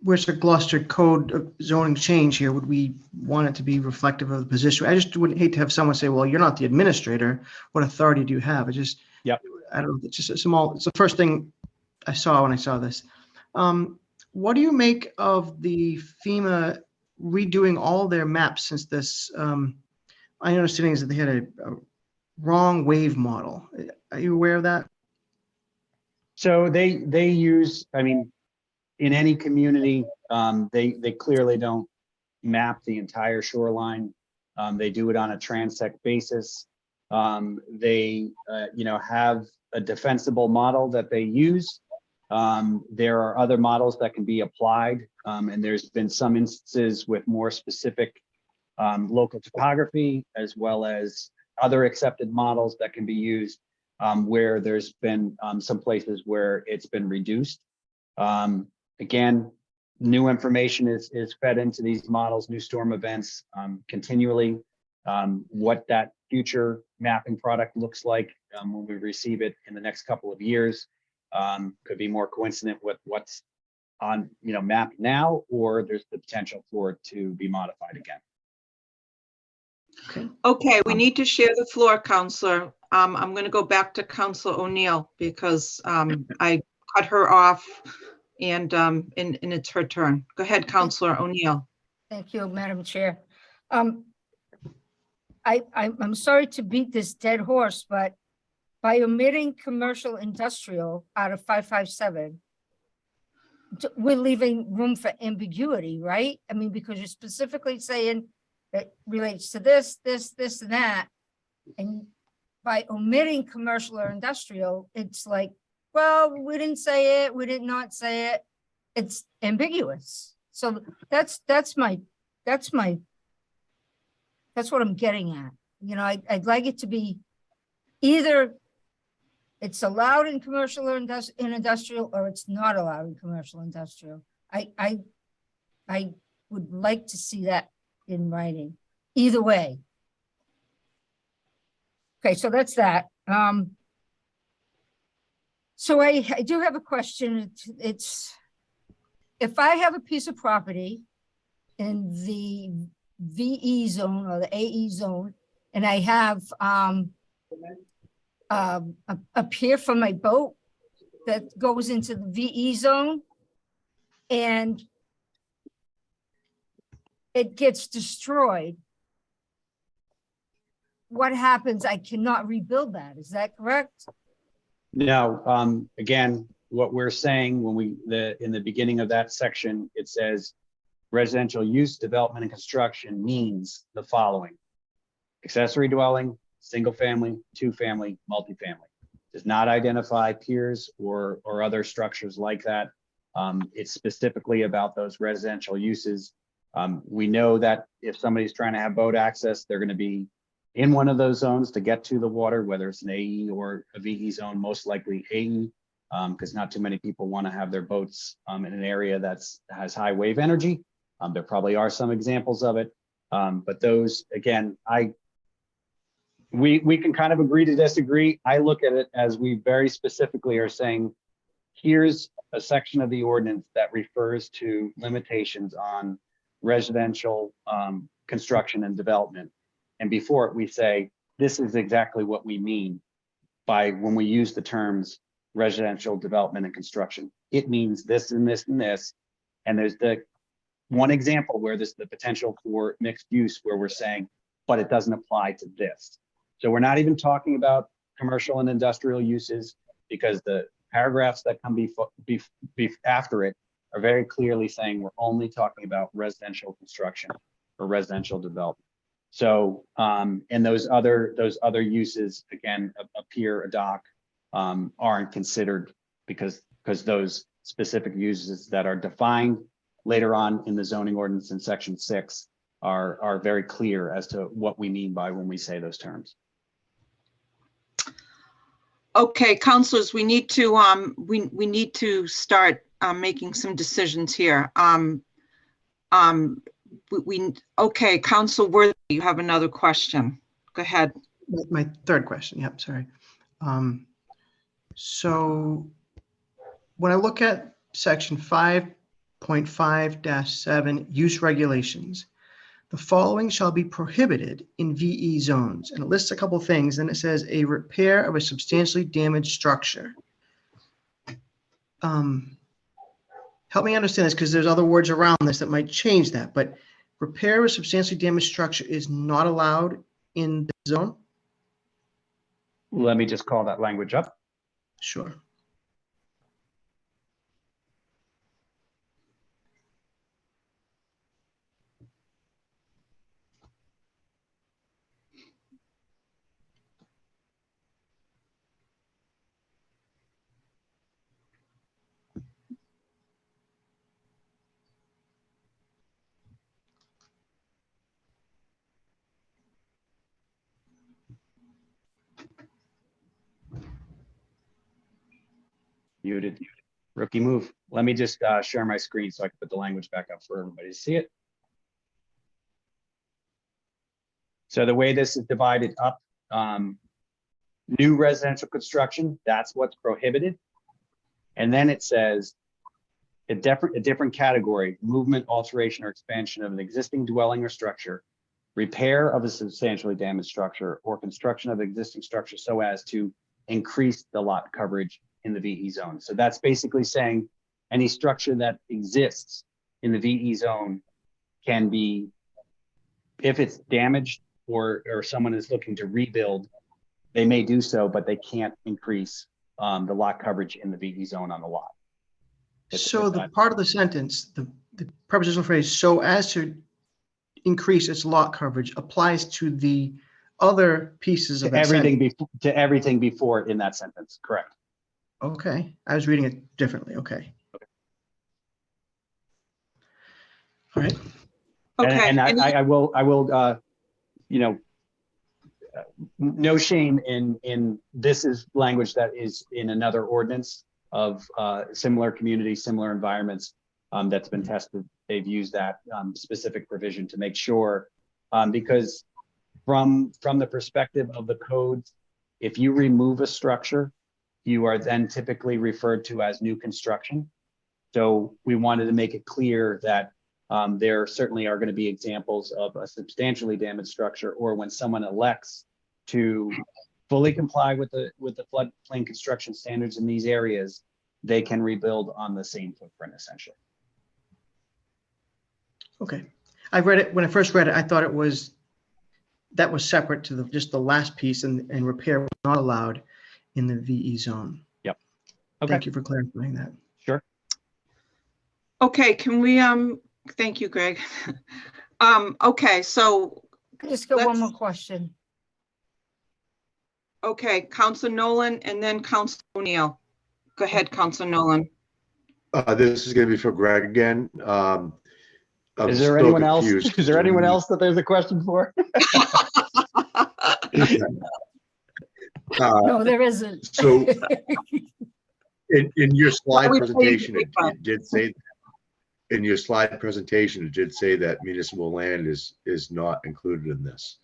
Speaker 3: Where's the Gloucester code zoning change here? Would we want it to be reflective of the position? I just would hate to have someone say, well, you're not the administrator. What authority do you have? It just,
Speaker 19: yep.
Speaker 3: I don't know. It's just it's the first thing I saw when I saw this. What do you make of the FEMA redoing all their maps since this? My understanding is that they had a wrong wave model. Are you aware of that?
Speaker 19: So they use, I mean, in any community, they clearly don't map the entire shoreline. They do it on a transect basis. They, you know, have a defensible model that they use. There are other models that can be applied, and there's been some instances with more specific local topography, as well as other accepted models that can be used, where there's been some places where it's been reduced. Again, New information is fed into these models, new storm events continually. What that future mapping product looks like when we receive it in the next couple of years could be more coincident with what's on, mapped now, or there's the potential for it to be modified again.
Speaker 1: Okay, we need to share the floor, Counselor. I'm going to go back to Counselor O'Neill because I cut her off and it's her turn. Go ahead, Counselor O'Neill.
Speaker 7: Thank you, Madam Chair. I'm sorry to beat this dead horse, but by omitting commercial industrial out of 557, we're leaving room for ambiguity, right? I mean, because you're specifically saying that relates to this, and that. And by omitting commercial or industrial, it's like, well, we didn't say it, we did not say it. It's ambiguous. So that's what I'm getting at. I'd like it to be either it's allowed in commercial or industrial, or it's not allowed in commercial industrial. I would like to see that in writing, either way. Okay, so that's that. So I do have a question. It's if I have a piece of property in the VE zone or the AE zone, and I have a pier for my boat that goes into the VE zone, and it gets destroyed, what happens? I cannot rebuild that. Is that correct?
Speaker 19: Now, again, what we're saying when in the beginning of that section, it says residential use, development, and construction means the following: accessory dwelling, single family, two family, multifamily. Does not identify piers or other structures like that. It's specifically about those residential uses. We know that if somebody's trying to have boat access, they're going to be in one of those zones to get to the water, whether it's an AE or a VE zone, most likely AE, because not too many people want to have their boats in an area that has high wave energy. There probably are some examples of it, but those, again, we can kind of agree to disagree. I look at it as we very specifically are saying, here's a section of the ordinance that refers to limitations on residential construction and development. And before it, we say, this is exactly what we mean by when we use the terms residential development and construction. It means this and this and this. And there's the one example where there's the potential for mixed use where we're saying, but it doesn't apply to this. So we're not even talking about commercial and industrial uses because the paragraphs that come after it are very clearly saying we're only talking about residential construction or residential development. So, and those other uses, again, a pier, a dock, aren't considered because those specific uses that are defined later on in the zoning ordinance in section 6 are very clear as to what we mean by when we say those terms.
Speaker 1: Okay, councilors, we need to we need to start making some decisions here. Okay, Council Worthy, you have another question. Go ahead.
Speaker 3: My third question. Yep, sorry. So when I look at section 5.5-7 use regulations, the following shall be prohibited in VE zones, and it lists a couple things. Then it says a repair of a substantially damaged structure. Help me understand this because there's other words around this that might change that, but repair of a substantially damaged structure is not allowed in the zone?
Speaker 19: Let me just call that language up.
Speaker 3: Sure.
Speaker 19: Muted. Rookie move. Let me just share my screen so I can put the language back up for everybody to see it. So the way this is divided up, new residential construction, that's what's prohibited. And then it says a different category: movement, alteration, or expansion of an existing dwelling or structure, repair of a substantially damaged structure, or construction of existing structure so as to increase the lot coverage in the VE zone. So that's basically saying any structure that exists in the VE zone can be, if it's damaged or someone is looking to rebuild, they may do so, but they can't increase the lot coverage in the VE zone on the lot.
Speaker 3: So the part of the sentence, the prepositional phrase, so as to increase its lot coverage, applies to the other pieces of that sentence.
Speaker 19: To everything before in that sentence, correct.
Speaker 3: Okay, I was reading it differently. Okay. All right.
Speaker 1: Okay.
Speaker 19: And I will, you know, no shame in this is language that is in another ordinance of similar communities, similar environments that's been tested. They've used that specific provision to make sure, because from the perspective of the codes, if you remove a structure, you are then typically referred to as new construction. So we wanted to make it clear that there certainly are going to be examples of a substantially damaged structure, or when someone elects to fully comply with the floodplain construction standards in these areas, they can rebuild on the same footprint essentially.
Speaker 3: Okay. I read it, when I first read it, I thought it was, that was separate to just the last piece, and repair was not allowed in the VE zone.
Speaker 19: Yep. Okay.
Speaker 3: Thank you for clarifying that.
Speaker 19: Sure.
Speaker 1: Okay, can we, thank you, Greg. Okay, so.
Speaker 7: I just got one more question.
Speaker 1: Okay, Council Nolan and then Council O'Neill. Go ahead, Council Nolan.
Speaker 9: This is going to be for Greg again.
Speaker 19: Is there anyone else? Is there anyone else that there's a question for?
Speaker 7: No, there isn't.
Speaker 9: So in your slide presentation, it did say, in your slide presentation, it did say that municipal land is not included in this.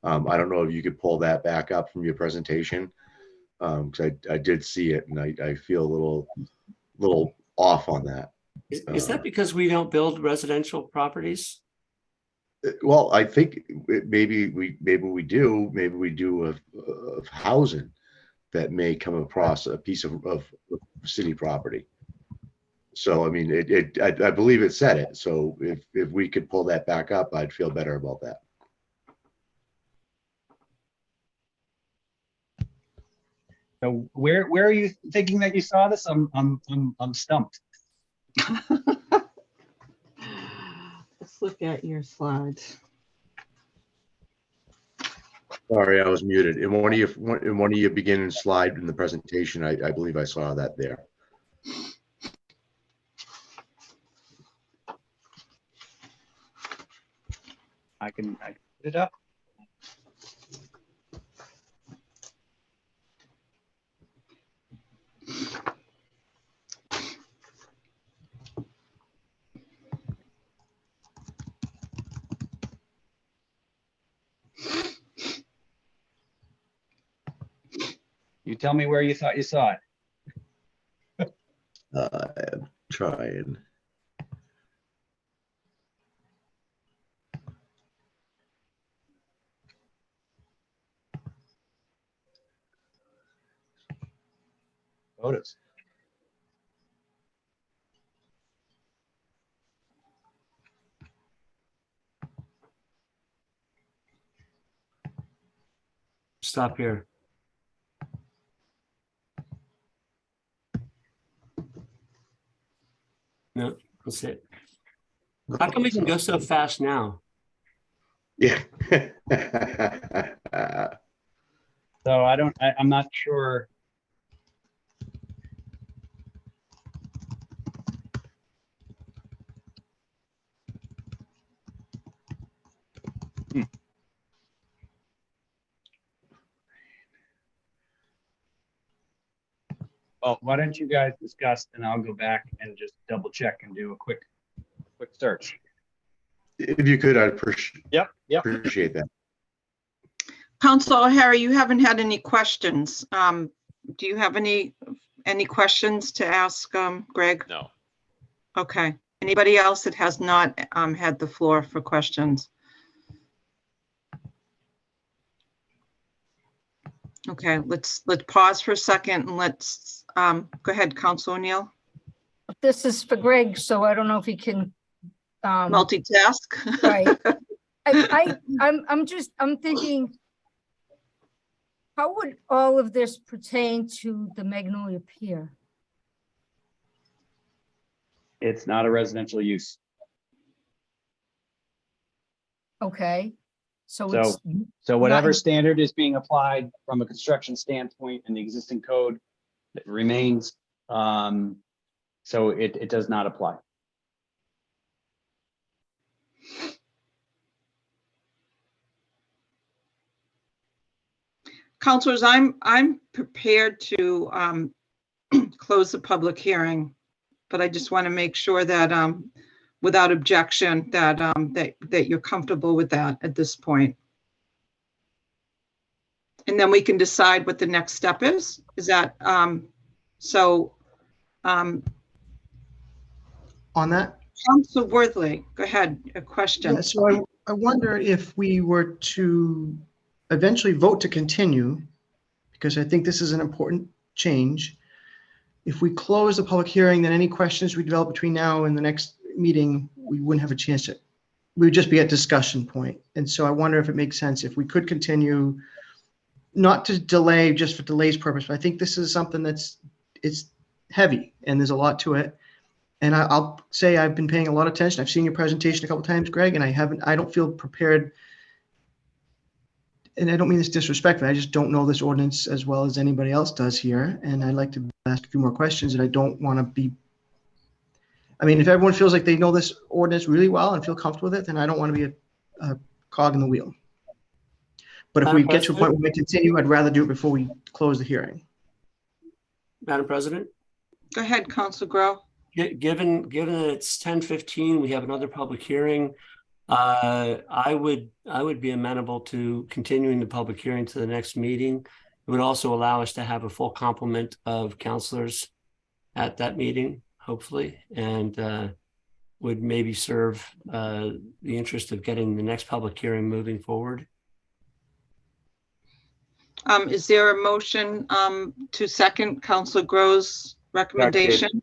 Speaker 9: I don't know if you could pull that back up from your presentation, because I did see it, and I feel a little off on that.
Speaker 4: Is that because we don't build residential properties?
Speaker 9: Well, I think maybe we do. Maybe we do of housing that may come across a piece of city property. So I mean, I believe it said it. So if we could pull that back up, I'd feel better about that.
Speaker 19: So where are you thinking that you saw this? I'm stumped.
Speaker 1: Let's look at your slide.
Speaker 9: Sorry, I was muted. In one of your beginning slide in the presentation, I believe I saw that there.
Speaker 19: I can put it up. You tell me where you thought you saw it.
Speaker 9: I'm trying.
Speaker 19: Photos.
Speaker 4: Stop here. No, that's it. How come we can go so fast now?
Speaker 9: Yeah.
Speaker 19: So I'm not sure. Well, why don't you guys discuss and I'll go back and just double check and do a quick search.
Speaker 9: If you could, I'd appreciate
Speaker 19: Yep.
Speaker 9: that.
Speaker 1: Council O'Hara, you haven't had any questions. Do you have any questions to ask Greg?
Speaker 12: No.
Speaker 1: Okay. Anybody else that has not had the floor for questions? Okay, let's pause for a second and let's go ahead, Council O'Neill.
Speaker 7: This is for Greg, so I don't know if he can.
Speaker 1: Multitask.
Speaker 7: Right. I'm thinking, how would all of this pertain to the Magnolia Pier?
Speaker 19: It's not a residential use.
Speaker 7: Okay, so it's.
Speaker 19: So whatever
Speaker 7: not-
Speaker 19: standard is being applied from a construction standpoint in the existing code that remains, so it does not apply.
Speaker 1: Councilors, I'm prepared to close the public hearing, but I just want to make sure that without objection that that you're comfortable with that at this point. And then we can decide what the next step is. Is that so?
Speaker 3: On that?
Speaker 1: Council Worthley, go ahead, a question.
Speaker 3: Yeah, so I wonder if we were to eventually vote to continue, because I think this is an important change. If we close the public hearing, then any questions we develop between now and the next meeting, we wouldn't have a chance to, we would just be at discussion point. And so I wonder if it makes sense if we could continue, not to delay just for delay's purpose, but I think this is something it's heavy and there's a lot to it. And I'll say I've been paying a lot of attention. I've seen your presentation a couple of times, Greg, and I don't feel prepared. And I don't mean this disrespectfully. I just don't know this ordinance as well as anybody else does here. And I'd like to ask a few more questions, and I don't want to be, I mean, if everyone feels like they know this ordinance really well and feel comfortable with it, then I don't want to be a cog in the wheel. But if we get to a point where we continue, I'd rather do it before we close the hearing.
Speaker 4: Madam President?
Speaker 1: Go ahead, Council Grow.
Speaker 4: Given that it's 10:15, we have another public hearing. I would be amenable to continuing the public hearing to the next meeting. It would also allow us to have a full complement of counselors at that meeting, hopefully, and would maybe serve the interest of getting the next public hearing moving forward.
Speaker 1: Is there a motion to second Council Grow's recommendation?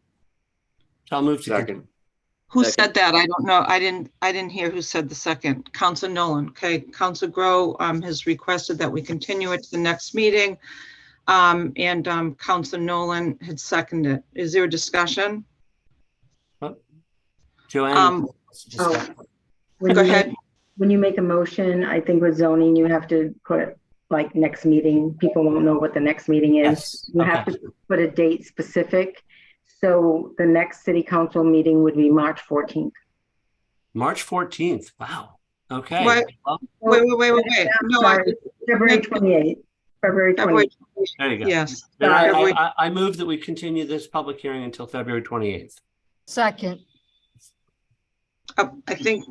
Speaker 4: I'll move to
Speaker 9: Second.
Speaker 1: Who said that? I don't know. I didn't hear who said the second. Council Nolan. Okay, Council Grow has requested that we continue it to the next meeting. And Council Nolan had seconded it. Is there a discussion?
Speaker 4: Joanne?
Speaker 2: When
Speaker 1: Go
Speaker 2: you
Speaker 1: ahead.
Speaker 2: make- When you make a motion, I think with zoning, you have to put like next meeting. People won't know what the next meeting is.
Speaker 4: Yes.
Speaker 2: You have to put a date specific. So the next city council meeting would be March 14th.
Speaker 4: March 14th. Wow. Okay.
Speaker 1: Wait.
Speaker 4: Well,
Speaker 1: Wait.
Speaker 2: I'm
Speaker 1: No,
Speaker 2: sorry, February 28th. February 28th.
Speaker 4: there you go.
Speaker 1: Yes.
Speaker 4: Then
Speaker 1: February-
Speaker 4: I move that we continue this public hearing until February 28th.
Speaker 7: Second,
Speaker 1: I think,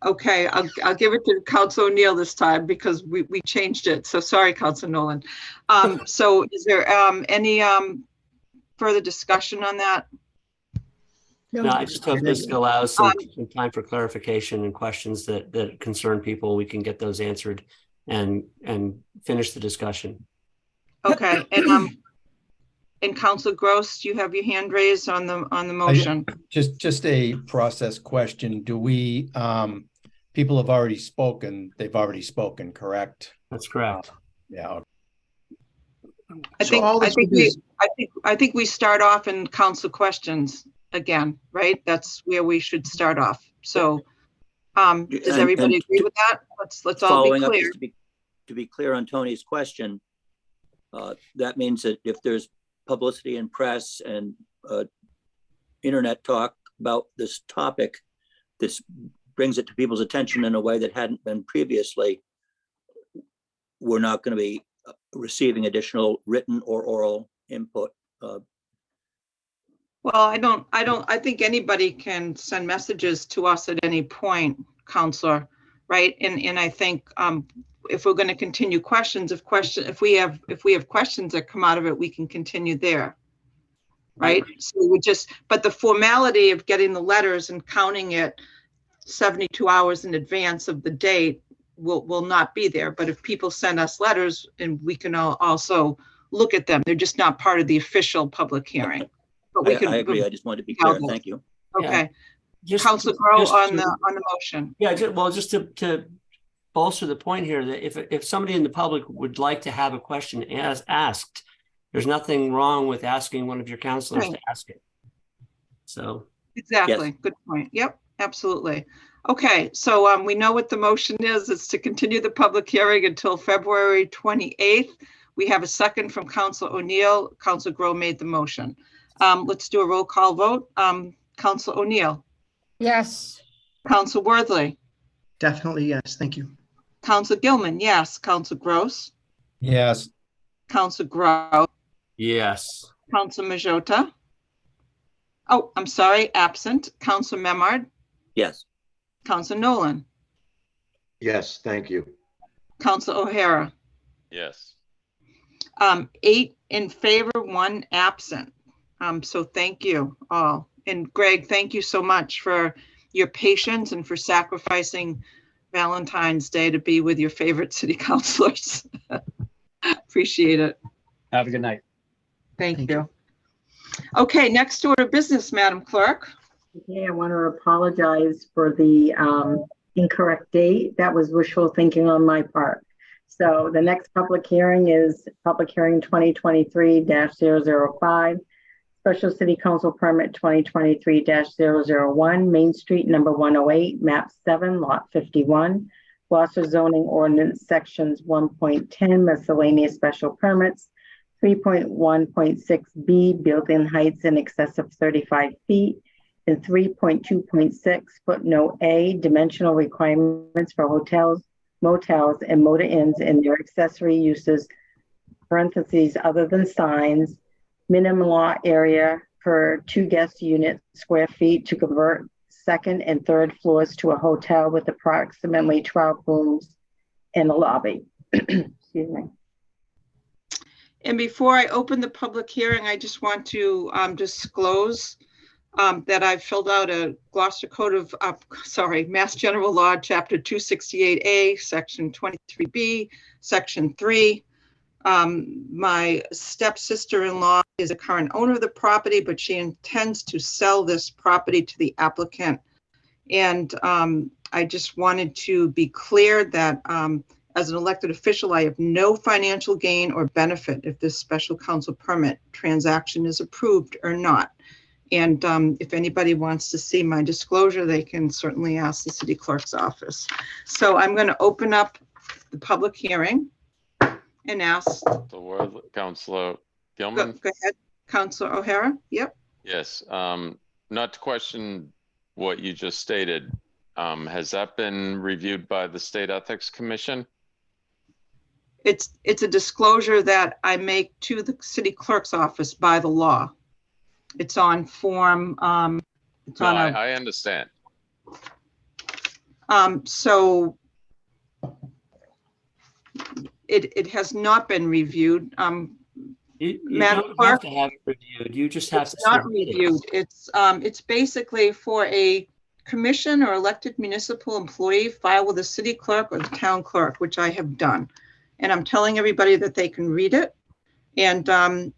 Speaker 1: okay, I'll give it to Council O'Neill this time because we changed it. So sorry, Council Nolan. So is there any further discussion on that?
Speaker 4: No, I just hope this allows some time for clarification and questions that concern people. We can get those answered and finish the discussion.
Speaker 1: Okay, and Council Gross, you have your hand raised on the motion.
Speaker 16: Just a process question. Do we, people have already spoken, they've already spoken, correct?
Speaker 4: That's correct.
Speaker 16: Yeah.
Speaker 1: I think we start off in council questions again, right? That's where we should start off. So, does everybody agree with that? Let's all be
Speaker 5: Following up,
Speaker 1: clear.
Speaker 5: just to be clear on Tony's question, that means that if there's publicity and press and internet talk about this topic, this brings it to people's attention in a way that hadn't been previously, we're not going to be receiving additional written or oral input
Speaker 1: Well, I think anybody can send messages to us at any point, Counselor, right? And I think if we're going to continue questions, if we have questions that come out of it, we can continue there. Right? So but the formality of getting the letters and counting it 72 hours in advance of the date will not be there. But if people send us letters, and we can also look at them, they're just not part of the official public hearing. But we
Speaker 5: I agree. I just wanted to be clear. Thank you.
Speaker 1: Okay.
Speaker 4: Yeah.
Speaker 1: Councilor Grow on the motion.
Speaker 4: Yeah, just to bolster the point here, that if somebody in the public would like to have a question asked, there's nothing wrong with asking one of your counselors to ask it. So.
Speaker 1: Exactly. Yes. Good point. Yep, absolutely. Okay, so we know what the motion is. It's to continue the public hearing until February 28th. We have a second from Councilor O'Neill. Councilor Grow made the motion. Let's do a roll call vote. Councilor O'Neill.
Speaker 7: Yes.
Speaker 1: Councilor Worthley.
Speaker 3: Definitely yes. Thank you.
Speaker 1: Councilor Gilman. Yes. Councilor Gross.
Speaker 16: Yes.
Speaker 1: Councilor Grow.
Speaker 4: Yes.
Speaker 1: Councilor Majota. Oh, I'm sorry, absent. Councilor Memard.
Speaker 5: Yes.
Speaker 1: Councilor Nolan.
Speaker 9: Yes, thank you.
Speaker 1: Councilor O'Hara.
Speaker 12: Yes.
Speaker 1: 8 in favor, 1 absent. So thank you all. And Greg, thank you so much for your patience and for sacrificing Valentine's Day to be with your favorite city councilors. Appreciate it.
Speaker 19: Have a good night.
Speaker 1: Thank you. Okay, next order of business, Madam Clerk.
Speaker 2: Okay, I want to apologize for the incorrect date. That was wishful thinking on my part. So the next public hearing is public hearing 2023-005, Special City Council Permit 2023-001, Main Street number 108, map 7, lot 51, Gloucester zoning ordinance sections 1.10, miscellaneous special permits, 3.1.6B, building heights in excess of 35 feet, and 3.2.6 footnote A, dimensional requirements for hotels, motels, and motor inns and their accessory uses, parentheses, other than signs, minimum lot area per 2 guest unit square feet to convert second and third floors to a hotel with approximately 12 rooms and a lobby. Excuse me.
Speaker 1: And before I open the public hearing, I just want to disclose that I've filled out a Gloucester Code of, Mass General Law, Chapter 268A, Section 23B, Section 3. My stepsister-in-law is a current owner of the property, but she intends to sell this property to the applicant. And I just wanted to be clear that as an elected official, I have no financial gain or benefit if this special council permit transaction is approved or not. And if anybody wants to see my disclosure, they can certainly ask the city clerk's office. So I'm going to open up the public hearing and ask.
Speaker 12: The word, Councilor Gilman.
Speaker 1: Go ahead, Councilor O'Hara. Yep.
Speaker 12: Yes. Not to question what you just stated. Has that been reviewed by the State Ethics Commission?
Speaker 1: It's a disclosure that I make to the city clerk's office by the law. It's on form.
Speaker 12: I understand.
Speaker 1: So it has not been reviewed.
Speaker 4: You
Speaker 1: Madam
Speaker 4: don't
Speaker 1: Clerk,
Speaker 4: have to have it reviewed. You just have to.
Speaker 1: It's not reviewed. It's basically for a commission or elected municipal employee file with the city clerk or the town clerk, which I have done. And I'm telling everybody that they can read it. And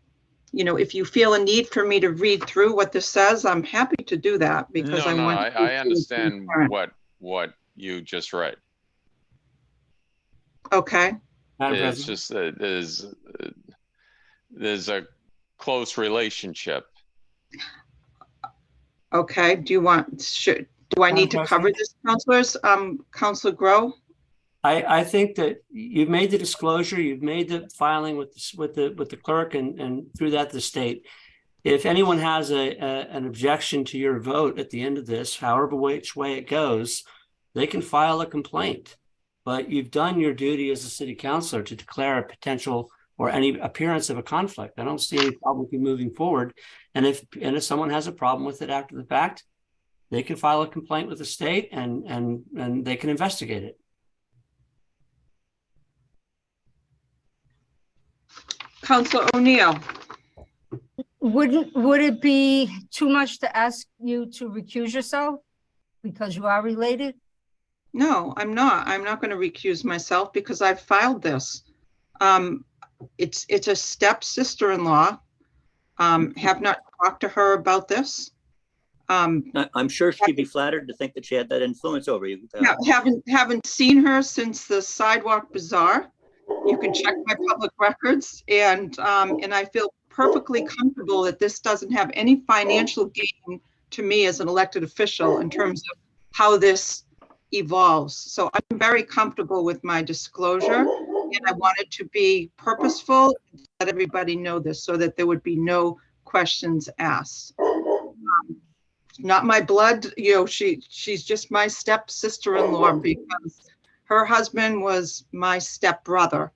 Speaker 1: you know, if you feel a need for me to read through what this says, I'm happy to do that because I want.
Speaker 12: I understand what you just read.
Speaker 1: Okay.
Speaker 12: It's just that there's a close relationship.
Speaker 1: Okay. Do I need to cover this, councilors? Councilor Grow?
Speaker 4: I think that you've made the disclosure, you've made the filing with the clerk and through that the state. If anyone has an objection to your vote at the end of this, however which way it goes, they can file a complaint. But you've done your duty as a city councilor to declare a potential or any appearance of a conflict. I don't see any problem with you moving forward. And if someone has a problem with it after the fact, they can file a complaint with the state and they can investigate it.
Speaker 1: Counselor O'Neill.
Speaker 7: Would it be too much to ask you to recuse yourself because you are related?
Speaker 1: No, I'm not. I'm not going to recuse myself because I've filed this. It's a step sister-in-law. Have not talked to her about this.
Speaker 5: I'm sure she'd be flattered to think that she had that influence over you.
Speaker 1: Haven't seen her since the sidewalk bazaar. You can check my public records, and I feel perfectly comfortable that this doesn't have any financial gain to me as an elected official in terms of how this evolves. So I'm very comfortable with my disclosure, and I wanted to be purposeful, let everybody know this so that there would be no questions asked. Not my blood, she's just my step sister-in-law because her husband was my step brother.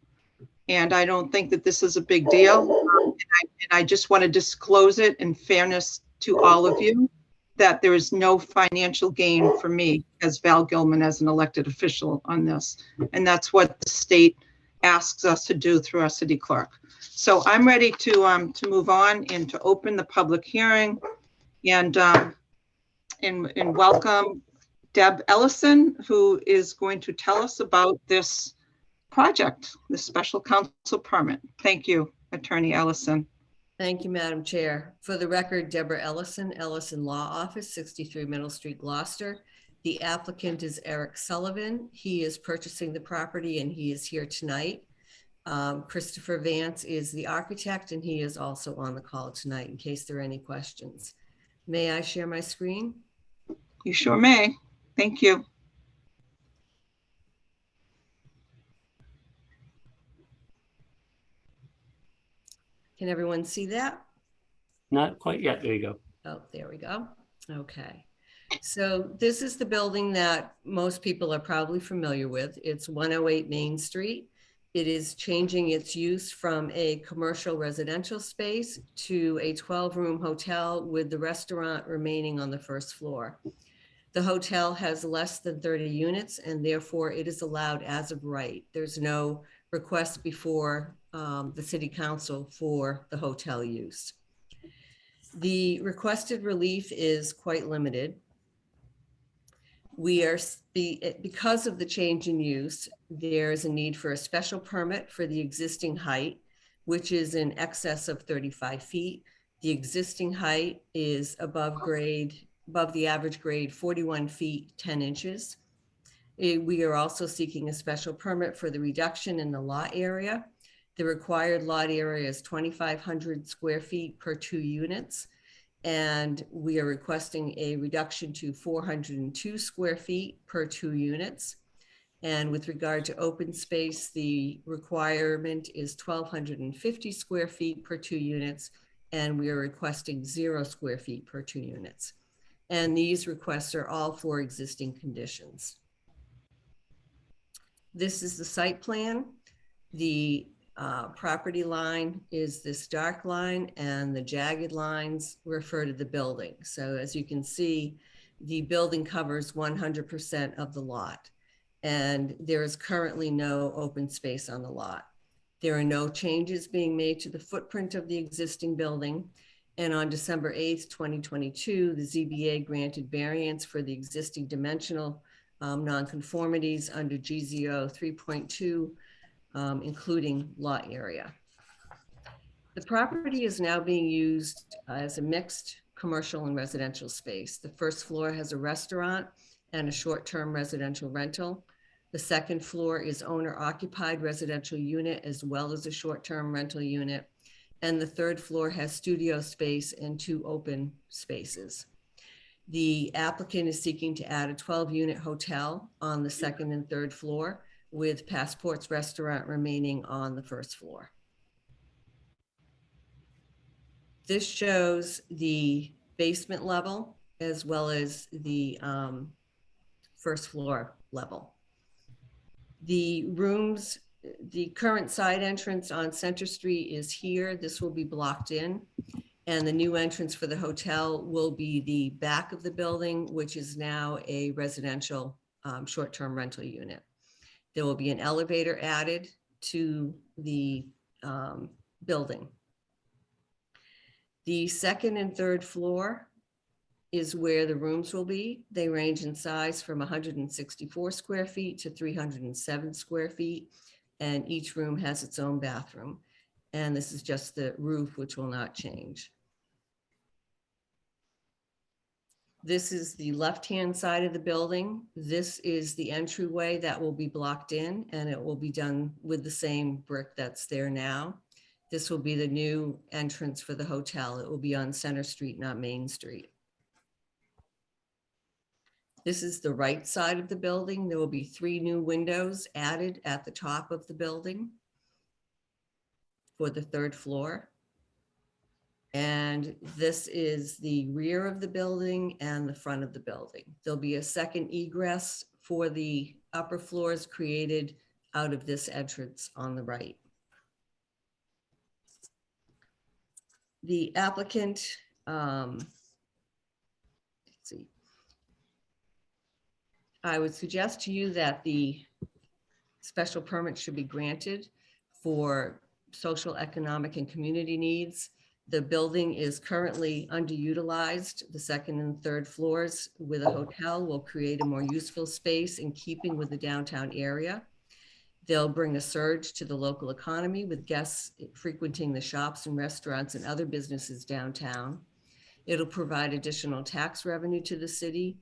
Speaker 1: And I don't think that this is a big deal. And I just want to disclose it in fairness to all of you, that there is no financial gain for me as Val Gilman as an elected official on this. And that's what the state asks us to do through our city clerk. So I'm ready to move on and to open the public hearing and welcome Deb Ellison, who is going to tell us about this project, the special counsel permit. Thank you, Attorney Ellison.
Speaker 19: Thank you, Madam Chair. For the record, Deborah Ellison, Ellison Law Office, 63 Middle Street, Gloucester. The applicant is Eric Sullivan. He is purchasing the property and he is here tonight. Christopher Vance is the architect and he is also on the call tonight in case there are any questions. May I share my screen?
Speaker 1: You sure may. Thank you.
Speaker 19: Can everyone see that?
Speaker 4: Not quite yet. There you go.
Speaker 19: Oh, there we go. Okay. So this is the building that most people are probably familiar with. It's 108 Main Street. It is changing its use from a commercial residential space to a 12-room hotel with the restaurant remaining on the first floor. The hotel has less than 30 units and therefore it is allowed as of right. There's no request before the city council for the hotel use. The requested relief is quite limited. Because of the change in use, there's a need for a special permit for the existing height, which is in excess of 35 feet. The existing height is above the average grade, 41 feet, 10 inches. We are also seeking a special permit for the reduction in the lot area. The required lot area is 2,500 square feet per 2 units. And we are requesting a reduction to 402 square feet per 2 units. And with regard to open space, the requirement is 1,250 square feet per 2 units. And we are requesting 0 square feet per 2 units. And these requests are all for existing conditions. This is the site plan. The property line is this dark line and the jagged lines refer to the building. So as you can see, the building covers 100% of the lot and there is currently no open space on the lot. There are no changes being made to the footprint of the existing building. And on December 8th, 2022, the ZBA granted variance for the existing dimensional nonconformities under GZO 3.2, including lot area. The property is now being used as a mixed commercial and residential space. The first floor has a restaurant and a short-term residential rental. The second floor is owner-occupied residential unit as well as a short-term rental unit. And the third floor has studio space and 2 open spaces. The applicant is seeking to add a 12-unit hotel on the second and third floor with Passports Restaurant remaining on the first floor. This shows the basement level as well as the first floor level. The rooms the current side entrance on Center Street is here. This will be blocked in. And the new entrance for the hotel will be the back of the building, which is now a residential short-term rental unit. There will be an elevator added to the building. The second and third floor is where the rooms will be. They range in size from 164 square feet to 307 square feet. And each room has its own bathroom. And this is just the roof, which will not change. This is the left-hand side of the building. This is the entryway that will be blocked in, and it will be done with the same brick that's there now. This will be the new entrance for the hotel. It will be on Center Street, not Main Street. This is the right side of the building. There will be 3 new windows added at the top of the building for the 3rd floor. And this is the rear of the building and the front of the building. There'll be a second egress for the upper floors created out of this entrance on the right. The applicant, let's see. I would suggest to you that the special permit should be granted for social, economic, and community needs. The building is currently underutilized. The 2nd and 3rd floors with a hotel will create a more useful space in keeping with the downtown area. They'll bring a surge to the local economy with guests frequenting the shops and restaurants and other businesses downtown. It'll provide additional tax revenue to the city,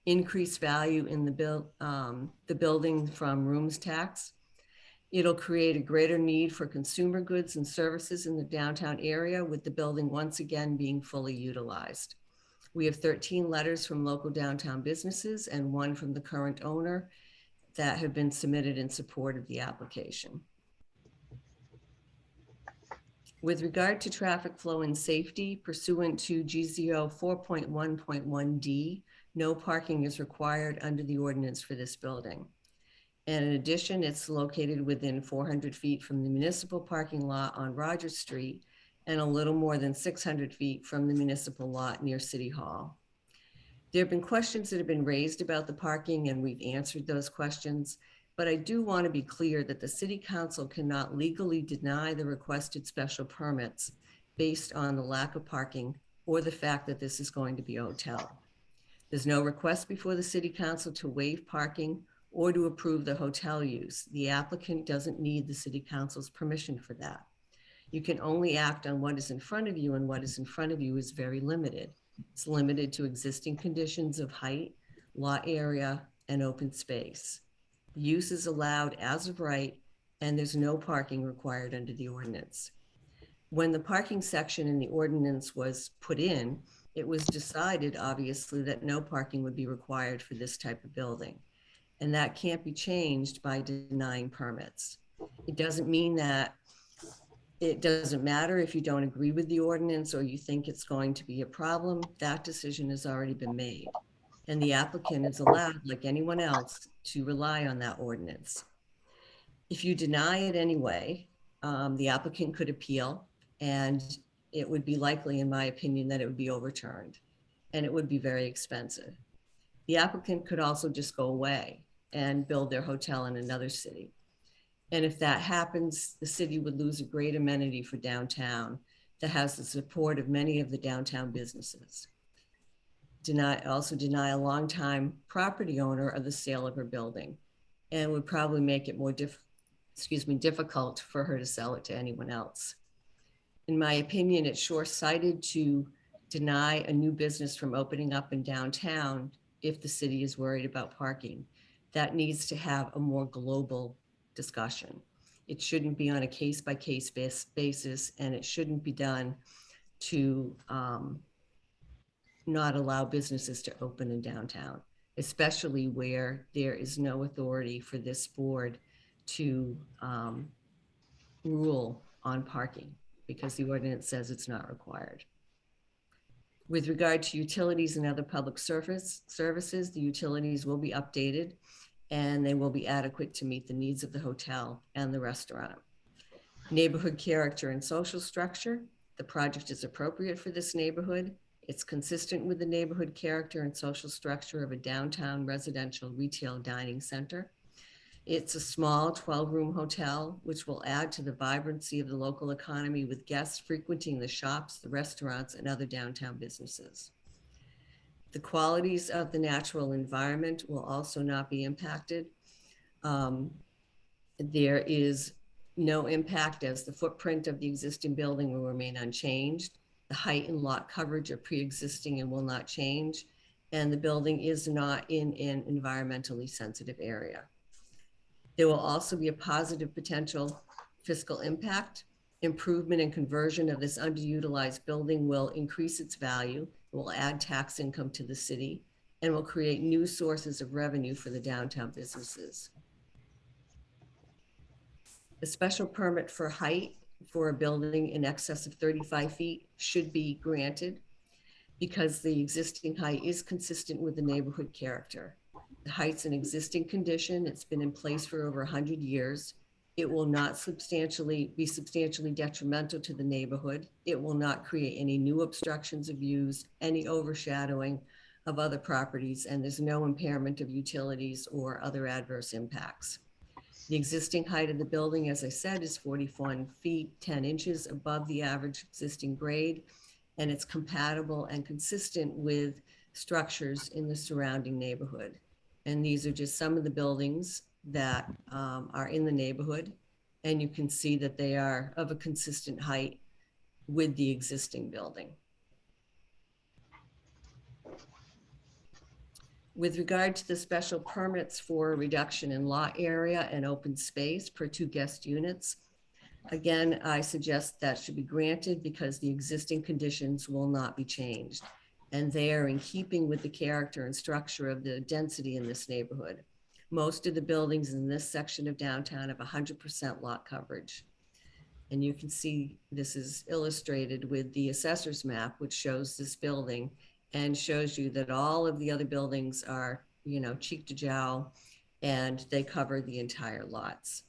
Speaker 19: increase value in the building from rooms tax. It'll create a greater need for consumer goods and services in the downtown area, with the building once again being fully utilized. We have 13 letters from local downtown businesses and 1 from the current owner that have been submitted in support of the application. With regard to traffic flow and safety, pursuant to GZO 4.1.1D, no parking is required under the ordinance for this building. And in addition, it's located within 400 feet from the municipal parking lot on Rogers Street and a little more than 600 feet from the municipal lot near City Hall. There have been questions that have been raised about the parking, and we've answered those questions, but I do want to be clear that the City Council cannot legally deny the requested special permits based on the lack of parking or the fact that this is going to be a hotel. There's no request before the City Council to waive parking or to approve the hotel use. The applicant doesn't need the City Council's permission for that. You can only act on what is in front of you, and what is in front of you is very limited. It's limited to existing conditions of height, lot area, and open space. Use is allowed as of right, and there's no parking required under the ordinance. When the parking section in the ordinance was put in, it was decided, obviously, that no parking would be required for this type of building. And that can't be changed by denying permits. It doesn't mean that it doesn't matter if you don't agree with the ordinance or you think it's going to be a problem. That decision has already been made. And the applicant is allowed, like anyone else, to rely on that ordinance. If you deny it anyway, the applicant could appeal, and it would be likely, in my opinion, that it would be overturned, and it would be very expensive. The applicant could also just go away and build their hotel in another city. And if that happens, the city would lose a great amenity for downtown that has the support of many of the downtown businesses. Also deny a longtime property owner of the sale of her building, and would probably make it more difficult for her to sell it to anyone else. In my opinion, it's short-sighted to deny a new business from opening up in downtown if the city is worried about parking. That needs to have a more global discussion. It shouldn't be on a case-by-case basis, and it shouldn't be done to not allow businesses to open in downtown, especially where there is no authority for this board to rule on parking, because the ordinance says it's not required. With regard to utilities and other public services, the utilities will be updated, and they will be adequate to meet the needs of the hotel and the restaurant. Neighborhood character and social structure. The project is appropriate for this neighborhood. It's consistent with the neighborhood character and social structure of a downtown residential retail dining center. It's a small 12-room hotel, which will add to the vibrancy of the local economy with guests frequenting the shops, the restaurants, and other downtown businesses. The qualities of the natural environment will also not be impacted. There is no impact as the footprint of the existing building will remain unchanged. The height and lot coverage are pre-existing and will not change. And the building is not in an environmentally sensitive area. There will also be a positive potential fiscal impact. Improvement and conversion of this underutilized building will increase its value, will add tax income to the city, and will create new sources of revenue for the downtown businesses. The special permit for height for a building in excess of 35 feet should be granted because the existing height is consistent with the neighborhood character. The height's an existing condition. It's been in place for over 100 years. It will not be substantially detrimental to the neighborhood. It will not create any new obstructions of views, any overshadowing of other properties, and there's no impairment of utilities or other adverse impacts. The existing height of the building, as I said, is 41 feet, 10 inches above the average existing grade, and it's compatible and consistent with structures in the surrounding neighborhood. And these are just some of the buildings that are in the neighborhood. And you can see that they are of a consistent height with the existing building. With regard to the special permits for a reduction in lot area and open space per 2 guest units, again, I suggest that should be granted because the existing conditions will not be changed. And they are in keeping with the character and structure of the density in this neighborhood. Most of the buildings in this section of downtown have 100% lot coverage. And you can see this is illustrated with the assessor's map, which shows this building and shows you that all of the other buildings are, cheek to jowl, and they cover the entire lots.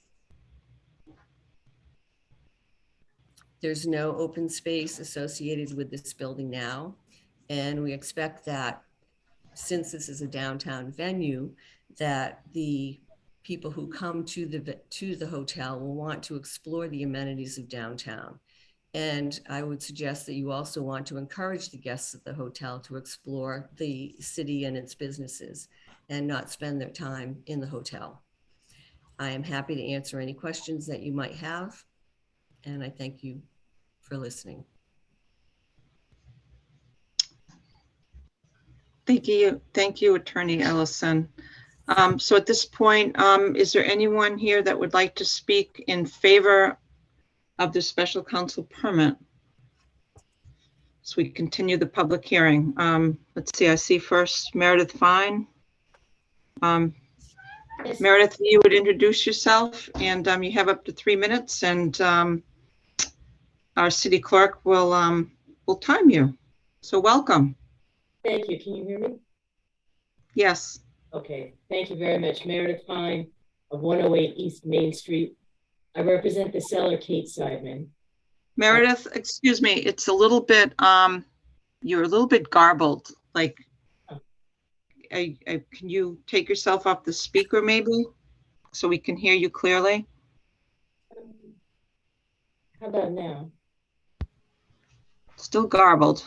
Speaker 19: There's no open space associated with this building now. And we expect that since this is a downtown venue, that the people who come to the hotel will want to explore the amenities of downtown. And I would suggest that you also want to encourage the guests of the hotel to explore the city and its businesses and not spend their time in the hotel. I am happy to answer any questions that you might have. And I thank you for listening.
Speaker 1: Thank you, Attorney Ellison. So at this point, is there anyone here that would like to speak in favor of the special counsel permit? So we continue the public hearing. Let's see, I see first Meredith Fine. Meredith, you would introduce yourself, and you have up to 3 minutes, and our city clerk will time you. So welcome.
Speaker 21: Thank you. Can you hear me?
Speaker 1: Yes.
Speaker 21: Okay. Thank you very much. Meredith Fine of 108 East Main Street. I represent the seller, Kate Seidman.
Speaker 1: Meredith, excuse me. It's a little bit, you're a little bit garbled. Like, can you take yourself off the speaker maybe so we can hear you clearly?
Speaker 21: How about now?
Speaker 1: Still garbled.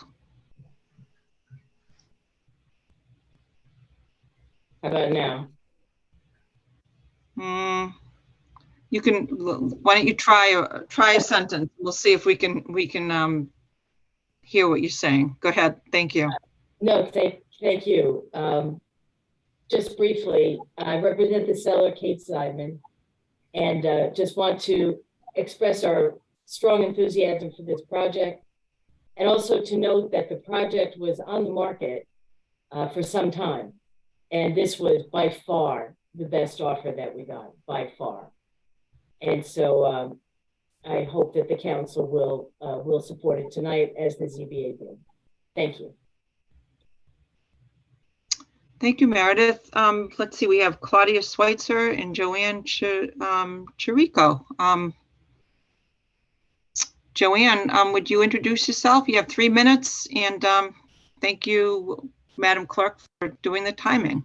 Speaker 21: How about now?
Speaker 1: You can. Why don't you try a sentence? We'll see if we can hear what you're saying. Go ahead. Thank you.
Speaker 21: No, thank you. Just briefly, I represent the seller, Kate Seidman, and just want to express our strong enthusiasm for this project, and also to note that the project was on the market for some time. And this was by far the best offer that we got, by far. And so I hope that the council will support it tonight as the ZBA did. Thank you.
Speaker 1: Thank you, Meredith. Let's see, we have Claudia Schweitzer and Joanne Chirico. Joanne, would you introduce yourself? You have 3 minutes, and thank you, Madam Clerk, for doing the timing.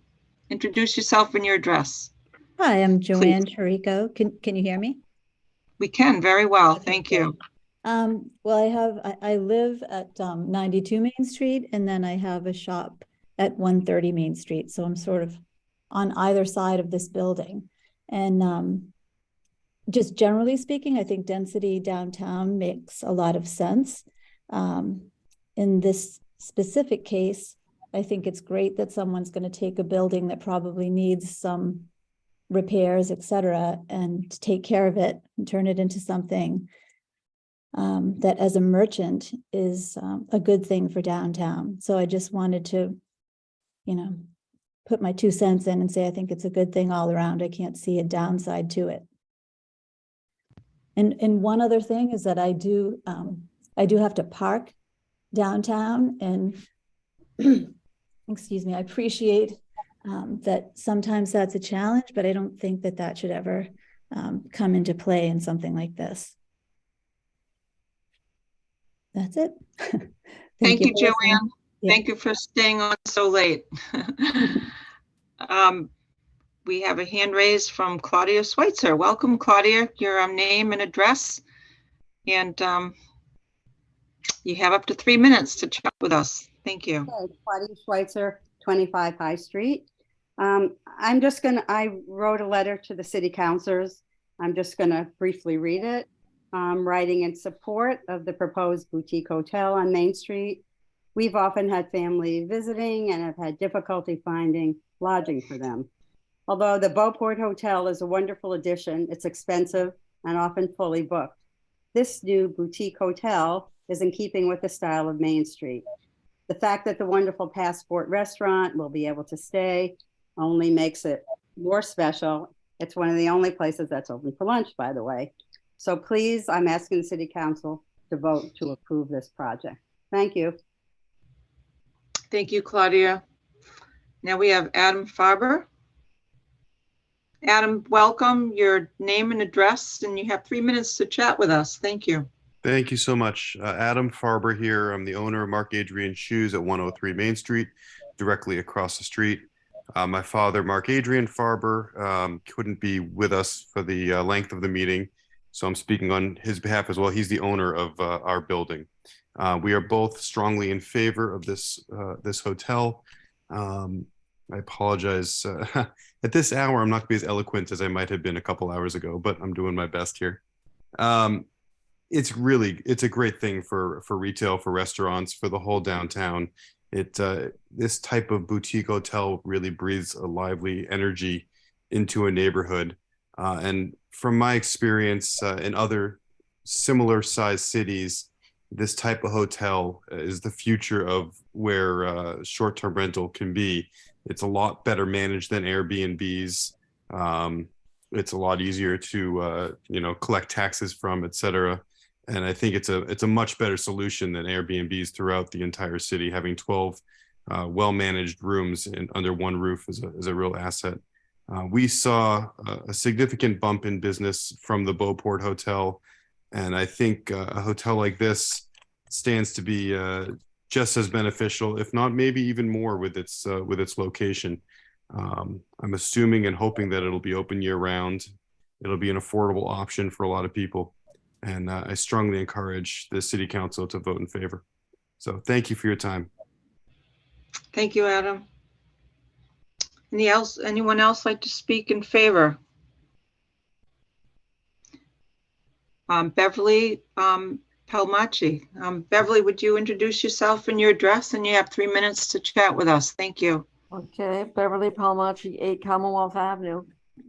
Speaker 1: Introduce yourself and your address.
Speaker 6: Hi, I'm Joanne Chirico. Can you hear me?
Speaker 1: We can, very well.
Speaker 6: Okay,
Speaker 1: Thank you.
Speaker 6: Well, I live at 92 Main Street, and then I have a shop at 130 Main Street. So I'm sort of on either side of this building. And just generally speaking, I think density downtown makes a lot of sense. In this specific case, I think it's great that someone's going to take a building that probably needs some repairs, et cetera, and take care of it and turn it into something that as a merchant is a good thing for downtown. So I just wanted to, put my 2 cents in and say, I think it's a good thing all around. I can't see a downside to it. And one other thing is that I do have to park downtown, and excuse me, I appreciate that sometimes that's a challenge, but I don't think that should ever come into play in something like this. That's it.
Speaker 1: Thank you, Joanne. Yeah. Thank you for staying on so late. We have a hand raised from Claudia Schweitzer. Welcome, Claudia. Your name and address, and you have up to 3 minutes to chat with us. Thank you.
Speaker 22: Okay, Claudia Schweitzer, 25 High Street. I wrote a letter to the city councilors. I'm just gonna briefly read it. Writing in support of the proposed boutique hotel on Main Street. We've often had family visiting and have had difficulty finding lodging for them. Although the Beauport Hotel is a wonderful addition, it's expensive and often fully booked. This new boutique hotel is in keeping with the style of Main Street. The fact that the wonderful Passport restaurant will be able to stay only makes it more special. It's one of the only places that's open for lunch, by the way. So please, I'm asking the city council to vote to approve this project. Thank you.
Speaker 1: Thank you, Claudia. Now we have Adam Farber. Adam, welcome. Your name and address, and you have 3 minutes to chat with us. Thank you.
Speaker 23: Thank you so much. Adam Farber here. I'm the owner of Mark Adrian Shoes at 103 Main Street, directly across the street. My father, Mark Adrian Farber, couldn't be with us for the length of the meeting, so I'm speaking on his behalf as well. He's the owner of our building. We are both strongly in favor of this hotel. I apologize. At this hour, I'm not going to be as eloquent as I might have been a couple hours ago, but I'm doing my best here. It's a great thing for retail, for restaurants, for the whole downtown. This type of boutique hotel really breathes a lively energy into a neighborhood. And from my experience in other similar sized cities, this type of hotel is the future of where short-term rental can be. It's a lot better managed than Airbnbs. It's a lot easier to collect taxes from, et cetera. And I think it's a much better solution than Airbnbs throughout the entire city. Having 12 well-managed rooms under one roof is a real asset. We saw a significant bump in business from the Beauport Hotel, and I think a hotel like this stands to be just as beneficial, if not maybe even more, with its location. I'm assuming and hoping that it'll be open year-round. It'll be an affordable option for a lot of people, and I strongly encourage the City Council to vote in favor. So thank you for your time.
Speaker 1: Thank you, Adam. Anyone else like to speak in favor? Beverly Palmacci. Beverly, would you introduce yourself and your address? And you have 3 minutes to chat with us. Thank you.
Speaker 24: Okay, Beverly Palmacci, 8 Commonwealth Avenue.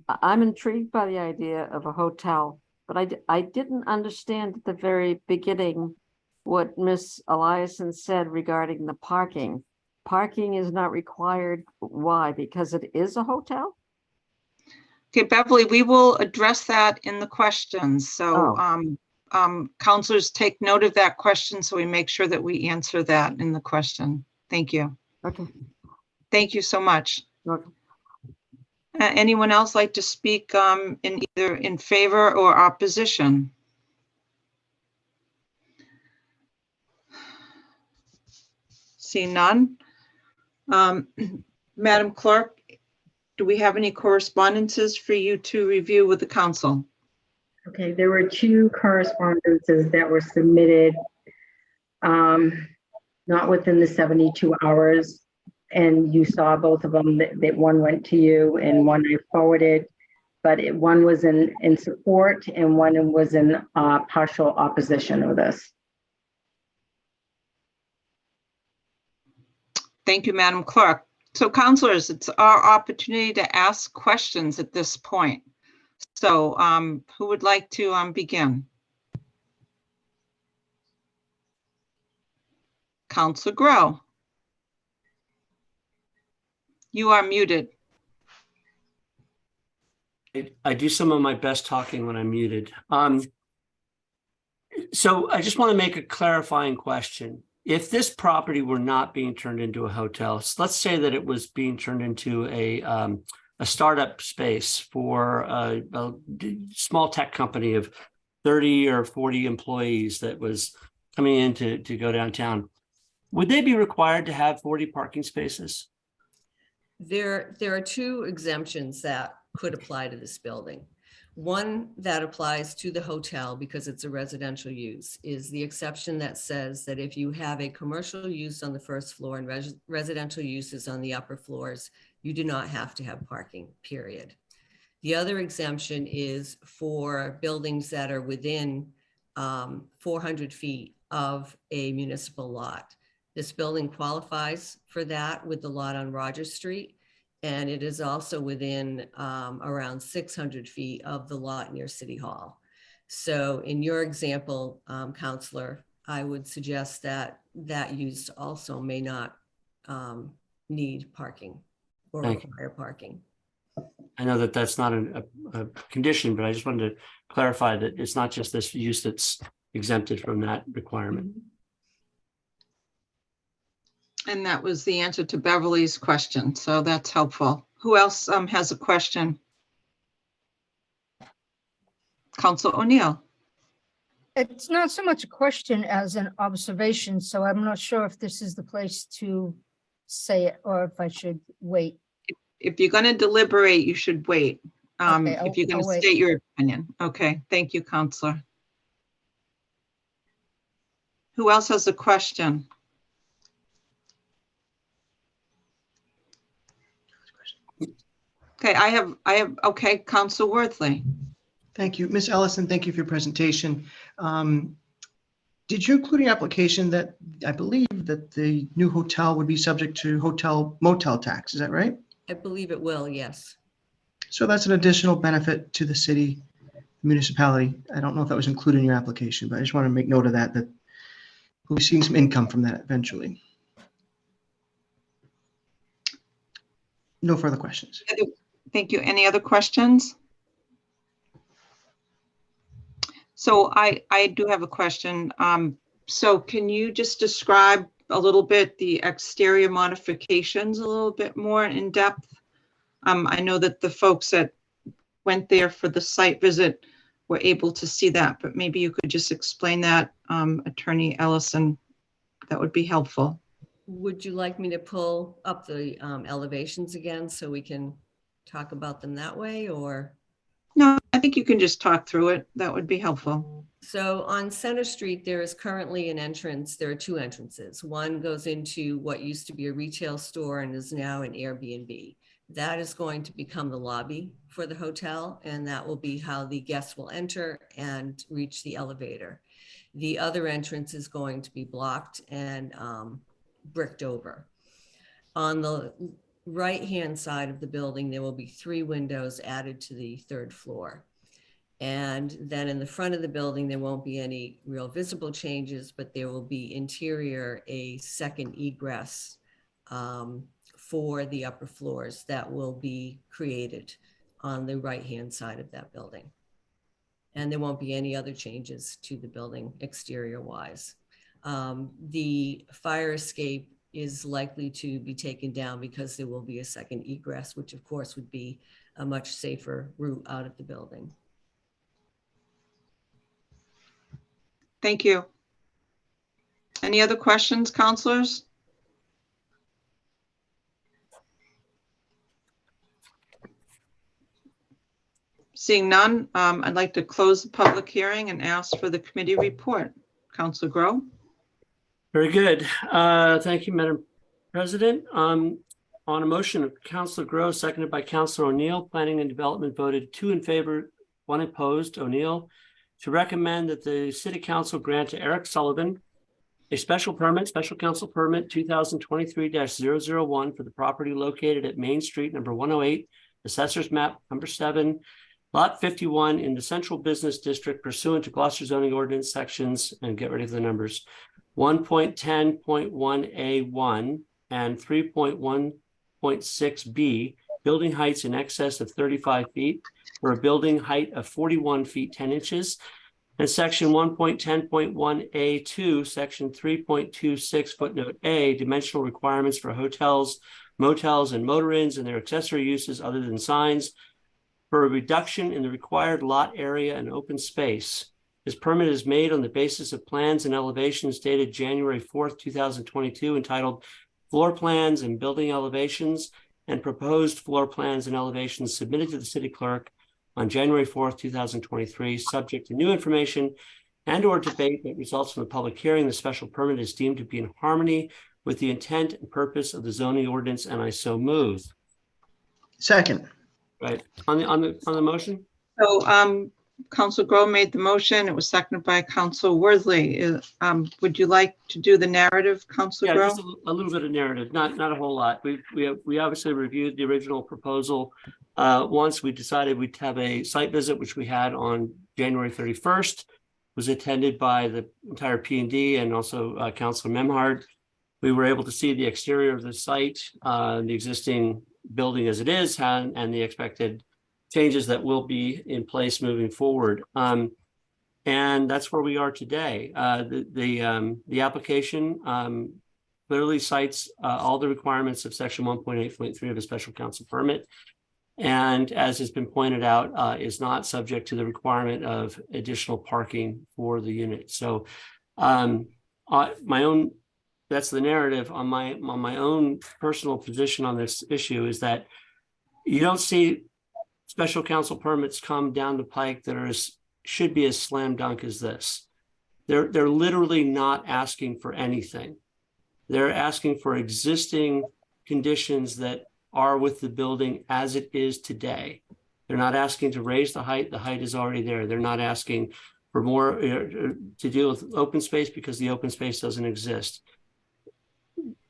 Speaker 24: I'm intrigued by the idea of a hotel, but I didn't understand at the very beginning what Ms. Eliason said regarding the parking. Parking is not required. Why? Because it is a hotel?
Speaker 1: Okay, Beverly, we will address that in the questions. So counselors take note of that question so we make sure that we answer that in the question. Thank you.
Speaker 24: Okay.
Speaker 1: Thank you so much.
Speaker 24: Okay.
Speaker 1: Anyone else like to speak in either in favor or opposition? See none. Madam Clerk, do we have any correspondences for you to review with the council?
Speaker 2: Okay, there were two correspondences that were submitted, not within the 72 hours. And you saw both of them, that one went to you and one I forwarded, but one was in support and one was in partial opposition of this.
Speaker 1: Thank you, Madam Clerk. So councilors, it's our opportunity to ask questions at this point. So who would like to begin? Councilor Grow. You are muted.
Speaker 4: I do some of my best talking when I'm muted. So I just want to make a clarifying question. If this property were not being turned into a hotel, so let's say that it was being turned into a startup space for a small tech company of 30 or 40 employees that was coming in to go downtown, would they be required to have 40 parking spaces?
Speaker 10: There are two exemptions that could apply to this building. One that applies to the hotel because it's a residential use is the exception that says that if you have a commercial use on the first floor and residential uses on the upper floors, you do not have to have parking, period. The other exemption is for buildings that are within 400 feet of a municipal lot. This building qualifies for that with the lot on Rogers Street. And it is also within around 600 feet of the lot near City Hall. So in your example, Counselor, I would suggest that that use also may not need parking or require parking.
Speaker 4: I know that that's not a condition, but I just wanted to clarify that it's not just this use that's exempted from that requirement.
Speaker 1: And that was the answer to Beverly's question, so that's helpful. Who else has a question? Councilor O'Neill.
Speaker 7: It's not so much a question as an observation, so I'm not sure if this is the place to say it or if I should wait.
Speaker 1: If you're going to deliberate, you should wait.
Speaker 7: Okay,
Speaker 1: if you're going
Speaker 7: I'll
Speaker 1: to
Speaker 7: wait.
Speaker 1: state your opinion. Okay, thank you, Counselor. Who else has a question? Okay, I have, okay, Councilor Worthley.
Speaker 3: Thank you. Ms. Ellison, thank you for your presentation. Did you include an application that I believe that the new hotel would be subject to hotel motel tax? Is that right?
Speaker 10: I believe it will, yes.
Speaker 3: So that's an additional benefit to the city municipality. I don't know if that was included in your application, but I just want to make note of that we'll be seeing some income from that eventually. No further questions.
Speaker 1: Thank you. Any other questions? So I do have a question. So can you just describe a little bit the exterior modifications a little bit more in depth? I know that the folks that went there for the site visit were able to see that, but maybe you could just explain that, Attorney Ellison. That would be helpful.
Speaker 10: Would you like me to pull up the elevations again so we can talk about them that way, or?
Speaker 1: No, I think you can just talk through it. That would be helpful.
Speaker 10: So on Center Street, there is currently an entrance. There are two entrances. One goes into what used to be a retail store and is now an Airbnb. That is going to become the lobby for the hotel, and that will be how the guests will enter and reach the elevator. The other entrance is going to be blocked and bricked over. On the right-hand side of the building, there will be 3 windows added to the 3rd floor. And then in the front of the building, there won't be any real visible changes, but there will be interior a second egress for the upper floors that will be created on the right-hand side of that building. And there won't be any other changes to the building exterior-wise. The fire escape is likely to be taken down because there will be a second egress, which of course would be a much safer route out of the building.
Speaker 1: Thank you. Any other questions, counselors? Seeing none, I'd like to close the public hearing and ask for the committee report. Councilor Grow.
Speaker 4: Very good. Thank you, Madam President. On a motion of Councilor Grow, seconded by Councilor O'Neill, Planning and Development voted 2 in favor, 1 opposed, O'Neill, to recommend that the City Council grant to Eric Sullivan a special council permit 2023-001 for the property located at Main Street, number 108, Assessor's Map, number 7, Lot 51 in the Central Business District pursuant to Gloucester zoning ordinance sections, and get ready for the numbers, 1.10.1A1 and 3.1.6B, building heights in excess of 35 feet for a building height of 41 feet 10 inches, and section 1.10.1A2, section 3.26 footnote A, dimensional requirements for hotels, motels, and motor inns and their accessory uses other than signs, for a reduction in the required lot area and open space. This permit is made on the basis of plans and elevations dated January 4th, 2022, entitled Floor Plans and Building Elevations, and proposed floor plans and elevations submitted to the city clerk on January 4th, 2023, subject to new information and or debate that results from the public hearing. The special permit is deemed to be in harmony with the intent and purpose of the zoning ordinance, and I so move.
Speaker 3: Second.
Speaker 4: Right. On the motion?
Speaker 1: So Councilor Grow made the motion. It was seconded by Councilor Worthley. Would you like to do the narrative, Councilor Grow?
Speaker 4: Just a little bit of narrative, not a whole lot. We obviously reviewed the original proposal. Once we decided we'd have a site visit, which we had on January 31st, was attended by the entire P&D and also Councilor Memhard. We were able to see the exterior of the site, the existing building as it is, and the expected changes that will be in place moving forward. And that's where we are today. The application clearly cites all the requirements of section 1.8.3 of a special council permit. And as has been pointed out, is not subject to the requirement of additional parking for the unit. So that's the narrative. On my own personal position on this issue is that you don't see special council permits come down the pike that should be as slam dunk as this. They're literally not asking for anything. They're asking for existing conditions that are with the building as it is today. They're not asking to raise the height. The height is already there. They're not asking for more to deal with open space because the open space doesn't exist.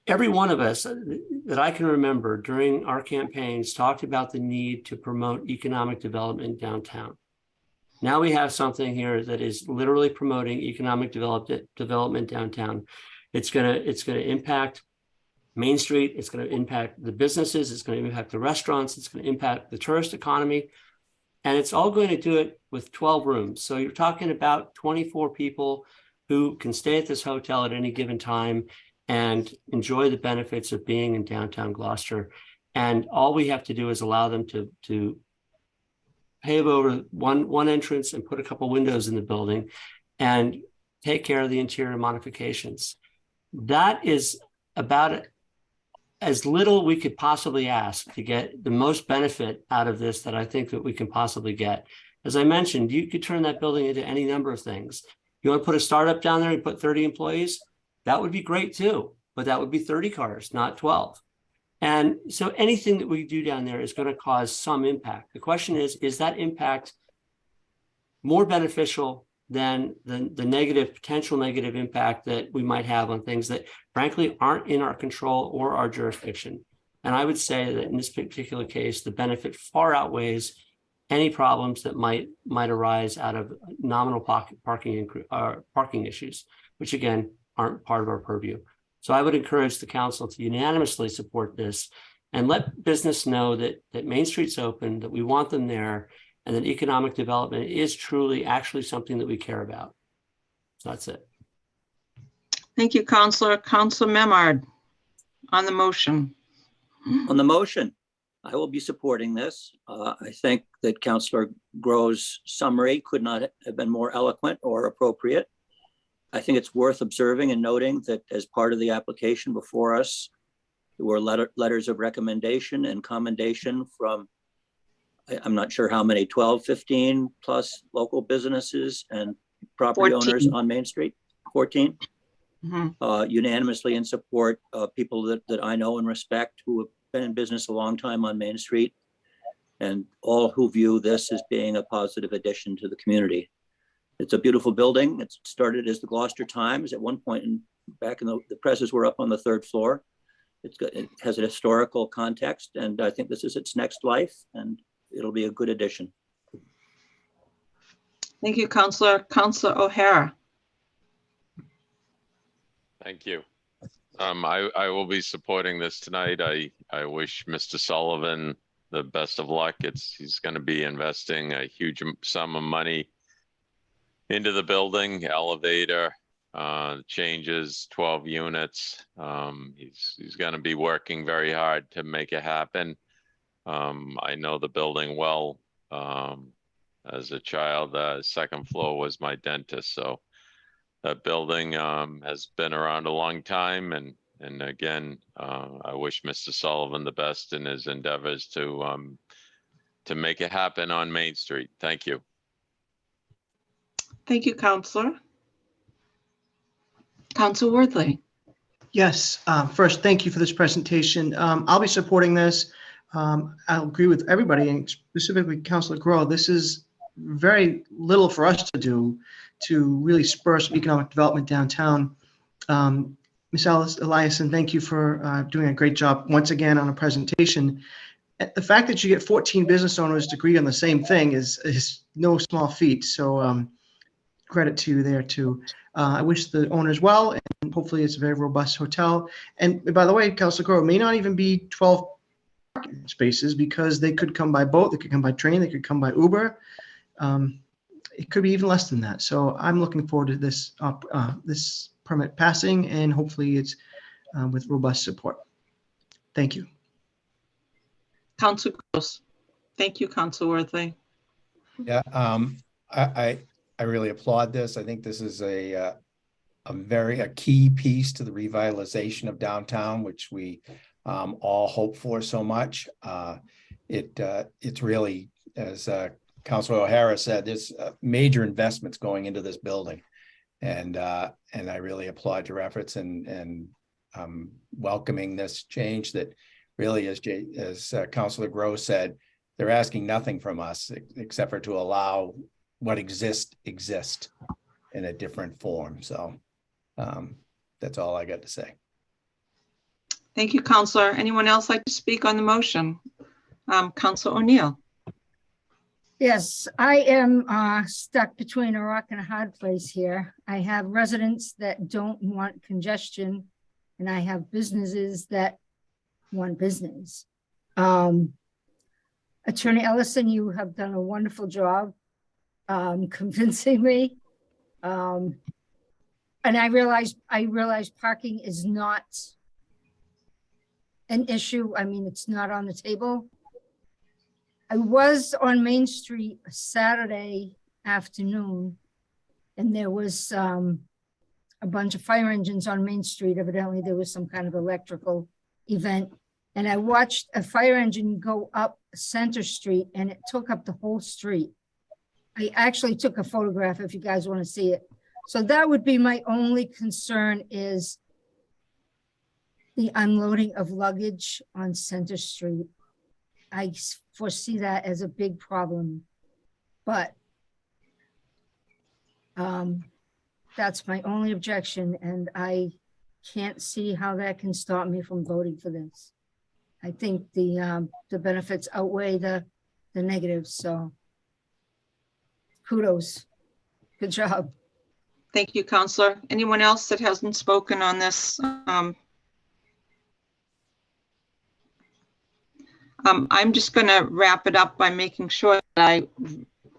Speaker 4: Every one of us that I can remember during our campaigns talked about the need to promote economic development downtown. Now we have something here that is literally promoting economic development downtown. It's gonna impact Main Street. It's going to impact the businesses. It's going to impact the restaurants. It's going to impact the tourist economy. And it's all going to do it with 12 rooms. So you're talking about 24 people who can stay at this hotel at any given time and enjoy the benefits of being in downtown Gloucester. And all we have to do is allow them to pave over one entrance and put a couple windows in the building and take care of the interior modifications. That is about as little we could possibly ask to get the most benefit out of this that I think that we can possibly get. As I mentioned, you could turn that building into any number of things. You want to put a startup down there and put 30 employees? That would be great too, but that would be 30 cars, not 12. And so anything that we do down there is going to cause some impact. The question is that impact more beneficial than the potential negative impact that we might have on things that frankly aren't in our control or our jurisdiction? And I would say that in this particular case, the benefit far outweighs any problems that might arise out of nominal parking issues, which again, aren't part of our purview. So I would encourage the council to unanimously support this and let business know that Main Street's open, that we want them there, and that economic development is truly actually something that we care about. So that's it.
Speaker 1: Thank you, Councilor. Councilor Memhard. on the motion?
Speaker 5: On the motion, I will be supporting this. I think that Councillor Grove's summary could not have been more eloquent or appropriate. I think it's worth observing and noting that as part of the application before us, there were letters of recommendation and commendation from, I'm not sure how many, 12, 15 plus local businesses and property
Speaker 1: 14.
Speaker 5: owners on Main Street, 14.
Speaker 1: Mhm.
Speaker 5: Unanimously in support of people that I know and respect who have been in business a long time on Main Street, and all who view this as being a positive addition to the community. It's a beautiful building. It started as the Gloucester Times at one point, and back in the presses were up on the 3rd floor. It has a historical context, and I think this is its next life, and it'll be a good addition.
Speaker 1: Thank you, Councillor. Councillor O'Hara.
Speaker 12: Thank you. I will be supporting this tonight. I wish Mr. Sullivan the best of luck. He's going to be investing a huge sum of money into the building, elevator, changes, 12 units. He's going to be working very hard to make it happen. I know the building well. As a child, 2nd floor was my dentist, so that building has been around a long time, and again, I wish Mr. Sullivan the best in his endeavors to make it happen on Main Street. Thank you.
Speaker 1: Thank you, Councillor. Councillor Worthley.
Speaker 3: Yes, first, thank you for this presentation. I'll be supporting this. I'll agree with everybody, and specifically Councillor Groh. This is very little for us to do to really spur some economic development downtown. Ms. Alice Eliason, thank you for doing a great job once again on a presentation. The fact that you get 14 business owners to agree on the same thing is no small feat. So credit to you there too. I wish the owners well, and hopefully it's a very robust hotel. And by the way, Councilor Groh, it may not even be 12 parking spaces, because they could come by boat, they could come by train, they could come by Uber. It could be even less than that. So I'm looking forward to this this permit passing, and hopefully it's with robust support. Thank you.
Speaker 1: Councillor Gross. Thank you, Councillor Worthley.
Speaker 16: Yeah, I really applaud this. I think this is a key piece to the revitalization of downtown, which we all hope for so much. It's really, as Councilor O'Hara said, there's major investments going into this building, and I really applaud your efforts and welcoming this change that really, as Councilor Groh said, they're asking nothing from us except for to allow what exist in a different form. So that's all I got to say.
Speaker 1: Thank you, Councillor. Anyone else like to speak on the motion? Councillor O'Neill.
Speaker 7: Yes, I am stuck between a rock and a hard place here. I have residents that don't want congestion, and I have businesses that want business. Attorney Ellison, you have done a wonderful job convincing me. And I realize parking is not an issue. I mean, it's not on the table. I was on Main Street Saturday afternoon, and there was a bunch of fire engines on Main Street. Evidently, there was some kind of electrical event. And I watched a fire engine go up Center Street, and it took up the whole street. I actually took a photograph if you guys want to see it. So that would be my only concern, is the unloading of luggage on Center Street. I foresee that as a big problem, but that's my only objection, and I can't see how that can stop me from voting for this. I think the benefits outweigh the negatives, so kudos. Good job.
Speaker 1: Thank you, Councillor. Anyone else that hasn't spoken on this? I'm just going to wrap it up by making sure that I,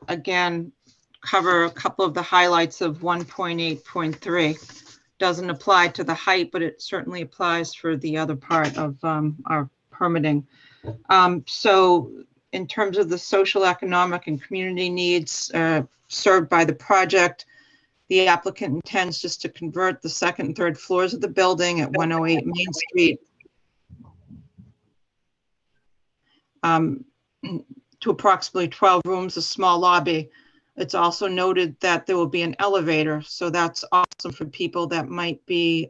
Speaker 1: again, cover a couple of the highlights of 1.8.3. doesn't apply to the height, but it certainly applies for the other part of our permitting. So in terms of the social, economic, and community needs served by the project, the applicant intends just to convert the second and third floors of the building at 108 Main Street to approximately 12 rooms, a small lobby. It's also noted that there will be an elevator, so that's awesome for people that might be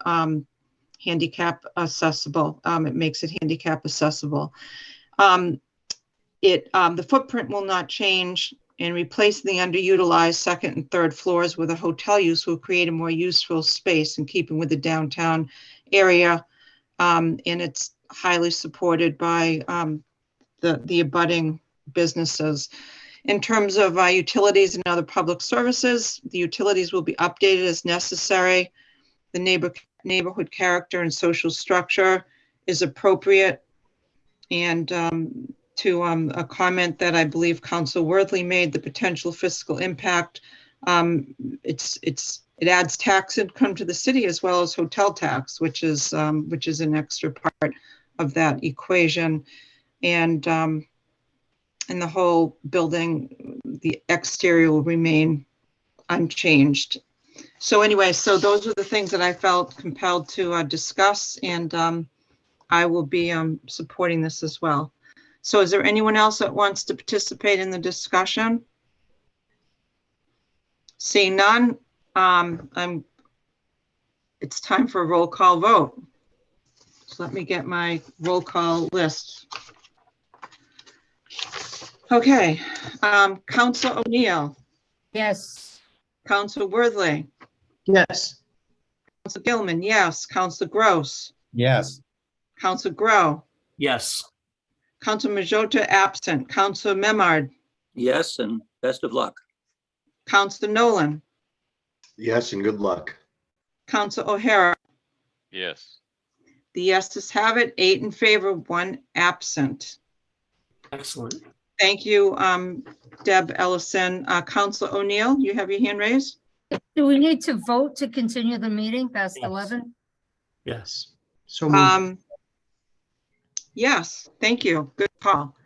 Speaker 1: handicap accessible. It makes it handicap accessible. The footprint will not change, and replacing the underutilized second and third floors with a hotel use will create a more useful space in keeping with the downtown area. And it's highly supported by the abutting businesses. In terms of utilities and other public services, the utilities will be updated as necessary. The neighborhood character and social structure is appropriate. And to a comment that I believe Council Worthley made, the potential fiscal impact, it adds tax income to the city as well as hotel tax, which is an extra part of that equation. And in the whole building, the exterior will remain unchanged. So anyway, so those are the things that I felt compelled to discuss, and I will be supporting this as well. So is there anyone else that wants to participate in the discussion? Seeing none, it's time for a roll call vote. So let me get my roll call list. Okay, Council O'Neill.
Speaker 7: Yes.
Speaker 1: Council Worthley.
Speaker 3: Yes.
Speaker 1: Council Gilman, yes. Council Gross.
Speaker 16: Yes.
Speaker 1: Council Grow.
Speaker 4: Yes.
Speaker 1: Council Majota absent. Council Memard.
Speaker 5: Yes, and best of luck.
Speaker 1: Council Nolan.
Speaker 9: Yes, and good luck.
Speaker 1: Council O'Hara.
Speaker 12: Yes.
Speaker 1: The yeses have it, 8 in favor, 1 absent.
Speaker 4: Excellent.
Speaker 1: Thank you, Deb Ellison. Council O'Neill, you have your hand raised?
Speaker 7: Do we need to vote to continue the meeting past 11?
Speaker 4: Yes.
Speaker 3: So moved.
Speaker 1: Yes, thank you. Good call.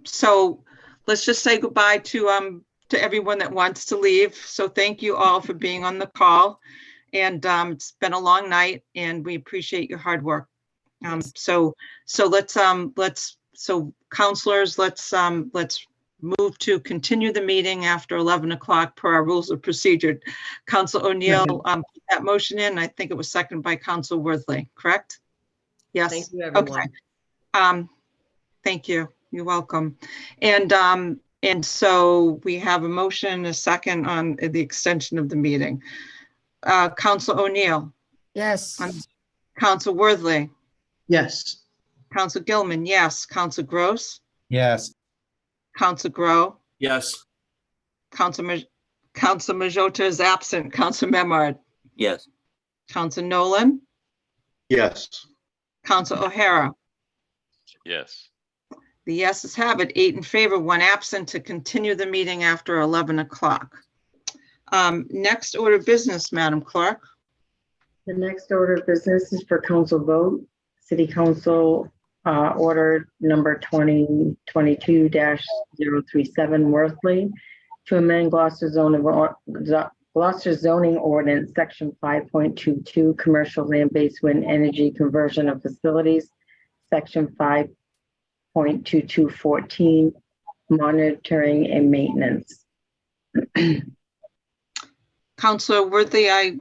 Speaker 1: So let's just say goodbye to everyone that wants to leave. So thank you all for being on the call. And it's been a long night, and we appreciate your hard work. So counselors, let's move to continue the meeting after 11 o'clock per our rules of procedure. Council O'Neill put that motion in. I think it was seconded by Council Worthley, correct? Yes.
Speaker 10: Thank you, everyone.
Speaker 1: Okay. Thank you. You're welcome. And so we have a motion and a second on the extension of the meeting. Council O'Neill.
Speaker 7: Yes.
Speaker 1: Council Worthley.
Speaker 3: Yes.
Speaker 1: Council Gilman, yes. Council Gross.
Speaker 16: Yes.
Speaker 1: Council Grow.
Speaker 4: Yes.
Speaker 1: Council Majota is absent. Council Memard.
Speaker 5: Yes.
Speaker 1: Council Nolan.
Speaker 9: Yes.
Speaker 1: Council O'Hara.
Speaker 12: Yes.
Speaker 1: The yeses have it, 8 in favor, 1 absent, to continue the meeting after 11 o'clock. Next order of business, Madam Clerk.
Speaker 2: The next order of business is for council vote. City Council Order number 2022-037 Worthley to amend Gloucester zoning ordinance section 5.22 commercial land-based wind energy conversion of facilities, section 5.2214 monitoring and maintenance.
Speaker 1: Councilor Worthy, I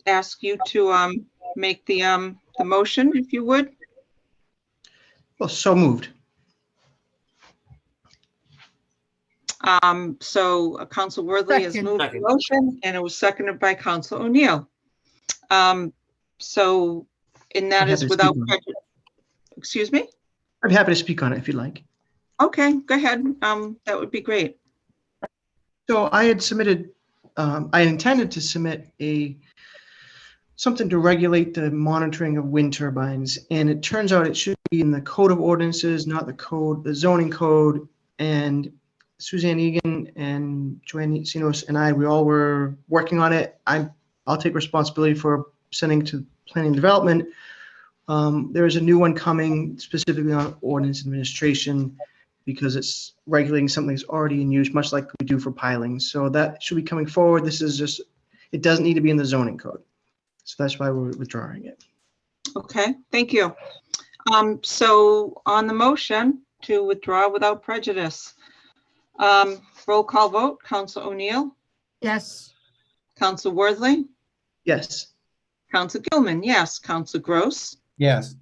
Speaker 1: ask you to make the motion, if you would.
Speaker 3: Well, so moved.
Speaker 1: So Council Worthy has moved the
Speaker 4: Second.
Speaker 1: motion, and it was seconded by Council O'Neill. So, and that
Speaker 3: I'm
Speaker 1: is
Speaker 3: happy to
Speaker 1: without
Speaker 3: speak on it.
Speaker 1: prejudice. Excuse me?
Speaker 3: I'm happy to speak on it if you'd like.
Speaker 1: Okay, go ahead. That would be great.
Speaker 3: So I had submitted, I intended to submit something to regulate the monitoring of wind turbines. And it turns out it should be in the code of ordinances, not the zoning code. And Suzanne Egan and Joanne Sinos and we all were working on it. I'll I'll take responsibility for sending to planning and development. There is a new one coming specifically on ordinance administration because it's regulating something that's already in use, much like we do for pilings. So that should be coming forward. This is just, it doesn't need to be in the zoning code. So that's why we're withdrawing it.
Speaker 1: Okay, thank you. So on the motion to withdraw without prejudice, roll call vote, Counsel O'Neill,
Speaker 7: Yes.
Speaker 1: Counsel Worthley,
Speaker 3: Yes.
Speaker 1: Counsel Gilman, yes, Counsel Gross,
Speaker 16: Yes.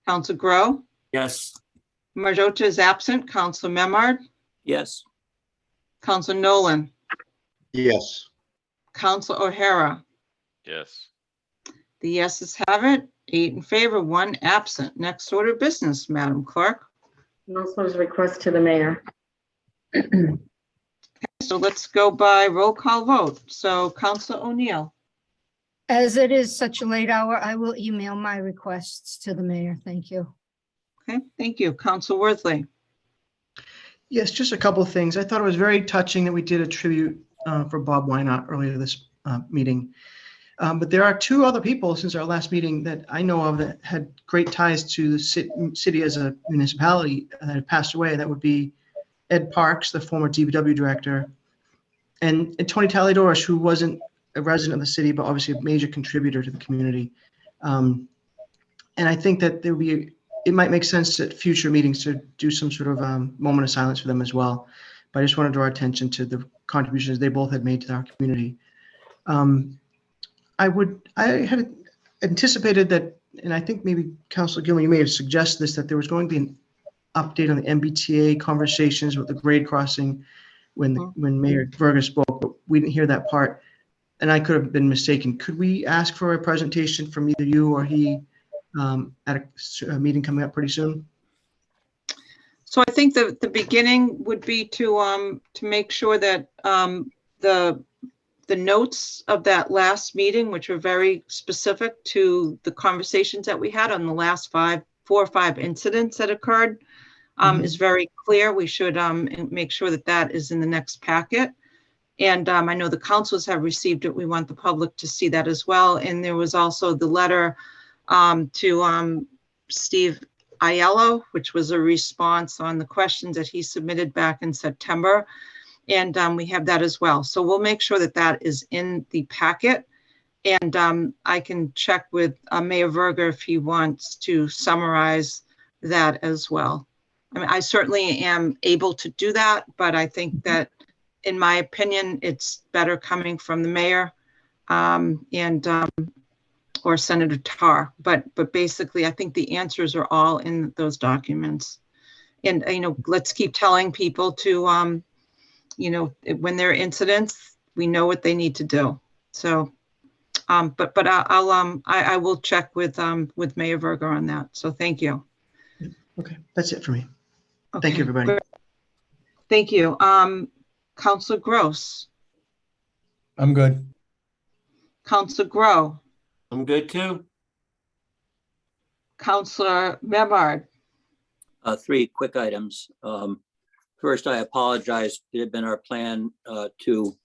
Speaker 1: Counsel Grow,
Speaker 4: Yes.
Speaker 1: Marjota is absent, Counsel Memard,
Speaker 5: Yes.
Speaker 1: Counsel Nolan,
Speaker 9: Yes.
Speaker 1: Counsel O'Hara.
Speaker 12: Yes.
Speaker 1: The yeses have it, 8 in favor, 1 absent. Next order of business, Madam Clerk.
Speaker 2: And also as a request to the mayor.
Speaker 1: So let's go by roll call vote. So Counsel O'Neill,
Speaker 7: As it is such a late hour, I will email my requests to the mayor. Thank you.
Speaker 1: okay, thank you. Counsel Worthley,
Speaker 3: Yes, just a couple of things. I thought it was very touching that we did a tribute for Bob Wynot earlier this meeting. But there are 2 other people since our last meeting that I know of that had great ties to the city as a municipality that have passed away. That would be Ed Parks, the former DPW director, and Tony Taliadorous, who wasn't a resident of the city, but obviously a major contributor to the community. And I think that it might make sense at future meetings to do some sort of moment of silence for them as well. But I just want to draw attention to the contributions they both had made to our community. I had anticipated that, and I think maybe Councilor Gilman, you may have suggested this, that there was going to be an update on the MBTA conversations with the grade crossing when Mayor Verga spoke, but we didn't hear that part. And I could have been mistaken. Could we ask for a presentation from either you or he at a meeting coming up pretty soon?
Speaker 1: so I think the beginning would be to make sure that the notes of that last meeting, which were very specific to the conversations that we had on the last 4 or 5 incidents that occurred, is very clear. We should make sure that that is in the next packet. And I know the councils have received it. We want the public to see that as well. And there was also the letter to Steve Aiello, which was a response on the questions that he submitted back in September. And we have that as well. So we'll make sure that that is in the packet. And I can check with Mayor Verga if he wants to summarize that as well. I mean, I certainly am able to do that, but I think that, in my opinion, it's better coming from the mayor or Senator Tar. But basically, I think the answers are all in those documents. And, let's keep telling people to, when there are incidents, we know what they need to do. So, but I will check with Mayor Verga on that. So thank you.
Speaker 3: Okay, that's it for me.
Speaker 1: Okay.
Speaker 3: Thank you, everybody.
Speaker 1: Thank you. Councilor Gross,
Speaker 16: I'm good.
Speaker 1: Councilor Grow,
Speaker 4: I'm good too.
Speaker 1: Councilor Memard.
Speaker 5: 3 quick items. First, I apologize. It had been our plan to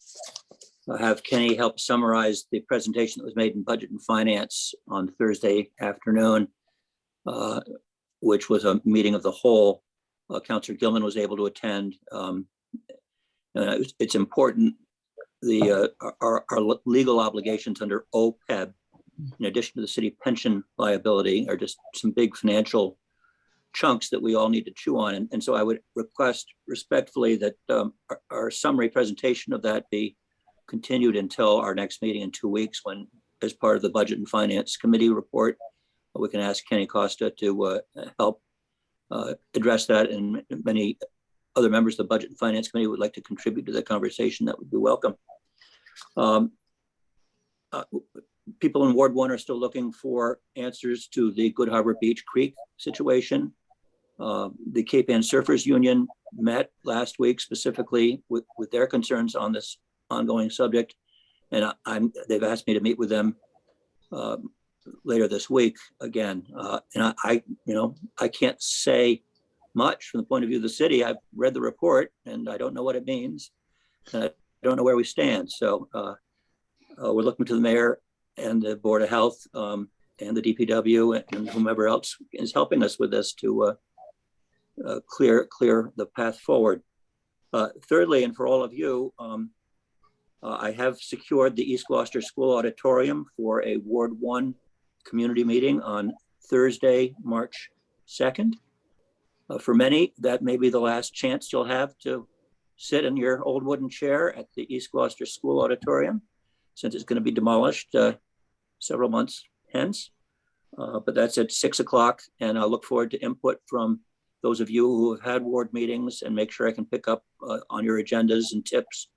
Speaker 5: have Kenny help summarize the presentation that was made in Budget and Finance on Thursday afternoon, which was a meeting of the whole. Councilor Gilman was able to attend. It's important. Our legal obligations under OPEB, in addition to the city pension liability, are just some big financial chunks that we all need to chew on. And so I would request respectfully that our summary presentation of that be continued until our next meeting in 2 weeks, when, as part of the Budget and Finance Committee report, we can ask Kenny Costa to help address that, and many other members of the Budget and Finance Committee would like to contribute to the conversation. That would be welcome. People in Ward 1 are still looking for answers to the Good Harbor Beach Creek situation. The Cape Ann Surfers Union met last week specifically with their concerns on this ongoing subject. And they've asked me to meet with them later this week again. And I can't say much from the point of view of the city. I've read the report and I don't know what it means. I don't know where we stand. So we're looking to the mayor and the Board of Health, and the DPW and whomever else is helping us with this to clear the path forward. Thirdly, and for all of you, I have secured the East Gloucester School Auditorium for a Ward 1 community meeting on Thursday, March 2nd. For many, that may be the last chance you'll have to sit in your old wooden chair at the East Gloucester School Auditorium, since it's going to be demolished several months hence. But that's at 6 o'clock, and I look forward to input from those of you who have had ward meetings, and make sure I can pick up on your agendas and tips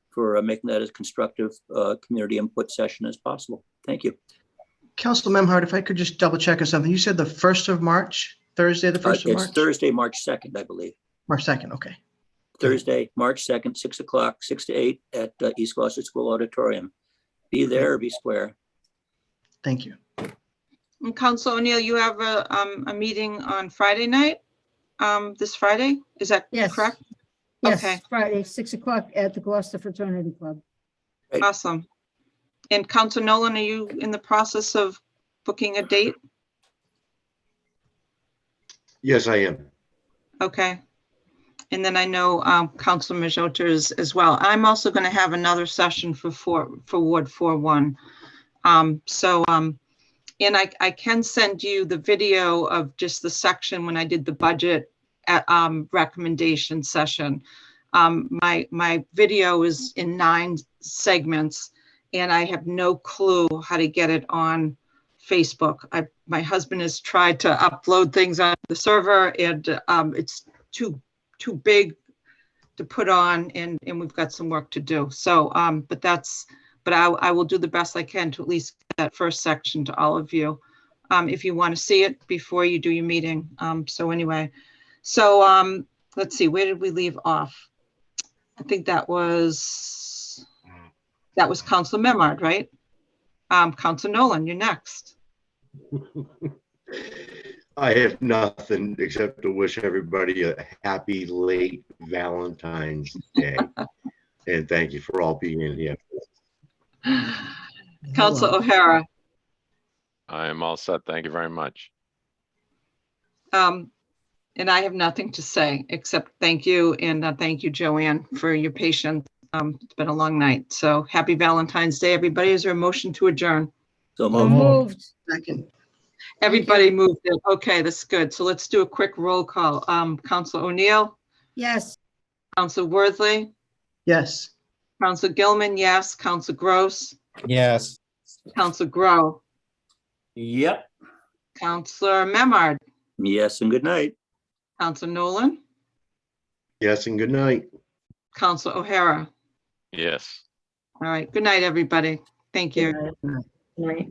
Speaker 5: for making that as constructive community input session as possible. Thank you.
Speaker 3: Councilor Memhard, if I could just double check on something. You said the 1st of March, Thursday, the 1st of March?
Speaker 5: It's Thursday, March 2nd, I believe.
Speaker 3: March 2nd, okay.
Speaker 5: Thursday, March 2nd, 6 o'clock, 6 to 8 at East Gloucester School Auditorium. Be there or be square.
Speaker 3: Thank you.
Speaker 1: And Council O'Neill, you have a meeting on Friday night, this Friday? Is that correct?
Speaker 7: Yes,
Speaker 1: Okay.
Speaker 7: Friday, 6 o'clock at the Gloucester Fraternity Club.
Speaker 1: Awesome. And Council Nolan, are you in the process of booking a date?
Speaker 9: Yes, I am.
Speaker 1: Okay. And then I know Council Majota is as well. I'm also going to have another session for Ward 4-1. And I can send you the video of just the section when I did the budget recommendation session. My video is in 9 segments, and I have no clue how to get it on Facebook. My husband has tried to upload things on the server, and it's too big to put on, and we've got some work to do. So, but I will do the best I can to at least get that first section to all of you, if you want to see it before you do your meeting. So anyway, let's see, where did we leave off? I think that was Councilor Memard, right? Councilor Nolan, you're next.
Speaker 9: I have nothing except to wish everybody a happy late Valentine's Day. And thank you for all being in here.
Speaker 1: Councilor O'Hara.
Speaker 12: I am all set. Thank you very much.
Speaker 1: And I have nothing to say except thank you, and thank you, Joanne, for your patience. It's been a long night. So happy Valentine's Day, everybody. Is there a motion to adjourn?
Speaker 5: So
Speaker 7: moved.
Speaker 3: Second.
Speaker 1: Everybody moved it. Okay, that's good. So let's do a quick roll call. Councilor O'Neill,
Speaker 7: Yes.
Speaker 1: Councilor Worthley,
Speaker 3: Yes.
Speaker 1: Councilor Gilman, yes. Councilor Gross,
Speaker 16: Yes.
Speaker 1: Councilor Grow,
Speaker 4: Yep.
Speaker 1: Councilor Memard,
Speaker 5: Yes, and good night.
Speaker 1: Councilor Nolan,
Speaker 9: Yes, and good night.
Speaker 1: Councilor O'Hara.
Speaker 12: Yes.
Speaker 1: All right. Good night, everybody. Thank you.
Speaker 2: Good night.